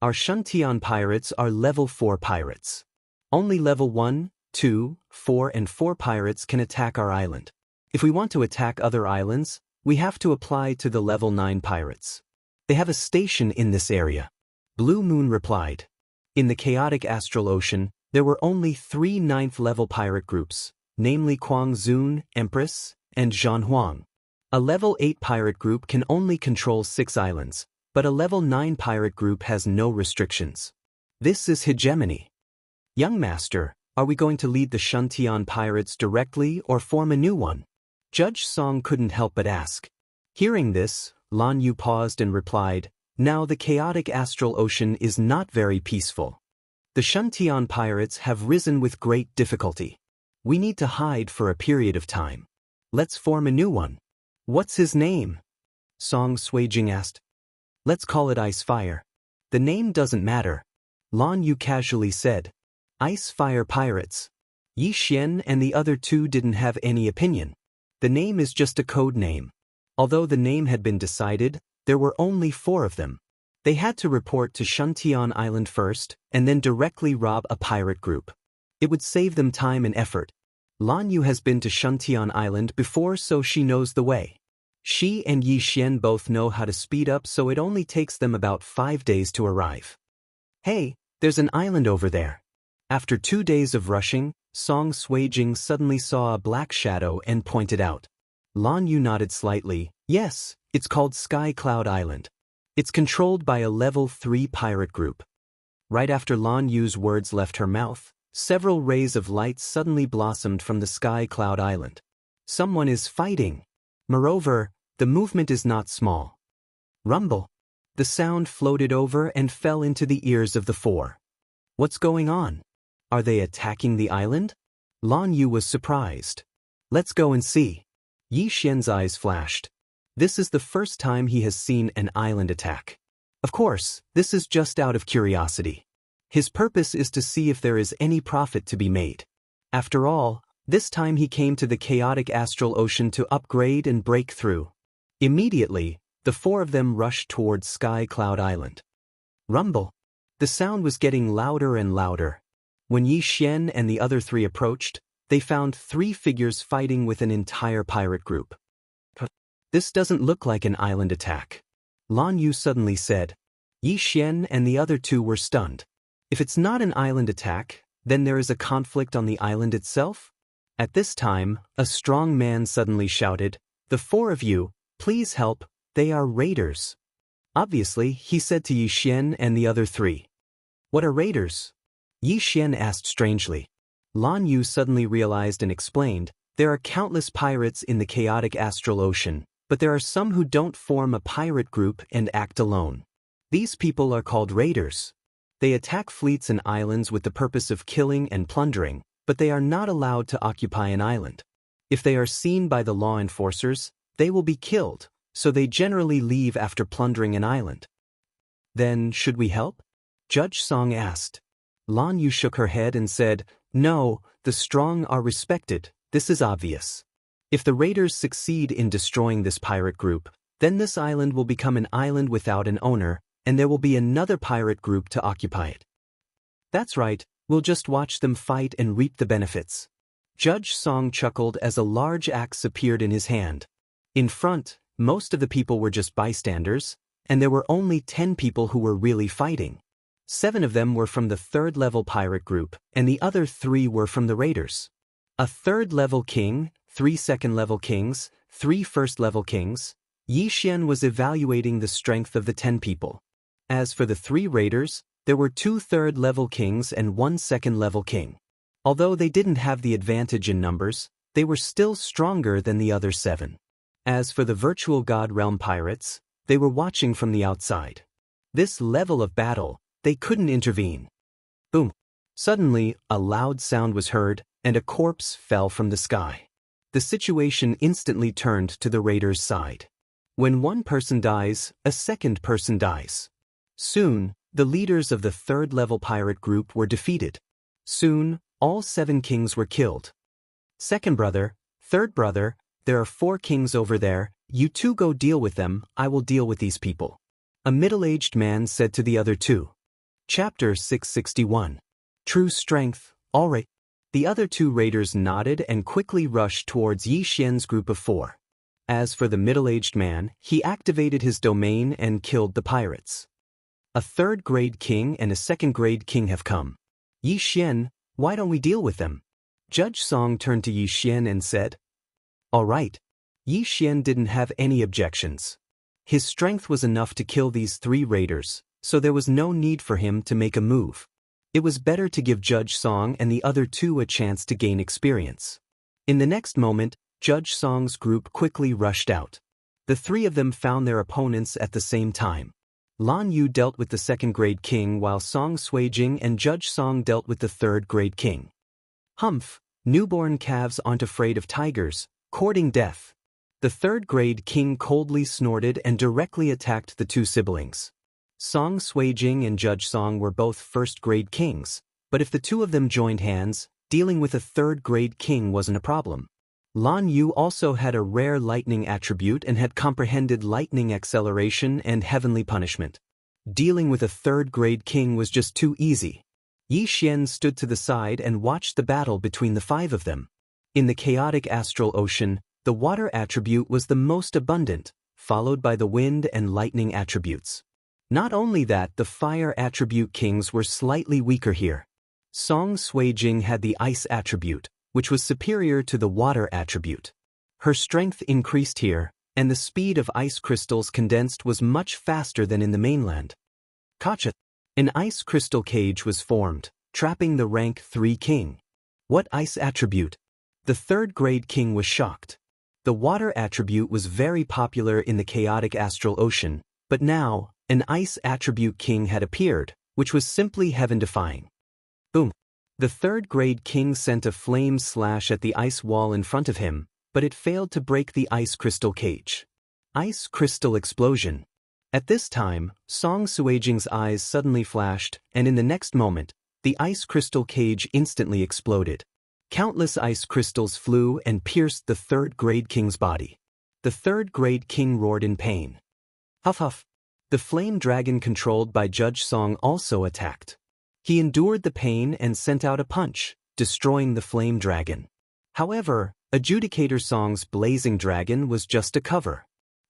"Our Shuntian pirates are level 4 pirates. Only level 1, 2, 4 and 4 pirates can attack our island. If we want to attack other islands, we have to apply to the level 9 pirates. They have a station in this area." Blue Moon replied. In the chaotic astral ocean, there were only 3 9th-level pirate groups, namely Kuang Zun, Empress, and Zhan Huang. A level 8 pirate group can only control 6 islands, but a level 9 pirate group has no restrictions. This is hegemony. Young Master, are we going to lead the Shuntian pirates directly or form a new one? Judge Song couldn't help but ask. Hearing this, Lan Yu paused and replied, "Now the chaotic astral ocean is not very peaceful. The Shuntian pirates have risen with great difficulty. We need to hide for a period of time. Let's form a new one." "What's his name?" Song Suijing asked. "Let's call it Ice Fire." "The name doesn't matter," Lan Yu casually said. "Ice Fire Pirates." Yi Xian and the other two didn't have any opinion. The name is just a code name. Although the name had been decided, there were only 4 of them. They had to report to Shuntian Island first, and then directly rob a pirate group. It would save them time and effort. Lan Yu has been to Shuntian Island before, so she knows the way. She and Yi Xian both know how to speed up, so it only takes them about 5 days to arrive. "Hey, there's an island over there." After 2 days of rushing, Song Suijing suddenly saw a black shadow and pointed out. Lan Yu nodded slightly. "Yes, it's called Sky Cloud Island. It's controlled by a level 3 pirate group." Right after Lan Yu's words left her mouth, several rays of light suddenly blossomed from the Sky Cloud Island. Someone is fighting. Moreover, the movement is not small. Rumble. The sound floated over and fell into the ears of the 4. What's going on? Are they attacking the island? Lan Yu was surprised. Let's go and see. Yi Xian's eyes flashed. This is the first time he has seen an island attack. Of course, this is just out of curiosity. His purpose is to see if there is any profit to be made. After all, this time he came to the chaotic astral ocean to upgrade and break through. Immediately, the 4 of them rushed towards Sky Cloud Island. Rumble. The sound was getting louder and louder. When Yi Xian and the other 3 approached, they found 3 figures fighting with an entire pirate group. "This doesn't look like an island attack," Lan Yu suddenly said. Yi Xian and the other two were stunned. If it's not an island attack, then there is a conflict on the island itself? At this time, a strong man suddenly shouted, "The four of you, please help, they are raiders." Obviously, he said to Yi Xian and the other three. "What are raiders?" Yi Xian asked strangely. Lan Yu suddenly realized and explained, "There are countless pirates in the chaotic astral ocean, but there are some who don't form a pirate group and act alone. These people are called raiders. They attack fleets and islands with the purpose of killing and plundering, but they are not allowed to occupy an island. If they are seen by the law enforcers, they will be killed, so they generally leave after plundering an island." "Then, should we help?" Judge Song asked. Lan Yu shook her head and said, "No, the strong are respected, this is obvious. If the raiders succeed in destroying this pirate group, then this island will become an island without an owner, and there will be another pirate group to occupy it. That's right, we'll just watch them fight and reap the benefits." Judge Song chuckled as a large axe appeared in his hand. In front, most of the people were just bystanders, and there were only 10 people who were really fighting. 7 of them were from the third-level pirate group, and the other 3 were from the raiders. A third-level king, 3 second-level kings, 3 first-level kings. Yi Xian was evaluating the strength of the 10 people. As for the 3 raiders, there were 2 third-level kings and 1 second-level king. Although they didn't have the advantage in numbers, they were still stronger than the other 7. As for the virtual god realm pirates, they were watching from the outside. This level of battle, they couldn't intervene. Boom! Suddenly, a loud sound was heard, and a corpse fell from the sky. The situation instantly turned to the raiders' side. When one person dies, a second person dies. Soon, the leaders of the third-level pirate group were defeated. Soon, all 7 kings were killed. "Second brother, third brother, there are 4 kings over there, you 2 go deal with them, I will deal with these people," a middle-aged man said to the other 2. Chapter 661. True Strength, all right. The other 2 raiders nodded and quickly rushed towards Yi Xian's group of 4. As for the middle-aged man, he activated his domain and killed the pirates. A third-grade king and a second-grade king have come. "Yi Xian, why don't we deal with them?" Judge Song turned to Yi Xian and said. "All right." Yi Xian didn't have any objections. His strength was enough to kill these 3 raiders, so there was no need for him to make a move. It was better to give Judge Song and the other 2 a chance to gain experience. In the next moment, Judge Song's group quickly rushed out. The 3 of them found their opponents at the same time. Lan Yu dealt with the second-grade king while Song Suijing and Judge Song dealt with the third-grade king. Humph, newborn calves aren't afraid of tigers, courting death. The third-grade king coldly snorted and directly attacked the 2 siblings. Song Suijing and Judge Song were both first-grade kings, but if the 2 of them joined hands, dealing with a third-grade king wasn't a problem. Lan Yu also had a rare lightning attribute and had comprehended lightning acceleration and heavenly punishment. Dealing with a third-grade king was just too easy. Yi Xian stood to the side and watched the battle between the 5 of them. In the chaotic astral ocean, the water attribute was the most abundant, followed by the wind and lightning attributes. Not only that, the fire attribute kings were slightly weaker here. Song Suijing had the ice attribute, which was superior to the water attribute. Her strength increased here, and the speed of ice crystals condensed was much faster than in the mainland. Gotcha! An ice crystal cage was formed, trapping the rank 3 king. What ice attribute? The third-grade king was shocked. The water attribute was very popular in the chaotic astral ocean, but now, an ice attribute king had appeared, which was simply heaven-defying. Boom! The third-grade king sent a flame slash at the ice wall in front of him, but it failed to break the ice crystal cage. Ice crystal explosion. At this time, Song Suijing's eyes suddenly flashed, and in the next moment, the ice crystal cage instantly exploded. Countless ice crystals flew and pierced the third-grade king's body. The third-grade king roared in pain. Huff huff. The flame dragon controlled by Judge Song also attacked. He endured the pain and sent out a punch, destroying the flame dragon. However, Adjudicator Song's blazing dragon was just a cover.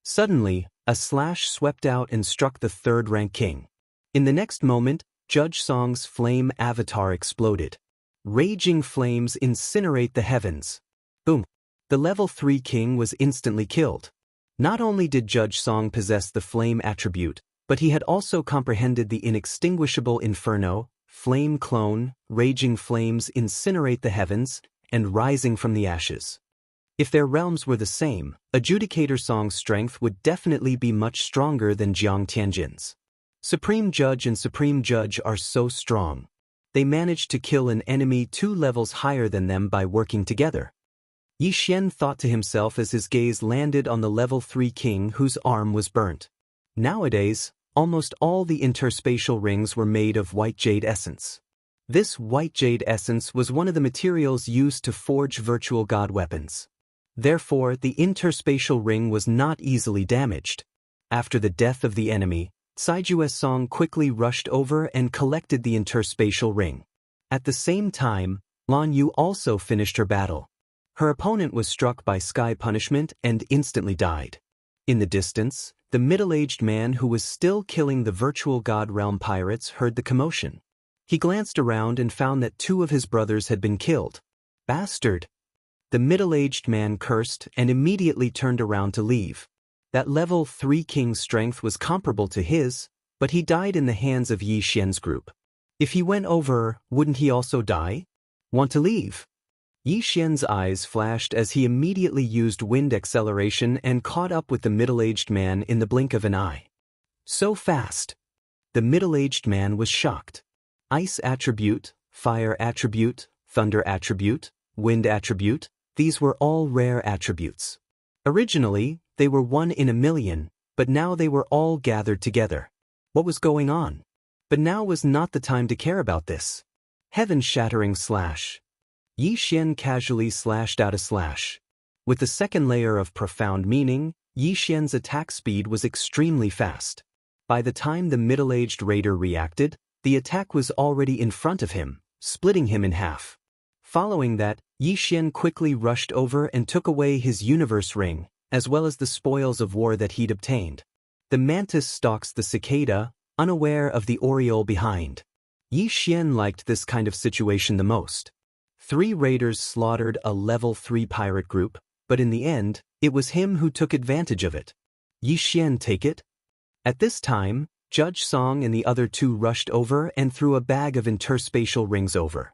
Suddenly, a slash swept out and struck the third-rank king. In the next moment, Judge Song's flame avatar exploded. Raging flames incinerate the heavens. Boom. The level 3 king was instantly killed. Not only did Judge Song possess the flame attribute, but he had also comprehended the inextinguishable inferno, flame clone, raging flames incinerate the heavens, and rising from the ashes. If their realms were the same, Adjudicator Song's strength would definitely be much stronger than Jiang Tianjin's. Supreme Judge and Supreme Judge are so strong. They managed to kill an enemy 2 levels higher than them by working together. Yi Xian thought to himself as his gaze landed on the level 3 king whose arm was burnt. Nowadays, almost all the interspatial rings were made of white jade essence. This white jade essence was one of the materials used to forge virtual god weapons. Therefore, the interspatial ring was not easily damaged. After the death of the enemy, Saijue Song quickly rushed over and collected the interspatial ring. At the same time, Lan Yu also finished her battle. Her opponent was struck by sky punishment and instantly died. In the distance, the middle-aged man who was still killing the virtual god realm pirates heard the commotion. He glanced around and found that 2 of his brothers had been killed. Bastard! The middle-aged man cursed and immediately turned around to leave. That level 3 king's strength was comparable to his, but he died in the hands of Yi Xian's group. If he went over, wouldn't he also die? Want to leave? Yi Xian's eyes flashed as he immediately used wind acceleration and caught up with the middle-aged man in the blink of an eye. So fast! The middle-aged man was shocked. Ice attribute, fire attribute, thunder attribute, wind attribute, these were all rare attributes. Originally, they were 1 in a million, but now they were all gathered together. What was going on? But now was not the time to care about this. Heaven-shattering slash. Yi Xian casually slashed out a slash. With the second layer of profound meaning, Yi Xian's attack speed was extremely fast. By the time the middle-aged raider reacted, the attack was already in front of him, splitting him in half. Following that, Yi Xian quickly rushed over and took away his universe ring, as well as the spoils of war that he'd obtained. The mantis stalks the cicada, unaware of the oriole behind. Yi Xian liked this kind of situation the most. 3 raiders slaughtered a level 3 pirate group, but in the end, it was him who took advantage of it. Yi Xian take it? At this time, Judge Song and the other 2 rushed over and threw a bag of interspatial rings over.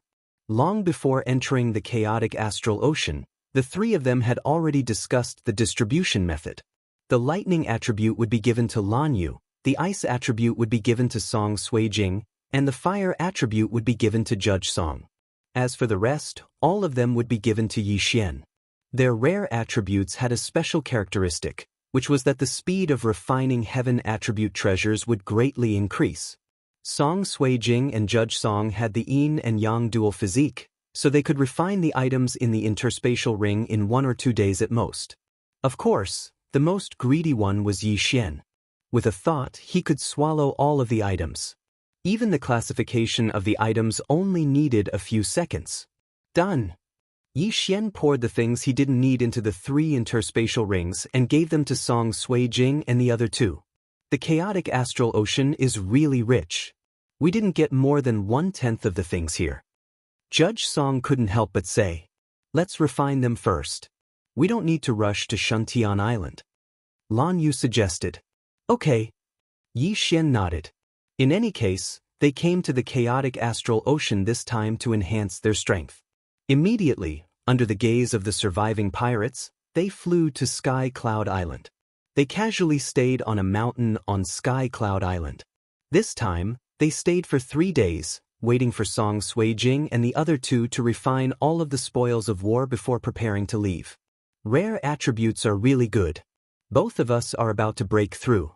Long before entering the chaotic astral ocean, the 3 of them had already discussed the distribution method. The lightning attribute would be given to Lan Yu, the ice attribute would be given to Song Suijing, and the fire attribute would be given to Judge Song. As for the rest, all of them would be given to Yi Xian. Their rare attributes had a special characteristic, which was that the speed of refining heaven attribute treasures would greatly increase. Song Suijing and Judge Song had the yin and yang dual physique, so they could refine the items in the interspatial ring in 1 or 2 days at most. Of course, the most greedy one was Yi Xian. With a thought, he could swallow all of the items. Even the classification of the items only needed a few seconds. Done. Yi Xian poured the things he didn't need into the 3 interspatial rings and gave them to Song Suijing and the other 2. The chaotic astral ocean is really rich. We didn't get more than 1/10 of the things here. Judge Song couldn't help but say, let's refine them first. We don't need to rush to Shuntian Island. Lan Yu suggested. Okay. Yi Xian nodded. In any case, they came to the chaotic astral ocean this time to enhance their strength. Immediately, under the gaze of the surviving pirates, they flew to Sky Cloud Island. They casually stayed on a mountain on Sky Cloud Island. This time, they stayed for 3 days, waiting for Song Suijing and the other 2 to refine all of the spoils of war before preparing to leave. Rare attributes are really good. Both of us are about to break through.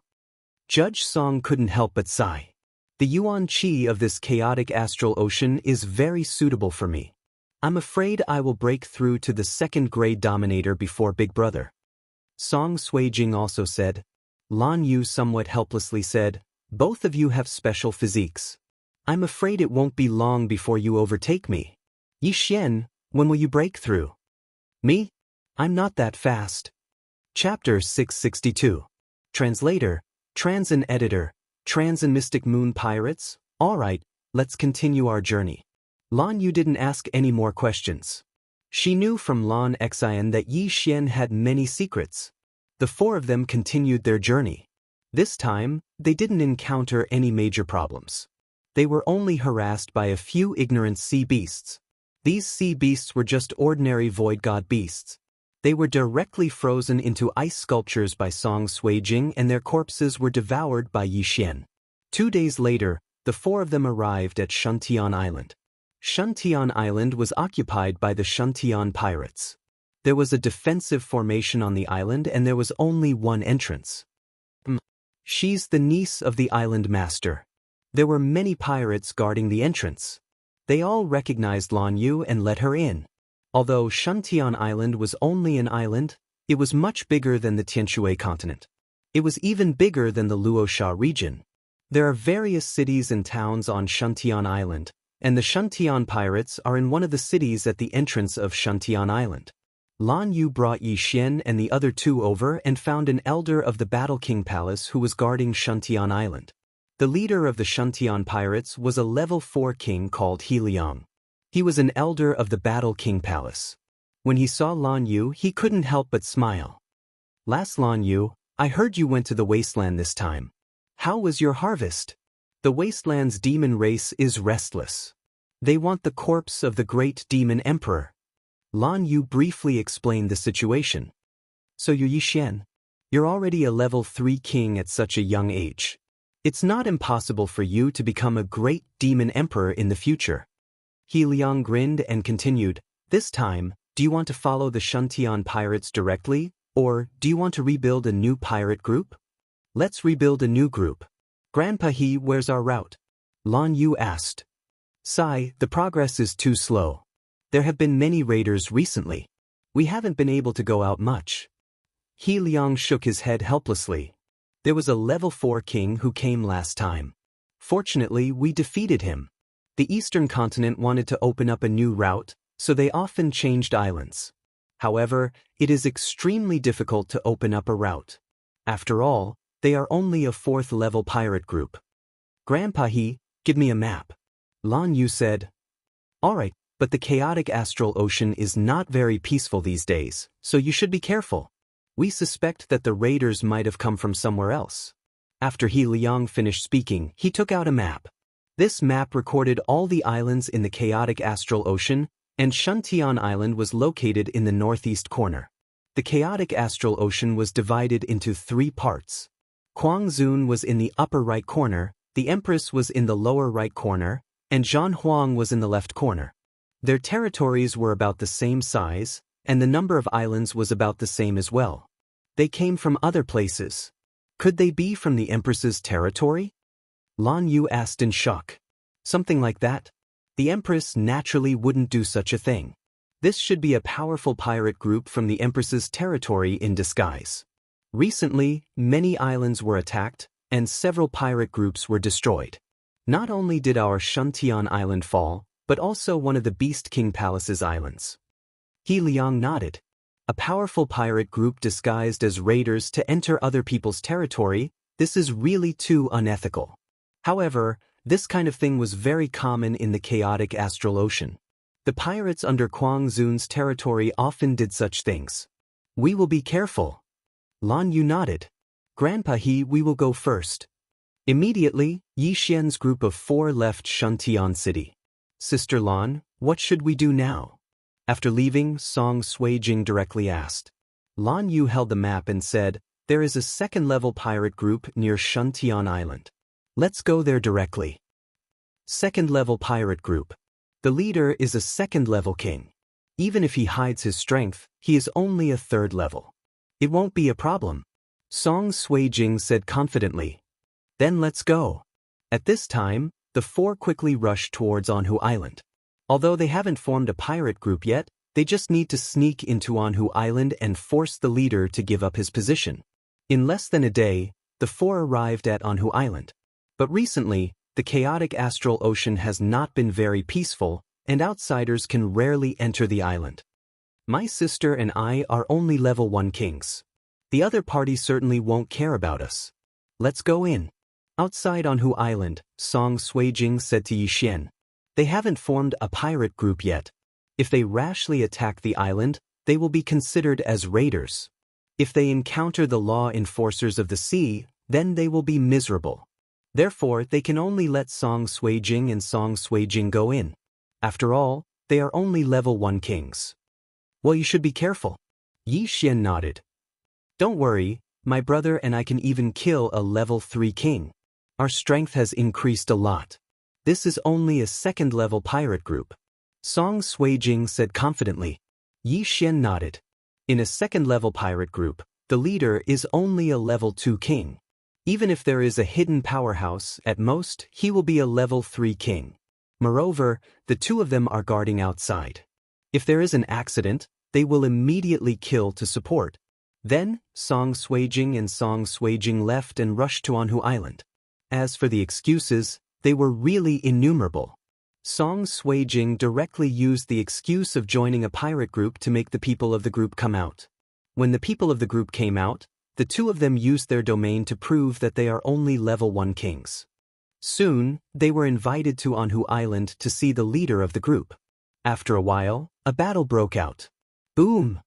Judge Song couldn't help but sigh. The yuan qi of this chaotic astral ocean is very suitable for me. I'm afraid I will break through to the 2nd grade dominator before Big Brother. Song Suijing also said. Lan Yu somewhat helplessly said, both of you have special physiques. I'm afraid it won't be long before you overtake me. Yi Xian, when will you break through? Me? I'm not that fast. Chapter 662. Translator, Trans and Editor, Trans and Mystic Moon pirates? Alright, let's continue our journey. Lan Yu didn't ask any more questions. She knew from Lan Xian that Yi Xian had many secrets. The four of them continued their journey. This time, they didn't encounter any major problems. They were only harassed by a few ignorant sea beasts. These sea beasts were just ordinary void god beasts. They were directly frozen into ice sculptures by Song Suijing, and their corpses were devoured by Yi Xian. 2 days later, the four of them arrived at Shuntian Island. Shuntian Island was occupied by the Shuntian pirates. There was a defensive formation on the island and there was only one entrance. She's the niece of the island master. There were many pirates guarding the entrance. They all recognized Lan Yu and let her in. Although Shuntian Island was only an island, it was much bigger than the Tianshui continent. It was even bigger than the Luosha region. There are various cities and towns on Shuntian Island, and the Shuntian pirates are in one of the cities at the entrance of Shuntian Island. Lan Yu brought Yi Xian and the other two over and found an elder of the Battle King Palace who was guarding Shuntian Island. The leader of the Shuntian pirates was a level 4 king called He Liang. He was an elder of the Battle King Palace. When he saw Lan Yu, he couldn't help but smile. "Last Lan Yu, I heard you went to the wasteland this time. How was your harvest?" The wasteland's demon race is restless. They want the corpse of the great demon emperor. Lan Yu briefly explained the situation. "So you Yi Xian, you're already a level 3 king at such a young age. It's not impossible for you to become a great demon emperor in the future." He Liang grinned and continued, "This time, do you want to follow the Shuntian pirates directly, or do you want to rebuild a new pirate group?" "Let's rebuild a new group. Grandpa He, where's our route?" Lan Yu asked. "Sai, the progress is too slow. There have been many raiders recently. We haven't been able to go out much." He Liang shook his head helplessly. "There was a level 4 king who came last time. Fortunately, we defeated him. The eastern continent wanted to open up a new route, so they often changed islands. However, it is extremely difficult to open up a route. After all, they are only a 4th level pirate group." "Grandpa He, give me a map." Lan Yu said. "Alright, but the chaotic astral ocean is not very peaceful these days, so you should be careful. We suspect that the raiders might have come from somewhere else." After He Liang finished speaking, he took out a map. This map recorded all the islands in the chaotic astral ocean, and Shuntian Island was located in the northeast corner. The chaotic astral ocean was divided into 3 parts. Guangzhun was in the upper right corner, the Empress was in the lower right corner, and Zhanhuang was in the left corner. Their territories were about the same size, and the number of islands was about the same as well. They came from other places. Could they be from the Empress's territory? Lan Yu asked in shock. "Something like that? The Empress naturally wouldn't do such a thing. This should be a powerful pirate group from the Empress's territory in disguise." Recently, many islands were attacked, and several pirate groups were destroyed. Not only did our Shuntian Island fall, but also one of the Beast King Palace's islands. He Liang nodded. A powerful pirate group disguised as raiders to enter other people's territory, this is really too unethical. However, this kind of thing was very common in the chaotic astral ocean. The pirates under Guangzhun's territory often did such things. "We will be careful." Lan Yu nodded. "Grandpa He, we will go first." Immediately, Yi Xian's group of 4 left Shuntian City. "Sister Lan, what should we do now?" After leaving, Song Suijing directly asked. Lan Yu held the map and said, "There is a 2nd-level pirate group near Shuntian Island. Let's go there directly." 2nd-level pirate group. The leader is a 2nd-level king. Even if he hides his strength, he is only a 3rd level. It won't be a problem. Song Suijing said confidently. "Then let's go." At this time, the 4 quickly rushed towards Anhu Island. Although they haven't formed a pirate group yet, they just need to sneak into Anhu Island and force the leader to give up his position. In less than a day, the 4 arrived at Anhu Island. But recently, the chaotic astral ocean has not been very peaceful, and outsiders can rarely enter the island. "My sister and I are only level 1 kings. The other party certainly won't care about us. Let's go in." Outside Anhu Island, Song Suijing said to Yi Xian. They haven't formed a pirate group yet. If they rashly attack the island, they will be considered as raiders. If they encounter the law enforcers of the sea, then they will be miserable. Therefore, they can only let Song Suijing and Song Suijing go in. After all, they are only level 1 kings. Well, you should be careful. Yi Xian nodded. Don't worry, my brother and I can even kill a level 3 king. Our strength has increased a lot. This is only a second-level pirate group. Song Suijing said confidently. Yi Xian nodded. In a second-level pirate group, the leader is only a level 2 king. Even if there is a hidden powerhouse, at most, he will be a level 3 king. Moreover, the two of them are guarding outside. If there is an accident, they will immediately kill to support. Then, Song Suijing and Song Suijing left and rushed to Anhu Island. As for the excuses, they were really innumerable. Song Suijing directly used the excuse of joining a pirate group to make the people of the group come out. When the people of the group came out, the two of them used their domain to prove that they are only level 1 kings. Soon, they were invited to Anhu Island to see the leader of the group. After a while, a battle broke out. Boom!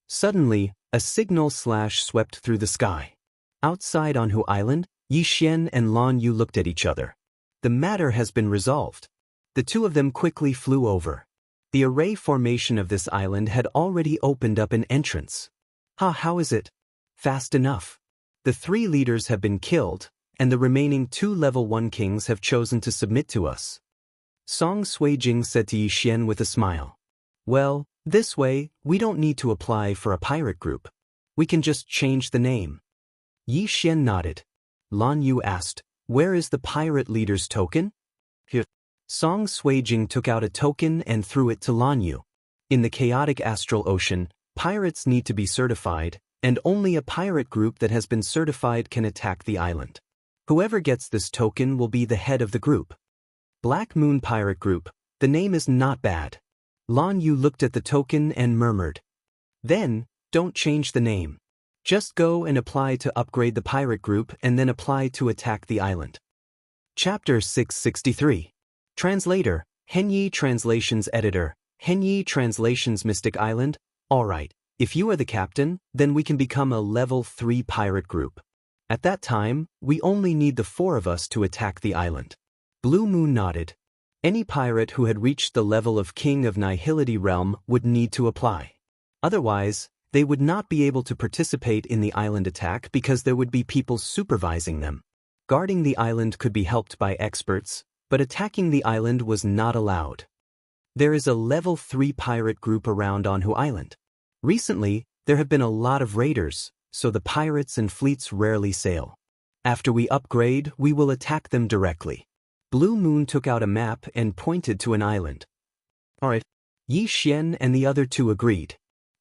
Suddenly, a signal slash swept through the sky. Outside Anhu Island, Yi Xian and Lan Yu looked at each other. The matter has been resolved. The two of them quickly flew over. The array formation of this island had already opened up an entrance. How is it? Fast enough. The 3 leaders have been killed, and the remaining 2 level 1 kings have chosen to submit to us. Song Suijing said to Yi Xian with a smile. Well, this way, we don't need to apply for a pirate group. We can just change the name. Yi Xian nodded. Lan Yu asked, where is the pirate leader's token? Here. Song Suijing took out a token and threw it to Lan Yu. In the chaotic astral ocean, pirates need to be certified, and only a pirate group that has been certified can attack the island. Whoever gets this token will be the head of the group. Black Moon Pirate Group, the name is not bad. Lan Yu looked at the token and murmured. Then, don't change the name. Just go and apply to upgrade the pirate group and then apply to attack the island. Chapter 663. Translator, Henyi Translations Editor, Henyi Translations Mystic Island. Alright, if you are the captain, then we can become a level 3 pirate group. At that time, we only need the 4 of us to attack the island. Blue Moon nodded. Any pirate who had reached the level of King of Nihility Realm would need to apply. Otherwise, they would not be able to participate in the island attack because there would be people supervising them. Guarding the island could be helped by experts, but attacking the island was not allowed. There is a level 3 pirate group around Anhu Island. Recently, there have been a lot of raiders, so the pirates and fleets rarely sail. After we upgrade, we will attack them directly. Blue Moon took out a map and pointed to an island. Alright. Yi Xian and the other 2 agreed.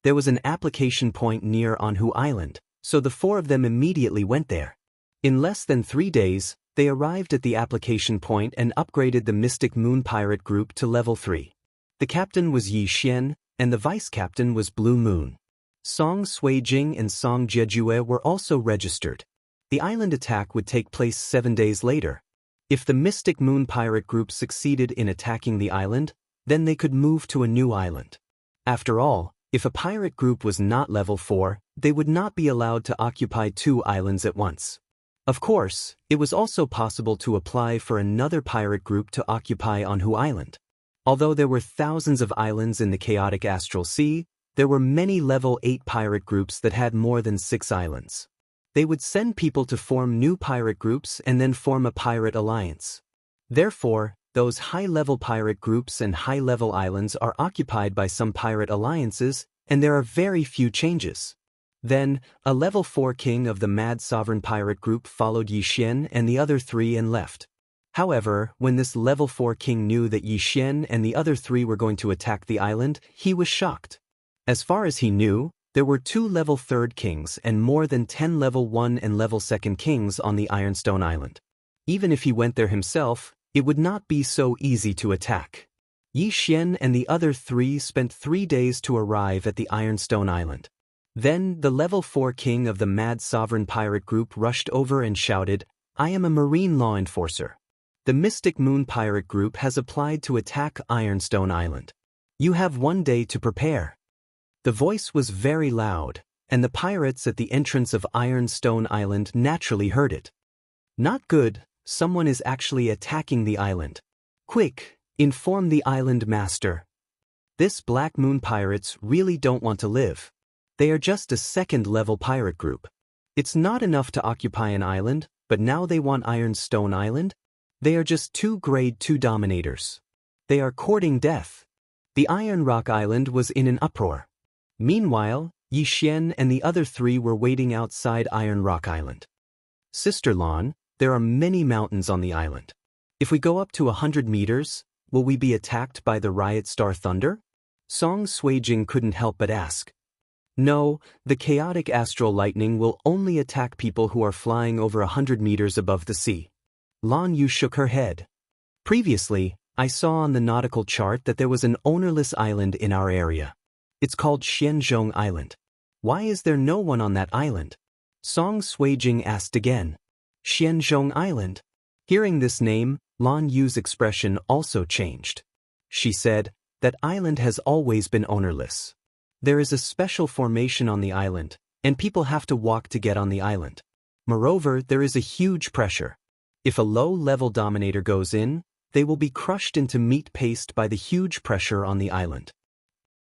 There was an application point near Anhu Island, so the 4 of them immediately went there. In less than 3 days, they arrived at the application point and upgraded the Mystic Moon Pirate Group to level 3. The captain was Yi Xian, and the vice-captain was Blue Moon. Song Suijing and Song Jejue were also registered. The island attack would take place 7 days later. If the Mystic Moon Pirate Group succeeded in attacking the island, then they could move to a new island. After all, if a pirate group was not level 4, they would not be allowed to occupy 2 islands at once. Of course, it was also possible to apply for another pirate group to occupy Anhu Island. Although there were thousands of islands in the chaotic astral sea, there were many level 8 pirate groups that had more than 6 islands. They would send people to form new pirate groups and then form a pirate alliance. Therefore, those high-level pirate groups and high-level islands are occupied by some pirate alliances, and there are very few changes. Then, a level 4 king of the Mad Sovereign Pirate Group followed Yi Xian and the other 3 and left. However, when this level 4 king knew that Yi Xian and the other 3 were going to attack the island, he was shocked. As far as he knew, there were 2 level 3rd kings and more than 10 level 1 and level 2nd kings on the Ironstone Island. Even if he went there himself, it would not be so easy to attack. Yi Xian and the other 3 spent 3 days to arrive at the Ironstone Island. Then, the level 4 king of the Mad Sovereign Pirate Group rushed over and shouted, I am a marine law enforcer. The Mystic Moon Pirate Group has applied to attack Ironstone Island. You have 1 day to prepare." The voice was very loud, and the pirates at the entrance of Ironstone Island naturally heard it. "Not good, someone is actually attacking the island. Quick, inform the island master." This Black Moon pirates really don't want to live. They are just a second-level pirate group. It's not enough to occupy an island, but now they want Ironstone Island? They are just 2 grade 2 dominators. They are courting death. The Iron Rock Island was in an uproar. Meanwhile, Yi Xian and the other 3 were waiting outside Iron Rock Island. "Sister Lan, there are many mountains on the island. If we go up to 100 meters, will we be attacked by the Riot Star Thunder?" Song Suijing couldn't help but ask. "No, the chaotic astral lightning will only attack people who are flying over 100 meters above the sea." Lan Yu shook her head. "Previously, I saw on the nautical chart that there was an ownerless island in our area. It's called Xianzhong Island. Why is there no one on that island?" Song Suijing asked again. "Xianzhong Island?" Hearing this name, Lan Yu's expression also changed. She said, "That island has always been ownerless. There is a special formation on the island, and people have to walk to get on the island. Moreover, there is a huge pressure. If a low-level dominator goes in, they will be crushed into meat paste by the huge pressure on the island."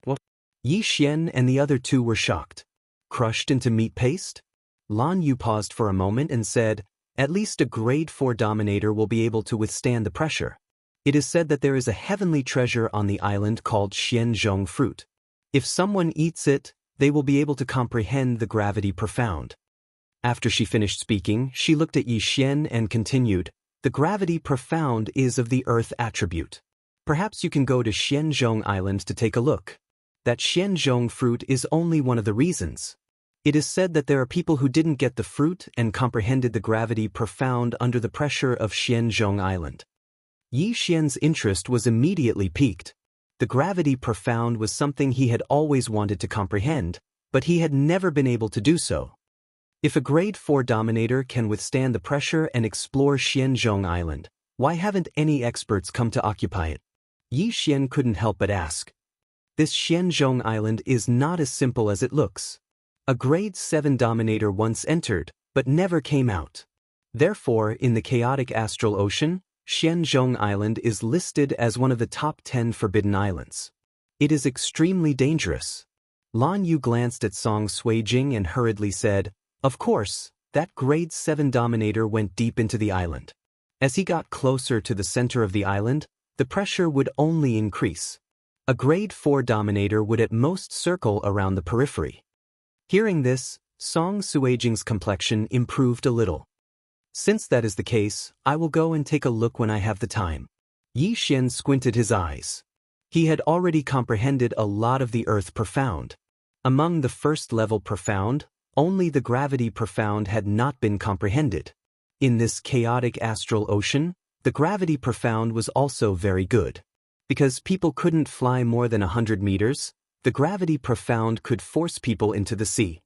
What? Yi Xian and the other 2 were shocked. Crushed into meat paste? Lan Yu paused for a moment and said, "At least a grade 4 dominator will be able to withstand the pressure. It is said that there is a heavenly treasure on the island called Xianzhong fruit. If someone eats it, they will be able to comprehend the gravity profound." After she finished speaking, she looked at Yi Xian and continued, "The gravity profound is of the earth attribute. Perhaps you can go to Xianzhong Island to take a look. That Xianzhong fruit is only one of the reasons. It is said that there are people who didn't get the fruit and comprehended the gravity profound under the pressure of Xianzhong Island." Yi Xian's interest was immediately piqued. The gravity profound was something he had always wanted to comprehend, but he had never been able to do so. If a grade 4 dominator can withstand the pressure and explore Xianzhong Island, why haven't any experts come to occupy it? Yi Xian couldn't help but ask. This Xianzhong Island is not as simple as it looks. A grade 7 dominator once entered, but never came out. Therefore, in the chaotic astral ocean, Xianzhong Island is listed as one of the top 10 forbidden islands. It is extremely dangerous. Lan Yu glanced at Song Suijing and hurriedly said, "Of course, that grade 7 dominator went deep into the island. As he got closer to the center of the island, the pressure would only increase. A grade 4 dominator would at most circle around the periphery." Hearing this, Song Suijing's complexion improved a little. "Since that is the case, I will go and take a look when I have the time." Yi Xian squinted his eyes. He had already comprehended a lot of the earth profound. Among the first-level profound, only the gravity profound had not been comprehended. In this chaotic astral ocean, the gravity profound was also very good. Because people couldn't fly more than 100 meters, the gravity profound could force people into the sea.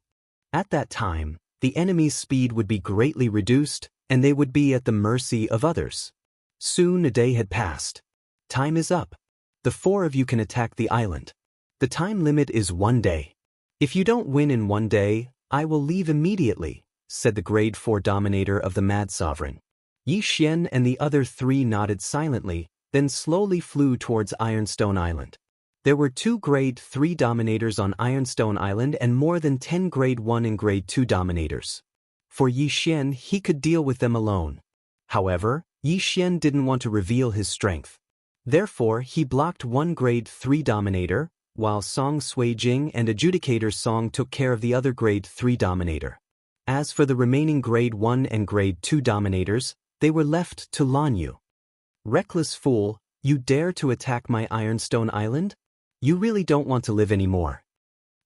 At that time, the enemy's speed would be greatly reduced, and they would be at the mercy of others. Soon a day had passed. "Time is up. The 4 of you can attack the island. The time limit is 1 day. If you don't win in 1 day, I will leave immediately," said the grade 4 dominator of the Mad Sovereign. Yi Xian and the other 3 nodded silently, then slowly flew towards Ironstone Island. There were 2 grade 3 dominators on Ironstone Island and more than 10 grade 1 and grade 2 dominators. For Yi Xian, he could deal with them alone. However, Yi Xian didn't want to reveal his strength. Therefore, he blocked 1 grade 3 dominator, while Song Suijing and Adjudicator Song took care of the other grade 3 dominator. As for the remaining grade 1 and grade 2 dominators, they were left to Lan Yu. "Reckless fool, you dare to attack my Ironstone Island? You really don't want to live anymore."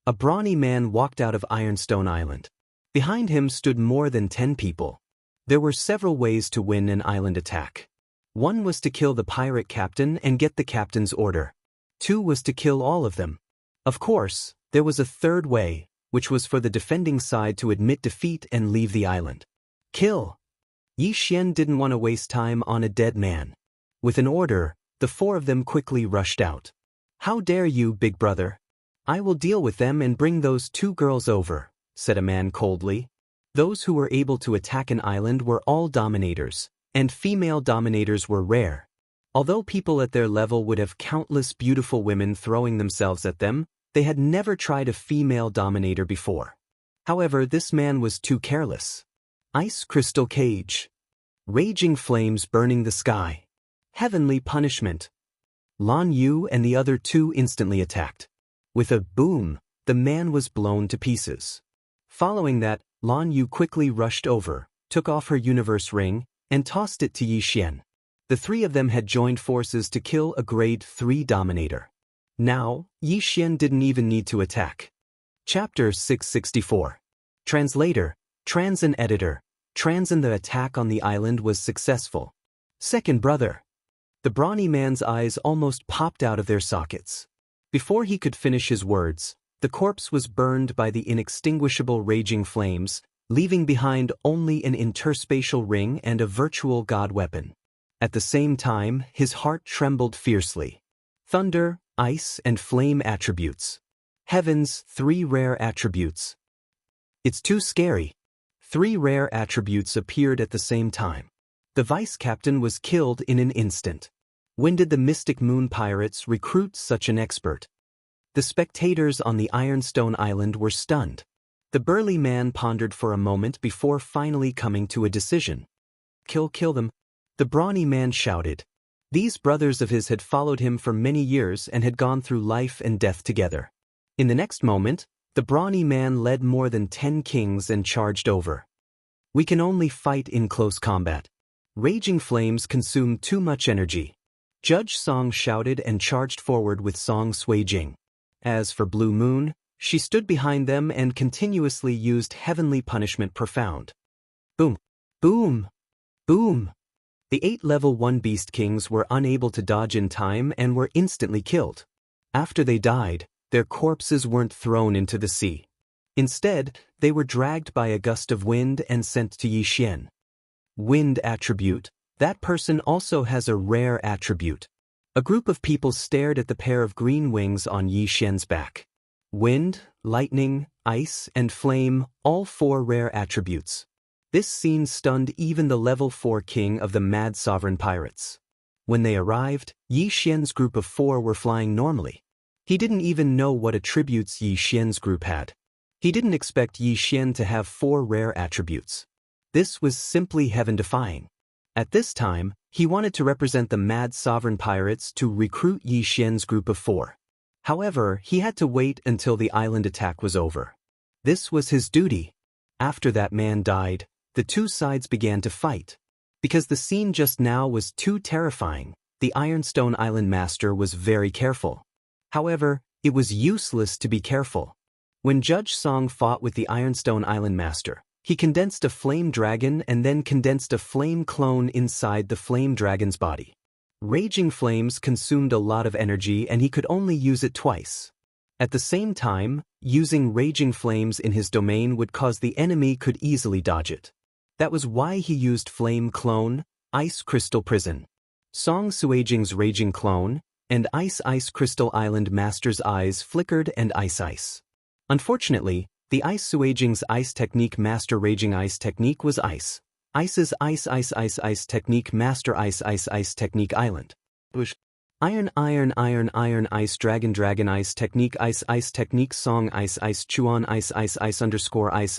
A brawny man walked out of Ironstone Island. Behind him stood more than 10 people. There were several ways to win an island attack. 1 was to kill the pirate captain and get the captain's order. 2 was to kill all of them. Of course, there was a 3rd way, which was for the defending side to admit defeat and leave the island. Kill. Yi Xian didn't want to waste time on a dead man. With an order, the four of them quickly rushed out. "How dare you, big brother? I will deal with them and bring those two girls over," said a man coldly. Those who were able to attack an island were all dominators, and female dominators were rare. Although people at their level would have countless beautiful women throwing themselves at them, they had never tried a female dominator before. However, this man was too careless. Ice crystal cage. Raging flames burning the sky. Heavenly punishment. Lan Yu and the other two instantly attacked. With a boom, the man was blown to pieces. Following that, Lan Yu quickly rushed over, took off her universe ring, and tossed it to Yi Xian. The three of them had joined forces to kill a grade 3 dominator. Now, Yi Xian didn't even need to attack. Chapter 664. Translator, Trans and Editor. Trans and the attack on the island was successful. Second brother. The brawny man's eyes almost popped out of their sockets. Before he could finish his words, the corpse was burned by the inextinguishable raging flames, leaving behind only an interspatial ring and a virtual god weapon. At the same time, his heart trembled fiercely. Thunder, ice, and flame attributes. Heaven's 3 rare attributes. It's too scary. 3 rare attributes appeared at the same time. The vice captain was killed in an instant. When did the Mystic Moon pirates recruit such an expert? The spectators on the Ironstone Island were stunned. The burly man pondered for a moment before finally coming to a decision. Kill them. The brawny man shouted. These brothers of his had followed him for many years and had gone through life and death together. In the next moment, the brawny man led more than 10 kings and charged over. We can only fight in close combat. Raging flames consume too much energy. Judge Song shouted and charged forward with Song Suijing. As for Blue Moon, she stood behind them and continuously used heavenly punishment profound. Boom, boom, boom. The 8 level 1 beast kings were unable to dodge in time and were instantly killed. After they died, their corpses weren't thrown into the sea. Instead, they were dragged by a gust of wind and sent to Yi Xian. Wind attribute. That person also has a rare attribute. A group of people stared at the pair of green wings on Yi Xian's back. Wind, lightning, ice, and flame, all 4 rare attributes. This scene stunned even the level 4 king of the Mad Sovereign Pirates. When they arrived, Yi Xian's group of 4 were flying normally. He didn't even know what attributes Yi Xian's group had. He didn't expect Yi Xian to have 4 rare attributes. This was simply heaven-defying. At this time, he wanted to represent the Mad Sovereign Pirates to recruit Yi Xian's group of 4. However, he had to wait until the island attack was over. This was his duty. After that man died, the two sides began to fight. Because the scene just now was too terrifying, the Ironstone Island Master was very careful. However, it was useless to be careful. When Judge Song fought with the Ironstone Island Master, he condensed a flame dragon and then condensed a flame clone inside the flame dragon's body. Raging flames consumed a lot of energy and he could only use it twice. At the same time, using raging flames in his domain would cause the enemy could easily dodge it. That was why he used Flame Clone, Ice Crystal Prison, Song Suijing's Raging Clone, and Ice Crystal Island Master's eyes flickered and ice. Unfortunately, the Ice Suijing's Ice Technique Master Raging Ice Technique was Ice. Ice's Ice Technique Master Ice Technique Island. Iron Ice Dragon Ice Technique Ice Technique Song Ice Chuan Ice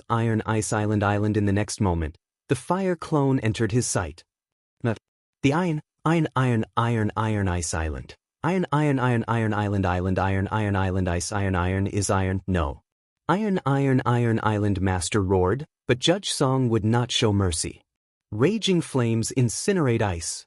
Iron Ice Island. In the next moment, the fire clone entered his sight. The Iron Ice Island. Iron Island Iron is iron, no. Iron Island Master roared, but Judge Song would not show mercy. Raging flames incinerate ice.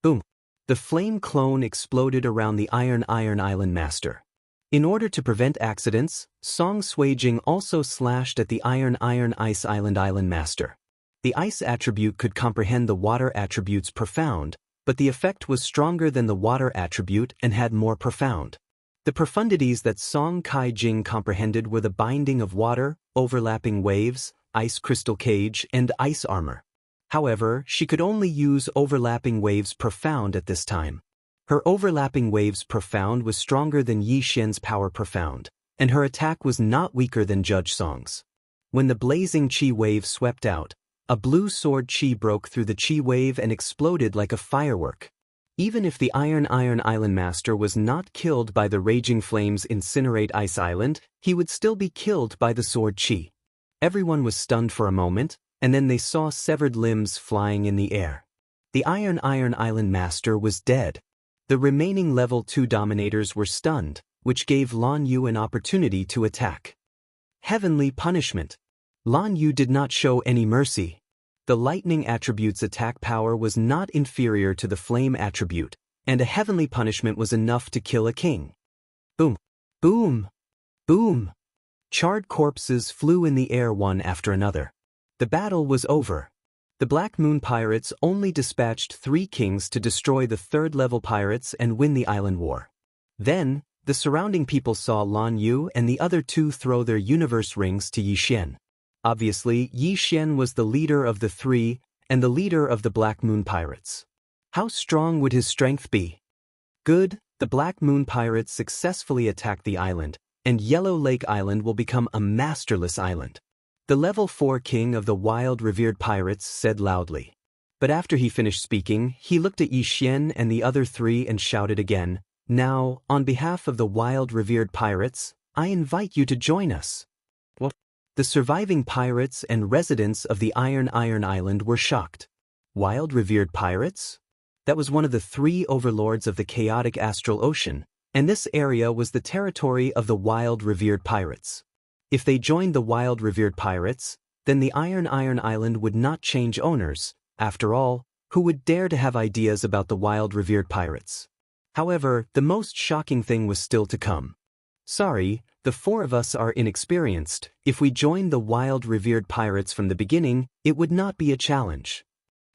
Boom. The flame clone exploded around the Iron Island Master. In order to prevent accidents, Song Suijing also slashed at the Iron Ice Island Master. The ice attribute could comprehend the water attribute's profound, but the effect was stronger than the water attribute and had more profound. The profundities that Song Kai-jing comprehended were the binding of water, overlapping waves, ice crystal cage, and ice armor. However, she could only use overlapping waves profound at this time. Her overlapping waves profound was stronger than Yi Xian's power profound, and her attack was not weaker than Judge Song's. When the blazing Qi wave swept out, a blue sword Qi broke through the Qi wave and exploded like a firework. Even if the Iron Island Master was not killed by the raging flames incinerate Ice Island, he would still be killed by the sword Qi. Everyone was stunned for a moment, and then they saw severed limbs flying in the air. The Iron Island Master was dead. The remaining level 2 dominators were stunned, which gave Lan Yu an opportunity to attack. Heavenly punishment. Lan Yu did not show any mercy. The lightning attribute's attack power was not inferior to the flame attribute, and a heavenly punishment was enough to kill a king. Boom! Boom! Boom! Charred corpses flew in the air one after another. The battle was over. The Black Moon pirates only dispatched 3 kings to destroy the 3rd-level pirates and win the island war. Then, the surrounding people saw Lan Yu and the other 2 throw their universe rings to Yi Xian. Obviously, Yi Xian was the leader of the 3 and the leader of the Black Moon pirates. How strong would his strength be? Good, the Black Moon pirates successfully attacked the island, and Yellow Lake Island will become a masterless island. The level 4 king of the wild revered pirates said loudly. But after he finished speaking, he looked at Yi Xian and the other 3 and shouted again, "Now, on behalf of the wild revered pirates, I invite you to join us." What? The surviving pirates and residents of the Iron Island were shocked. Wild revered pirates? That was one of the 3 overlords of the chaotic astral ocean, and this area was the territory of the wild revered pirates. If they joined the wild revered pirates, then the Iron Island would not change owners. After all, who would dare to have ideas about the wild revered pirates? However, the most shocking thing was still to come. Sorry, the 4 of us are inexperienced. If we joined the wild revered pirates from the beginning, it would not be a challenge.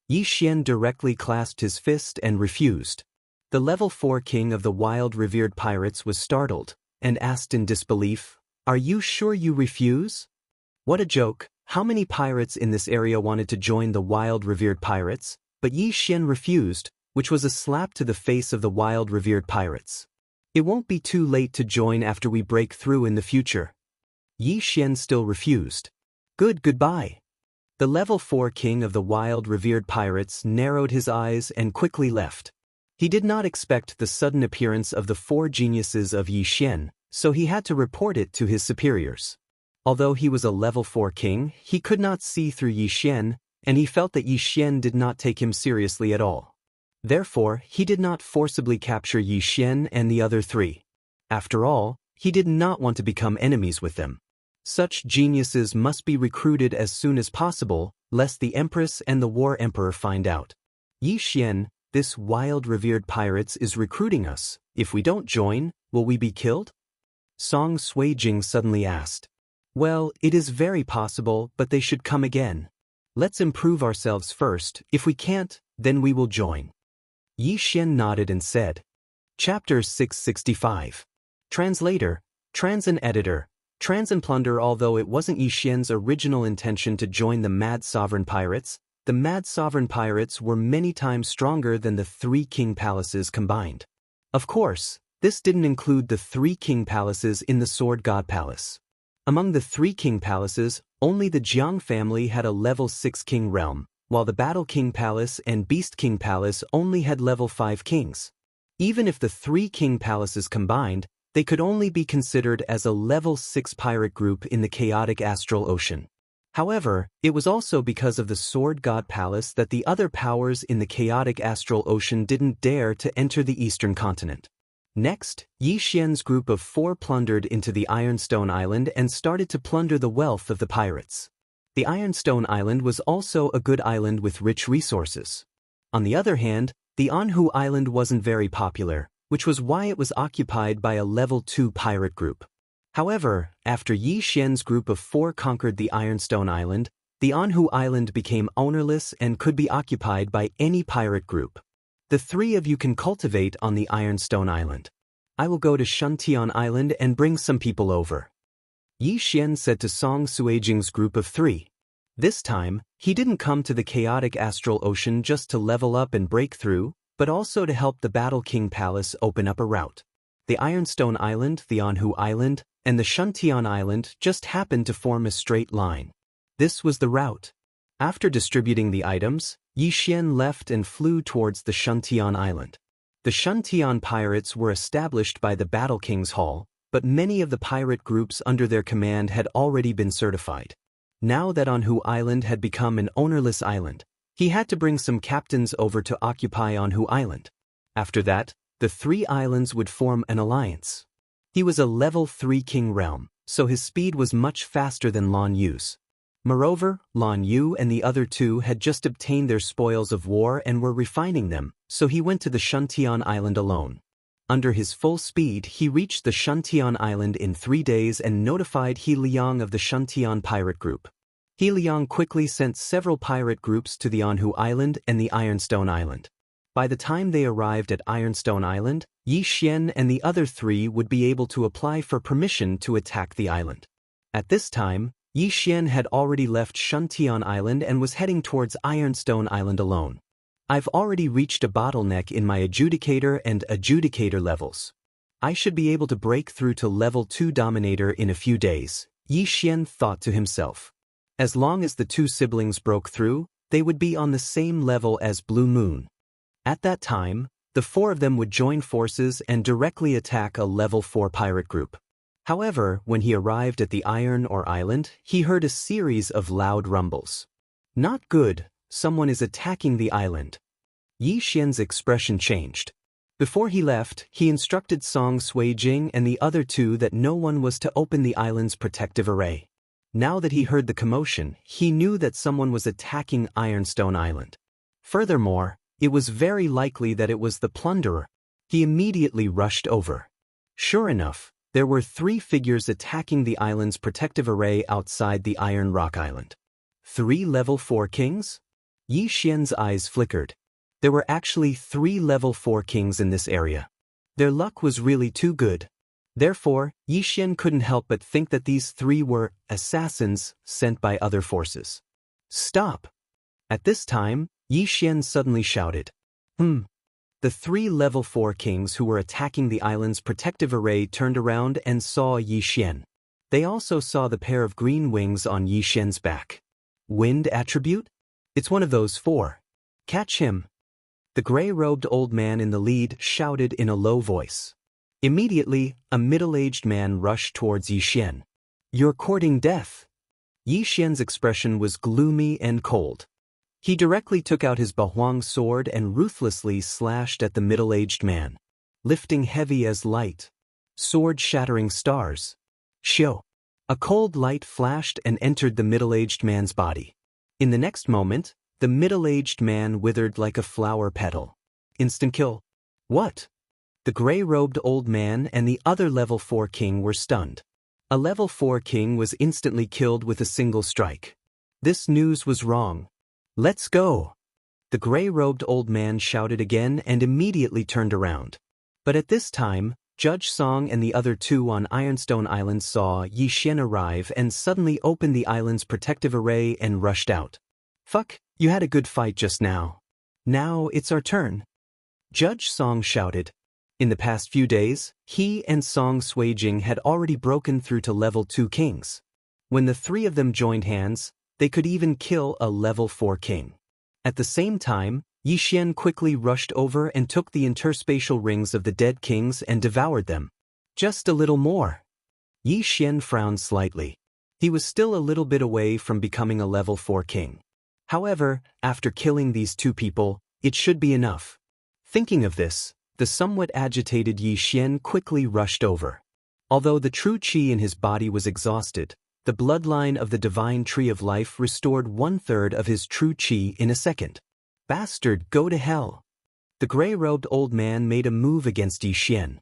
Yi Xian directly clasped his fist and refused. The level 4 king of the wild revered pirates was startled, and asked in disbelief, "Are you sure you refuse?" What a joke! How many pirates in this area wanted to join the wild revered pirates? But Yi Xian refused, which was a slap to the face of the wild revered pirates. It won't be too late to join after we break through in the future. Yi Xian still refused. Goodbye. The level 4 king of the wild revered pirates narrowed his eyes and quickly left. He did not expect the sudden appearance of the 4 geniuses of Yi Xian, so he had to report it to his superiors. Although he was a level 4 king, he could not see through Yi Xian, and he felt that Yi Xian did not take him seriously at all. Therefore, he did not forcibly capture Yi Xian and the other 3. After all, he did not want to become enemies with them. Such geniuses must be recruited as soon as possible, lest the Empress and the War Emperor find out. Yi Xian, this wild revered pirates is recruiting us. If we don't join, will we be killed? Song Suijing suddenly asked. Well, it is very possible, but they should come again. Let's improve ourselves first. If we can't, then we will join. Yi Xian nodded and said. Chapter 665. Translator, Trans and Editor, Trans and Plunder. Although it wasn't Yi Xian's original intention to join the Mad Sovereign Pirates, the Mad Sovereign Pirates were many times stronger than the 3 king palaces combined. Of course, this didn't include the 3 king palaces in the Sword God Palace. Among the 3 king palaces, only the Jiang family had a level 6 king realm, while the Battle King Palace and Beast King Palace only had level 5 kings. Even if the 3 king palaces combined, they could only be considered as a level 6 pirate group in the chaotic astral ocean. However, it was also because of the Sword God Palace that the other powers in the chaotic astral ocean didn't dare to enter the eastern continent. Next, Yi Xian's group of 4 plundered into the Ironstone Island and started to plunder the wealth of the pirates. The Ironstone Island was also a good island with rich resources. On the other hand, the Anhu Island wasn't very popular, which was why it was occupied by a level 2 pirate group. However, after Yi Xian's group of 4 conquered the Ironstone Island, the Anhu Island became ownerless and could be occupied by any pirate group. The 3 of you can cultivate on the Ironstone Island. I will go to Shuntian Island and bring some people over. Yi Xian said to Song Suijing's group of 3. This time, he didn't come to the chaotic astral ocean just to level up and break through, but also to help the Battle King Palace open up a route. The Ironstone Island, the Anhu Island, and the Shuntian Island just happened to form a straight line. This was the route. After distributing the items, Yi Xian left and flew towards the Shuntian Island. The Shuntian pirates were established by the Battle King's Hall, but many of the pirate groups under their command had already been certified. Now that Anhu Island had become an ownerless island, he had to bring some captains over to occupy Anhu Island. After that, the three islands would form an alliance. He was a level 3 king realm, so his speed was much faster than Lan Yu's. Moreover, Lan Yu and the other two had just obtained their spoils of war and were refining them, so he went to the Shuntian Island alone. Under his full speed, he reached the Shuntian Island in 3 days and notified He Liang of the Shuntian pirate group. He Liang quickly sent several pirate groups to the Anhu Island and the Ironstone Island. By the time they arrived at Ironstone Island, Yi Xian and the other three would be able to apply for permission to attack the island. At this time, Yi Xian had already left Shuntian Island and was heading towards Ironstone Island alone. I've already reached a bottleneck in my adjudicator and adjudicator levels. I should be able to break through to level 2 dominator in a few days, Yi Xian thought to himself. As long as the two siblings broke through, they would be on the same level as Blue Moon. At that time, the four of them would join forces and directly attack a level 4 pirate group. However, when he arrived at the Iron or Island, he heard a series of loud rumbles. Not good, someone is attacking the island. Yi Xian's expression changed. Before he left, he instructed Song Suijing and the other two that no one was to open the island's protective array. Now that he heard the commotion, he knew that someone was attacking Ironstone Island. Furthermore, it was very likely that it was the plunderer. He immediately rushed over. Sure enough, there were 3 figures attacking the island's protective array outside the Iron Rock Island. 3 level 4 kings? Yi Xian's eyes flickered. There were actually 3 level 4 kings in this area. Their luck was really too good. Therefore, Yi Xian couldn't help but think that these 3 were assassins sent by other forces. Stop! At this time, Yi Xian suddenly shouted. The 3 level 4 kings who were attacking the island's protective array turned around and saw Yi Xian. They also saw the pair of green wings on Yi Xian's back. Wind attribute? It's one of those 4. Catch him! The gray-robed old man in the lead shouted in a low voice. Immediately, a middle-aged man rushed towards Yi Xian. You're courting death. Yi Xian's expression was gloomy and cold. He directly took out his Bahuang sword and ruthlessly slashed at the middle-aged man, lifting heavy as light. Sword shattering stars. Shio! A cold light flashed and entered the middle-aged man's body. In the next moment, the middle-aged man withered like a flower petal. Instant kill. What? The gray-robed old man and the other level 4 king were stunned. A level 4 king was instantly killed with a single strike. This news was wrong. Let's go! The gray-robed old man shouted again and immediately turned around. But at this time, Judge Song and the other two on Ironstone Island saw Yi Xian arrive and suddenly opened the island's protective array and rushed out. Fuck, you had a good fight just now. Now it's our turn. Judge Song shouted. In the past few days, he and Song Suijing had already broken through to level 2 kings. When the 3 of them joined hands, they could even kill a level 4 king. At the same time, Yi Xian quickly rushed over and took the interspatial rings of the dead kings and devoured them. Just a little more. Yi Xian frowned slightly. He was still a little bit away from becoming a level 4 king. However, after killing these 2 people, it should be enough. Thinking of this, the somewhat agitated Yi Xian quickly rushed over. Although the true qi in his body was exhausted, the bloodline of the divine tree of life restored 1/3 of his true qi in a second. Bastard, go to hell! The gray-robed old man made a move against Yi Xian.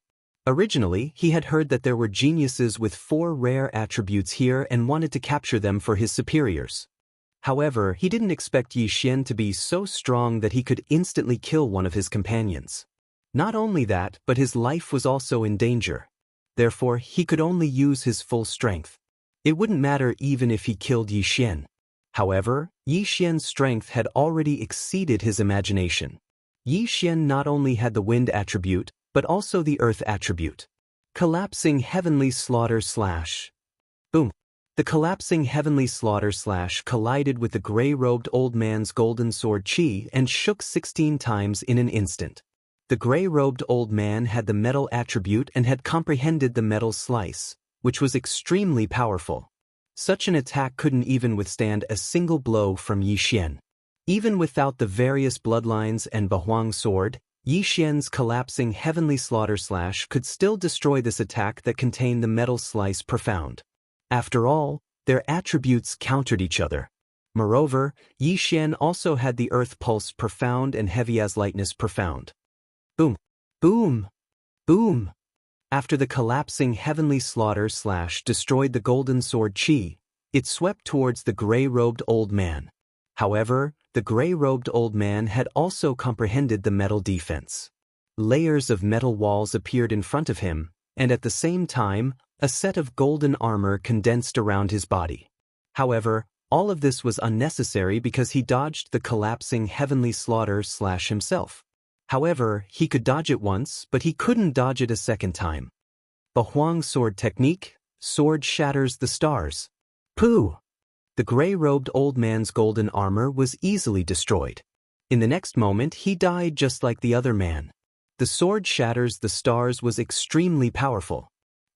Originally, he had heard that there were geniuses with 4 rare attributes here and wanted to capture them for his superiors. However, he didn't expect Yi Xian to be so strong that he could instantly kill one of his companions. Not only that, but his life was also in danger. Therefore, he could only use his full strength. It wouldn't matter even if he killed Yi Xian. However, Yi Xian's strength had already exceeded his imagination. Yi Xian not only had the wind attribute, but also the earth attribute. Collapsing heavenly slaughter slash. Boom. The collapsing heavenly slaughter slash collided with the gray-robed old man's golden sword Qi and shook 16 times in an instant. The gray-robed old man had the metal attribute and had comprehended the metal slice, which was extremely powerful. Such an attack couldn't even withstand a single blow from Yi Xian. Even without the various bloodlines and Bahuang sword, Yi Xian's collapsing heavenly slaughter slash could still destroy this attack that contained the metal slice profound. After all, their attributes countered each other. Moreover, Yi Xian also had the earth pulse profound and heavy as lightness profound. Boom, boom, boom. After the collapsing heavenly slaughter slash destroyed the golden sword Qi, it swept towards the gray-robed old man. However, the gray-robed old man had also comprehended the metal defense. Layers of metal walls appeared in front of him, and at the same time, a set of golden armor condensed around his body. However, all of this was unnecessary because he dodged the collapsing heavenly slaughter slash himself. However, he could dodge it once, but he couldn't dodge it a second time. Bahuang sword technique, sword shatters the stars. Pooh! The gray-robed old man's golden armor was easily destroyed. In the next moment, he died just like the other man. The sword shatters the stars was extremely powerful.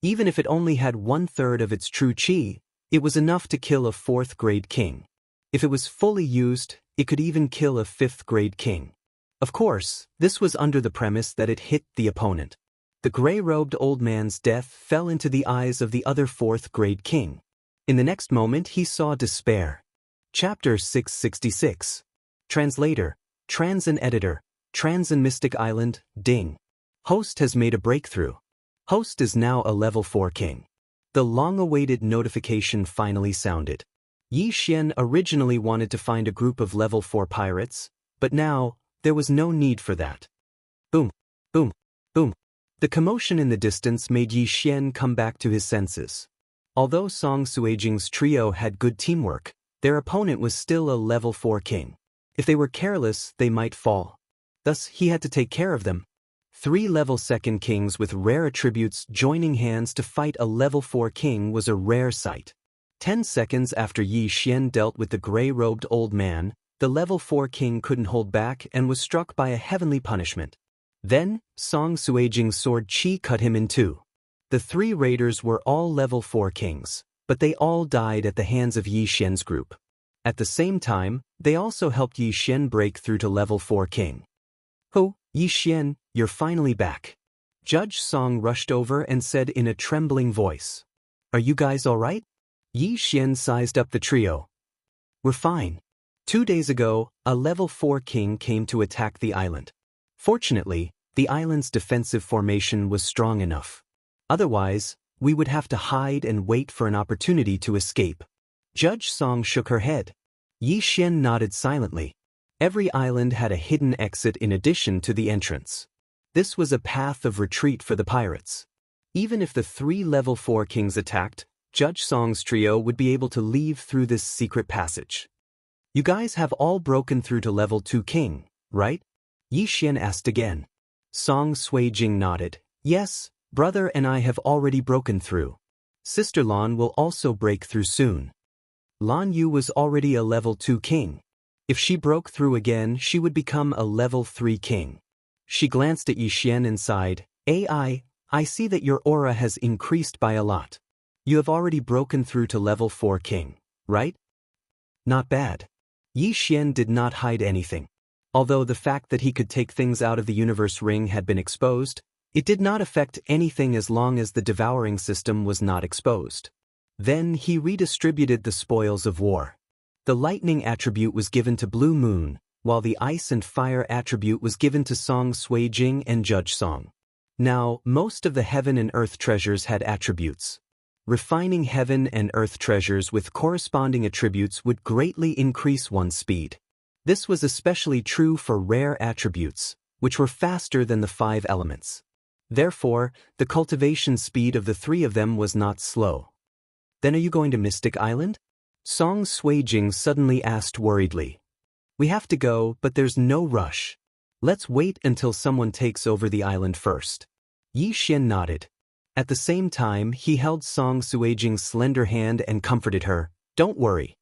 Even if it only had 1/3 of its true Qi, it was enough to kill a 4th-grade king. If it was fully used, it could even kill a 5th-grade king. Of course, this was under the premise that it hit the opponent. The gray-robed old man's death fell into the eyes of the other 4th-grade king. In the next moment he saw despair. Chapter 666. Translator, Trans and Editor, Trans and Mystic Island, Ding. Host has made a breakthrough. Host is now a level 4 king. The long-awaited notification finally sounded. Yi Xian originally wanted to find a group of level 4 pirates, but now, there was no need for that. Boom, boom, boom. The commotion in the distance made Yi Xian come back to his senses. Although Song Suijing's trio had good teamwork, their opponent was still a level 4 king. If they were careless, they might fall. Thus, he had to take care of them. 3 level 2nd kings with rare attributes joining hands to fight a level 4 king was a rare sight. 10 seconds after Yi Xian dealt with the gray-robed old man, the level 4 king couldn't hold back and was struck by a heavenly punishment. Then, Song Suijing's sword Qi cut him in two. The 3 raiders were all level 4 kings, but they all died at the hands of Yi Xian's group. At the same time, they also helped Yi Xian break through to level 4 king. "Oh, Yi Xian, you're finally back." Judge Song rushed over and said in a trembling voice. "Are you guys all right?" Yi Xian sized up the trio. "We're fine. 2 days ago, a level 4 king came to attack the island. Fortunately, the island's defensive formation was strong enough. Otherwise, we would have to hide and wait for an opportunity to escape." Judge Song shook her head. Yi Xian nodded silently. Every island had a hidden exit in addition to the entrance. This was a path of retreat for the pirates. Even if the 3 level 4 kings attacked, Judge Song's trio would be able to leave through this secret passage. "You guys have all broken through to level 2 king, right?" Yi Xian asked again. Song Suijing nodded. "Yes, brother and I have already broken through. Sister Lan will also break through soon. Lan Yu was already a level 2 king. If she broke through again, she would become a level 3 king." She glanced at Yi Xian and sighed. I see that your aura has increased by a lot. You have already broken through to level 4 king, right?" "Not bad." Yi Xian did not hide anything. Although the fact that he could take things out of the universe ring had been exposed, it did not affect anything as long as the devouring system was not exposed. Then he redistributed the spoils of war. The lightning attribute was given to Blue Moon, while the ice and fire attribute was given to Song Suijing and Judge Song. Now, most of the heaven and earth treasures had attributes. Refining heaven and earth treasures with corresponding attributes would greatly increase one's speed. This was especially true for rare attributes, which were faster than the 5 elements. Therefore, the cultivation speed of the 3 of them was not slow. "Then are you going to Mystic Island?" Song Suijing suddenly asked worriedly. We have to go, but there's no rush. Let's wait until someone takes over the island first. Yi Xian nodded. At the same time, he held Song Suijing's slender hand and comforted her. Don't worry.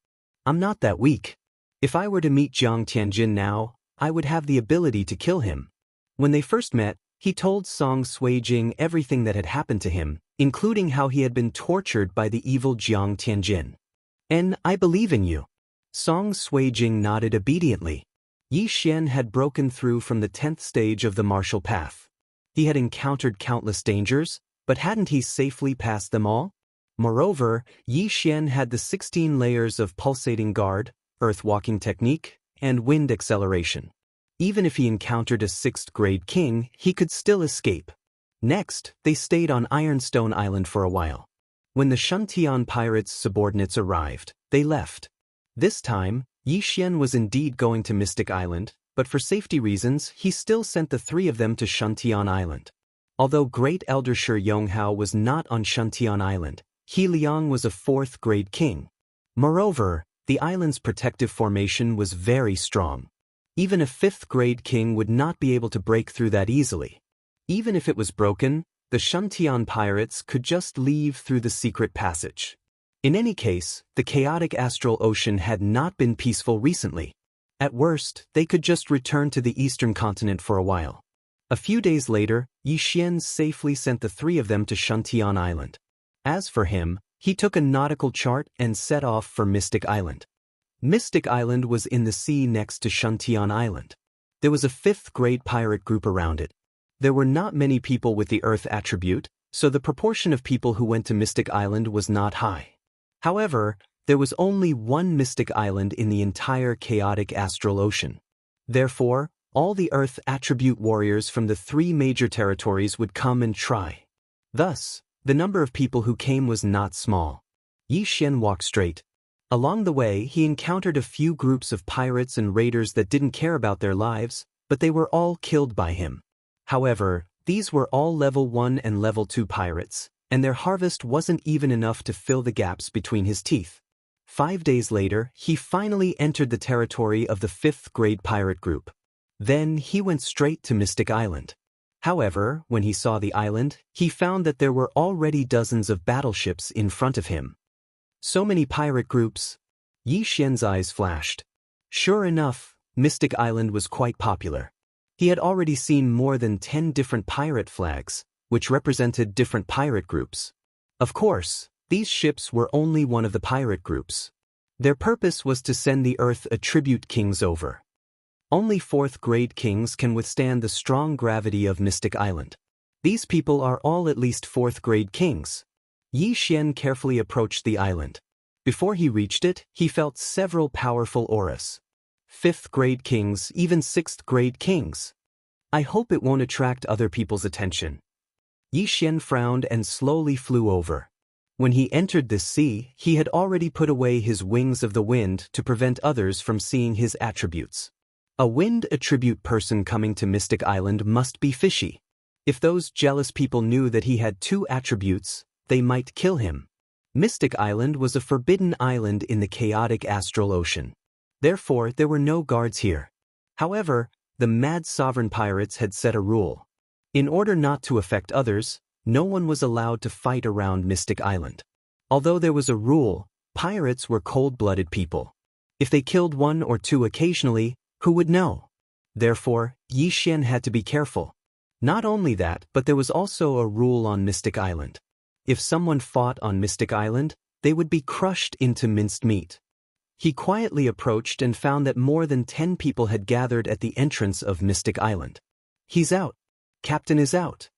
I'm not that weak. If I were to meet Jiang Tianjin now, I would have the ability to kill him. When they first met, he told Song Suijing everything that had happened to him, including how he had been tortured by the evil Jiang Tianjin. And I believe in you. Song Suijing nodded obediently. Yi Xian had broken through from the 10th stage of the martial path. He had encountered countless dangers, but hadn't he safely passed them all? Moreover, Yi Xian had the 16 layers of pulsating guard, earth walking technique, and wind acceleration. Even if he encountered a 6th-grade king, he could still escape. Next, they stayed on Ironstone Island for a while. When the Shuntian pirates' subordinates arrived, they left. This time, Yi Xian was indeed going to Mystic Island, but for safety reasons, he still sent the 3 of them to Shuntian Island. Although Great Elder Shi Yonghao was not on Shuntian Island, He Liang was a 4th-grade king. Moreover, the island's protective formation was very strong. Even a 5th-grade king would not be able to break through that easily. Even if it was broken, the Shuntian pirates could just leave through the secret passage. In any case, the chaotic astral ocean had not been peaceful recently. At worst, they could just return to the eastern continent for a while. A few days later, Yi Xian safely sent the 3 of them to Shuntian Island. As for him, he took a nautical chart and set off for Mystic Island. Mystic Island was in the sea next to Shuntian Island. There was a 5th-grade pirate group around it. There were not many people with the Earth attribute, so the proportion of people who went to Mystic Island was not high. However, there was only one Mystic Island in the entire chaotic astral ocean. Therefore, all the Earth attribute warriors from the 3 major territories would come and try. Thus, the number of people who came was not small. Yi Xian walked straight. Along the way, he encountered a few groups of pirates and raiders that didn't care about their lives, but they were all killed by him. However, these were all level 1 and level 2 pirates, and their harvest wasn't even enough to fill the gaps between his teeth. 5 days later, he finally entered the territory of the 5th-grade pirate group. Then he went straight to Mystic Island. However, when he saw the island, he found that there were already dozens of battleships in front of him. So many pirate groups. Yi Xian's eyes flashed. Sure enough, Mystic Island was quite popular. He had already seen more than 10 different pirate flags, which represented different pirate groups. Of course, these ships were only one of the pirate groups. Their purpose was to send the Earth attribute kings over. Only 4th-grade kings can withstand the strong gravity of Mystic Island. These people are all at least 4th-grade kings. Yi Xian carefully approached the island. Before he reached it, he felt several powerful auras. 5th-grade kings, even 6th-grade kings. I hope it won't attract other people's attention. Yi Xian frowned and slowly flew over. When he entered this sea, he had already put away his wings of the wind to prevent others from seeing his attributes. A wind attribute person coming to Mystic Island must be fishy. If those jealous people knew that he had 2 attributes, they might kill him. Mystic Island was a forbidden island in the chaotic astral ocean. Therefore, there were no guards here. However, the mad sovereign pirates had set a rule. In order not to affect others, no one was allowed to fight around Mystic Island. Although there was a rule, pirates were cold-blooded people. If they killed 1 or 2 occasionally, who would know? Therefore, Yi Xian had to be careful. Not only that, but there was also a rule on Mystic Island. If someone fought on Mystic Island, they would be crushed into minced meat. He quietly approached and found that more than 10 people had gathered at the entrance of Mystic Island. He's out. Captain is out.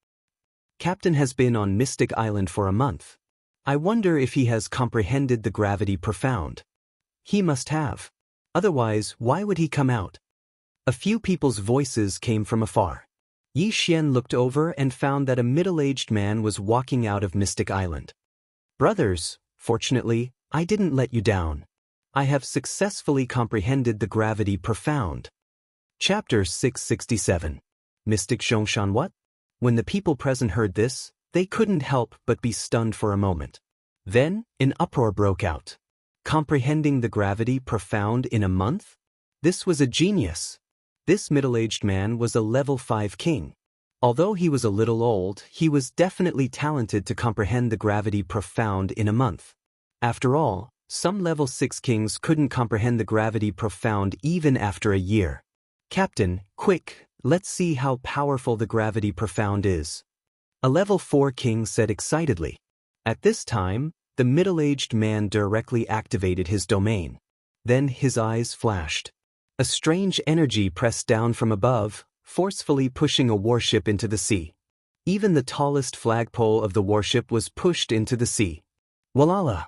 Captain has been on Mystic Island for a month. I wonder if he has comprehended the gravity profound. He must have. Otherwise, why would he come out? A few people's voices came from afar. Yi Xian looked over and found that a middle-aged man was walking out of Mystic Island. Brothers, fortunately, I didn't let you down. I have successfully comprehended the gravity profound. Chapter 667. Mystic Zhongshan what? When the people present heard this, they couldn't help but be stunned for a moment. Then, an uproar broke out. Comprehending the gravity profound in a month? This was a genius. This middle-aged man was a level 5 king. Although he was a little old, he was definitely talented to comprehend the gravity profound in a month. After all, some level 6 kings couldn't comprehend the gravity profound even after a year. Captain, quick, let's see how powerful the gravity profound is. A level 4 king said excitedly. At this time, the middle-aged man directly activated his domain. Then his eyes flashed. A strange energy pressed down from above, forcefully pushing a warship into the sea. Even the tallest flagpole of the warship was pushed into the sea. Walala!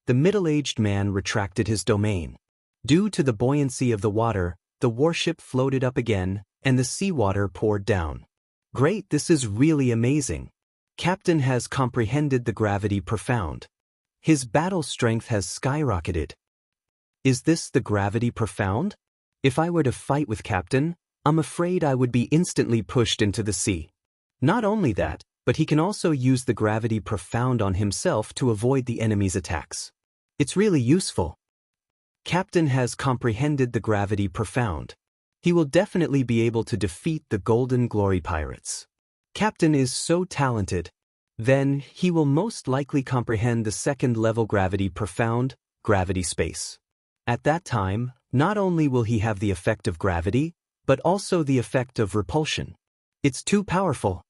The middle-aged man retracted his domain. Due to the buoyancy of the water, the warship floated up again, and the seawater poured down. Great, this is really amazing. Captain has comprehended the gravity profound. His battle strength has skyrocketed. Is this the gravity profound? If I were to fight with Captain, I'm afraid I would be instantly pushed into the sea. Not only that, but he can also use the gravity profound on himself to avoid the enemy's attacks. It's really useful. Captain has comprehended the gravity profound. He will definitely be able to defeat the Golden Glory pirates. Captain is so talented. Then, he will most likely comprehend the second-level gravity profound, gravity space. At that time, not only will he have the effect of gravity, but also the effect of repulsion. It's too powerful.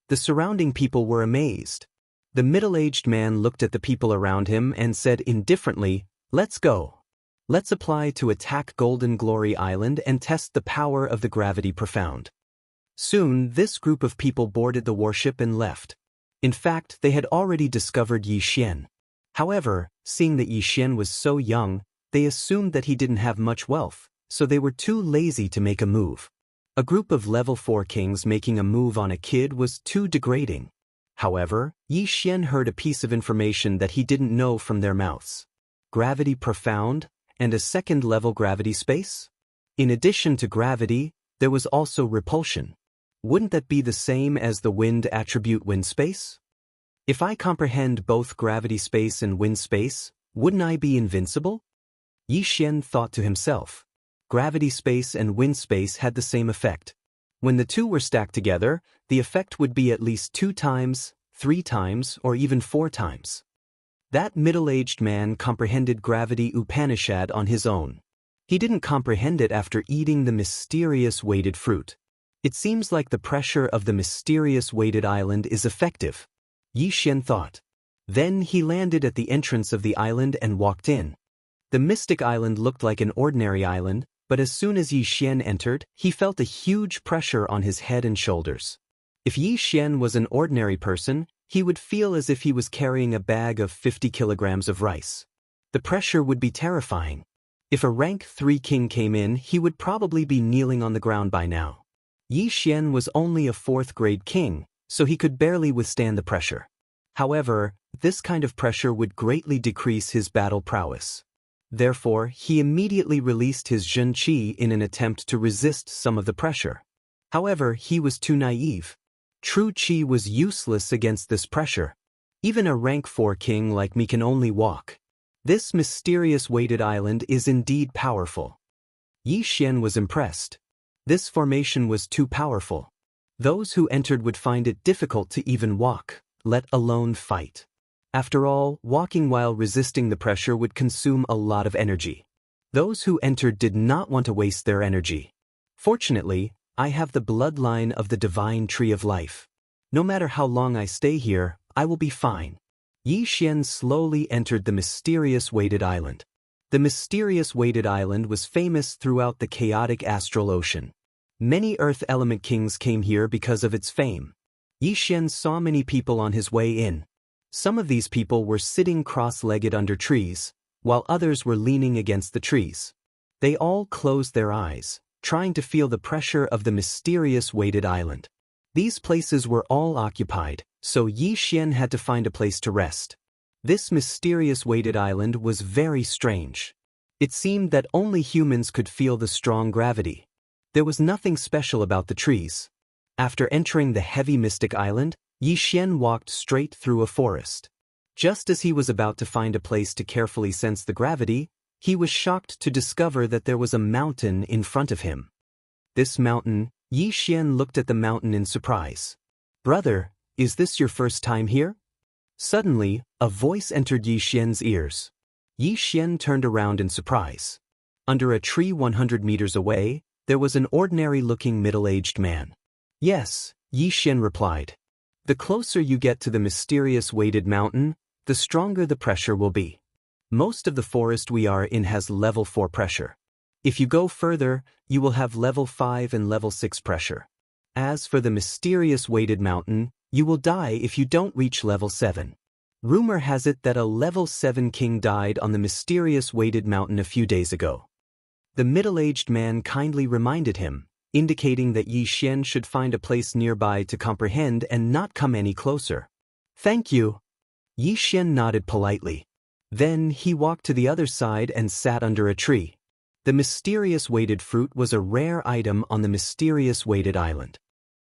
The surrounding people were amazed. The middle-aged man looked at the people around him and said indifferently, "Let's go. Let's apply to attack Golden Glory Island and test the power of the gravity profound." Soon, this group of people boarded the warship and left. In fact, they had already discovered Yi Xian. However, seeing that Yi Xian was so young, they assumed that he didn't have much wealth, so they were too lazy to make a move. A group of level 4 kings making a move on a kid was too degrading. However, Yi Xian heard a piece of information that he didn't know from their mouths. Gravity profound, and a second-level gravity space? In addition to gravity, there was also repulsion. Wouldn't that be the same as the wind attribute wind space? If I comprehend both gravity space and wind space, wouldn't I be invincible? Yi Xian thought to himself. Gravity space and wind space had the same effect. When the two were stacked together, the effect would be at least 2 times, 3 times, or even 4 times. That middle-aged man comprehended gravity Upanishad on his own. He didn't comprehend it after eating the mysterious weighted fruit. It seems like the pressure of the mysterious weighted island is effective. Yi Xian thought. Then he landed at the entrance of the island and walked in. The mystic island looked like an ordinary island, but as soon as Yi Xian entered, he felt a huge pressure on his head and shoulders. If Yi Xian was an ordinary person, he would feel as if he was carrying a bag of 50 kilograms of rice. The pressure would be terrifying. If a rank 3 king came in, he would probably be kneeling on the ground by now. Yi Xian was only a 4th grade king, so he could barely withstand the pressure. However, this kind of pressure would greatly decrease his battle prowess. Therefore, he immediately released his Zhen Qi in an attempt to resist some of the pressure. However, he was too naive. True Qi was useless against this pressure. Even a rank 4 king like me can only walk. This mysterious weighted island is indeed powerful. Yi Xian was impressed. This formation was too powerful. Those who entered would find it difficult to even walk, let alone fight. After all, walking while resisting the pressure would consume a lot of energy. Those who entered did not want to waste their energy. Fortunately, I have the bloodline of the divine tree of life. No matter how long I stay here, I will be fine. Yi Xian slowly entered the mysterious weighted island. The mysterious weighted island was famous throughout the chaotic astral ocean. Many earth element kings came here because of its fame. Yi Xian saw many people on his way in. Some of these people were sitting cross-legged under trees, while others were leaning against the trees. They all closed their eyes, trying to feel the pressure of the mysterious weighted island. These places were all occupied, so Yi Xian had to find a place to rest. This mysterious weighted island was very strange. It seemed that only humans could feel the strong gravity. There was nothing special about the trees. After entering the heavy mystic island, Yi Xian walked straight through a forest. Just as he was about to find a place to carefully sense the gravity, he was shocked to discover that there was a mountain in front of him. This mountain, Yi Xian looked at the mountain in surprise. "Brother, is this your first time here?" Suddenly, a voice entered Yi Xian's ears. Yi Xian turned around in surprise. Under a tree 100 meters away, there was an ordinary-looking middle-aged man. "Yes," Yi Xian replied. "The closer you get to the mysterious weighted mountain, the stronger the pressure will be. Most of the forest we are in has level 4 pressure. If you go further, you will have level 5 and level 6 pressure. As for the mysterious weighted mountain, you will die if you don't reach level 7. Rumor has it that a level 7 king died on the mysterious weighted mountain a few days ago." The middle-aged man kindly reminded him, indicating that Yi Xian should find a place nearby to comprehend and not come any closer. "Thank you." Yi Xian nodded politely. Then he walked to the other side and sat under a tree. The mysterious weighted fruit was a rare item on the mysterious weighted island.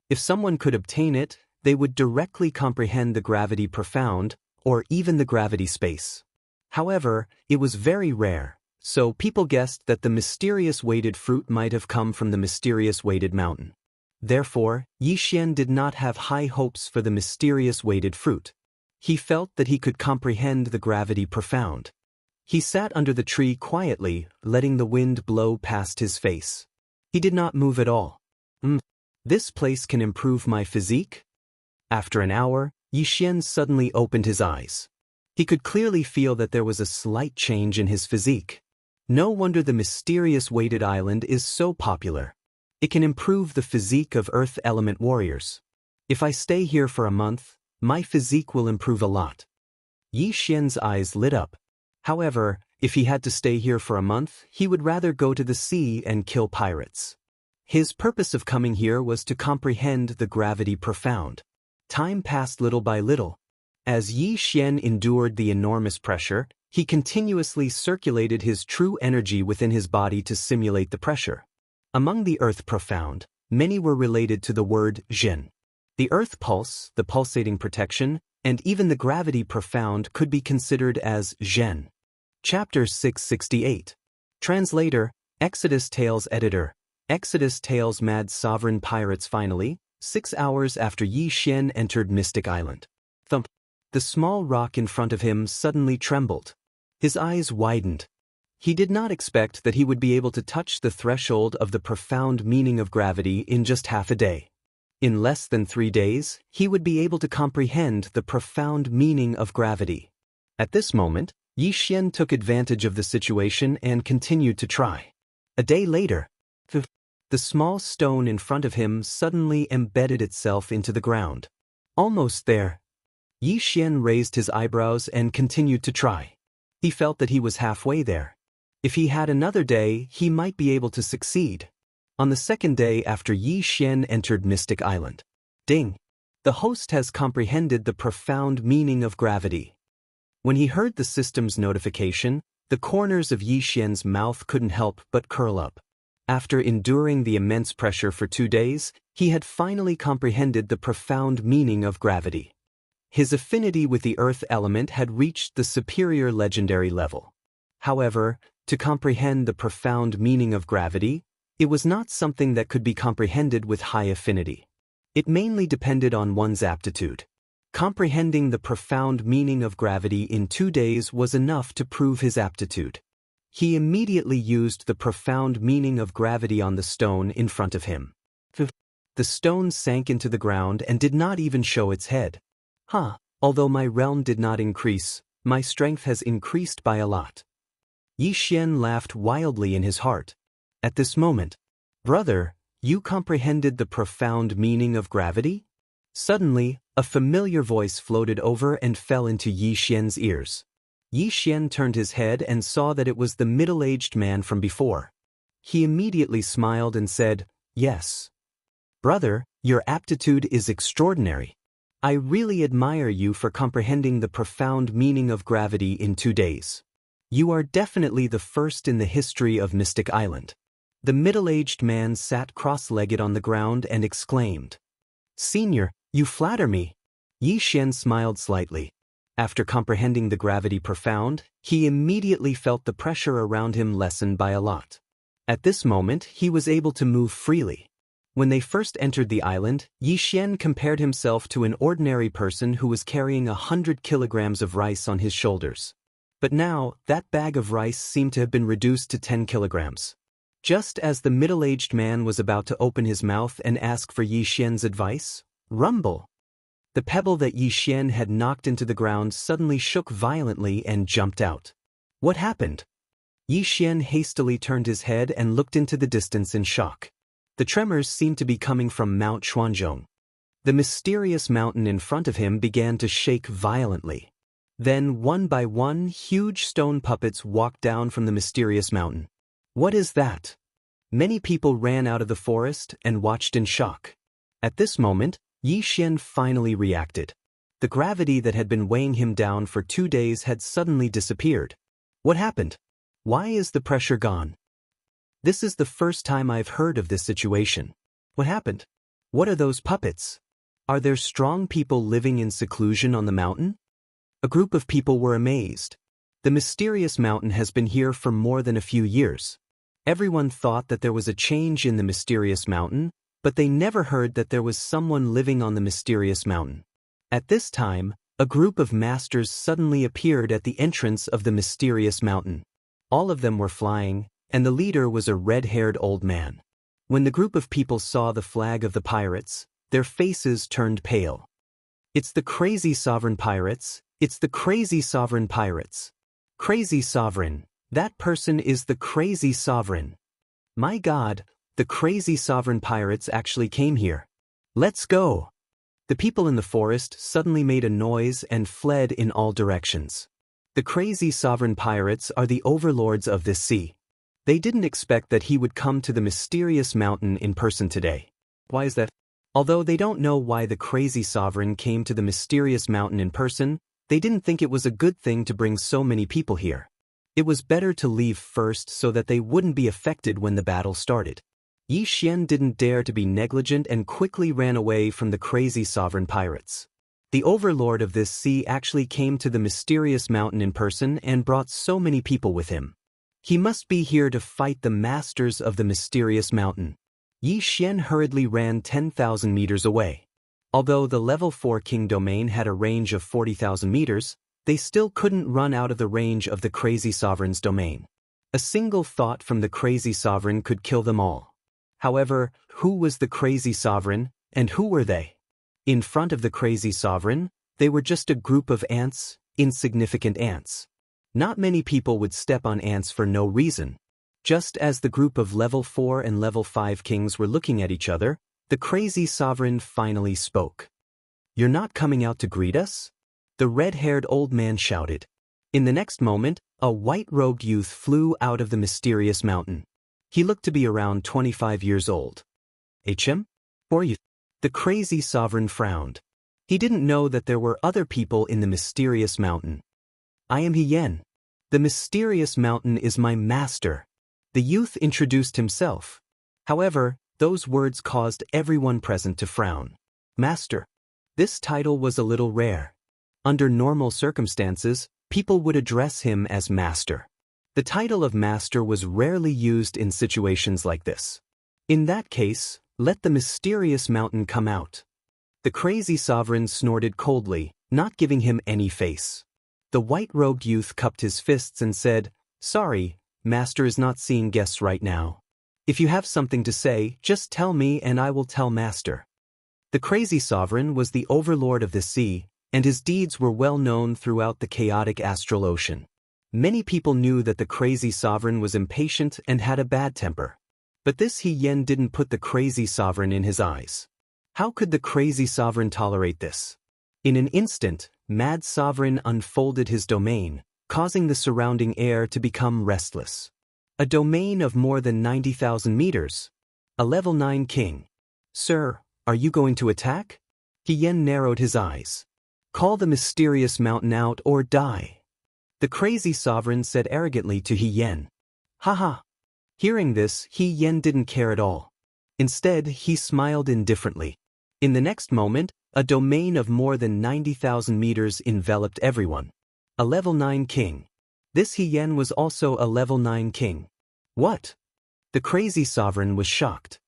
If someone could obtain it, they would directly comprehend the gravity profound, or even the gravity space. However, it was very rare, so people guessed that the mysterious weighted fruit might have come from the mysterious weighted mountain. Therefore, Yi Xian did not have high hopes for the mysterious weighted fruit. He felt that he could comprehend the gravity profound. He sat under the tree quietly, letting the wind blow past his face. He did not move at all. This place can improve my physique?" After an hour, Yi Xian suddenly opened his eyes. He could clearly feel that there was a slight change in his physique. No wonder the mysterious weighted island is so popular. It can improve the physique of earth element warriors. If I stay here for a month, my physique will improve a lot. Yi Xian's eyes lit up. However, if he had to stay here for a month, he would rather go to the sea and kill pirates. His purpose of coming here was to comprehend the gravity profound. Time passed little by little. As Yi Xian endured the enormous pressure, he continuously circulated his true energy within his body to simulate the pressure. Among the earth profound, many were related to the word Zhen. The earth pulse, the pulsating protection, and even the gravity profound could be considered as Zhen. Chapter 668. Translator, Exodus Tales Editor. Exodus Tales. Mad Sovereign Pirates. Finally, 6 hours after Yi Xian entered Mystic Island. Thump. The small rock in front of him suddenly trembled. His eyes widened. He did not expect that he would be able to touch the threshold of the profound meaning of gravity in just half a day. In less than 3 days, he would be able to comprehend the profound meaning of gravity. At this moment, Yi Xian took advantage of the situation and continued to try. A day later, the small stone in front of him suddenly embedded itself into the ground. Almost there. Yi Xian raised his eyebrows and continued to try. He felt that he was halfway there. If he had another day, he might be able to succeed. On the second day after Yi Xian entered Mystic Island. Ding! The host has comprehended the profound meaning of gravity. When he heard the system's notification, the corners of Yi Xian's mouth couldn't help but curl up. After enduring the immense pressure for 2 days, he had finally comprehended the profound meaning of gravity. His affinity with the earth element had reached the superior legendary level. However, to comprehend the profound meaning of gravity, it was not something that could be comprehended with high affinity. It mainly depended on one's aptitude. Comprehending the profound meaning of gravity in 2 days was enough to prove his aptitude. He immediately used the profound meaning of gravity on the stone in front of him. The stone sank into the ground and did not even show its head. Although my realm did not increase, my strength has increased by a lot. Yi Xian laughed wildly in his heart. At this moment, "Brother, you comprehended the profound meaning of gravity?" Suddenly, a familiar voice floated over and fell into Yi Xian's ears. Yi Xian turned his head and saw that it was the middle-aged man from before. He immediately smiled and said, "Yes. Brother, your aptitude is extraordinary. I really admire you for comprehending the profound meaning of gravity in 2 days. You are definitely the first in the history of Mystic Island." The middle-aged man sat cross-legged on the ground and exclaimed, "Senior, you flatter me." Yi Xian smiled slightly. After comprehending the gravity profound, he immediately felt the pressure around him lessen by a lot. At this moment, he was able to move freely. When they first entered the island, Yi Xian compared himself to an ordinary person who was carrying 100 kilograms of rice on his shoulders. But now, that bag of rice seemed to have been reduced to 10 kilograms. Just as the middle-aged man was about to open his mouth and ask for Yi Xian's advice, rumble! The pebble that Yi Xian had knocked into the ground suddenly shook violently and jumped out. What happened? Yi Xian hastily turned his head and looked into the distance in shock. The tremors seemed to be coming from Mount Xuanzhong. The mysterious mountain in front of him began to shake violently. Then, one by one, huge stone puppets walked down from the mysterious mountain. What is that? Many people ran out of the forest and watched in shock. At this moment, Yi Xian finally reacted. The gravity that had been weighing him down for 2 days had suddenly disappeared. What happened? Why is the pressure gone? This is the first time I've heard of this situation. What happened? What are those puppets? Are there strong people living in seclusion on the mountain? A group of people were amazed. The mysterious mountain has been here for more than a few years. Everyone thought that there was a change in the mysterious mountain, but they never heard that there was someone living on the mysterious mountain. At this time, a group of masters suddenly appeared at the entrance of the mysterious mountain. All of them were flying, and the leader was a red-haired old man. When the group of people saw the flag of the pirates, their faces turned pale. It's the crazy sovereign pirates, it's the crazy sovereign pirates. Crazy sovereign, that person is the crazy sovereign. My God, the crazy sovereign pirates actually came here. Let's go! The people in the forest suddenly made a noise and fled in all directions. The crazy sovereign pirates are the overlords of this sea. They didn't expect that he would come to the mysterious mountain in person today. Why is that? Although they don't know why the crazy sovereign came to the mysterious mountain in person, they didn't think it was a good thing to bring so many people here. It was better to leave first so that they wouldn't be affected when the battle started. Yi Xian didn't dare to be negligent and quickly ran away from the crazy sovereign pirates. The overlord of this sea actually came to the mysterious mountain in person and brought so many people with him. He must be here to fight the masters of the mysterious mountain. Yi Xian hurriedly ran 10,000 meters away. Although the level 4 king domain had a range of 40,000 meters, they still couldn't run out of the range of the crazy sovereign's domain. A single thought from the crazy sovereign could kill them all. However, who was the crazy sovereign, and who were they? In front of the crazy sovereign, they were just a group of ants, insignificant ants. Not many people would step on ants for no reason. Just as the group of level 4 and level 5 kings were looking at each other, the crazy sovereign finally spoke. "You're not coming out to greet us?" The red-haired old man shouted. In the next moment, a white-robed youth flew out of the mysterious mountain. He looked to be around 25 years old. "HM? Or you?" The crazy sovereign frowned. He didn't know that there were other people in the mysterious mountain. "I am He Yen. The mysterious mountain is my master." The youth introduced himself. However, those words caused everyone present to frown. Master. This title was a little rare. Under normal circumstances, people would address him as master. The title of master was rarely used in situations like this. In that case, let the mysterious mountain come out. The crazy sovereign snorted coldly, not giving him any face. The white-robed youth cupped his fists and said, "Sorry, master is not seeing guests right now. If you have something to say, just tell me and I will tell master." The crazy sovereign was the overlord of the sea, and his deeds were well known throughout the chaotic astral ocean. Many people knew that the crazy sovereign was impatient and had a bad temper. But this He Yen didn't put the crazy sovereign in his eyes. How could the crazy sovereign tolerate this? In an instant, Mad Sovereign unfolded his domain, causing the surrounding air to become restless. A domain of more than 90,000 meters. A level 9 king. "Sir, are you going to attack?" He Yen narrowed his eyes. "Call the mysterious mountain out or die." The crazy sovereign said arrogantly to He Yen. "Haha." Hearing this, He Yen didn't care at all. Instead, he smiled indifferently. In the next moment, A domain of more than 90,000 meters enveloped everyone. A level 9 king. This He Yan was also a level 9 king. What? The crazy sovereign was shocked.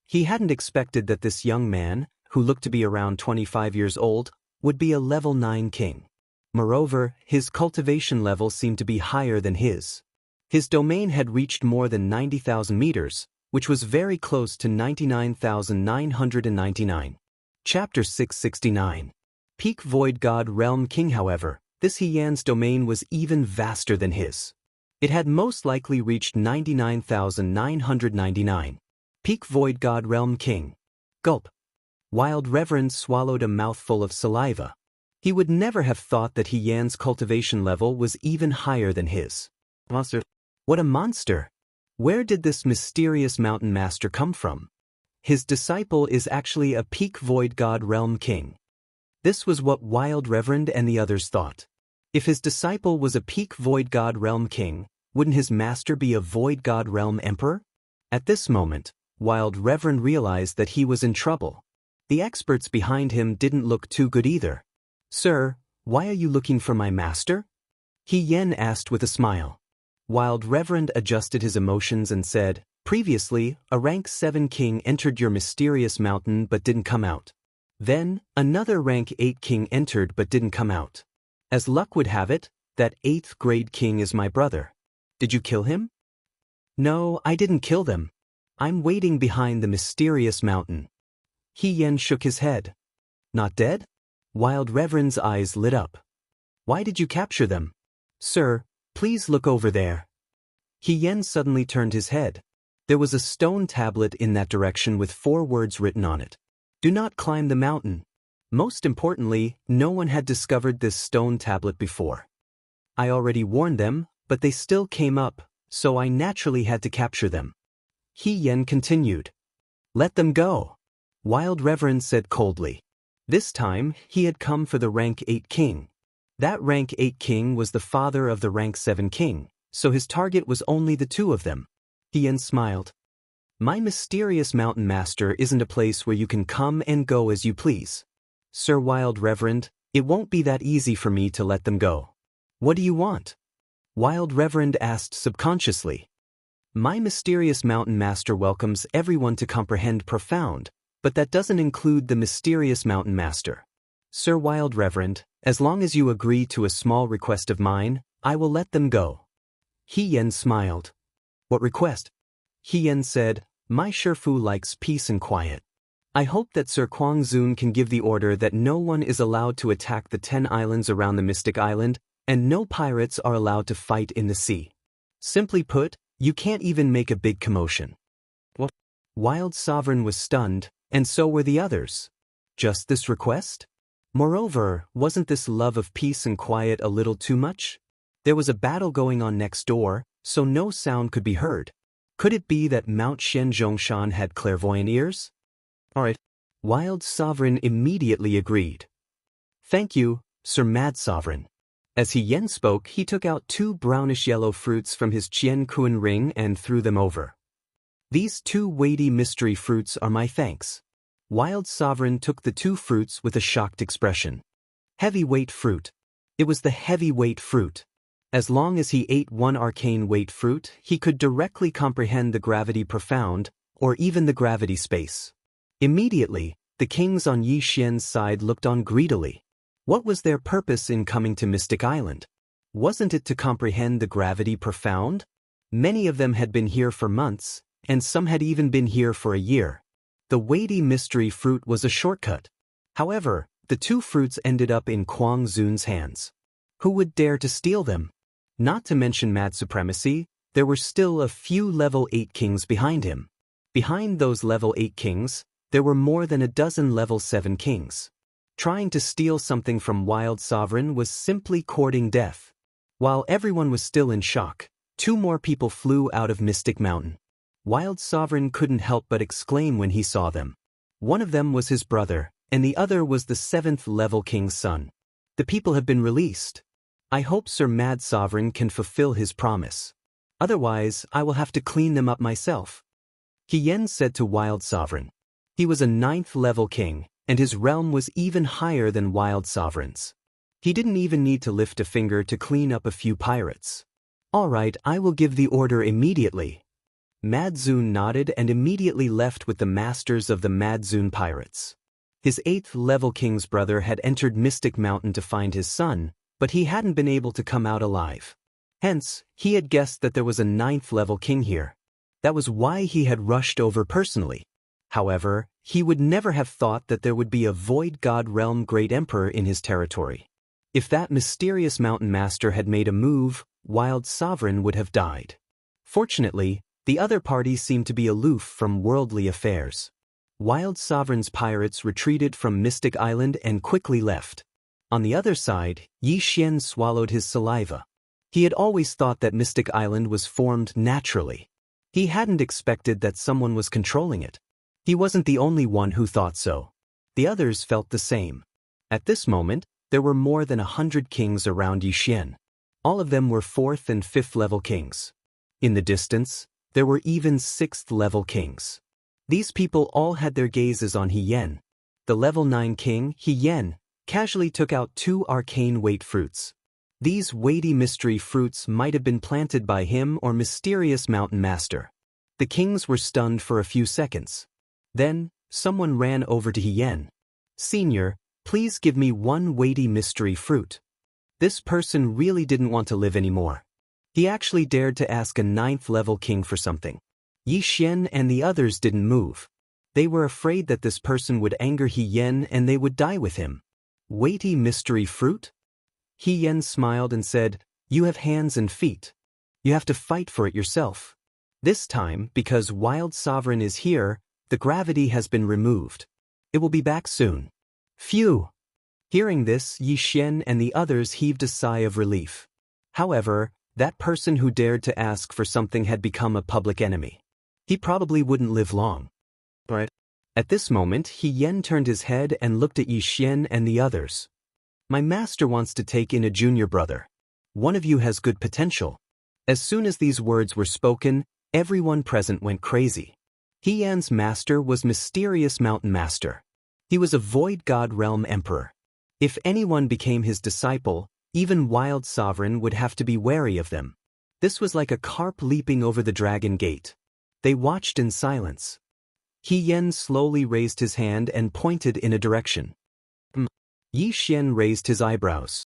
He hadn't expected that this young man, who looked to be around 25 years old, would be a level 9 king. Moreover, his cultivation level seemed to be higher than his. His domain had reached more than 90,000 meters, which was very close to 99,999. Chapter 669. Peak Void God Realm King. However, this He Yan's domain was even vaster than his. It had most likely reached 99,999. Peak Void God Realm King. Gulp. Wild Reverend swallowed a mouthful of saliva. He would never have thought that He Yan's cultivation level was even higher than his. Monster. What a monster! Where did this mysterious mountain master come from? His disciple is actually a peak Void God Realm King. This was what Wild Reverend and the others thought. If his disciple was a peak Void God Realm King, wouldn't his master be a Void God Realm Emperor? At this moment, Wild Reverend realized that he was in trouble. The experts behind him didn't look too good either. Sir, why are you looking for my master? He Yan asked with a smile. Wild Reverend adjusted his emotions and said, previously, a rank 7 king entered your mysterious mountain but didn't come out. Then, another rank 8 king entered but didn't come out. As luck would have it, that 8th grade king is my brother. Did you kill him? No, I didn't kill them. I'm waiting behind the mysterious mountain. He Yan shook his head. Not dead? Wild Reverend's eyes lit up. Why did you capture them? Sir, please look over there. He Yan suddenly turned his head. There was a stone tablet in that direction with 4 words written on it. Do not climb the mountain. Most importantly, no one had discovered this stone tablet before. I already warned them, but they still came up, so I naturally had to capture them. He Yan continued. Let them go. Wild Reverend said coldly. This time, he had come for the rank 8 king. That rank 8 king was the father of the rank 7 king, so his target was only the 2 of them. He Yan smiled. My mysterious mountain master isn't a place where you can come and go as you please. Sir Wild Reverend, it won't be that easy for me to let them go. What do you want? Wild Reverend asked subconsciously. My mysterious mountain master welcomes everyone to comprehend profound, but that doesn't include the mysterious mountain master. Sir Wild Reverend, as long as you agree to a small request of mine, I will let them go. He Yan smiled. What request? He Yan said, my Shifu likes peace and quiet. I hope that Sir Quangzun can give the order that no one is allowed to attack the 10 islands around the Mystic Island, and no pirates are allowed to fight in the sea. Simply put, you can't even make a big commotion. What? Wild Sovereign was stunned, and so were the others. Just this request? Moreover, wasn't this love of peace and quiet a little too much? There was a battle going on next door, so no sound could be heard. Could it be that Mount Shenzhongshan had clairvoyant ears? Alright. Wild Sovereign immediately agreed. Thank you, Sir Mad Sovereign. As He Yan spoke, he took out 2 brownish-yellow fruits from his Qian Kun ring and threw them over. These 2 weighty mystery fruits are my thanks. Wild Sovereign took the 2 fruits with a shocked expression. Heavyweight fruit. It was the heavyweight fruit. As long as he ate 1 arcane weight fruit, he could directly comprehend the gravity profound, or even the gravity space. Immediately, the kings on Yi Xian's side looked on greedily. What was their purpose in coming to Mystic Island? Wasn't it to comprehend the gravity profound? Many of them had been here for months, and some had even been here for a year. The weighty mystery fruit was a shortcut. However, the 2 fruits ended up in Quangzun's hands. Who would dare to steal them? Not to mention mad supremacy, there were still a few level 8 kings behind him. Behind those level 8 kings, there were more than a dozen level 7 kings. Trying to steal something from Wild Sovereign was simply courting death. While everyone was still in shock, 2 more people flew out of Mystic Mountain. Wild Sovereign couldn't help but exclaim when he saw them. One of them was his brother, and the other was the 7th level king's son. The people have been released. I hope Sir Mad Sovereign can fulfill his promise. Otherwise, I will have to clean them up myself. He Yan said to Wild Sovereign. He was a 9th level king, and his realm was even higher than Wild Sovereign's. He didn't even need to lift a finger to clean up a few pirates. "All right, I will give the order immediately." Madzun nodded and immediately left with the masters of the Madzun pirates. His 8th-level king's brother had entered Mystic Mountain to find his son, but he hadn't been able to come out alive. Hence, he had guessed that there was a 9th-level king here. That was why he had rushed over personally. However, he would never have thought that there would be a Void God Realm Great Emperor in his territory. If that mysterious mountain master had made a move, Wild Sovereign would have died. Fortunately, the other parties seemed to be aloof from worldly affairs. Wild Sovereign's pirates retreated from Mystic Island and quickly left. On the other side, Yi Xian swallowed his saliva. He had always thought that Mystic Island was formed naturally. He hadn't expected that someone was controlling it. He wasn't the only one who thought so. The others felt the same. At this moment, there were more than 100 kings around Yi Xian. All of them were 4th and 5th level kings. In the distance, there were even 6th level kings. These people all had their gazes on He Yen. The level 9 king, He Yen, casually took out 2 arcane weight fruits. These weighty mystery fruits might have been planted by him or mysterious mountain master. The kings were stunned for a few seconds. Then, someone ran over to He Yen. "Senior, please give me 1 weighty mystery fruit." This person really didn't want to live anymore. He actually dared to ask a 9th-level king for something. Yi Xian and the others didn't move. They were afraid that this person would anger He Yen and they would die with him. Weighty mystery fruit? He Yen smiled and said, "You have hands and feet. You have to fight for it yourself. This time, because Wild Sovereign is here, the gravity has been removed. It will be back soon." Phew! Hearing this, Yi Xian and the others heaved a sigh of relief. However, that person who dared to ask for something had become a public enemy. He probably wouldn't live long. Right? At this moment, He Yen turned his head and looked at Yi Xian and the others. "My master wants to take in a junior brother. One of you has good potential." As soon as these words were spoken, everyone present went crazy. He Yan's master was Mysterious Mountain Master. He was a Void God Realm Emperor. If anyone became his disciple, even Wild Sovereign would have to be wary of them. This was like a carp leaping over the dragon gate. They watched in silence. He Yen slowly raised his hand and pointed in a direction. Yi Xian raised his eyebrows.